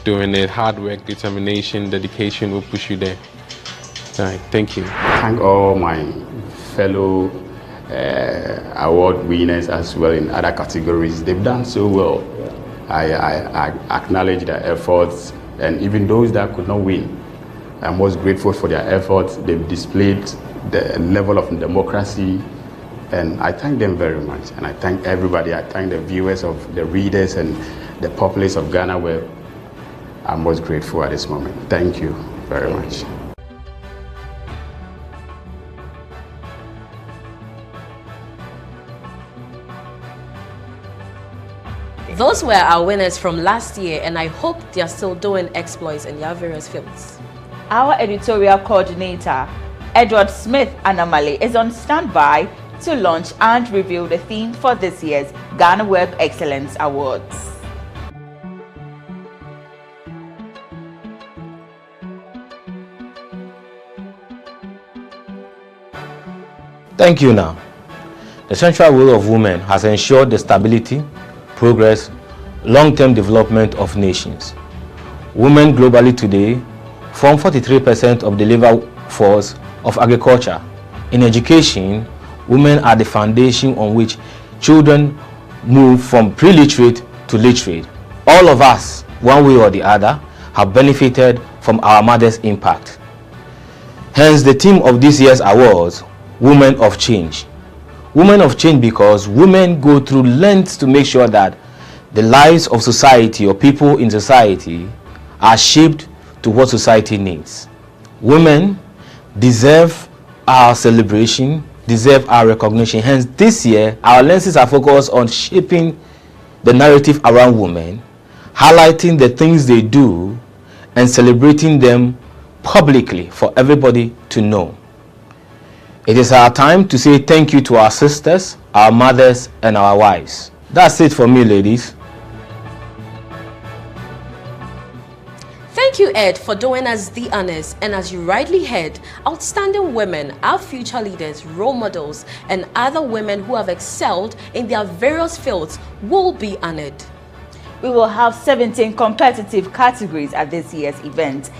doing it. Hard work, determination, dedication will push you there. All right, thank you. Thank all my fellow award winners as well in other categories. They've done so well. I acknowledge their efforts, and even those that could not win, I'm most grateful for their efforts. They've displayed the level of democracy, and I thank them very much. And I thank everybody. I thank the viewers, of the readers, and the populace of GhanaWeb. I'm most grateful at this moment. Thank you very much. Those were our winners from last year, and I hope they are still doing exploits in their various fields. Our editorial coordinator, Edward Smith Anamale, is on standby to launch and reveal the theme for this year's GhanaWeb Excellence Awards. Thank you now. The central role of women has ensured the stability, progress, long-term development of nations. Women globally today form 43% of the labor force of agriculture. In education, women are the foundation on which children move from pre-literate to literate. All of us, one way or the other, have benefited from our mother's impact. Hence the theme of this year's awards, Women of Change. Women of Change because women go through lengths to make sure that the lives of society or people in society are shaped to what society needs. Women deserve our celebration, deserve our recognition. Hence this year our lenses are focused on shaping the narrative around women, highlighting the things they do and celebrating them publicly for everybody to know. It is our time to say thank you to our sisters, our mothers, and our wives. That's it for me, ladies. Thank you, Ed, for doing us the honors. And as you rightly heard, outstanding women, our future leaders, role models, and other women who have excelled in their various fields will be honored. We will have 17 competitive categories at this year's event.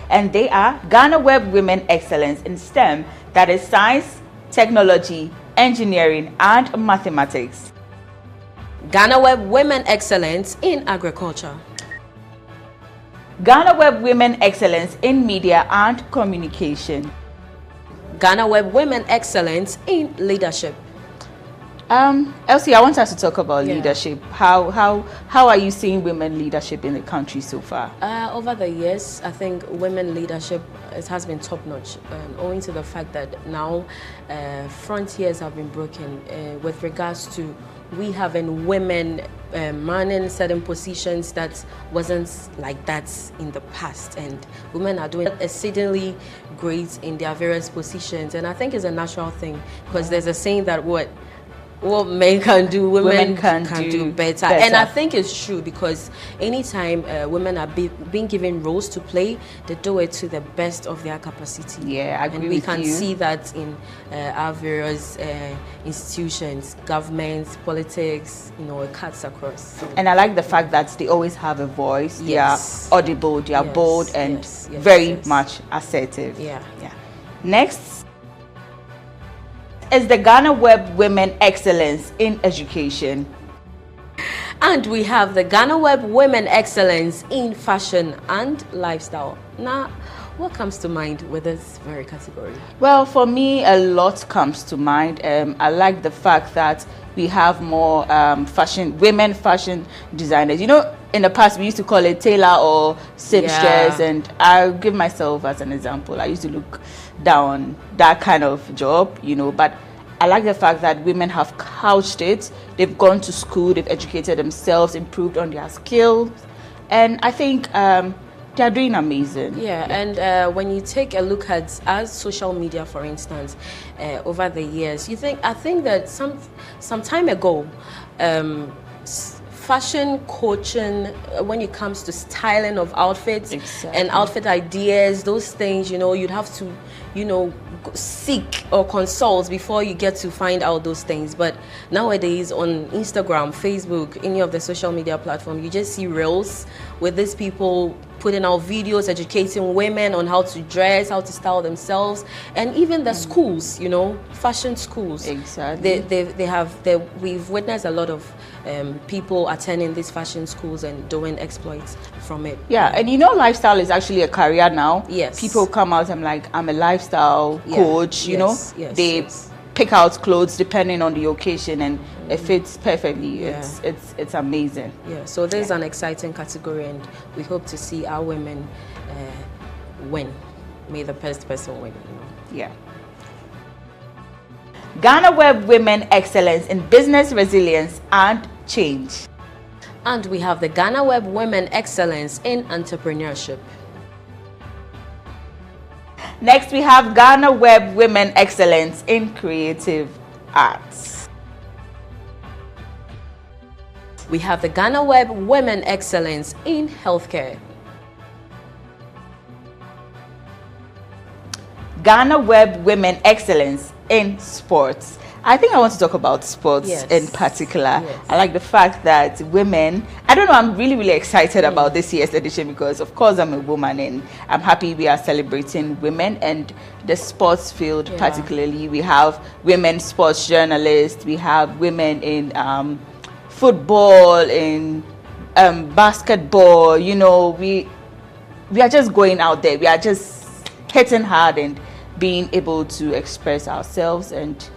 And they are GhanaWeb Women Excellence in STEM, that is science, technology, engineering, and mathematics. GhanaWeb Women Excellence in Agriculture. GhanaWeb Women Excellence in Media and Communication. GhanaWeb Women Excellence in Leadership. Elsie, I want us to talk about leadership. How are you seeing women leadership in the country so far? Over the years, I think women leadership has been top-notch, owing to the fact that now frontiers have been broken with regards to we having women manning certain positions that wasn't like that in the past, and women are doing exceedingly great in their various positions, and I think it's a natural thing because there's a saying that what men can do, women can do better. And I think it's true because anytime women are being given roles to play, they do it to the best of their capacity. Yeah, I agree and we with can you. see that in our various institutions, governments, politics, it cuts across. And I like the fact that they always have a voice. Yes. They are audible, they are bold, and very much assertive. Yeah. Next is the GhanaWeb Women Excellence in Education. And we have the GhanaWeb Women Excellence in Fashion and Lifestyle. Now, what comes to mind with this very category? Well, for me, a lot comes to mind. I like the fact that we have more women fashion designers. In the past, we used to call it tailor or seamstress, and I'll give myself as an example. I used to look down that kind of job, but I like the fact that women have couched it. They've gone to school, they've educated themselves, improved on their skills, and I think they're doing amazing. And when you take a look at our social media, for instance, over the years, I think that some time ago, fashion coaching, when it comes to styling of outfits and outfit ideas, those things, you'd have to, seek or consult before you get to find out those things. But nowadays on Instagram, Facebook, any of the social media platform, you just see reels with these people putting out videos, educating women on how to dress, how to style themselves, and even the schools, fashion schools. Exactly. We've witnessed a lot of people attending these fashion schools and doing exploits from it. Yeah, and lifestyle is actually a career now. Yes. People come out and I'm a lifestyle coach, they pick out clothes depending on the occasion, and it fits perfectly. It's amazing. So there's an exciting category, and we hope to see our women win. May the best person win. GhanaWeb Women Excellence in Business Resilience and Change. And we have the GhanaWeb Women Excellence in Entrepreneurship. Next, we have GhanaWeb Women Excellence in Creative Arts. We have the GhanaWeb Women Excellence in Healthcare. GhanaWeb Women Excellence in Sports. I think I want to talk about sports in particular. I like the fact that women, I'm really, really excited about this year's edition because, of course, I'm a woman and I'm happy we are celebrating women and the sports field particularly. We have women sports journalists, we have women in football, in basketball. We are just going out there. We are just hitting hard and being able to express ourselves, and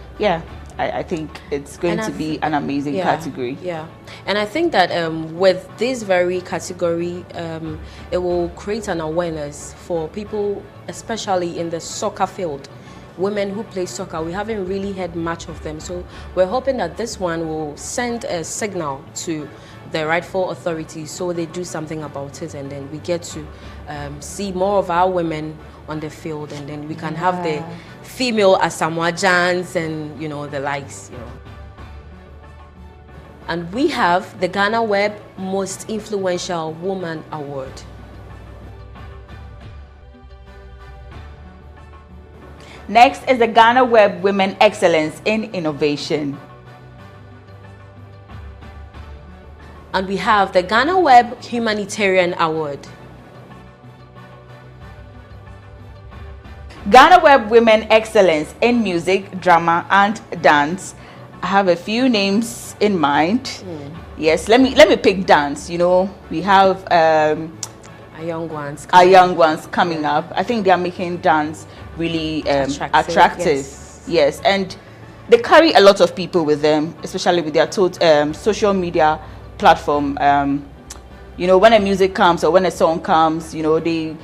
I think it's going to be an amazing category. And I think that with this very category, it will create an awareness for people, especially in the soccer field. Women who play soccer, we haven't really had much of them, so we're hoping that this one will send a signal to the rightful authorities so they do something about it, and then we get to see more of our women on the field, and then we can have the female Asamoah Gyan's and the likes. And we have the GhanaWeb Most Influential Woman Award. Next is the GhanaWeb Women Excellence in Innovation. And we have the GhanaWeb Humanitarian Award. GhanaWeb Women Excellence in Music, Drama and Dance. I have a few names in mind. Yes, let me pick dance. You know, we have our young ones coming up. I think they are making dance really attractive. Yes, and they carry a lot of people with them, especially with their social media platform. You know, when a music comes or when a song comes, you know, they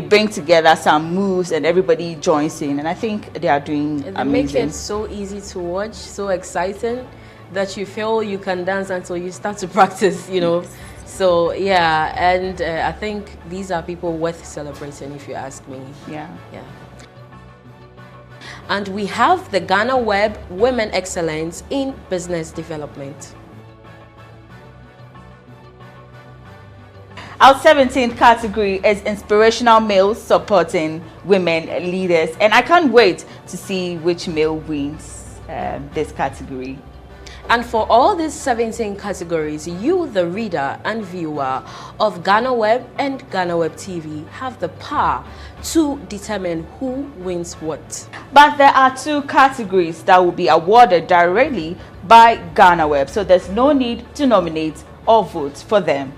bring together some moves and everybody joins in, and I think they are doing amazing. They make it so easy to watch, so exciting that you feel you can dance until you start to practice, you know. So yeah, and I think these are people worth celebrating, if you ask me. Yeah. And we have the GhanaWeb Women Excellence in Business Development. Our 17th category is inspirational males supporting women leaders, and I can't wait to see which male wins this category. And for all these 17 categories, you, the reader and viewer of GhanaWeb and GhanaWeb TV, have the power to determine who wins what. But there are 2 categories that will be awarded directly by GhanaWeb, so there's no need to nominate or vote for them.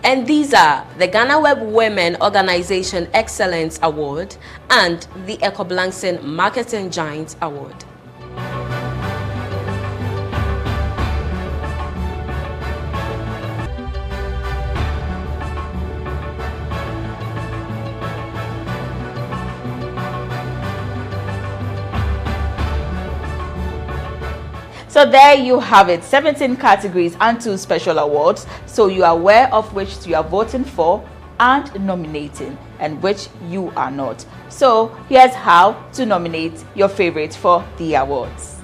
And these are the GhanaWeb Women Organization Excellence Award and the Ecoblancin Marketing Giant Award. So there you have it, 17 categories and 2 special awards, so you are aware of which you are voting for and nominating and which you are not. So here's how to nominate your favorite for the awards.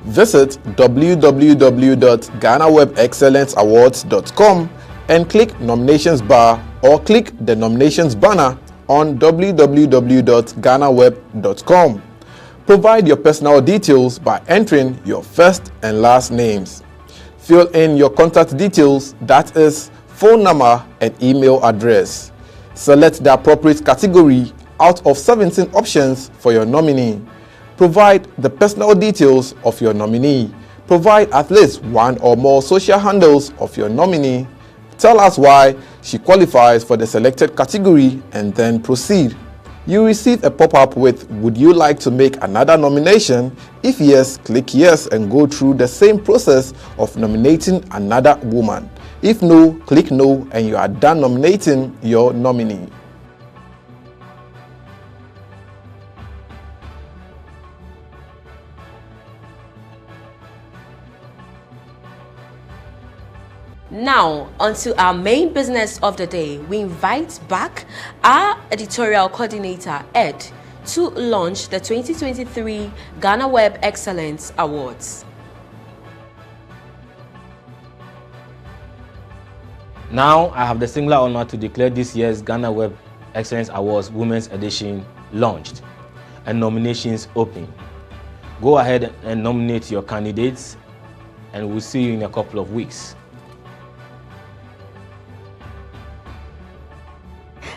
Visit www.GhanaWebExcellenceAwards.com and click nominations bar or click the nominations banner on www.GhanaWeb.com. Provide your personal details by entering your first and last names. Fill in your contact details, that is, phone number and email address. Select the appropriate category out of 17 options for your nominee. Provide the personal details of your nominee. Provide at least 1 or more social handles of your nominee. Tell us why she qualifies for the selected category and then proceed. You receive a pop-up with "Would you like to make another nomination?" If yes, click yes and go through the same process of nominating another woman. If no, click no and you are done nominating your nominee. Now, onto our main business of the day. We invite back our editorial coordinator, Ed, to launch the 2023 GhanaWeb Excellence Awards. Now, I have the singular honor to declare this year's GhanaWeb Excellence Awards Women's Edition launched and nominations open. Go ahead and nominate your candidates, and we'll see you in a couple of weeks.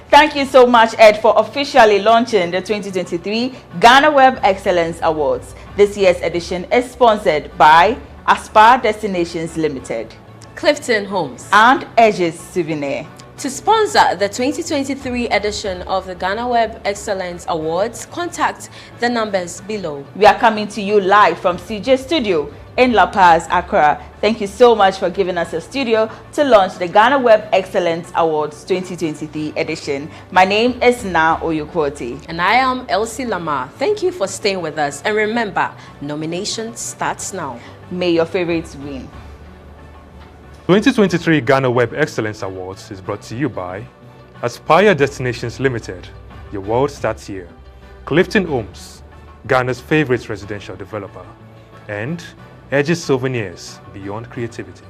Thank you so much, Ed, for officially launching the 2023 GhanaWeb Excellence Awards. This year's edition is sponsored by Aspire Destinations Limited, Clifton Homes, and Edge's Souvenir. To sponsor the 2023 edition of the GhanaWeb Excellence Awards, contact the numbers below. We are coming to you live from CJ Studio in La Paz, Accra. Thank you so much for giving us a studio to launch the GhanaWeb Excellence Awards 2023 edition. My name is Na Oyukwoti. And I am Elsie Lamar. Thank you for staying with us. And remember, nomination starts now. May your favorites win. 2023 GhanaWeb Excellence Awards is brought to you by Aspire Destinations Limited. Your world starts here. Clifton Homes, Ghana's favorite residential developer. And Edge's Souvenirs, beyond creativity.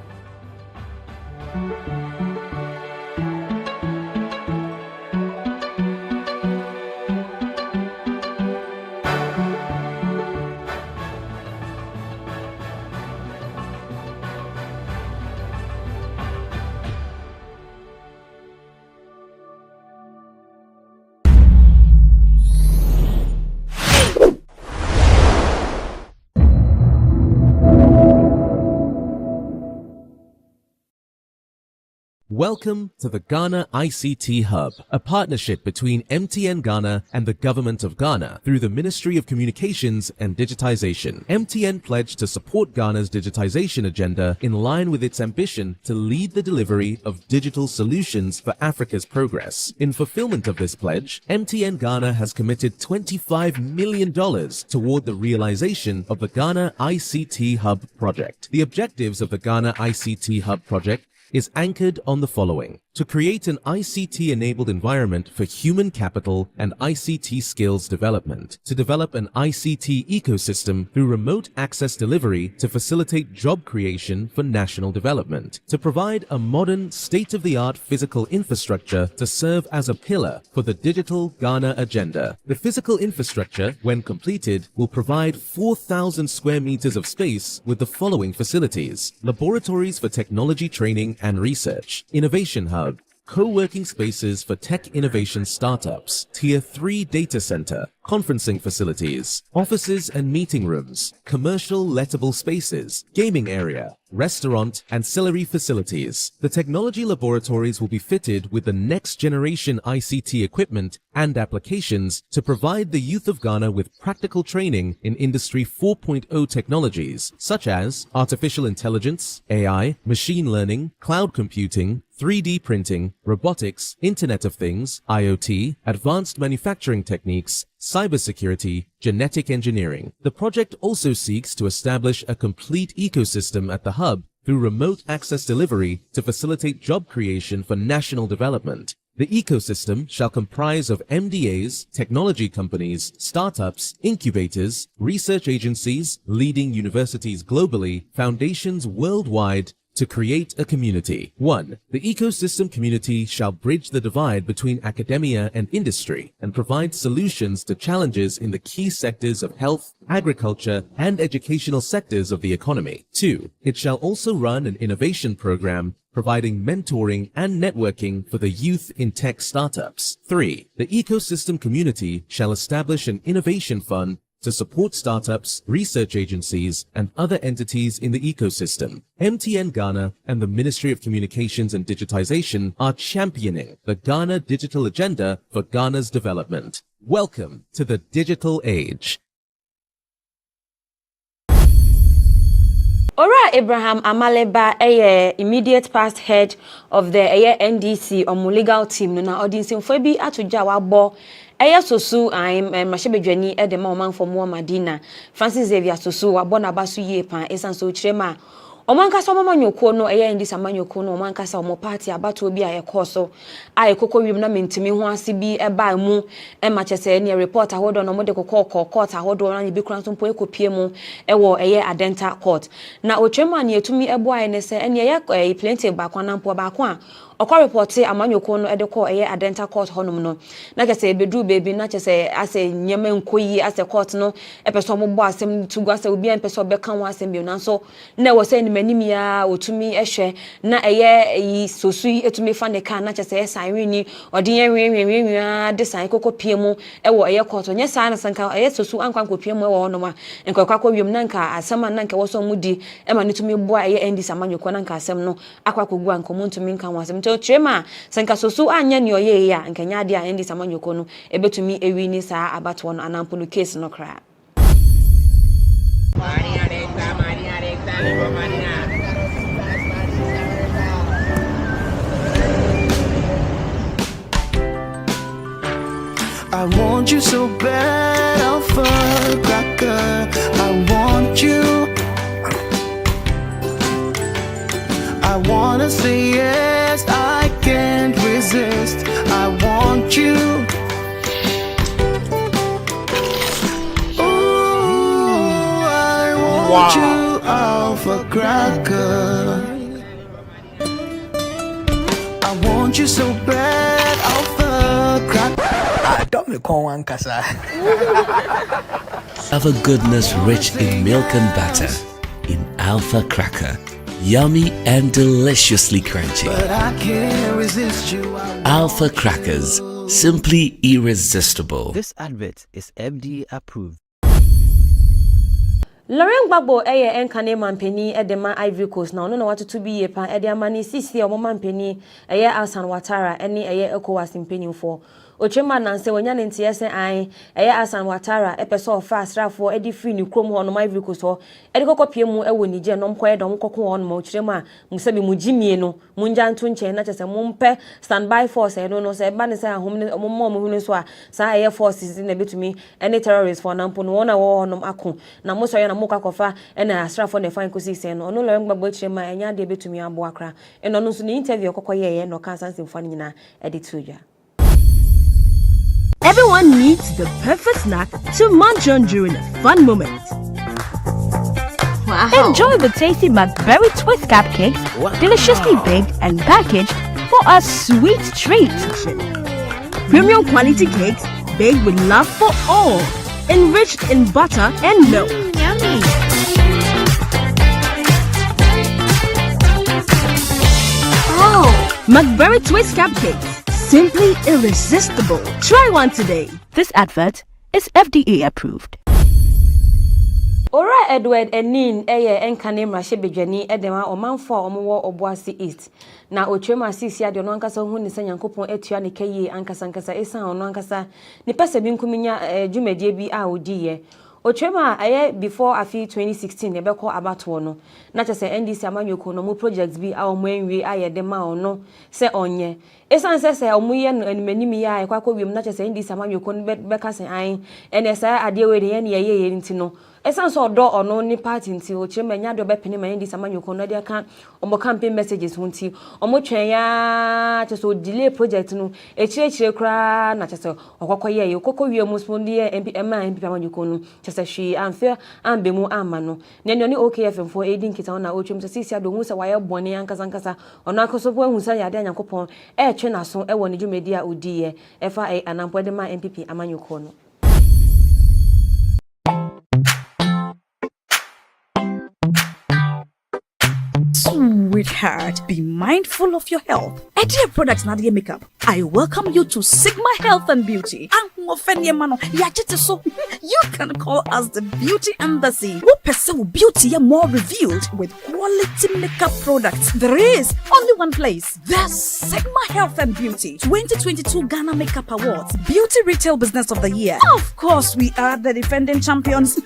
Welcome to the Ghana ICT Hub, a partnership between MTN Ghana and the Government of Ghana through the Ministry of Communications and Digitization. MTN pledged to support Ghana's digitization agenda in line with its ambition to lead the delivery of digital solutions for Africa's progress. In fulfillment of this pledge, MTN Ghana has committed $25 million toward the realization of the Ghana ICT Hub project. The objectives of the Ghana ICT Hub project is anchored on the following: to create an ICT-enabled environment for human capital and ICT skills development, to develop an ICT ecosystem through remote access delivery to facilitate job creation for national development, to provide a modern, state-of-the-art physical infrastructure to serve as a pillar for the digital Ghana agenda. The physical infrastructure, when completed, will provide 4,000 square meters of space with the following facilities: laboratories for technology training and research, innovation hub, co-working spaces for tech innovation startups, Tier 3 data center, conferencing facilities, offices and meeting rooms, commercial lettable spaces, gaming area, restaurant, ancillary facilities. The technology laboratories will be fitted with the next generation ICT equipment and applications to provide the youth of Ghana with practical training in Industry 4.0 technologies such as artificial intelligence, AI, machine learning, cloud computing, 3D printing, robotics, Internet of Things, IoT, advanced manufacturing techniques, cybersecurity, genetic engineering. The project also seeks to establish a complete ecosystem at the hub through remote access delivery to facilitate job creation for national development. The ecosystem shall comprise of MDAs, technology companies, startups, incubators, research agencies, leading universities globally, foundations worldwide, to create a community. 1. The ecosystem community shall bridge the divide between academia and industry and provide solutions to challenges in the key sectors of health, agriculture, and educational sectors of the economy. 2. It shall also run an innovation program providing mentoring and networking for the youth in tech startups. 3. The ecosystem community shall establish an innovation fund to support startups, research agencies, and other entities in the ecosystem. MTN Ghana and the Ministry of Communications and Digitization are championing the Ghana digital agenda for Ghana's development. Welcome to the digital age. Ora Abraham Amaleba, immediate past head of the NDC legal team, na audience for bi atoja wabo. Sosu I'm Mashebedwani e de man for more Madina. Francis Xavier Sosu wabo na basu ye pan esan so chirema. Omankasa omanyoko no ndi samanyoko no omankasa omo party abato obi ayekoso ayekoko wiem na mentimi ho ase bi eba mu ma chese ne report ahodo no mo de kokko court ahodo na bi kran so mpo ekopie mu ewo adenta court na otwema na etumi ebo aye ne se ene plenty ba kwana mpo ba kwa okwa report amanyoko no edeko adenta court honum no na kese ebedu bebi na chese ase nyeme nkoyi ase court no epeso mo bo asem tugu ase obi en peso be kan wa asem bi na so na wo se manimia otumi ehwe na yi sosu etumi fa ne kan na chese san wini odin yen de san kokko pie mu ewo koto nye san sanka sosu ankwan kopie mu ewo no ma enkwa kwa wiem na nka asema na nka wo so mudi ma ne tumi bo ndi samanyoko na nka asem no akwa kogu ankomu ntumi nka wasem to chema sanka sosu anya ne oye ya nka nya de ndi samanyoko no ebetumi ewi ni sa abato no anampo no case no kra. I want you so bad, Alpha Cracker. I want you. I wanna say yes, I can't resist. I want you. Ooh, I want you, Alpha Cracker. I want you so bad, Alpha Cracker. Don't me call one casa. Have a goodness rich in milk and butter in Alpha Cracker. Yummy and deliciously crunchy. But I can't resist you. Alpha Crackers, simply irresistible. This advert is FDA approved. Lauren Gbagbo enkane mampeni edema Ivory Coast na ono na watoto bi ye pa ede amani sisi o mampeni Alsan Ouattara ene ECOWAS mpenimfo Ochema nanse wonya ne ntiyese an Alsan Ouattara epeso fast rafo edi free ni krom ho no Ivory Coast ho edi kokopie mu ewo nije no mkoye dom kokko ho no ma ochirema musabi mujimie no munja nto nche na chese mumpe standby force no se ba ne se ahom mo hunu so a sa air forces na betumi any terrorists for nampo no na wo no ako na mo so ya na mo kwakofa ena asrafo na fan kosi se no no Lauren Gbagbo ochirema enya de betumi abo akra eno no so ni interview kokoye no kan sanse mfa nyina edi tuja. Everyone needs the perfect snack to munch on during a fun moment. Wow. Enjoy the tasty McBerry Twist cupcakes, deliciously baked and packaged for a sweet treat. Premium quality cakes baked with love for all, enriched in butter and milk. Yummy. Oh, McBerry Twist cupcakes. Simply irresistible. Try one today. This advert is FDA approved. Ora Edward Enin enkane mrashebedwani edema omanfo omwo Obuasi East na otwema sisi ade no ankasa hu ni sanyankopon etua ne kayi ankasa esan ono ankasa ni pese bi nkuminya dwumadie bi a odiye Ochema before afi 2016 ebeko abato no na chese NDC amanyoko no mu projects bi a omo enwie ayede ma ono se onye esan se omuye no animanimi ya kwakọ wiem na chese NDC amanyoko no beka se an enesa ade we de ye ne ye ntino esan so do ono ni party nti Ochema nya do bepene ma NDC amanyoko no de aka omo campaign messages hunti omo twen ya chese delay project no echire kra na chese okokọ ye okokọ wiem sponde MP amanyoko no she amfe ambemu amano nenyo ni OKFM for aiding kita na otwem se sisi adonwu se waye bone ankasa ono akoso po ahusa ya de Nyankopon twe na so e woni dwumedi a odiye efa anampode ma MPP amanyoko no. Sweetheart, be mindful of your health. Dear Products Nadia Makeup, I welcome you to Sigma Health and Beauty. You can call us the Beauty Embassy. Who pursue beauty more revealed with quality makeup products. There is only one place. The Sigma Health and Beauty 2022 Ghana Makeup Awards Beauty Retail Business of the Year. Of course, we are the defending champions.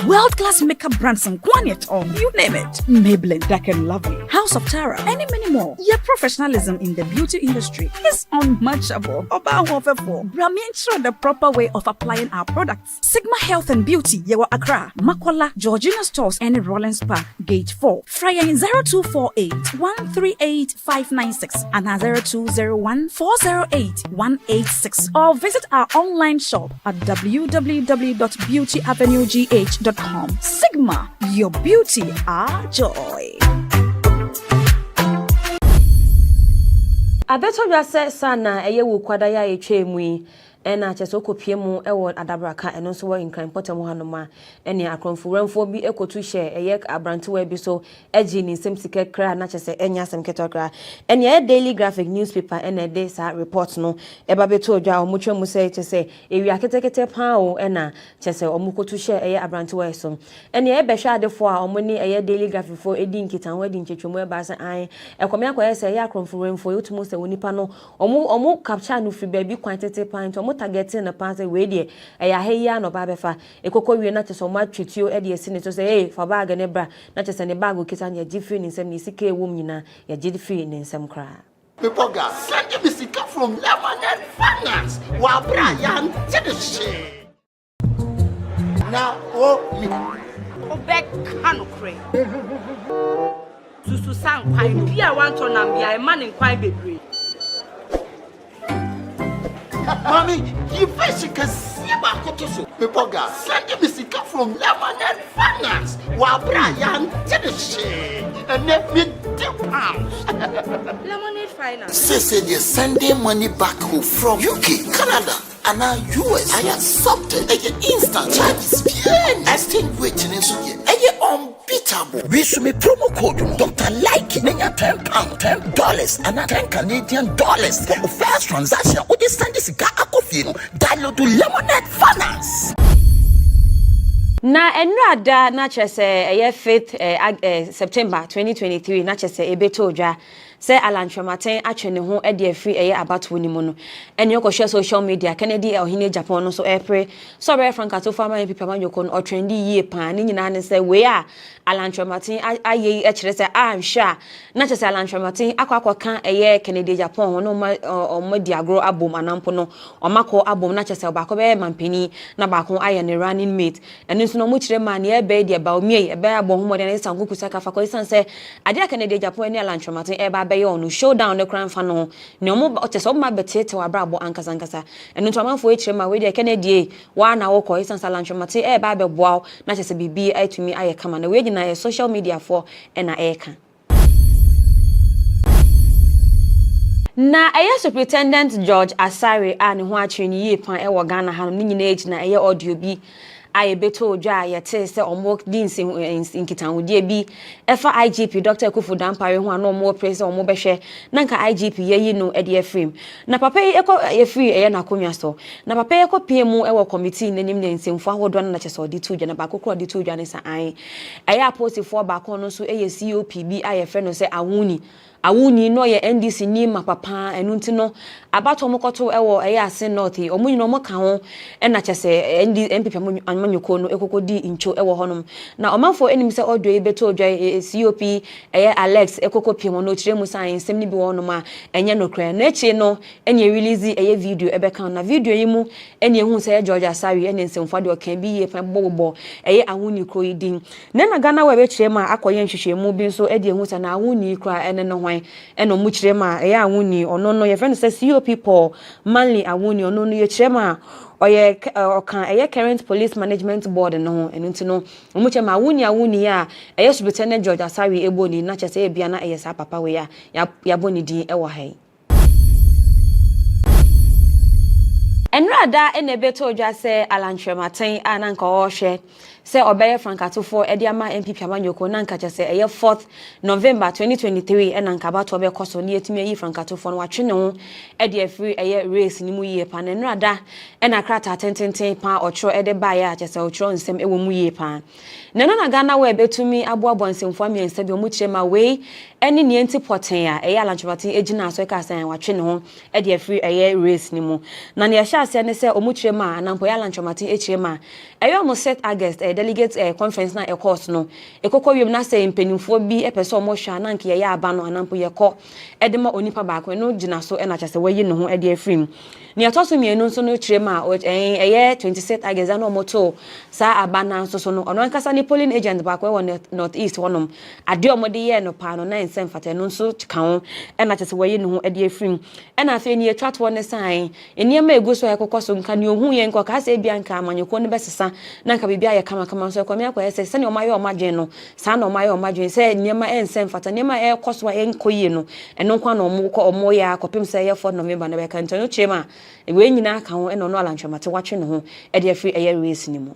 World-class makeup brands and Kwanyet you name it. Maybelline, Dark and Lovely, House of Tara, and many more. Your professionalism in the beauty industry is unmatchable. Ensure the proper way of applying our products. Sigma Health and Beauty, Yewa Accra, Makola, Georgina Stores, and Rollins Park, Gate 4. Fryer in 0248 138 596 and 0201 408 186. Or visit our online shop at www.beautyavenuegh.com. Sigma, your beauty, our joy. Abeto biase sana eyewu kwada ya etwemui ena chese okopie mu ewo adabraka eno so wo nkran potem hanoma ene akronfuranfo bi ekotu hye eye abrantewa bi so agi ni nsem sika kra na chese enya sem ketokra ene Daily Graphic newspaper ene de sa report no eba beto odwa omutwe mu se chese ewi aketekete pa o ena chese omukotu hye eye abrantewa so ene ebehwa adefo a omuni eye Daily Graphic fo edi nkitan wadi nchechwemu eba se an ekomia akoye se eye akronfuranfo yotumu se wonipa no omu capture no free baby quantity point targeting na pass we dey eya heya no ba befa ekoko wie na cheso ma twetio e dey sine to say fa bag ne bra na chese ne bag okita nya gifi ni nsem ni sika ewom nyina ya gifi ni nsem kra people gas send me sika from Lemonade Finance wa bra ya ntedehye na o mi obek kanu kre susu san kwan bia wan to na bia e man nkwan bebre. Mommy, you fish can see my cotoso. People gas send me sika from Lemonade Finance wa bra ya ntedehye and let me £10. Lemonade Finance. Say they sending money back home from UK, Canada, and now US. I accepted instant charges. Exchange rate in Suye. Unbeatable. We should me promo code Dr. Like £10, $10, and $10 Canadian for the first transaction. What is send this guy? Download to Lemonade Finance. Na enrada na chese faith September 2023 na chese ebeto odwa se alantwamaten atwe ne ho e de free abato ni mu no ene okwohwe social media Kennedy ohine Japan no so epre so be frankato farmer people manyoko no trendy yie pan ni nyina ne se we a alantwamaten aye e kire se anhwa na chese alantwamaten akwakan Kennedy Japan no ma diagro abom anampo no omako abom na chese ba ko be mampani na ba ko aye ne running mate ene so no mu kire man ye be de ba omie e be abom homode na sanku saka fa ko isan se ade Kennedy Japan ni alantwamaten e ba be on showdown the crime fan no ne omo oteso ma betete wa brabo ankasa eno to amanfo ekire ma we de Kennedy wa na wo ko isan salantwamate e ba be boaw na chese bibi aitumi aye kama na we gina social media for na eka na Superintendent George Asare a ne ho atwene yie pan e wo Ghana ha no nyina egina audio bi aye beto odwa yete se omo dinsi inkitanwodie bi efa IGP Dr. Kufu Dampare ho ano omo press omo behwe na nka IGP yeyi no e de afrim na papa e free na konwa so na papa e PM e wo committee nanim ne nsemfo ahodo na chese odi tu dwa na ba kokro odi tu dwa ne sa an apostifo ba kon no so COPB aye fe no se awuni no ye NDC ni mapapa enu nti no abato mokoto ewo ase north omunyi no moka ho na chese MPP amanyoko no ekokodi incho ewo honom na omanfo enim se odo ebeto odwa COP Alex ekokopiem no kire mu san nsem ni bi wonom a enye no kra na echi no enye release video ebeka na video yi mu enye hu se George Asari enye nsemfo de okan bi ye pa bobo awuni kro yidin na GhanaWeb ekire ma akoye nhwehwemu bi so ede hu se na awuni kra ene no eno mu kire ma awuni ono no ye friend say COP people manly awuni ono no ye kire ma oye okan current police management board no eno nti no mu kire ma awuni a Superintendent George Asari eboni na chese ebia na sa papa we ya boni din ewo hai enrada enebeto odwa se alantwematen ananka ohwe se obeye frankatofo ediama MPP amanyoko nanka chese 4th November 2023 enanka bato obe koso ni etimi yi frankatofo no watwene ho edi afri race ni mu yie pa na enrada enakrata tententen pa ochro ede ba ya chese ochro nsem ewo mu yie pa na GhanaWeb etumi aboabo nsemfo amiensa bi omu chema we eni ni enti poten a alantwematen ejina so ka san watwene ho edi afri race ni mu na ne ase ne se omu chema anampo alantwematen echema mo set August delegate conference na course no ekokowiem na se mpenimfo bi epese omo hwa na nke ye aba no anampo ye kọ edema onipa baako no gina so na chase wayi no ho ede afrim ni atoso mienu nso no chema 26 August na omoto sa aba na nso so no ono nkasa ni polling agent baako we north east wonom ade omode ye no pa no na nsem fata no nso kan na chase wayi no ho ede afrim na afi ni etwat won sign eniema egu so ekokoso nka ni ohun ye nko ka se bia nka amanyoko no besesa na nka bibia ye kama so kwame akwa se ne omaye omadwen no sa na omaye omadwen se niema ensem fata niema koso enkoye no eno kwa na omo ya kopim se ye 4 November na be kan tonyo chema we nyina ka ho eno no alantwamate watwe no ho e de afri race ni mu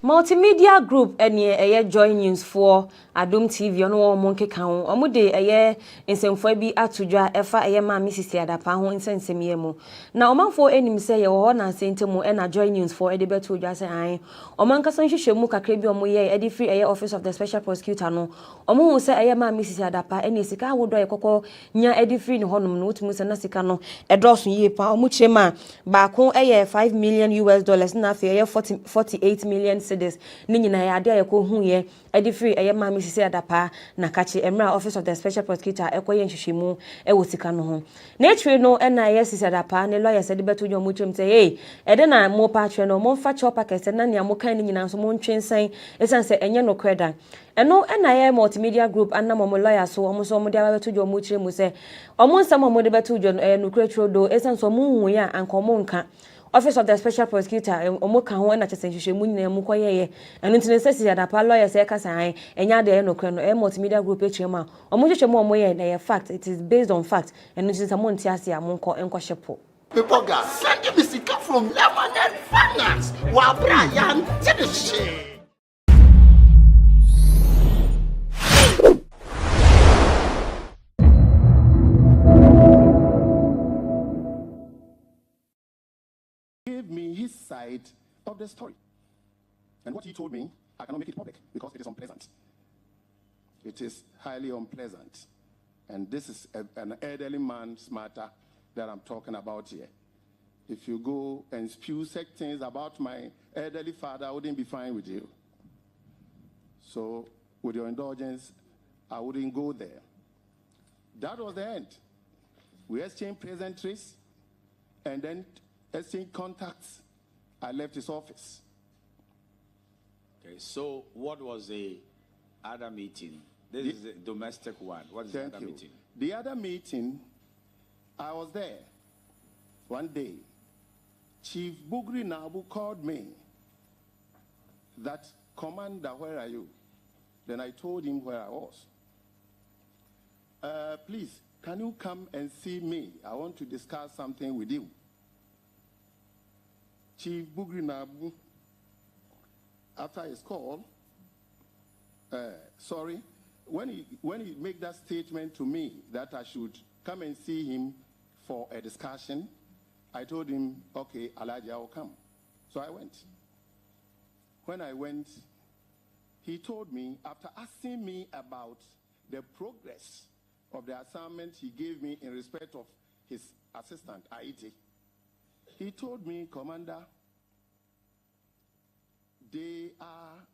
multimedia group ene join news for Adom TV ono wo monke kan ho omo de nsemfo bi atodwa efa ma Mrs. Adapa ho nsensem mu na omanfo enim se ye wo na sentemu na join news for ede beto dwa se an omanka san hwehwemu kakra bi omo ye ede free office of the special prosecutor no omo hu se ma Mrs. Adapa ene sika wodo ye kokko nya ede free ni honom no otumu se na sika no edoso ye pa omo chema ba ko $5 million na fe 48 million cedis ni nyina ya ade ye ko hu ye ede free ma Mrs. Adapa na kachi emra office of the special prosecutor ekoye nhwehwemu ewo sika no ho na etwe no na Mrs. Adapa ne lawyer said beto nyo mutwem say hey ede na mo pa atwe no mo fa chopa kese na ne amokan ni nyina so mo ntwensan esanse enye no kreda eno na multimedia group anna mo lawyer so omo so mo de beto nyo mutwem say omo nsam mo de beto nyo no kretro do esanse mo hu ya anko mo nka office of the special prosecutor omo kan ho na chese hwehwemu nyina mu koyeye eno ntine sesi Adapa lawyer say ka san enya de no kre no multimedia group echema omo hwehwemu omo ye na fact it is based on fact eno ntine samo ntiase amonko enkohyepo people gas send me sika from Lebanon finance wa Brian Tedeshe. Give me his side of the story. And what he told me, I cannot make it public because it is unpleasant. It is highly unpleasant. And this is an elderly man's matter that I'm talking about here. If you go and spew such things about my elderly father, I wouldn't be fine with you. So, with your indulgence, I wouldn't go there. That was the end. We exchanged pleasantries and then exchanged contacts. I left his office. Okay, so what was the other meeting? This is a domestic one. What is the other meeting? The other meeting, I was there. One day, Chief Bugri Nabu called me that, Commander, where are you? Then I told him where I was. Please, can you come and see me? I want to discuss something with you. Chief Bugri Nabu, after his call, when he made that statement to me that I should come and see him for a discussion, I told him, okay, Alhaji, I will come. So I went. When I went, he told me, after asking me about the progress of the assignment he gave me in respect of his assistant, Aite, he told me, Commander, they are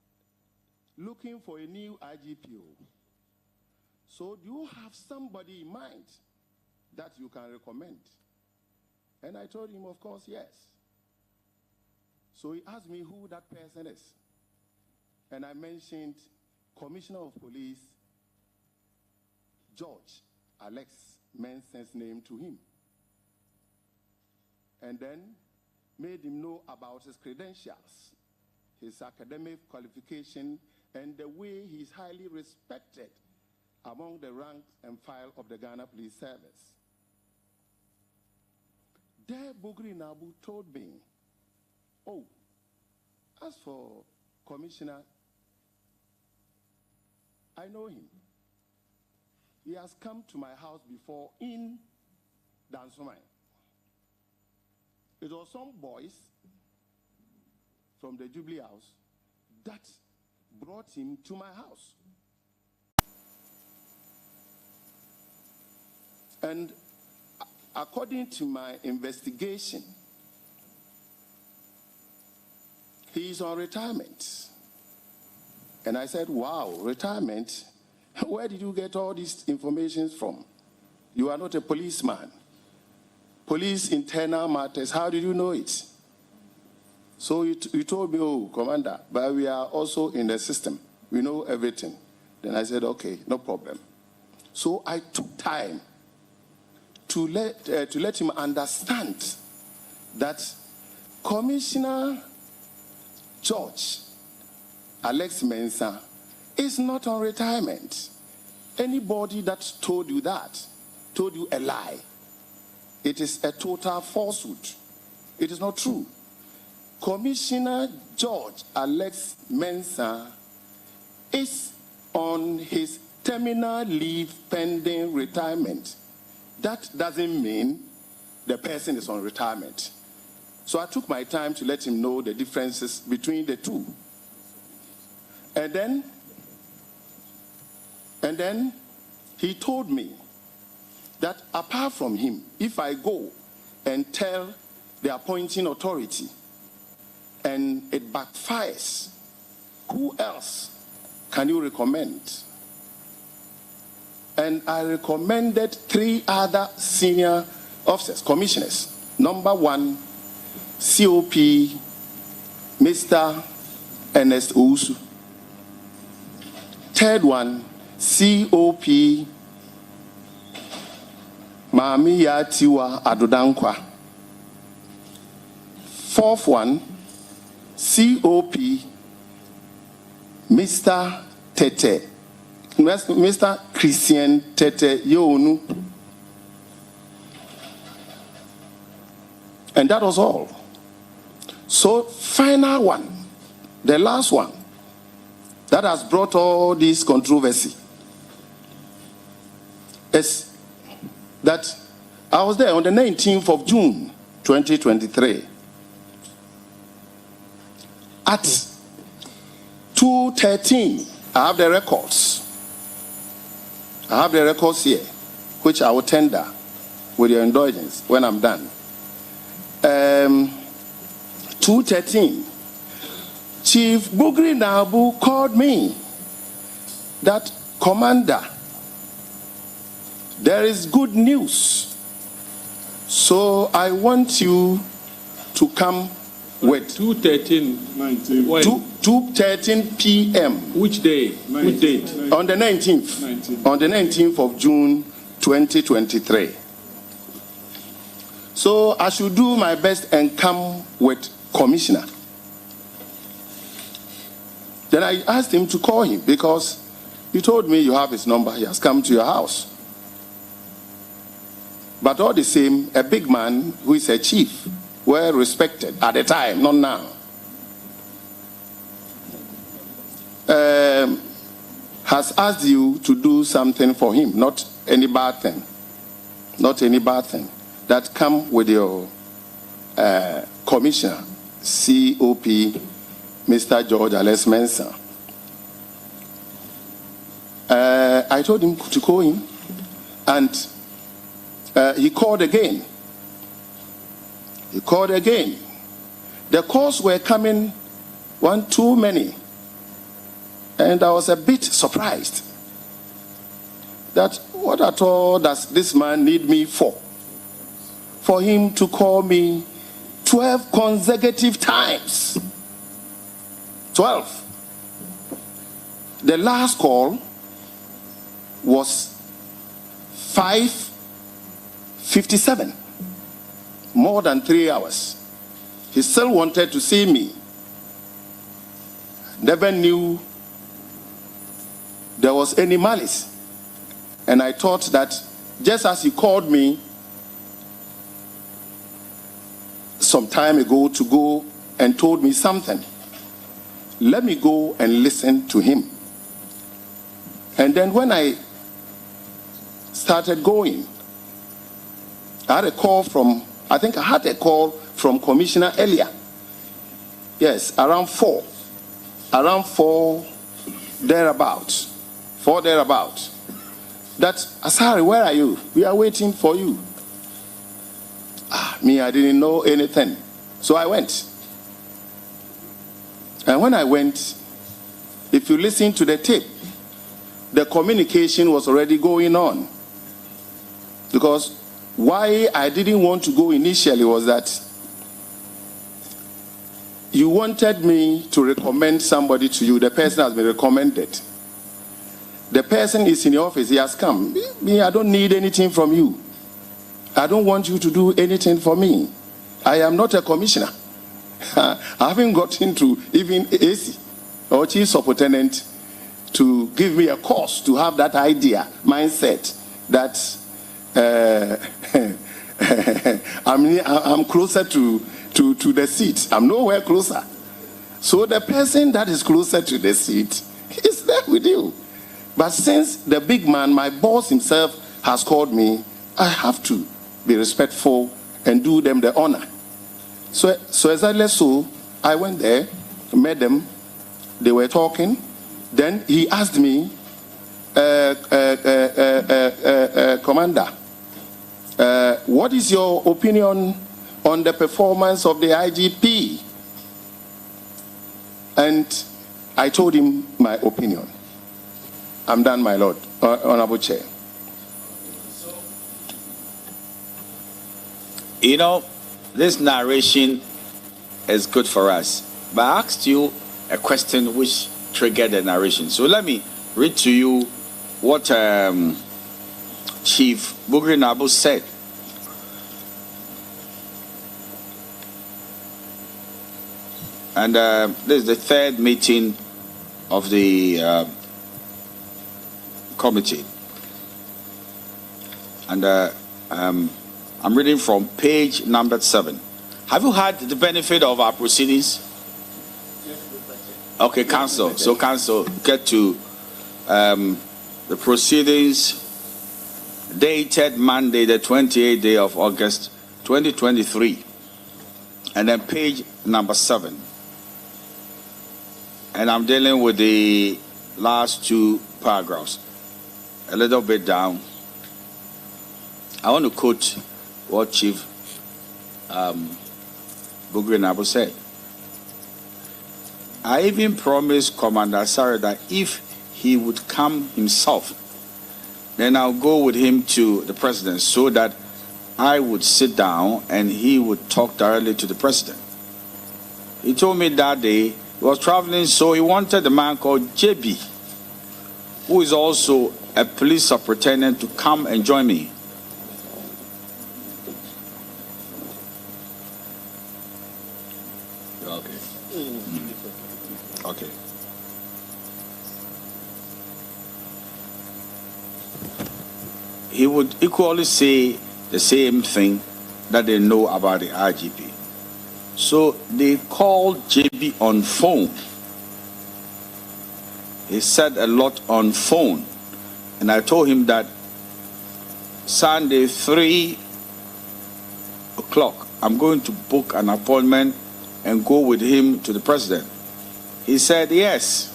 looking for a new IGPO. So do you have somebody in mind that you can recommend? And I told him, of course, yes. So he asked me who that person is. And I mentioned Commissioner of Police George Alex Mensah's name to him. And then made him know about his credentials, his academic qualification, and the way he's highly respected among the rank and file of the Ghana Police Service. There, Bugri Nabu told me, oh, as for Commissioner, I know him. He has come to my house before in Dansomai. It was some boys from the Jubilee House that brought him to my house. And according to my investigation, he is on retirement. And I said, wow, retirement? Where did you get all these information from? You are not a policeman. Police internal matters, how did you know it? So you told me, oh, Commander, but we are also in the system. We know everything. Then I said, okay, no problem. So I took time to let him understand that Commissioner George Alex Mensah is not on retirement. Anybody that told you that told you a lie. It is a total falsehood. It is not true. Commissioner George Alex Mensah is on his terminal leave pending retirement. That doesn't mean the person is on retirement. So I took my time to let him know the differences between the two. And then he told me that apart from him, if I go and tell the appointing authority and it backfires, who else can you recommend? And I recommended 3 other senior officers, commissioners. Number 1, COP, Mr. Ernest Owusu. Third one, COP, Mami Yatiwa Adodankwa. Fourth one, COP, Mr. Tete, Mr. Christian Tete Yonu. And that was all. So, final one, the last one, that has brought all this controversy is that I was there on the 19th of June, 2023. at 2:13, I have the records. I have the records here, which I will tender with your indulgence when I'm done. 2:13, Chief Bugri Nabu called me that, Commander, there is good news. So I want you to come with 2:13 p.m. Which day? Which date? On the 19th. On the 19th of June 2023. So I should do my best and come with Commissioner. Then I asked him to call him because he told me you have his number. He has come to your house. But all the same, a big man who is a chief, well respected at the time, not now, has asked you to do something for him, not any bad thing. Not any bad thing. That come with your commissioner, COP, Mr. George Alex Mensah. I told him to call him, and he called again. He called again. The calls were coming one too many. And I was a bit surprised that what at all does this man need me for? For him to call me 12 consecutive times. 12. The last call was 5:57. More than 3 hours. He still wanted to see me. Never knew there was any malice. And I thought that just as he called me some time ago to go and told me something, let me go and listen to him. And then when I started going, I had a call from, I think I had a call from Commissioner earlier. Yes, around 4. Around 4 thereabout. 4 thereabout. That, Asari, where are you? We are waiting for you. Me, I didn't know anything. So I went. And when I went, if you listen to the tape, the communication was already going on. Because why I didn't want to go initially was that you wanted me to recommend somebody to you. The person has been recommended. The person is in the office. He has come. Me, I don't need anything from you. I don't want you to do anything for me. I am not a commissioner. I haven't gotten to even AC or chief superintendent to give me a course to have that idea, mindset that I'm closer to the seat. I'm nowhere closer. So the person that is closer to the seat is there with you. But since the big man, my boss himself, has called me, I have to be respectful and do them the honor. So exactly so, I went there, met them, they were talking. Then he asked me, Commander, what is your opinion on the performance of the IGP? And I told him my opinion. I'm done, my Lord, Honorable Chair. You know, this narration is good for us. But I asked you a question which triggered the narration. So let me read to you what Chief Bugri Nabu said. And this is the third meeting of the committee. And I'm reading from page number 7. Have you had the benefit of our proceedings? Okay, Council. So Council, get to the proceedings dated Monday, the 28th day of August, 2023. And then page number 7. and I'm dealing with the last two paragraphs. A little bit down. I want to quote what Chief Bugrenabo said. I even promised Commander Sarah that if he would come himself, then I'll go with him to the president so that I would sit down and he would talk directly to the president. He told me that day he was traveling, so he wanted a man called JB, who is also a police superintendent, to come and join me. Okay. Okay. He would equally say the same thing that they know about the IGP. So they called JB on phone. He said a lot on phone. And I told him that Sunday, 3 o'clock, I'm going to book an appointment and go with him to the president. He said yes.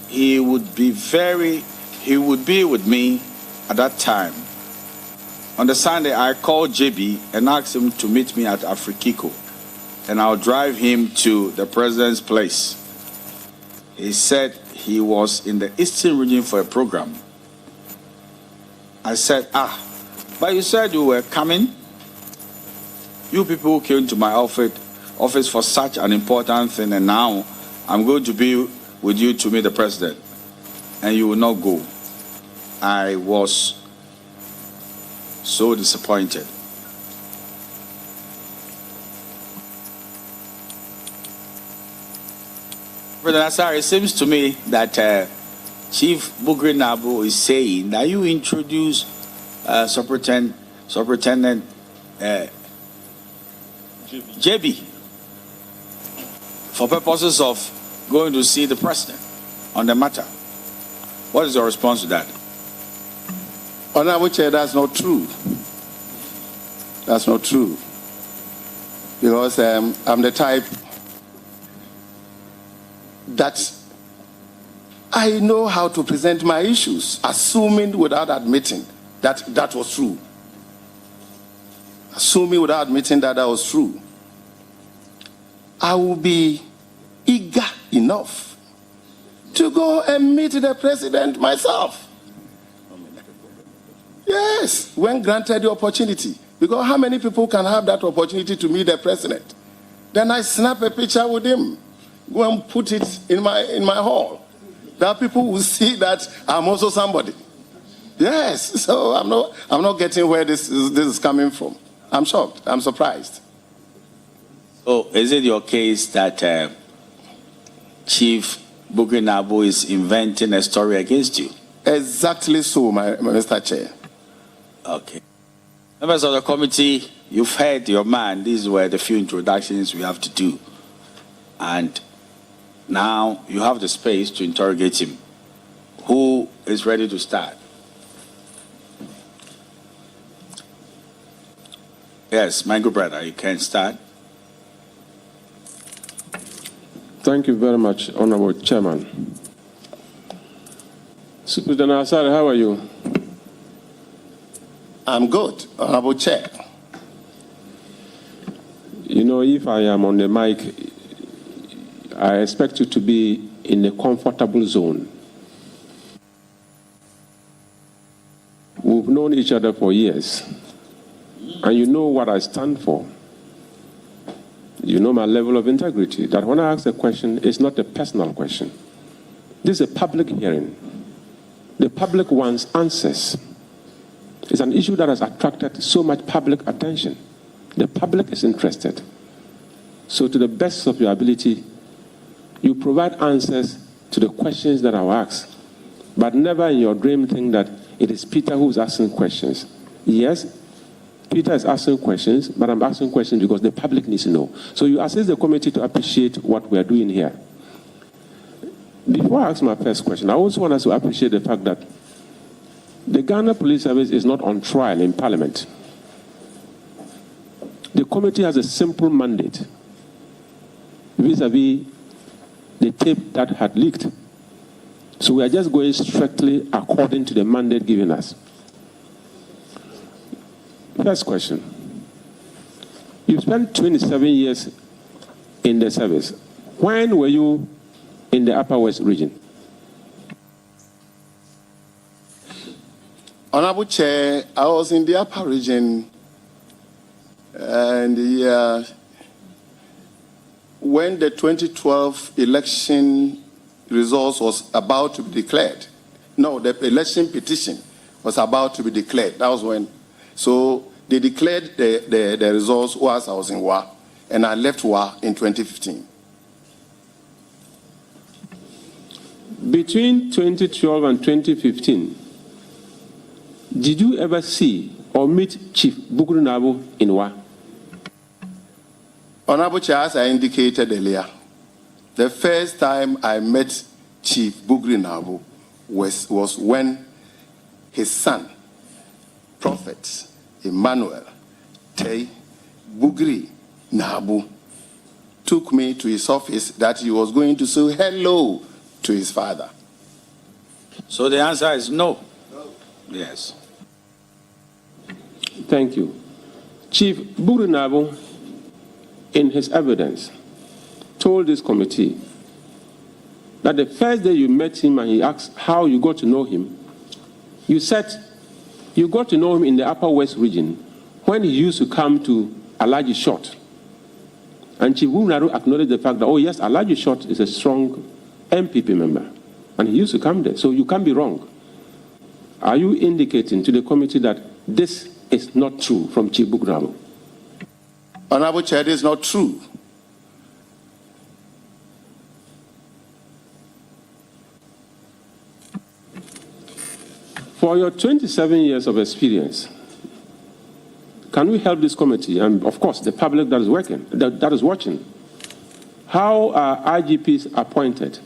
He would be with me at that time. On the Sunday, I called JB and asked him to meet me at Afrikiko, and I'll drive him to the president's place. He said he was in the Eastern region for a program. I said, but you said you were coming? You people came to my office for such an important thing, and now I'm going to be with you to meet the president, and you will not go. I was so disappointed. Brother Nassar, it seems to me that Chief Bugrenabo is saying that you introduced Superintendent JB for purposes of going to see the president on the matter. What is your response to that? Honorable Chair, that's not true. That's not true. Because I'm the type that I know how to present my issues, assuming without admitting that that was true. Assuming without admitting that that was true. I will be eager enough to go and meet the president myself. Yes, when granted the opportunity. Because how many people can have that opportunity to meet the president? Then I snap a picture with him, go and put it in my hall. That people will see that I'm also somebody. Yes, so I'm not getting where this is coming from. I'm shocked. I'm surprised. So is it your case that Chief Bugrenabo is inventing a story against you? Exactly so, Mr. Chair. Okay. Members of the committee, you've heard your man. These were the few introductions we have to do. And now you have the space to interrogate him. Who is ready to start? Yes, my good brother, you can start. Thank you very much, Honorable Chairman. Superintendent Asare, how are you? I'm good, Honorable Chair. You know, if I am on the mic, I expect you to be in a comfortable zone. We've known each other for years, and you know what I stand for. You know my level of integrity, that when I ask a question, it's not a personal question. This is a public hearing. The public wants answers. It's an issue that has attracted so much public attention. The public is interested. So to the best of your ability, you provide answers to the questions that I will ask. But never in your dream think that it is Peter who is asking questions. Yes, Peter is asking questions, but I'm asking questions because the public needs to know. So you assist the committee to appreciate what we are doing here. Before I ask my first question, I also want us to appreciate the fact that the Ghana Police Service is not on trial in Parliament. The committee has a simple mandate vis-à-vis the tape that had leaked. So we are just going strictly according to the mandate given us. First question. You spent 27 years in the service. When were you in the Upper West region? Honorable Chair, I was in the Upper region and when the 2012 election results was about to be declared. No, the election petition was about to be declared. That was when. So they declared the results whilst I was in WA, and I left WA in 2015. Between 2012 and 2015, did you ever see or meet Chief Bugru Nabo in WA? Honorable Chair, as I indicated earlier, the first time I met Chief Bugru Nabo was when his son, Prophet Emmanuel Tei Bugri Nabo, took me to his office that he was going to say hello to his father. So the answer is no. Yes. Thank you. Chief Bugru Nabo, in his evidence, told this committee that the first day you met him and he asked how you got to know him, you said you got to know him in the Upper West region when he used to come to Alaji Short. And Chief Bugru Nabo acknowledged the fact that, oh yes, Alaji Short is a strong MPP member, and he used to come there, so you can't be wrong. Are you indicating to the committee that this is not true from Chief Bugru Nabo? Honorable Chair, this is not true. For your 27 years of experience, can we help this committee and, of course, the public that is working, that is watching? How are IGPs appointed?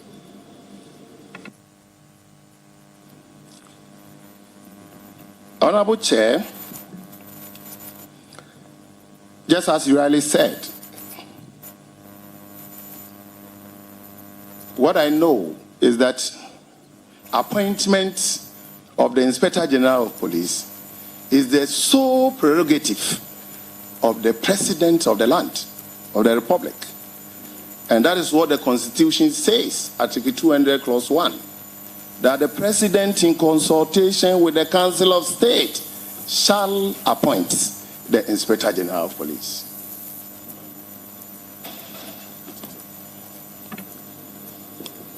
Honorable Chair, just as you rightly said, what I know is that appointment of the Inspector General of Police is the sole prerogative of the President of the land, of the Republic. And that is what the Constitution says, Article 200, Clause 1, that the President, in consultation with the Council of State, shall appoint the Inspector General of Police.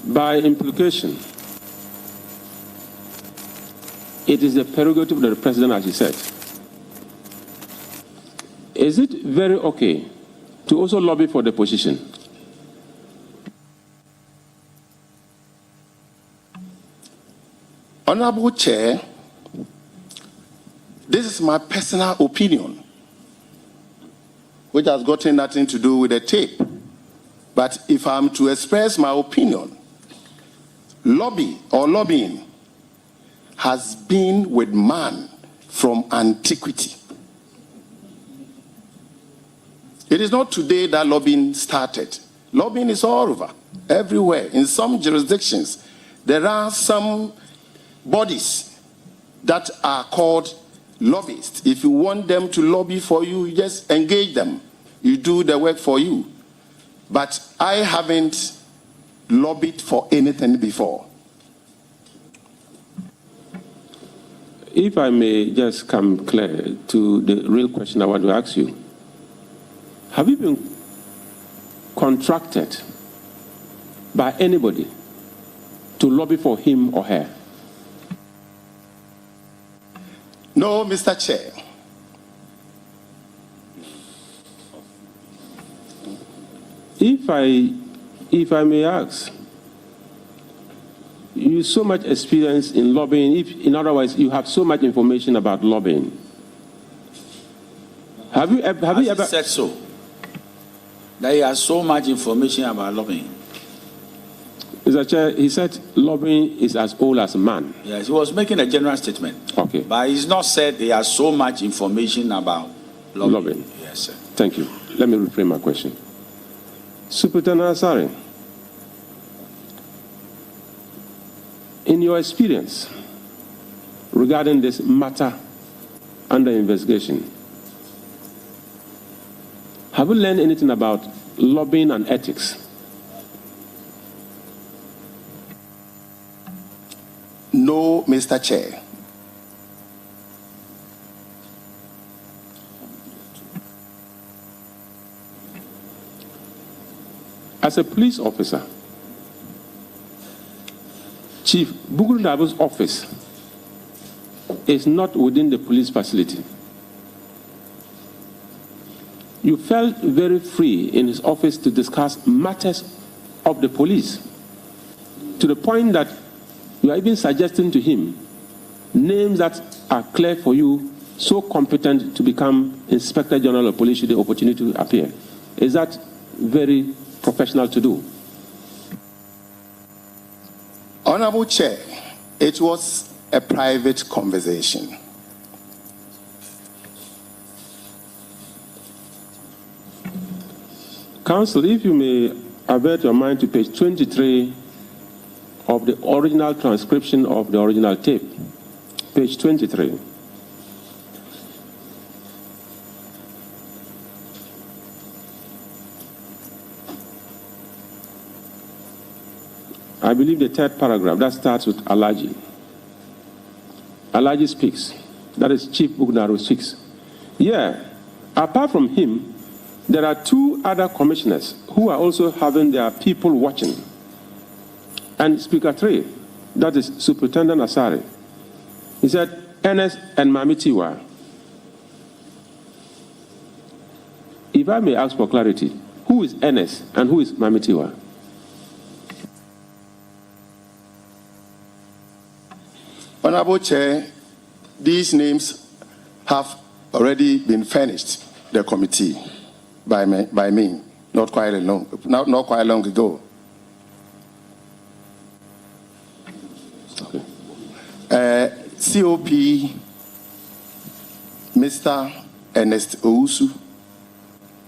By implication, it is the prerogative of the President, as he said. Is it very okay to also lobby for the position? Honorable Chair, this is my personal opinion, which has gotten nothing to do with the tape. But if I'm to express my opinion, lobbying has been with man from antiquity. It is not today that lobbying started. Lobbying is all over, everywhere. In some jurisdictions, there are some bodies that are called lobbyists. If you want them to lobby for you, you just engage them. You do the work for you. But I haven't lobbied for anything before. If I may just come clear to the real question I want to ask you. Have you been contracted by anybody to lobby for him or her? No, Mr. Chair. If I may ask, you so much experience in lobbying, in other words, you have so much information about lobbying. Have you ever said so? That he has so much information about lobbying. Mr. Chair, he said lobbying is as old as man. Yes, he was making a general statement. Okay. But he's not said he has so much information about lobbying. Yes, sir. Thank you. Let me reframe my question. Superintendent Asare, in your experience regarding this matter under investigation, have you learned anything about lobbying and ethics? No, Mr. Chair. As a police officer, Chief Buguru Dabo's office is not within the police facility. You felt very free in his office to discuss matters of the police, to the point that you are even suggesting to him names that are clear for you, so competent to become Inspector General of Police should the opportunity to appear. Is that very professional to do? Honorable Chair, it was a private conversation. Counsel, if you may avert your mind to page 23 of the original transcription of the original tape. Page 23. I believe the third paragraph, that starts with Alaji. Alaji speaks. That is Chief Bugnaru speaks. Yeah, apart from him, there are two other commissioners who are also having their people watching. And Speaker 3, that is Superintendent Asare, he said, Ernest and Mamitiwa. If I may ask for clarity, who is Ernest and who is Mamitiwa? Honorable Chair, these names have already been furnished the committee by me not quite long ago. COP Mr. Ernest Owusu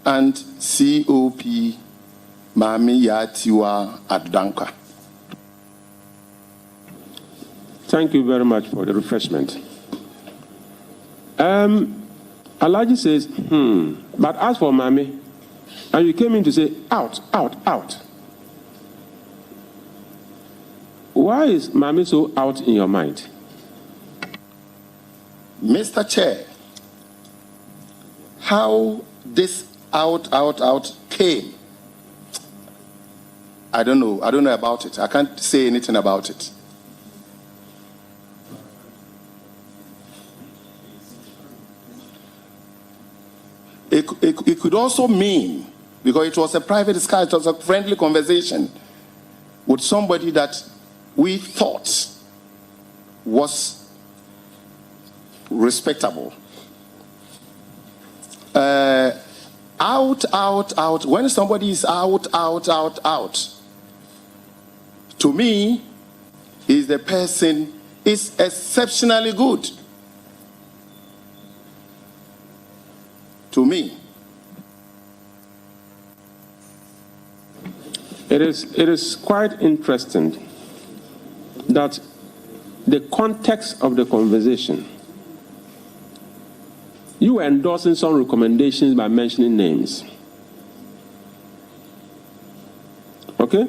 and COP Mami Yatiwa Adanka. Thank you very much for the refreshment. Alaji says, but as for Mami, and you came in to say, out, out, out. Why is Mami so out in your mind? Mr. Chair, how this out came, I don't know about it. I can't say anything about it. It could also mean, because it was a private discussion, it was a friendly conversation with somebody that we thought was respectable. Out. When somebody is out, to me, is the person is exceptionally good. To me. It is quite interesting that the context of the conversation, you were endorsing some recommendations by mentioning names. Okay?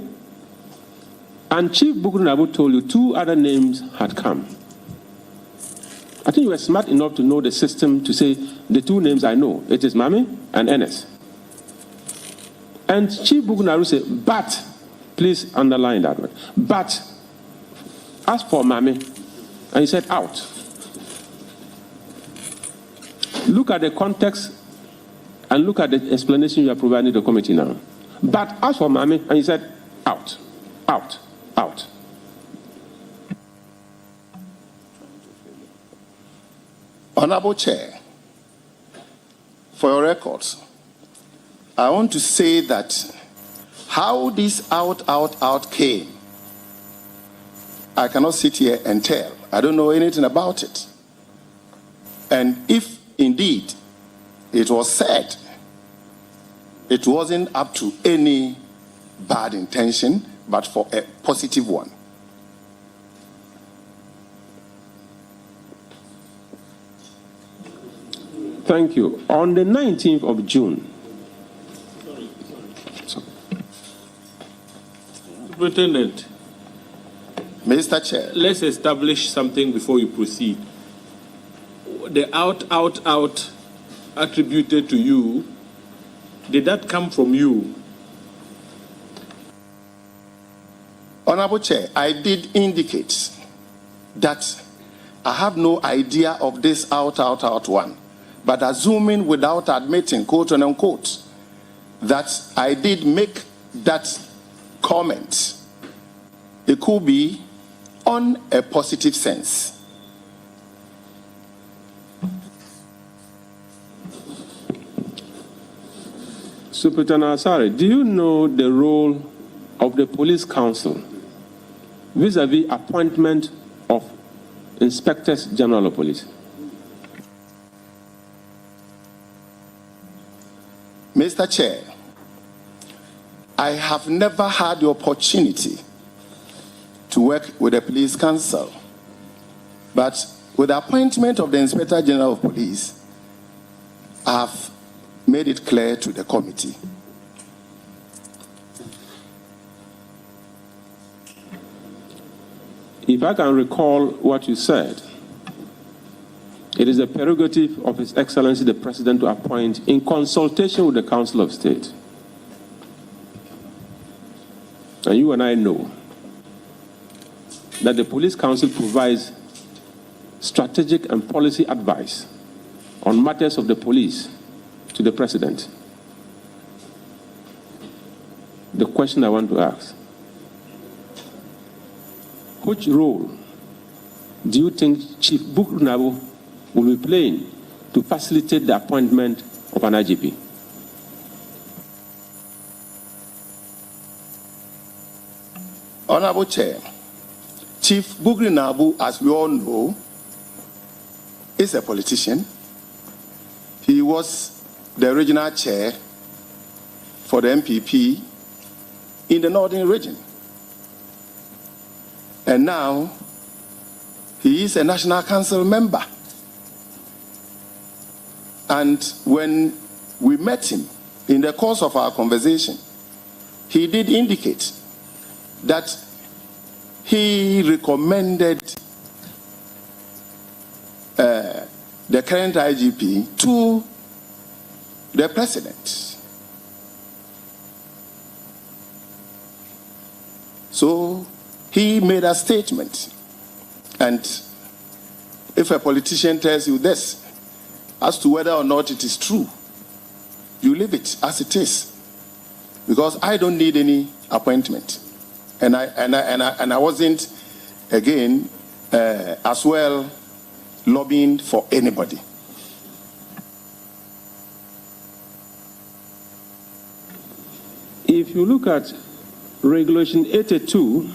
And Chief Bugnabu told you two other names had come. I think you were smart enough to know the system to say the two names I know. It is Mami and Enes. And Chief Bugnaru said, but, please underline that word, but, as for Mami, and he said out. Look at the context and look at the explanation you are providing the committee now. But as for Mami, and he said out, out, out. Honorable Chair, for your records, I want to say that how this out came, I cannot sit here and tell. I don't know anything about it. And if indeed it was said, it wasn't up to any bad intention, but for a positive one. Thank you. On the 19th of June, Superintendent, Mr. Chair, let's establish something before you proceed. The out attributed to you, did that come from you? Honorable Chair, I did indicate that I have no idea of this out one, but assuming without admitting, quote and unquote, that I did make that comment, it could be on a positive sense. Superintendent Asare, do you know the role of the police council vis-a-vis appointment of inspectors general of police? Mr. Chair, I have never had the opportunity to work with the police council, but with the appointment of the Inspector General of Police, I have made it clear to the committee. If I can recall what you said, it is a prerogative of His Excellency the President to appoint in consultation with the Council of State. And you and I know that the Police Council provides strategic and policy advice on matters of the police to the President. The question I want to ask, which role do you think Chief Bukrunabo will be playing to facilitate the appointment of an IGP? Honorable Chair, Chief Bukrunabo, as we all know, is a politician. He was the regional chair for the MPP in the Northern region. And now, he is a National Council member. And when we met him in the course of our conversation, he did indicate that he recommended the current IGP to the President. So he made a statement. And if a politician tells you this, as to whether or not it is true, you leave it as it is. Because I don't need any appointment. And I wasn't, again, as well lobbying for anybody. If you look at Regulation 82,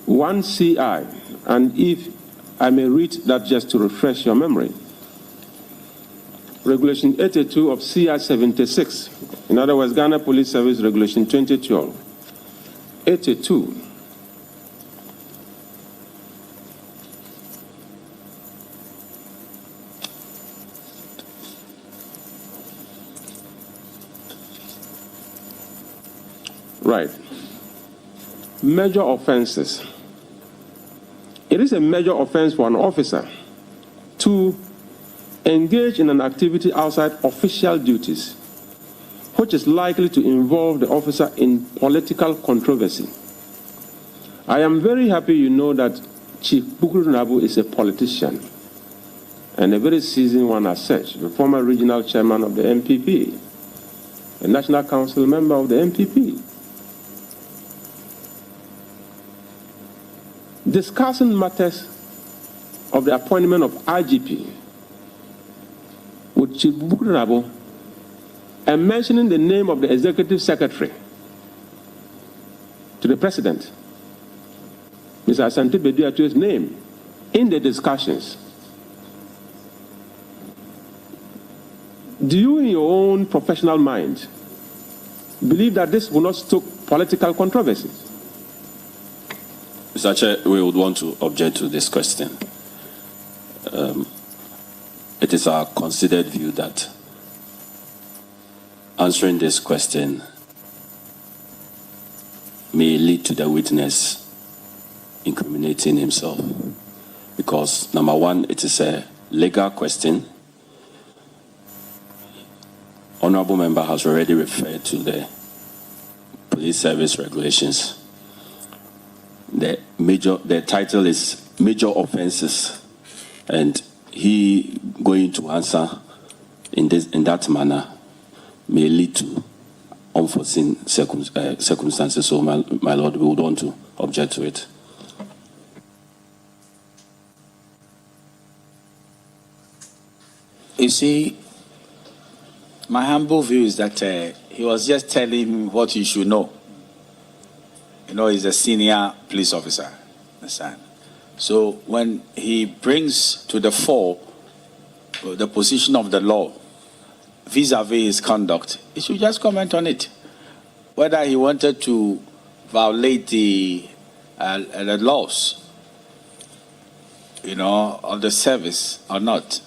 1CI, and if I may read that just to refresh your memory, Regulation 82 of CI 76, in other words, Ghana Police Service Regulation 2012, 82. Right. Major offenses. It is a major offense for an officer to engage in an activity outside official duties, which is likely to involve the officer in political controversy. I am very happy you know that Chief Bukrunabo is a politician and a very seasoned one as such, the former regional chairman of the MPP, a National Council member of the MPP. Discussing matters of the appointment of IGP with Chief Bukrunabo and mentioning the name of the Executive Secretary to the President, Mr. Asante Bediatu's name, in the discussions. Do you, in your own professional mind, believe that this will not stoke political controversies? Mr. Chair, we would want to object to this question. it is our considered view that answering this question may lead to the witness incriminating himself. Because, number one, it is a legal question. Honorable member has already referred to the police service regulations. The title is Major Offenses, and he going to answer in that manner may lead to unforeseen circumstances. So, my Lord, we would want to object to it. You see, my humble view is that he was just telling him what he should know. You know, he's a senior police officer. Understand? So when he brings to the fore the position of the law vis-a-vis his conduct, he should just comment on it. Whether he wanted to violate the laws, you know, of the service or not,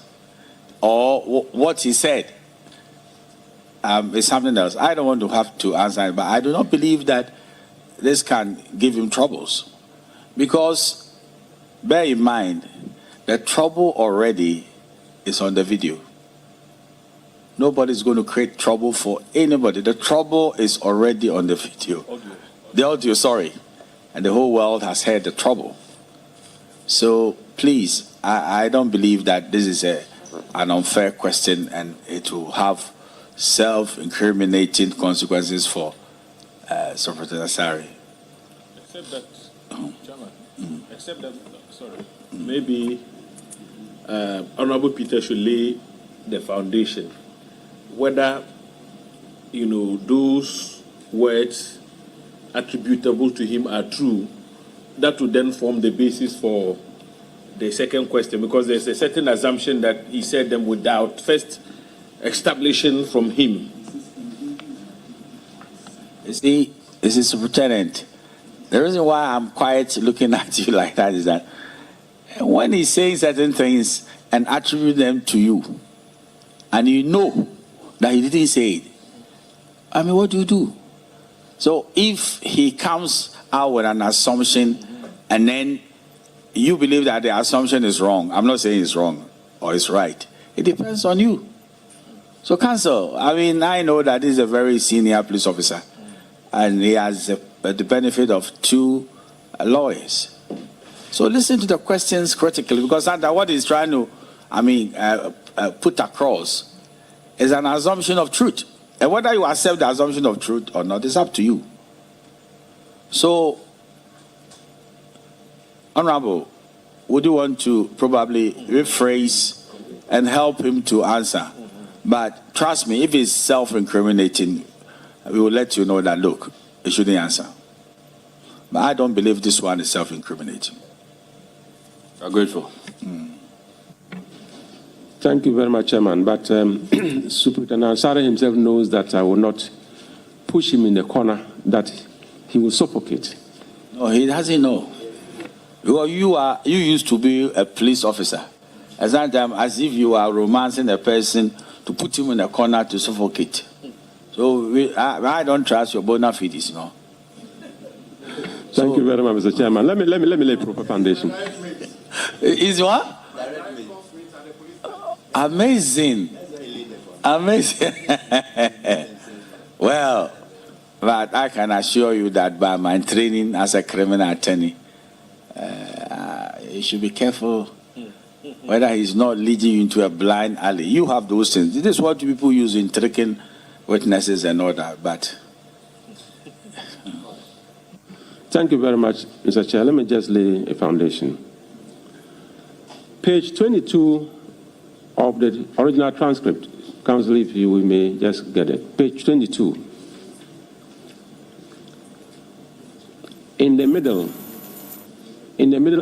or what he said is something else. I don't want to have to answer it, but I do not believe that this can give him troubles. Because, bear in mind, the trouble already is on the video. Nobody's going to create trouble for anybody. The trouble is already on the video. The audio, sorry. And the whole world has heard the trouble. So, please, I don't believe that this is an unfair question and it will have self-incriminating consequences for Secretary Asari. Except that, Chairman, maybe Honorable Peter should lay the foundation. Whether, you know, those words attributable to him are true, that would then form the basis for the second question, because there's a certain assumption that he said them without first establishing from him. You see, this is Superintendent. The reason why I'm quiet looking at you like that is that when he's saying certain things and attribute them to you, and you know that he didn't say it, I mean, what do? So if he comes out with an assumption and then you believe that the assumption is wrong, I'm not saying it's wrong or it's right. It depends on you. So, Counsel, I mean, I know that he's a very senior police officer and he has the benefit of two lawyers. So listen to the questions critically, because what he's trying to, put across is an assumption of truth. And whether you accept the assumption of truth or not is up to you. So, Honorable, would you want to probably rephrase and help him to answer? But trust me, if it's self-incriminating, we will let you know that, look, he shouldn't answer. But I don't believe this one is self-incriminating. I'm grateful. Thank you very much, Chairman. But Superintendent Asare himself knows that I will not push him in the corner, that he will suffocate. No, he doesn't know. You used to be a police officer. At that time, as if you are romancing a person to put him in a corner to suffocate. So I don't trust your bona fides, you know. Thank you very much, Mr. Chairman. Let me lay proper foundation. Is what? Amazing. Well, but I can assure you that by my training as a criminal attorney, you should be careful whether he's not leading you into a blind alley. You have those things. This is what people use in tricking witnesses and all that, but... Thank you very much, Mr. Chair. Let me just lay a foundation. Page 22 of the original transcript. Counsel, if you may just get it. Page 22. In the middle,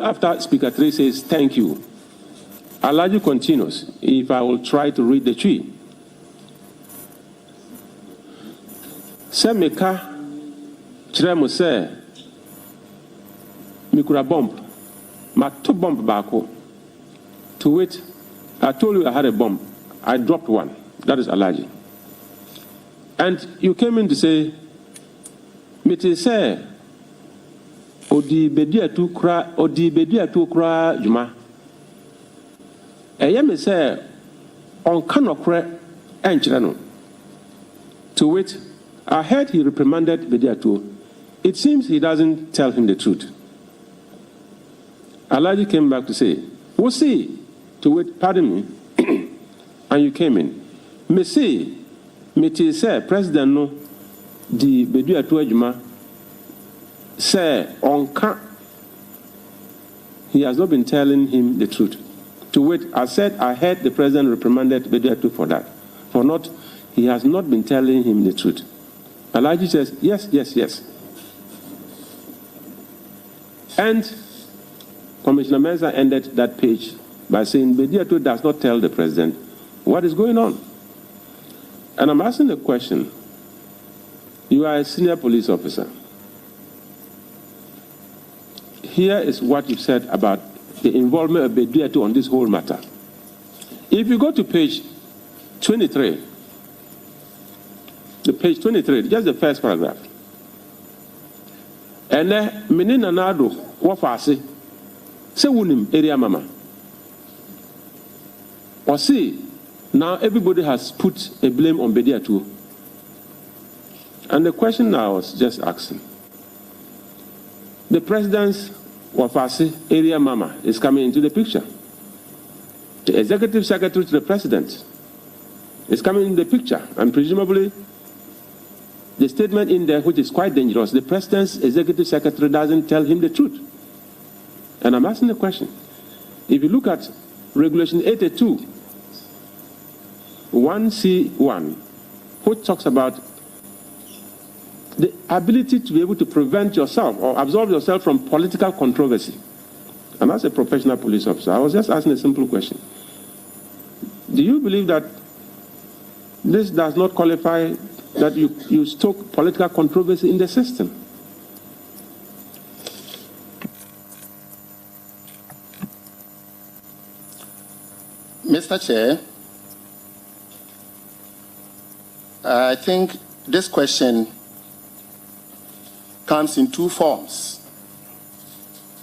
after Speaker 3 says, thank you, Alhaji continues, if I will try to read the tree. Semeka Chiremo se Mikura bomb, Matu bomb bako, to wit, I told you I had a bomb. I dropped one. That is Alaji. And you came in to say, Mete say, Odi bedia tu kra juma. Eye me say, on kanokre enchirano. To which I heard he reprimanded Bediatu. It seems he doesn't tell him the truth. Alaji came back to say, we'll see. To which, pardon me, and you came in. Me say, President no, the Bediatu Ejuma, say, on can. He has not been telling him the truth. To which I said, I heard the president reprimanded Bediatu for that. For not, he has not been telling him the truth. Alaji says, yes, yes, yes. And Commissioner Mensah ended that page by saying, Bediatu does not tell the president what is going on. And I'm asking the question, you are a senior police officer. Here is what you've said about the involvement of Bediatu on this whole matter. If you go to page 23, just the first paragraph. And then, Menina Nado, Wafasi, say wunim area mama. Or see, now everybody has put a blame on Bediatu. And the question I was just asking, the president's Wafasi area mama is coming into the picture. The executive secretary to the president is coming in the picture, and presumably the statement in there, which is quite dangerous, the president's executive secretary doesn't tell him the truth. And I'm asking the question, if you look at Regulation 82, 1C1, which talks about the ability to be able to prevent yourself or absolve yourself from political controversy. And as a professional police officer, I was just asking a simple question. Do you believe that this does not qualify that you stoke political controversy in the system? Mr. Chair, I think this question comes in two forms.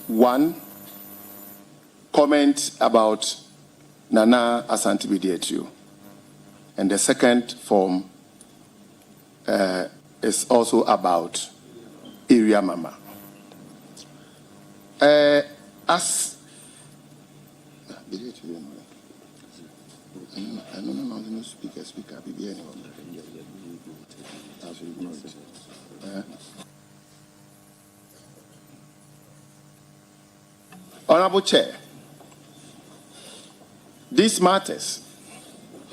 One, comment about Nana Asante Bediatu. And the second form is also about area mama. As Honorable Chair, these matters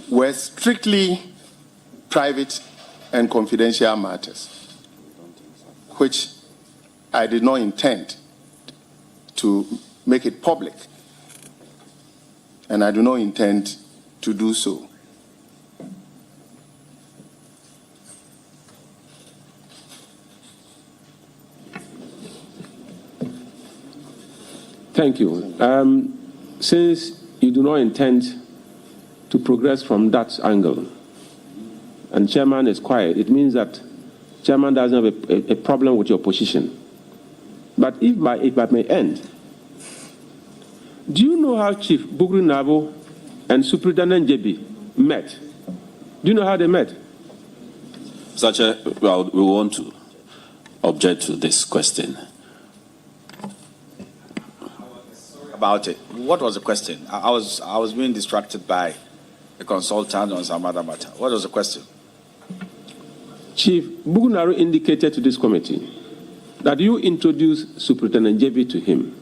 were strictly private and confidential matters, which I did not intend to make it public, and I do not intend to do so. Thank you. Since you do not intend to progress from that angle, and chairman is quiet, it means that chairman doesn't have a problem with your position. But if I may end, do you know how Chief Bugri Nabo and Superintendent JB met? Do you know how they met? Well, we want to object to this question. About it. What was the question? I was being distracted by a consultant on some other matter. What was the question? Chief Bugunaru indicated to this committee that you introduced Superintendent JB to him.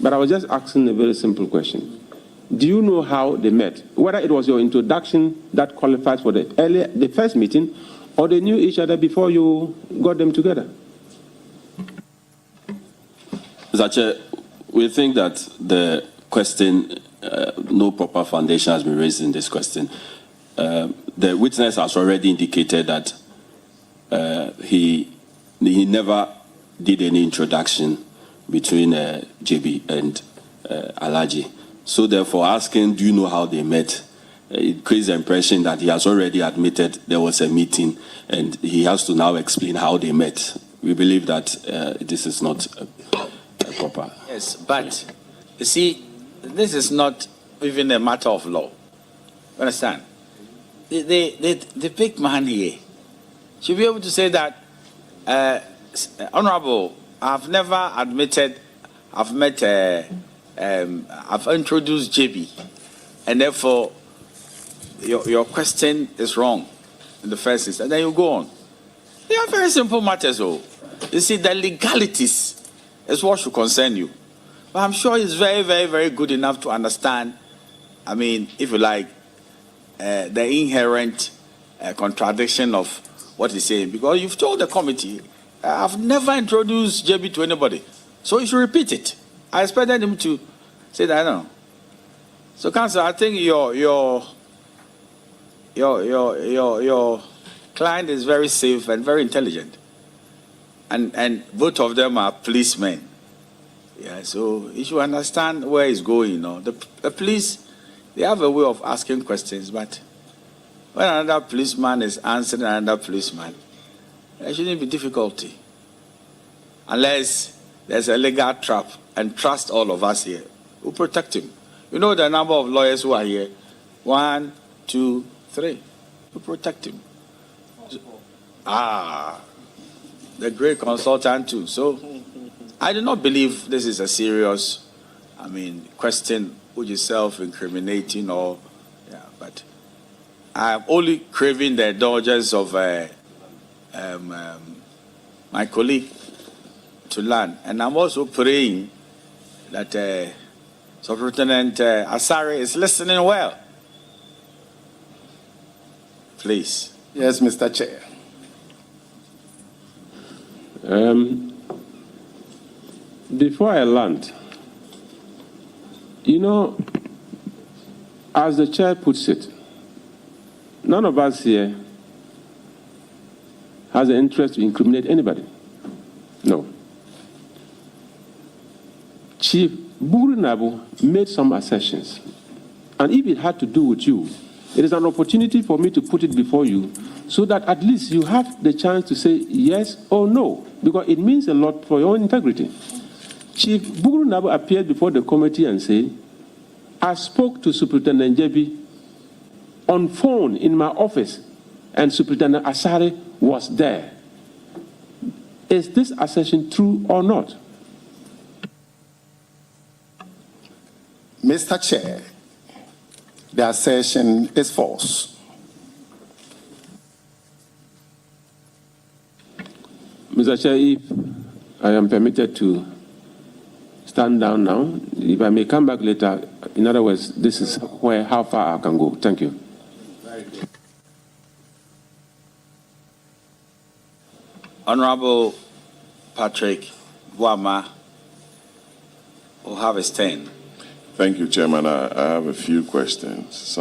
But I was just asking a very simple question. Do you know how they met? Whether it was your introduction that qualifies for the first meeting, or they knew each other before you got them together? Mr. Chair, we think that the question, no proper foundation has been raised in this question. The witness has already indicated that he never did any introduction between JB and Alaji. So therefore, asking, do you know how they met? It creates the impression that he has already admitted there was a meeting and he has to now explain how they met. We believe that this is not proper. Yes, but you see, this is not even a matter of law. You understand? The big man here should be able to say that, Honorable, I've never admitted I've met, I've introduced JB, and therefore your question is wrong in the first instance. And then you go on. They are very simple matters, though. You see, the legalities is what should concern you. But I'm sure he's very, very, very good enough to understand, I mean, if you like, the inherent contradiction of what he's saying. Because you've told the committee, I've never introduced JB to anybody. So you should repeat it. I expected him to say that, I don't know. So, Council, I think your client is very safe and very intelligent. And both of them are policemen. Yeah, so you should understand where he's going. You know. The police, they have a way of asking questions, but when another policeman is answering another policeman, there shouldn't be difficulty. Unless there's a legal trap, and trust all of us here. We'll protect him. You know the number of lawyers who are here? 1, 2, 3. We'll protect him. The great consultant too. So I do not believe this is a serious, question which is self-incriminating or, but I'm only craving the indulgence of my colleague to learn. And I'm also praying that Superintendent Asare is listening well. Please. Yes, Mr. Chair. Before I land, as the chair puts it, none of us here has an interest to incriminate anybody. No. Chief Burinabu made some assertions, and if it had to do with you, it is an opportunity for me to put it before you so that at least you have the chance to say yes or no, because it means a lot for your own integrity. Chief Burinabu appeared before the committee and said, I spoke to Superintendent Jebi on phone in my office, and Superintendent Asare was there. Is this assertion true or not? Mr. Chair, the assertion is false. Mr. Chair, if I am permitted to stand down now, if I may come back later, in other words, this is how far I can go. Thank you. Honorable Patrick Wama will have his turn. Thank you, Chairman. I have a few questions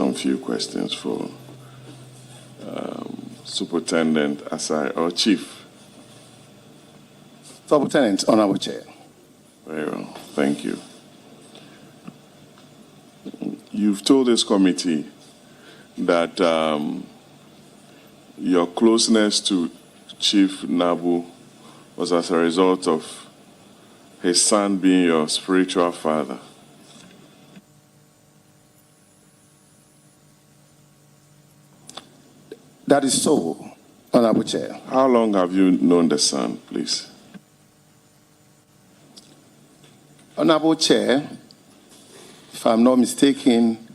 for Superintendent Asare, or Chief. Superintendent, Honorable Chair. Very well, thank you. You've told this committee that your closeness to Chief Nabu was as a result of his son being your spiritual father. That is so, Honorable Chair. How long have you known the son, please? Honorable Chair, if I'm not mistaken,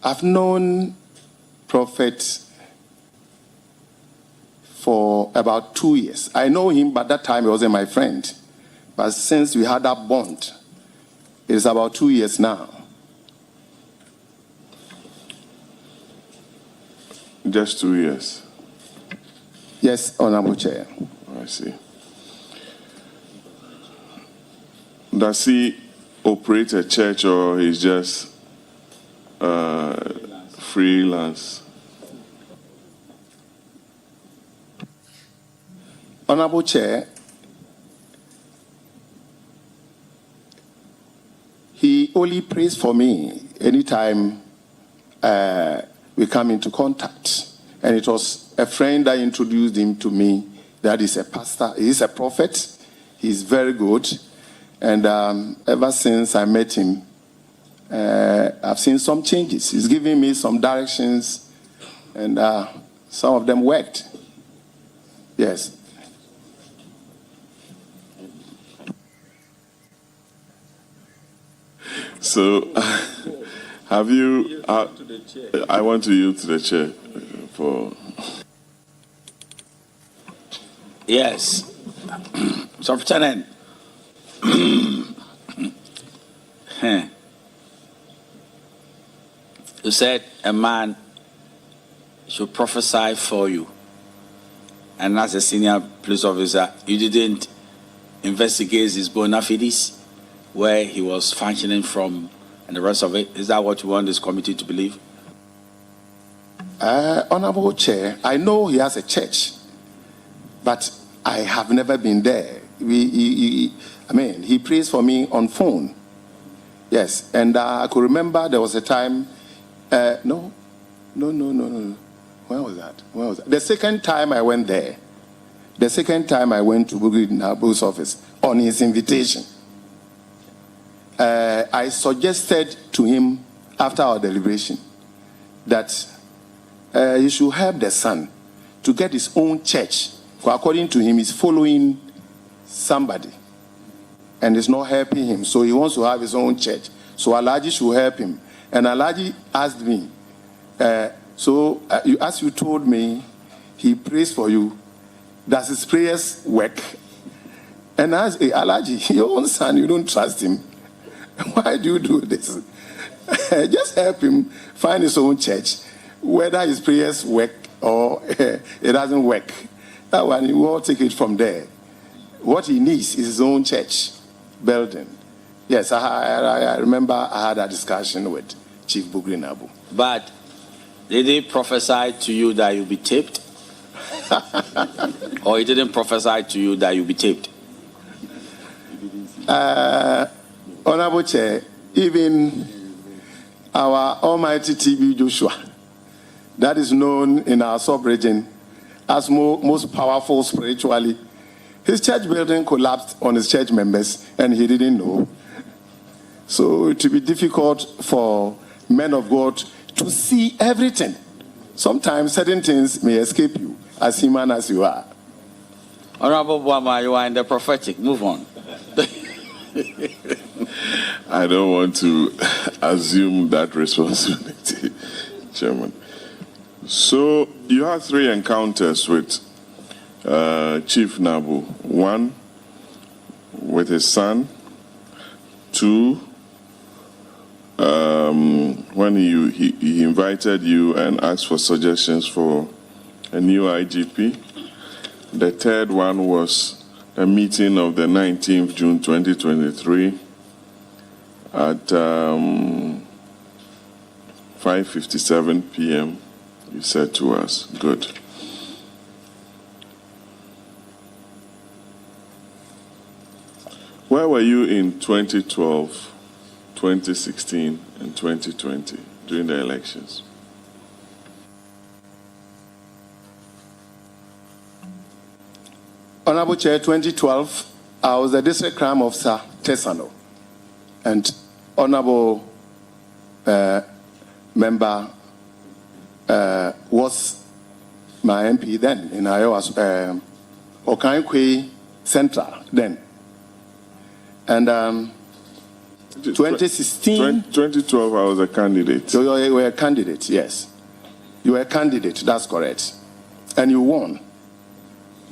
I've known Prophet for about 2 years. I know him, but that time he wasn't my friend. But since we had that bond, it is about 2 years now. Just 2 years? Yes, Honorable Chair. I see. Does he operate a church or he's just freelance? Honorable Chair, he only prays for me anytime we come into contact. And it was a friend that introduced him to me. That is a pastor. He's a prophet. He's very good. And ever since I met him, I've seen some changes. He's giving me some directions, and some of them worked. Yes. So, have you... I want to yield to the chair for... Yes. So, Lieutenant, you said a man should prophesy for you. And as a senior police officer, you didn't investigate his bona fides, where he was functioning from, and the rest of it. Is that what you want this committee to believe? Honorable Chair, I know he has a church, but I have never been there. He prays for me on phone. Yes, and I could remember there was a time. No. When was that? The second time I went there, the second time I went to Bugri Nabu's office on his invitation, I suggested to him after our deliberation that he should help the son to get his own church. Because according to him, he's following somebody and it's not helping him. So he wants to have his own church. So Alaji should help him. And Alaji asked me, as you told me, he prays for you. Does his prayers work? And I asked, Alaji, your own son, you don't trust him. Why do you do this? Just help him find his own church. Whether his prayers work or it doesn't work, that one, you will take it from there. What he needs is his own church building. Yes, I remember I had a discussion with Chief Bugri Nabu. But did he prophesy to you that you'll be taped? Or he didn't prophesy to you that you'll be taped? Honorable Chair, even our almighty TB Joshua, that is known in our sub-region as most powerful spiritually, his church building collapsed on his church members and he didn't know. So it will be difficult for men of God to see everything. Sometimes certain things may escape you, as human as you are. Honorable Bwama, you are in the prophetic. Move on. I don't want to assume that responsibility, Chairman. So you had 3 encounters with Chief Nabu. 1 with his son. 2 when he invited you and asked for suggestions for a new IGP. The 3rd one was a meeting of the 19th June 2023 at 5:57 p.m. You said to us, good. Where were you in 2012, 2016, and 2020 during the elections? Honorable Chair, 2012, I was the district crime officer, Tesano, and Honorable member was my MP then in Iowa, Okankwe Central then. And 2016... 2012, I was a candidate. So you were a candidate, yes. You were a candidate, that's correct. And you won.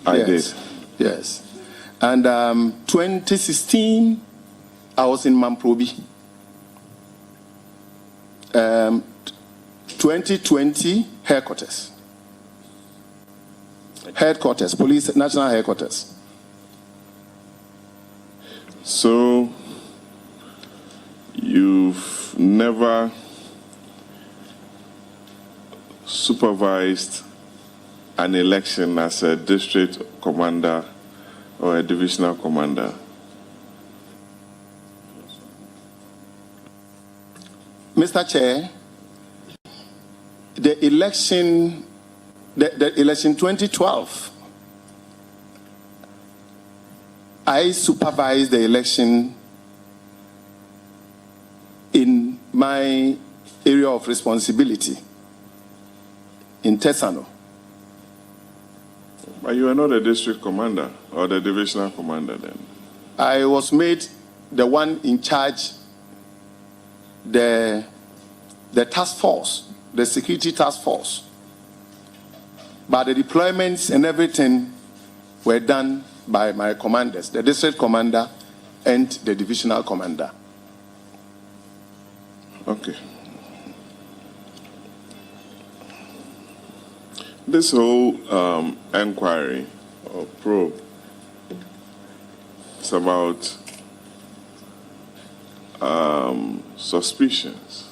I did. Yes. And 2016, I was in Mamprobi. 2020, headquarters. Headquarters, police, national headquarters. So, you've never supervised an election as a district commander or a divisional commander? Mr. Chair, the election 2012, I supervised the election in my area of responsibility in Tesano. But you are not a district commander or the divisional commander then? I was made the one in charge, the task force, the security task force. But the deployments and everything were done by my commanders, the district commander and the divisional commander. Okay. This whole inquiry or probe is about suspicions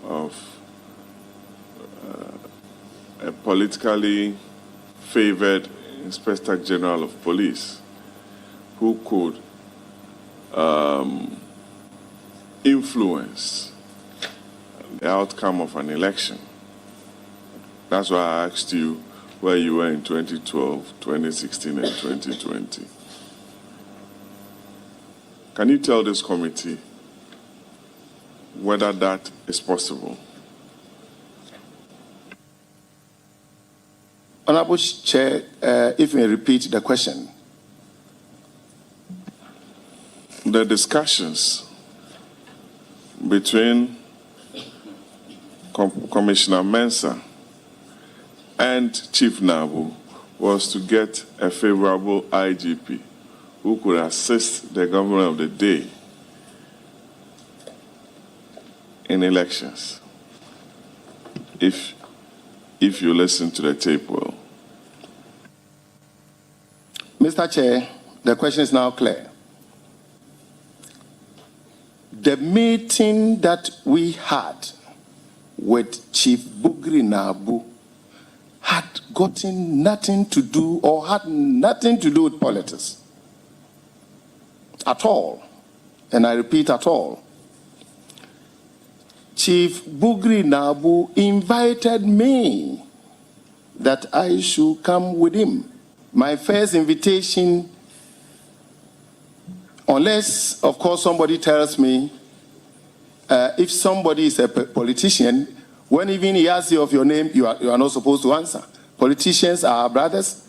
of a politically favored Inspector General of Police who could influence the outcome of an election. That's why I asked you where you were in 2012, 2016, and 2020. Can you tell this committee whether that is possible? Honorable Chair, if you may repeat the question. The discussions between Commissioner Mensah and Chief Nabu was to get a favorable IGP who could assist the government of the day in elections. If you listen to the tape well. Mr. Chair, the question is now clear. The meeting that we had with Chief Bugri Nabu had gotten nothing to do or had nothing to do with politics. At all. And I repeat, at all. Chief Bugri Nabu invited me that I should come with him. My first invitation, unless, of course, somebody tells me, if somebody is a politician, when even he asks you of your name, you are not supposed to answer. Politicians are our brothers.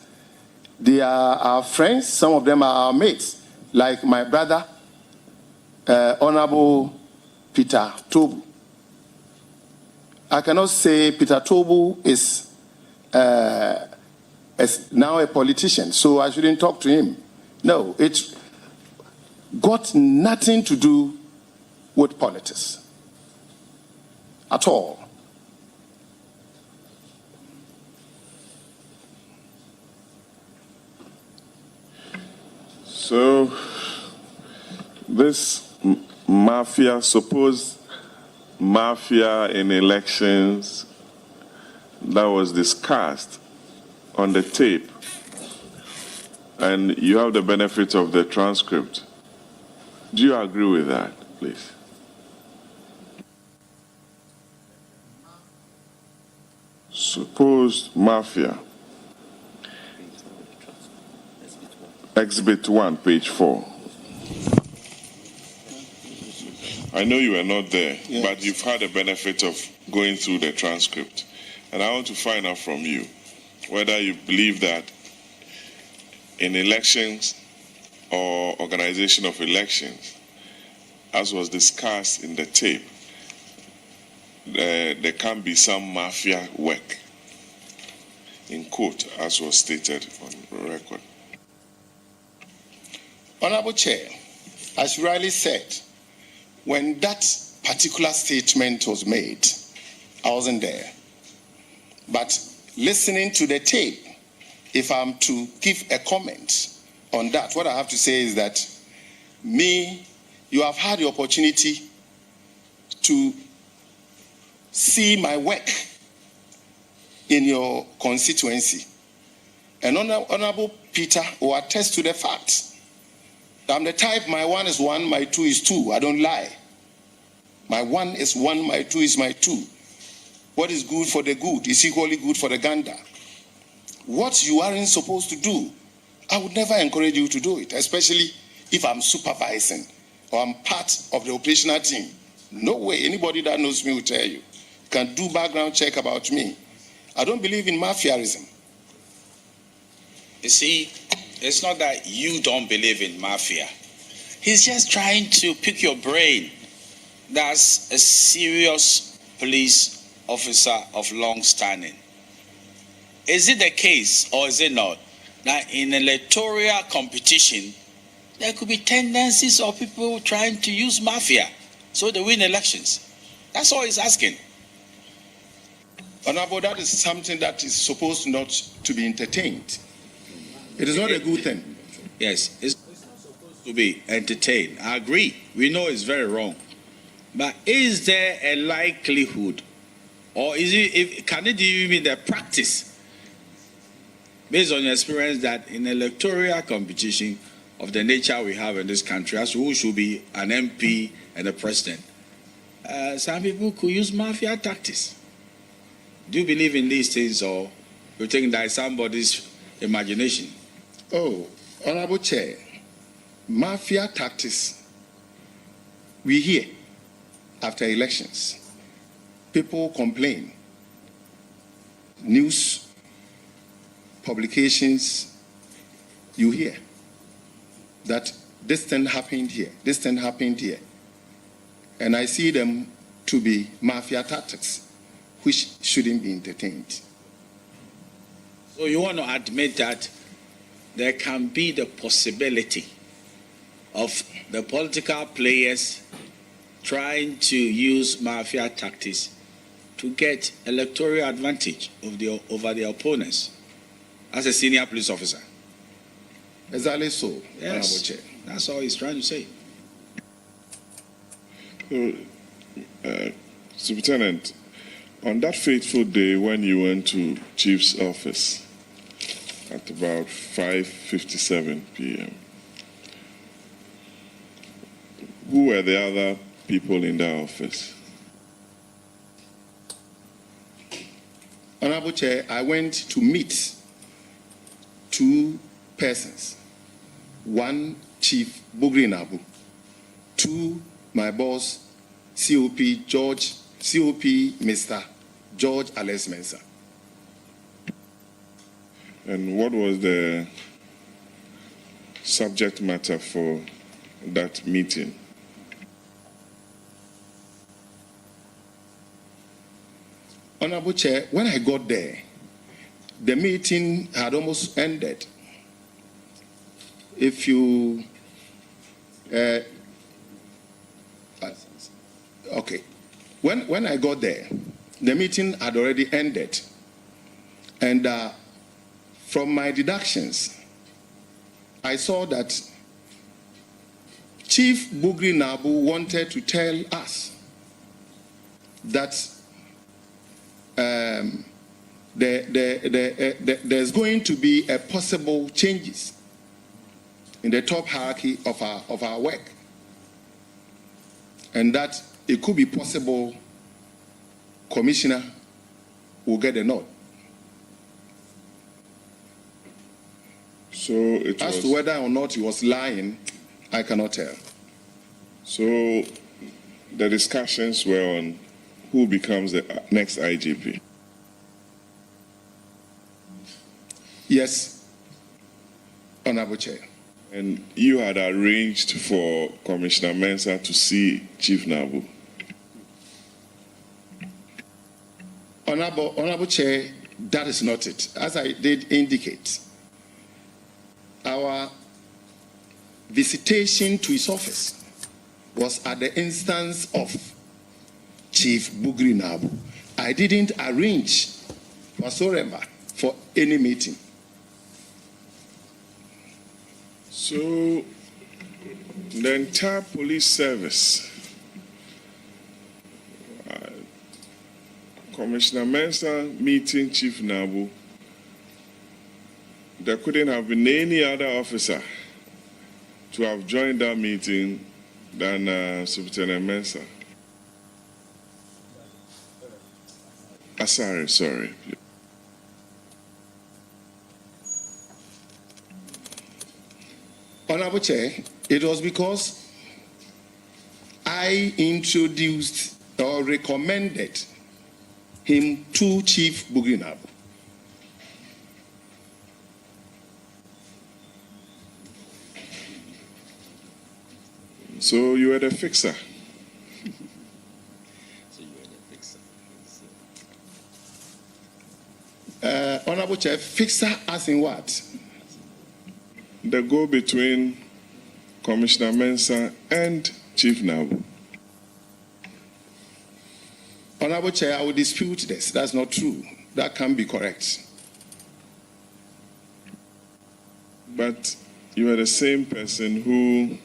They are our friends. Some of them are our mates. Like my brother, Honorable Peter Tobu. I cannot say Peter Tobu is now a politician, so I shouldn't talk to him. No, it got nothing to do with politics at all. So, this mafia, supposed mafia in elections that was discussed on the tape, and you have the benefit of the transcript. Do you agree with that, please? Supposed mafia. Exhibit 1, page 4. I know you were not there, yes, but you've had the benefit of going through the transcript. And I want to find out from you whether you believe that in elections or organization of elections, as was discussed in the tape, there can be some mafia work, in quote, as was stated on record. Honorable Chair, as you rightly said, when that particular statement was made, I wasn't there. But listening to the tape, if I'm to give a comment on that, what I have to say is that you have had the opportunity to see my work in your constituency. And Honorable Peter will attest to the fact. I'm the type, my 1 is 1, my 2 is 2. I don't lie. My 1 is 1, my 2 is my 2. What is good for the good is equally good for the gander. What you aren't supposed to do, I would never encourage you to do it, especially if I'm supervising or I'm part of the operational team. No way. Anybody that knows me will tell you. Can do background check about me. I don't believe in mafiaism. You see, it's not that you don't believe in mafia. He's just trying to pick your brain. That's a serious police officer of long standing. Is it the case or is it not that in electoral competition there could be tendencies of people trying to use mafia so they win elections? That's all he's asking. Honorable, that is something that is supposed not to be entertained. It is not a good thing. Yes, it's not supposed to be entertained. I agree. We know it's very wrong. But is there a likelihood, or can it even be the practice, based on your experience, that in electoral competition of the nature we have in this country, as to who should be an MP and a president, some people could use mafia tactics? Do you believe in these things, or you think that is somebody's imagination? Oh, Honorable Chair, mafia tactics, we hear after elections. People complain. News, publications, you hear that this thing happened here, this thing happened here. And I see them to be mafia tactics, which shouldn't be entertained. So you want to admit that there can be the possibility of the political players trying to use mafia tactics to get electoral advantage over their opponents as a senior police officer? Exactly so, yes, Honorable Chair. That's all he's trying to say. Superintendent, on that fateful day when you went to Chief's office at about 5:57 p.m., who were the other people in the office? Honorable Chair, I went to meet 2 persons. 1, Chief Bugri Nabu. 2, my boss, COP Mr. George Alex Mensah. And what was the subject matter for that meeting? Honorable Chair, when I got there, the meeting had almost ended. If you, okay, when I got there, the meeting had already ended. And from my deductions, I saw that Chief Bugri Nabu wanted to tell us that there's going to be a possible changes in the top hierarchy of our work, and that it could be possible Commissioner will get a nod. So it as was, to whether or not he was lying, I cannot tell. So the discussions were on who becomes the next IGP. Yes, Honorable Chair. And you had arranged for Commissioner Mensah to see Chief Nabu. Honorable Chair, that is not it. As I did indicate, our visitation to his office was at the instance of Chief Bugri Nabu. I didn't arrange whatsoever for any meeting. So the entire police service, Commissioner Mensah meeting Chief Nabu, there couldn't have been any other officer to have joined that meeting than Superintendent Mensah. Sorry. Honorable Chair, it was because I introduced or recommended him to Chief Bugrinab. So you were the fixer. Honorable Chair, fixer as in what? The go-between Commissioner Mensah and Chief Nabu. Honorable Chair, I will dispute this. That's not true. That can't be correct. But you are the same person who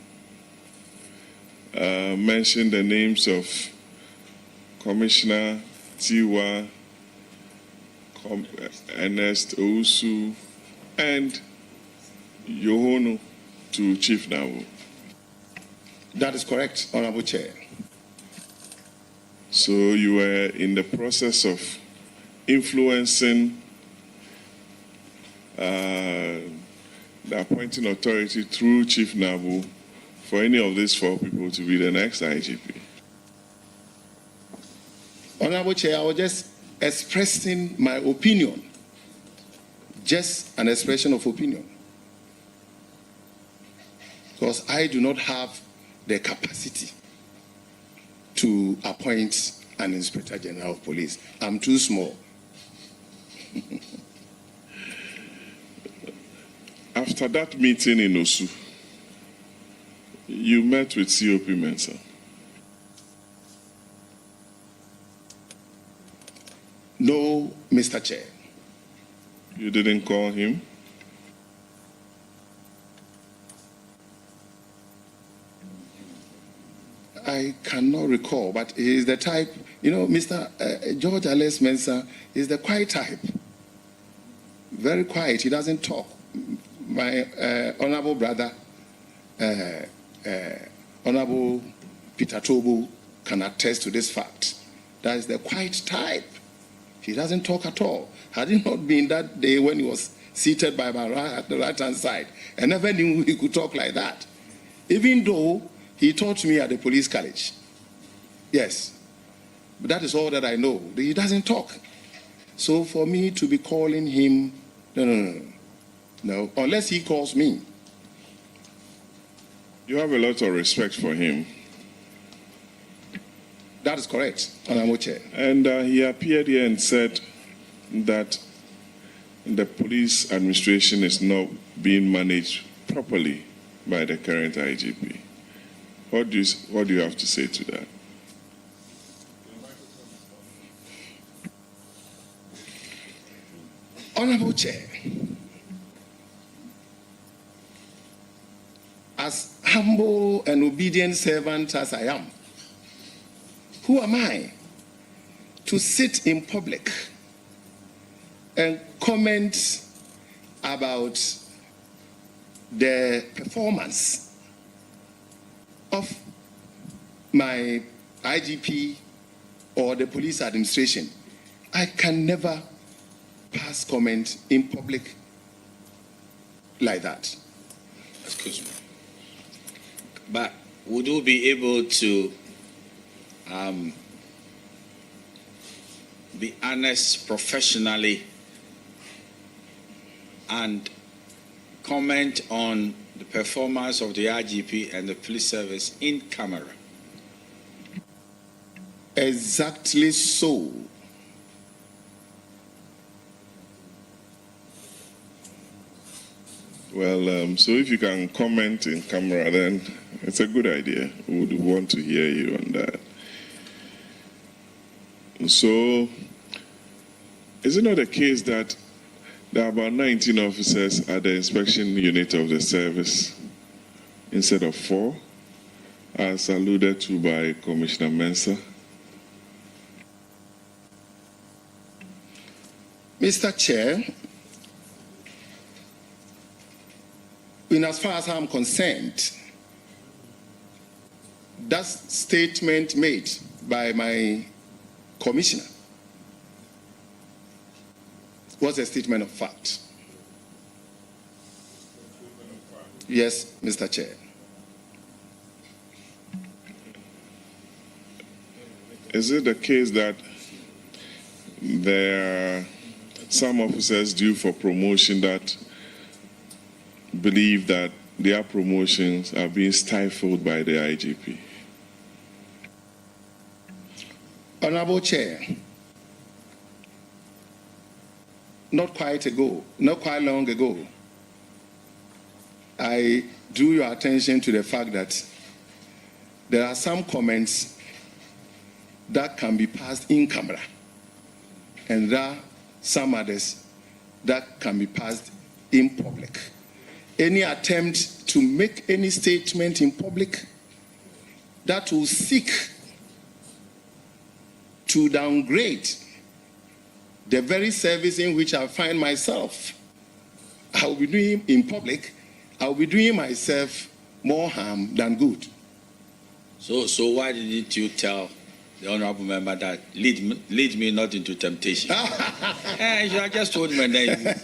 mentioned the names of Commissioner Tiwa, Ernest Ousu, and Yohono to Chief Nabu. That is correct, Honorable Chair. So you were in the process of influencing the appointing authority through Chief Nabu for any of these 4 people to be the next IGP. Honorable Chair, I was just expressing my opinion. Just an expression of opinion. Because I do not have the capacity to appoint an Inspector General of Police. I'm too small. After that meeting in Osu, you met with COP Mensah. No, Mr. Chair. You didn't call him? I cannot recall, but he is the type, Mr. George Alex Mensah is the quiet type. Very quiet, he doesn't talk. My honorable brother, Honorable Peter Tobu, can attest to this fact. That is the quiet type. He doesn't talk at all. Had it not been that day when he was seated by my at the right-hand side, I never knew he could talk like that. Even though he taught me at the police college. Yes. But that is all that I know. He doesn't talk. So for me to be calling him, no, unless he calls me. You have a lot of respect for him. That is correct, Honorable Chair. And he appeared here and said that the police administration is not being managed properly by the current IGP. What do you have to say to that? Honorable Chair, as humble and obedient servant as I am, who am I to sit in public and comment about the performance of my IGP or the police administration? I can never pass comment in public like that. Excuse me. But would you be able to be honest professionally and comment on the performance of the IGP and the police service in camera? Exactly so. Well, so if you can comment in camera, then it's a good idea. We would want to hear you on that. So, is it not the case that there are about 19 officers at the inspection unit of the service instead of 4, as alluded to by Commissioner Mensah? Mr. Chair, in as far as I'm concerned, that statement made by my commissioner was a statement of fact. Yes, Mr. Chair. Is it the case that there are some officers due for promotion that believe that their promotions are being stifled by the IGP? Honorable Chair, not quite long ago, I drew your attention to the fact that there are some comments that can be passed in camera, and there are some others that can be passed in public. Any attempt to make any statement in public that will seek to downgrade the very service in which I find myself, I will be doing in public, I will be doing myself more harm than good. So why didn't you tell the honorable member that lead me not into temptation? You should have just told me then.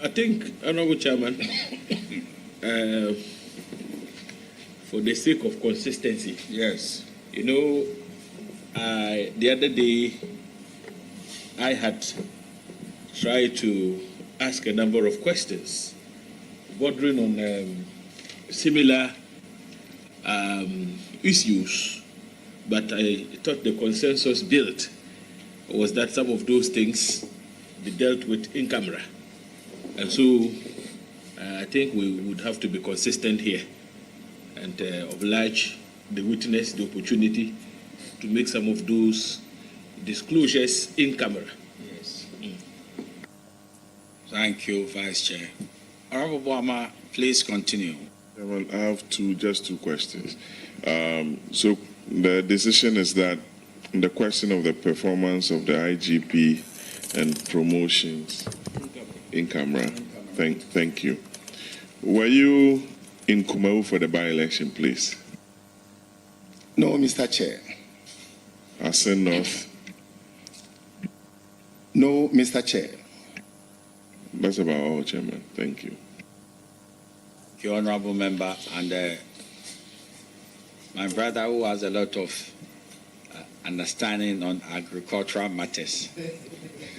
I think, Honorable Chairman, for the sake of consistency, yes, you know, the other day I had tried to ask a number of questions bordering on similar issues, but I thought the consensus built was that some of those things be dealt with in camera. And so I think we would have to be consistent here and oblige the witness the opportunity to make some of those disclosures in camera. Yes. Thank you, Vice Chair. Honorable Boama, please continue. I have just two questions. So the decision is that the question of the performance of the IGP and promotions in camera. Thank you. Were you in Kumawu for the by-election, please? No, Mr. Chair. Asen North? No, Mr. Chair. That's about all, Chairman. Thank you. Thank you, Honorable Member. And my brother, who has a lot of understanding on agricultural matters.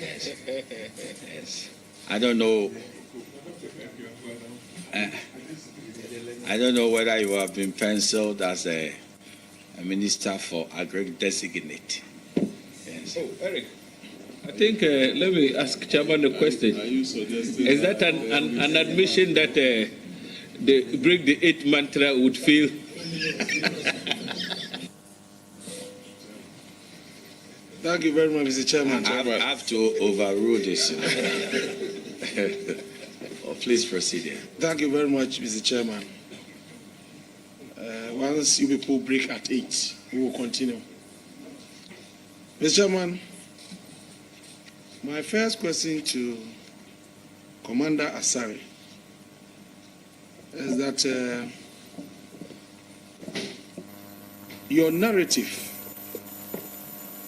Yes. I don't know whether you have been penciled as a minister for agri-designate. Yes. Oh, Eric, I think, let me ask Chairman a question. Are you suggesting is that an admission that the break the 8th mantra would fail? Thank you very much, Mr. Chairman. I have to overrule this. Oh, please proceed. Thank you very much, Mr. Chairman. Once you people break at 8, we will continue. Mr. Chairman, my first question to Commander Asari is that your narrative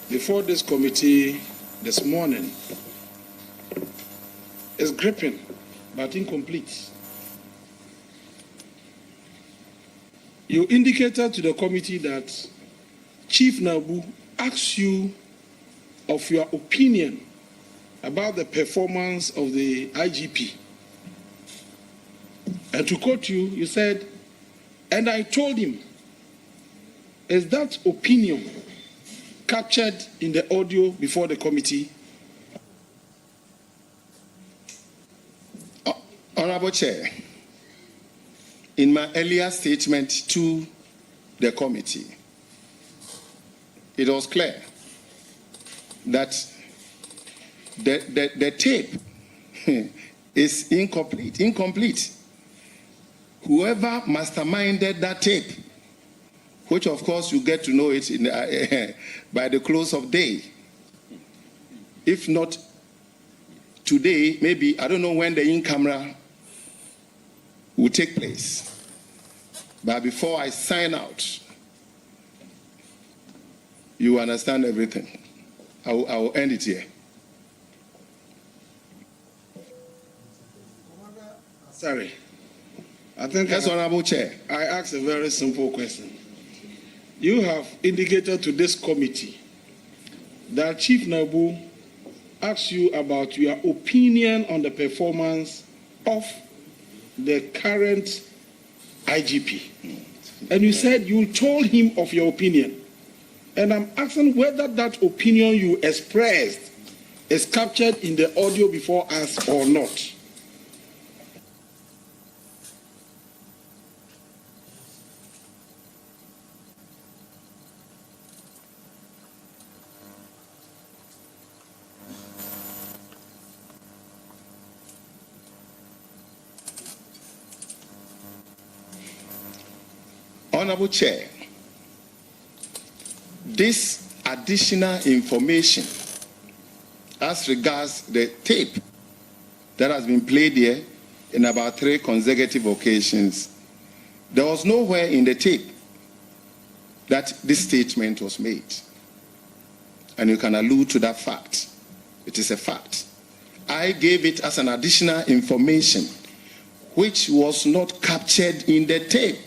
before this committee this morning is gripping but incomplete. You indicated to the committee that Chief Nabu asked you of your opinion about the performance of the IGP. And to quote you, you said, and I told him, is that opinion captured in the audio before the committee? Honorable Chair, in my earlier statement to the committee, it was clear that the tape is incomplete. Whoever masterminded that tape, which of course you get to know it by the close of day, if not today, maybe, I don't know when the in-camera will take place. But before I sign out, you understand everything. I will end it here. Sorry. I think Yes, Honorable Chair. I asked a very simple question. You have indicated to this committee that Chief Nabu asked you about your opinion on the performance of the current IGP. And you said you told him of your opinion. And I'm asking whether that opinion you expressed is captured in the audio before us or not. Honorable Chair, this additional information as regards the tape that has been played here in about 3 consecutive occasions, there was nowhere in the tape that this statement was made. And you can allude to that fact. It is a fact. I gave it as an additional information which was not captured in the tape,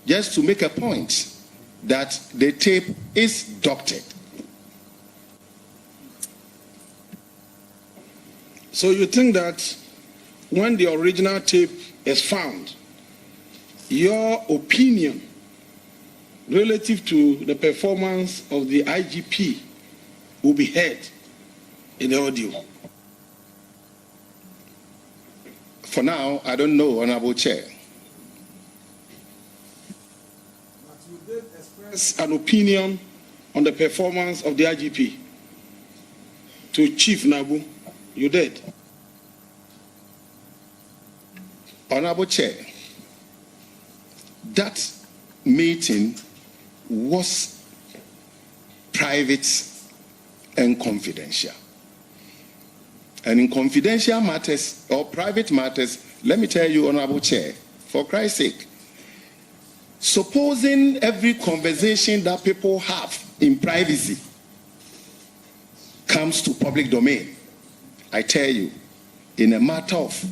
just to make a point that the tape is doctored. So you think that when the original tape is found, your opinion relative to the performance of the IGP will be heard in the audio? For now, I don't know, Honorable Chair. An opinion on the performance of the IGP to Chief Nabu. You did. Honorable Chair, that meeting was private and confidential. And in confidential matters or private matters, let me tell you, Honorable Chair, for Christ's sake, supposing every conversation that people have in privacy comes to public domain, I tell you, in a matter of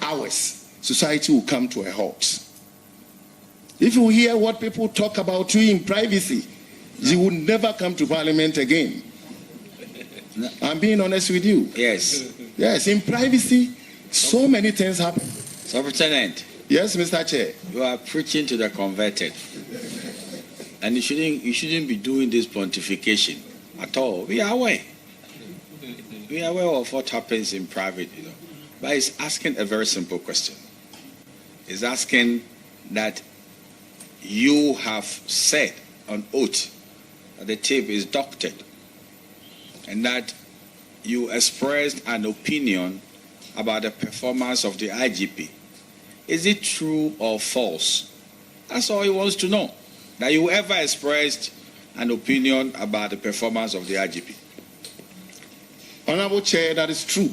hours, society will come to a halt. If you hear what people talk about you in privacy, you will never come to Parliament again. I'm being honest with you. Yes. Yes, in privacy, so many things happen. Superintendent. Yes, Mr. Chair. You are preaching to the converted. And you shouldn't be doing this pontification at all. We are aware. We are aware of what happens in private, But it's asking a very simple question. It's asking that you have said on oath that the tape is doctored and that you expressed an opinion about the performance of the IGP. Is it true or false? That's all he wants to know. That you ever expressed an opinion about the performance of the IGP. Honorable Chair, that is true.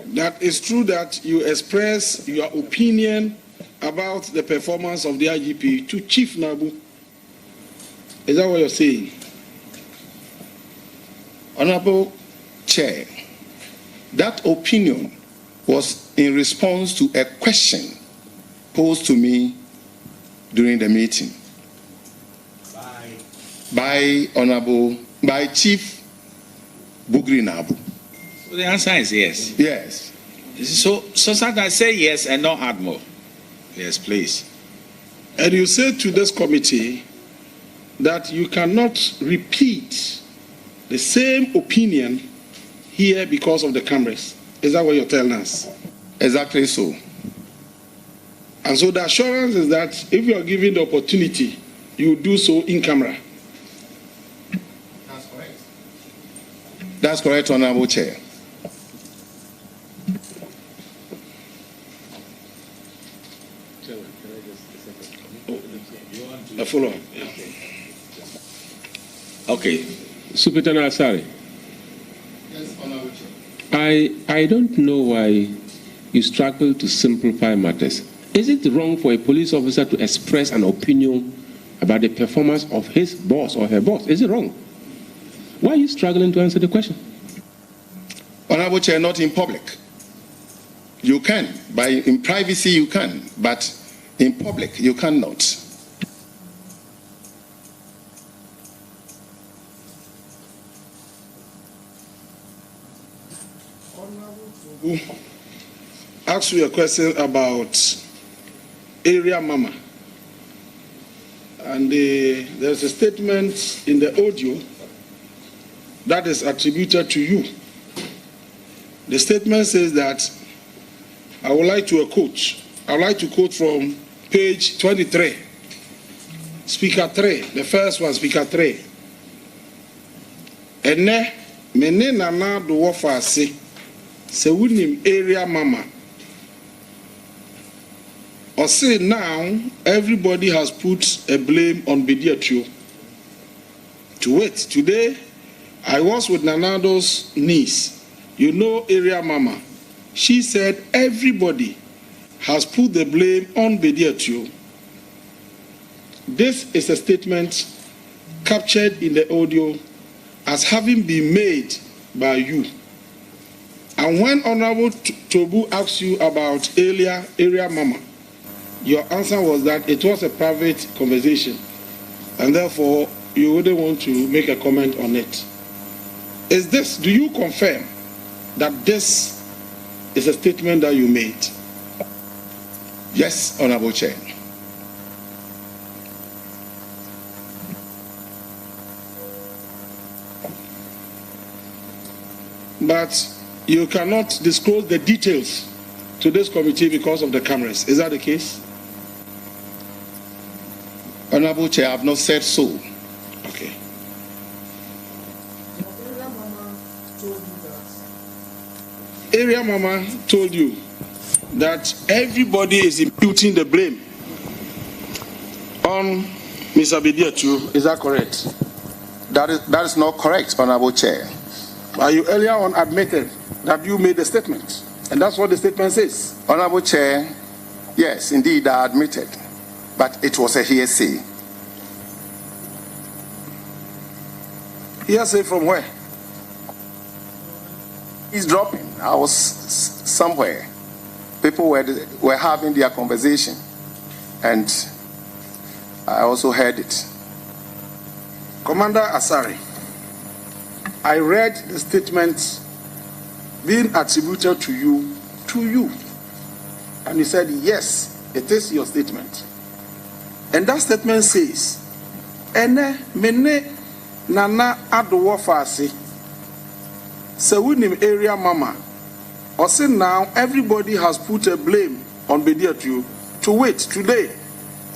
That is true that you express your opinion about the performance of the IGP to Chief Nabu. Is that what you're saying? Honorable Chair, that opinion was in response to a question posed to me during the meeting by Chief Bugri Nabu. So the answer is yes. Yes. So sometimes say yes and not add more. Yes, please. And you said to this committee that you cannot repeat the same opinion here because of the cameras. Is that what you're telling us? Exactly so. And so the assurance is that if you are given the opportunity, you will do so in camera. That's correct. That's correct, Honorable Chair. A follow-up. Okay. Superintendent Asari. Yes, Honorable Chair. I don't know why you struggle to simplify matters. Is it wrong for a police officer to express an opinion about the performance of his boss or her boss? Is it wrong? Why are you struggling to answer the question? Honorable Chair, not in public. You can. In privacy, you can. But in public, you cannot. Ask you a question about area mama. And there's a statement in the audio that is attributed to you. The statement says that, I would like to quote from page 23, Speaker 3, the first one, Speaker 3. Ene, mene nana do wafa se wunim area mama. Or say now, everybody has put a blame on Bediatio. To wait, today, I was with Nanado's niece, you know area mama. She said everybody has put the blame on Bediatio. This is a statement captured in the audio as having been made by you. And when Honorable Tobu asked you about area mama, your answer was that it was a private conversation, and therefore you wouldn't want to make a comment on it. Do you confirm that this is a statement that you made? Yes, Honorable Chair. But you cannot disclose the details to this committee because of the cameras. Is that the case? Honorable Chair, I have not said so. Okay. Area Mama told you that everybody is imputing the blame on Mr. Bediatio. Is that correct? That is not correct, Honorable Chair. But you earlier on admitted that you made a statement, and that's what the statement says. Honorable Chair, yes, indeed, I admitted, but it was a hearsay. Hearsay from where? He's dropping. I was somewhere. People were having their conversation, and I also heard it. Commander Asari, I read the statement being attributed to you, and you said, yes, it is your statement. And that statement says, Ene mene nana adowo fasi se winim area mama. Or say now everybody has put a blame on Bediatio. To wait, today,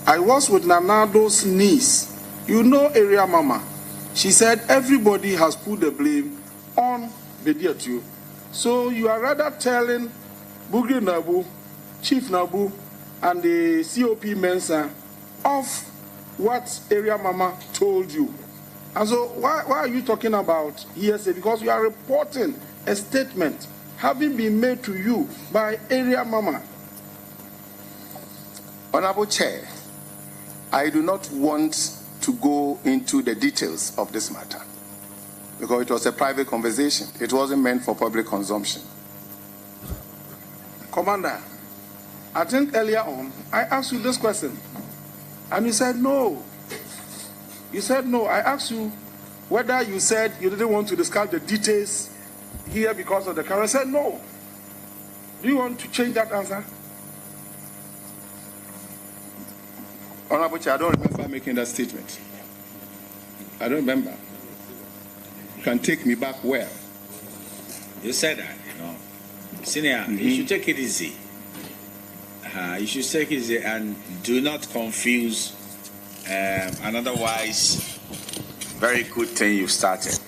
I was with Nanado's niece. You know area mama. She said everybody has put the blame on Bediatio. So you are rather telling Bugri Nabu, Chief Nabu, and the COP Mensa of what area mama told you. And so why are you talking about hearsay? Because you are reporting a statement having been made to you by area mama. Honorable Chair, I do not want to go into the details of this matter because it was a private conversation. It wasn't meant for public consumption. Commander, I think earlier on I asked you this question and you said no. You said no. I asked you whether you said you didn't want to discuss the details here because of the camera. I said no. Do you want to change that answer? Honorable Chair, I don't remember making that statement. I don't remember. You can take me back where? You said that, Senior, you should take it easy. You should take it easy and do not confuse an otherwise very good thing you've started.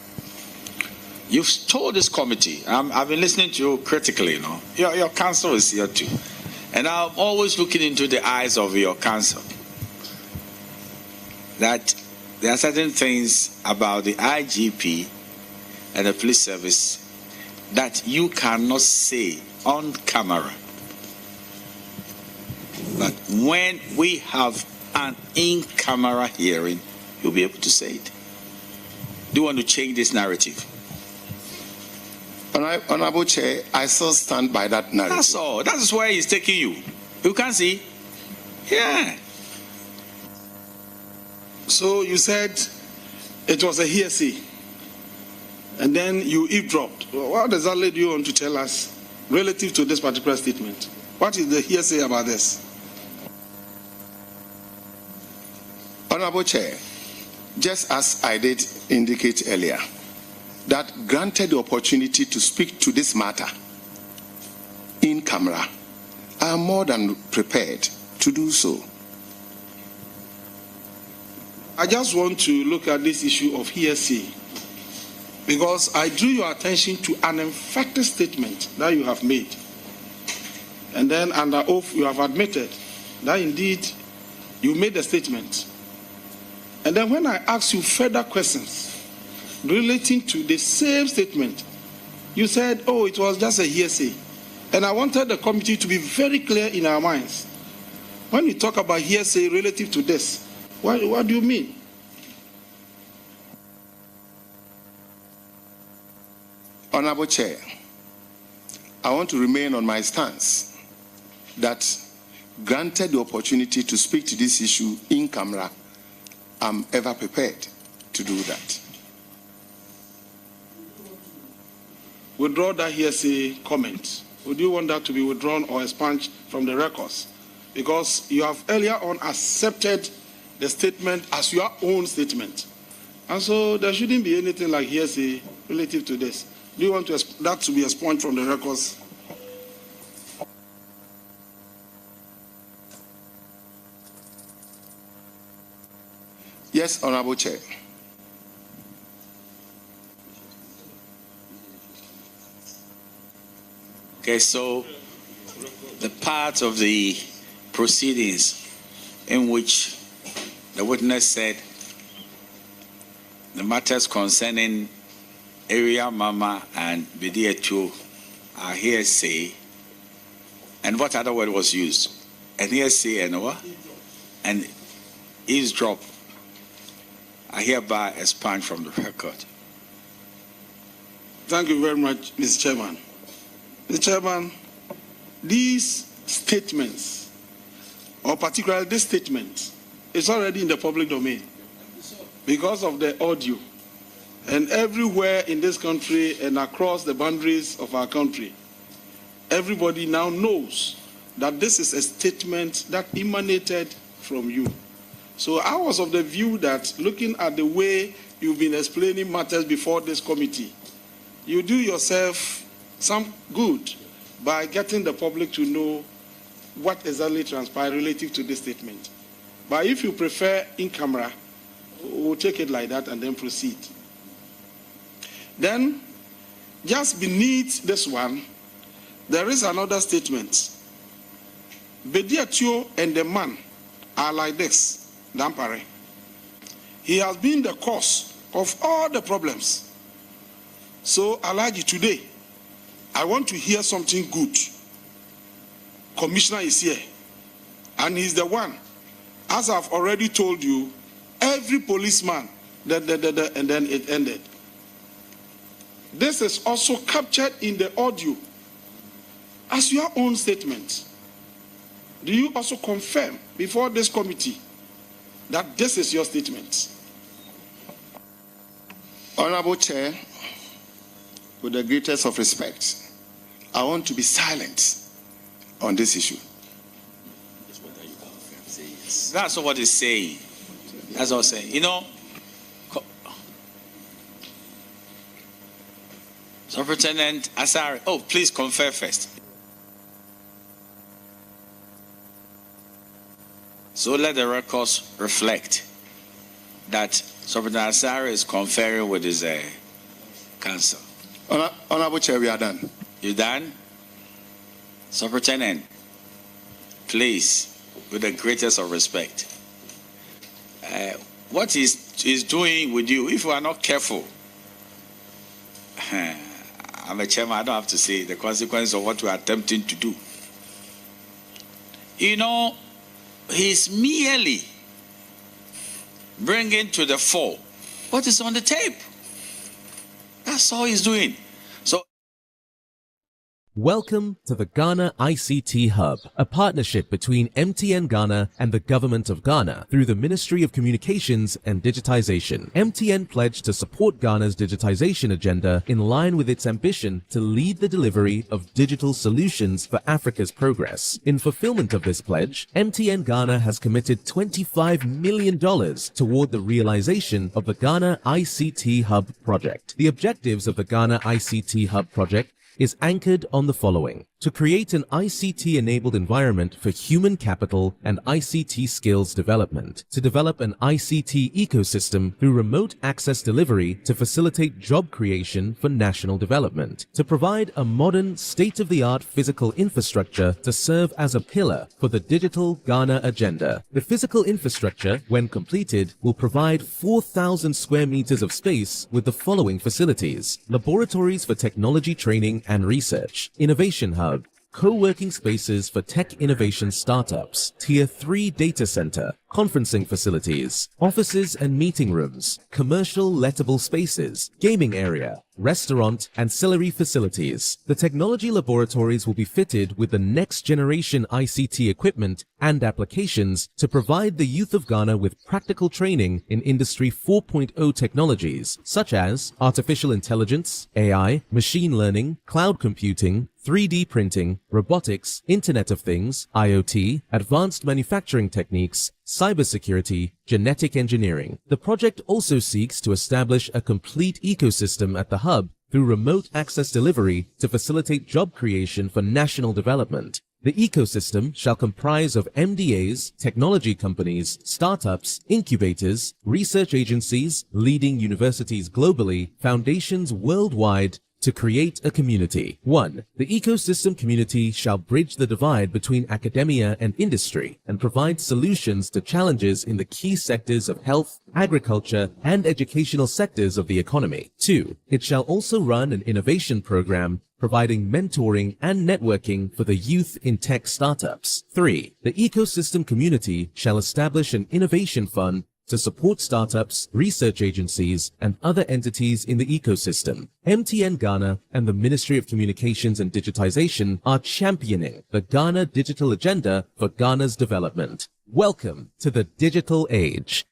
You've told this committee, I've been listening to you critically, Your counsel is here too. And I'm always looking into the eyes of your counsel. That there are certain things about the IGP and the police service that you cannot say on camera. But when we have an in-camera hearing, you'll be able to say it. Do you want to change this narrative? Honorable Chair, I still stand by that narrative. That's all. That's where he's taking you. You can see. Yeah. So you said it was a hearsay, and then you eavesdropped. What does that lead you on to tell us relative to this particular statement? What is the hearsay about this? Honorable Chair, just as I did indicate earlier, that granted the opportunity to speak to this matter in camera, I am more than prepared to do so. I just want to look at this issue of hearsay because I drew your attention to an emphatic statement that you have made. And then under oath you have admitted that indeed you made a statement. And then when I asked you further questions relating to the same statement, you said, oh, it was just a hearsay. And I wanted the committee to be very clear in our minds. When you talk about hearsay relative to this, what do you mean? Honorable Chair, I want to remain on my stance that granted the opportunity to speak to this issue in camera, I'm ever prepared to do that. Withdraw that hearsay comment. Would you want that to be withdrawn or expunged from the records? Because you have earlier on accepted the statement as your own statement. And so there shouldn't be anything like hearsay relative to this. Do you want that to be expunged from the records? Yes, Honorable Chair. Okay, so the part of the proceedings in which the witness said the matters concerning Area Mama and Dede Ayew are hearsay, and what other word was used? And hearsay and what? And eavesdrop are hereby expunged from the record. Thank you very much, Mr. Chairman. Mr. Chairman, these statements, or particularly this statement, is already in the public domain because of the audio. And everywhere in this country and across the boundaries of our country, everybody now knows that this is a statement that emanated from you. So I was of the view that looking at the way you've been explaining matters before this committee, you do yourself some good by getting the public to know what exactly transpired relative to this statement. But if you prefer in camera, we'll take it like that and then proceed. Then, just beneath this one, there is another statement. Dede Ayew and the man are like this, Dampare. He has been the cause of all the problems. So, Alhaji, today, I want to hear something good. Commissioner is here, and he's the one. As I've already told you, every policeman, and then it ended. This is also captured in the audio as your own statement. Do you also confirm before this committee that this is your statement? Honorable Chair, with the greatest of respect, I want to be silent on this issue. That's what he's saying. That's what I'm saying. You know, Superintendent Asare, oh, please confer first. So let the records reflect that Superintendent Asare is conferring with his counsel. Honorable Chair, we are done. You done? Superintendent, please, with the greatest of respect, what he's doing with you, if you are not careful, I'm a chairman, I don't have to say the consequence of what we are attempting to do. You know, he's merely bringing to the fore what is on the tape. That's all he's doing. Welcome to the Ghana ICT Hub, a partnership between MTN Ghana and the Government of Ghana through the Ministry of Communications and Digitization. MTN pledged to support Ghana's digitization agenda in line with its ambition to lead the delivery of digital solutions for Africa's progress. In fulfillment of this pledge, MTN Ghana has committed $25 million toward the realization of the Ghana ICT Hub project. The objectives of the Ghana ICT Hub project is anchored on the following: to create an ICT-enabled environment for human capital and ICT skills development, to develop an ICT ecosystem through remote access delivery to facilitate job creation for national development, to provide a modern, state-of-the-art physical infrastructure to serve as a pillar for the digital Ghana agenda. The physical infrastructure, when completed, will provide 4,000 square meters of space with the following facilities: laboratories for technology training and research, innovation hub, co-working spaces for tech innovation startups, Tier 3 data center, conferencing facilities, offices and meeting rooms, commercial lettable spaces, gaming area, restaurant, ancillary facilities. The technology laboratories will be fitted with the next generation ICT equipment and applications to provide the youth of Ghana with practical training in Industry 4.0 technologies such as artificial intelligence, AI, machine learning, cloud computing, 3D printing, robotics, Internet of Things, IoT, advanced manufacturing techniques, cybersecurity, genetic engineering. The project also seeks to establish a complete ecosystem at the hub through remote access delivery to facilitate job creation for national development. The ecosystem shall comprise of MDAs, technology companies, startups, incubators, research agencies, leading universities globally, foundations worldwide, to create a community. 1. The ecosystem community shall bridge the divide between academia and industry and provide solutions to challenges in the key sectors of health, agriculture, and educational sectors of the economy. 2. It shall also run an innovation program providing mentoring and networking for the youth in tech startups. 3. The ecosystem community shall establish an innovation fund to support startups, research agencies, and other entities in the ecosystem. MTN Ghana and the Ministry of Communications and Digitization are championing the Ghana digital agenda for Ghana's development. Welcome to the digital age.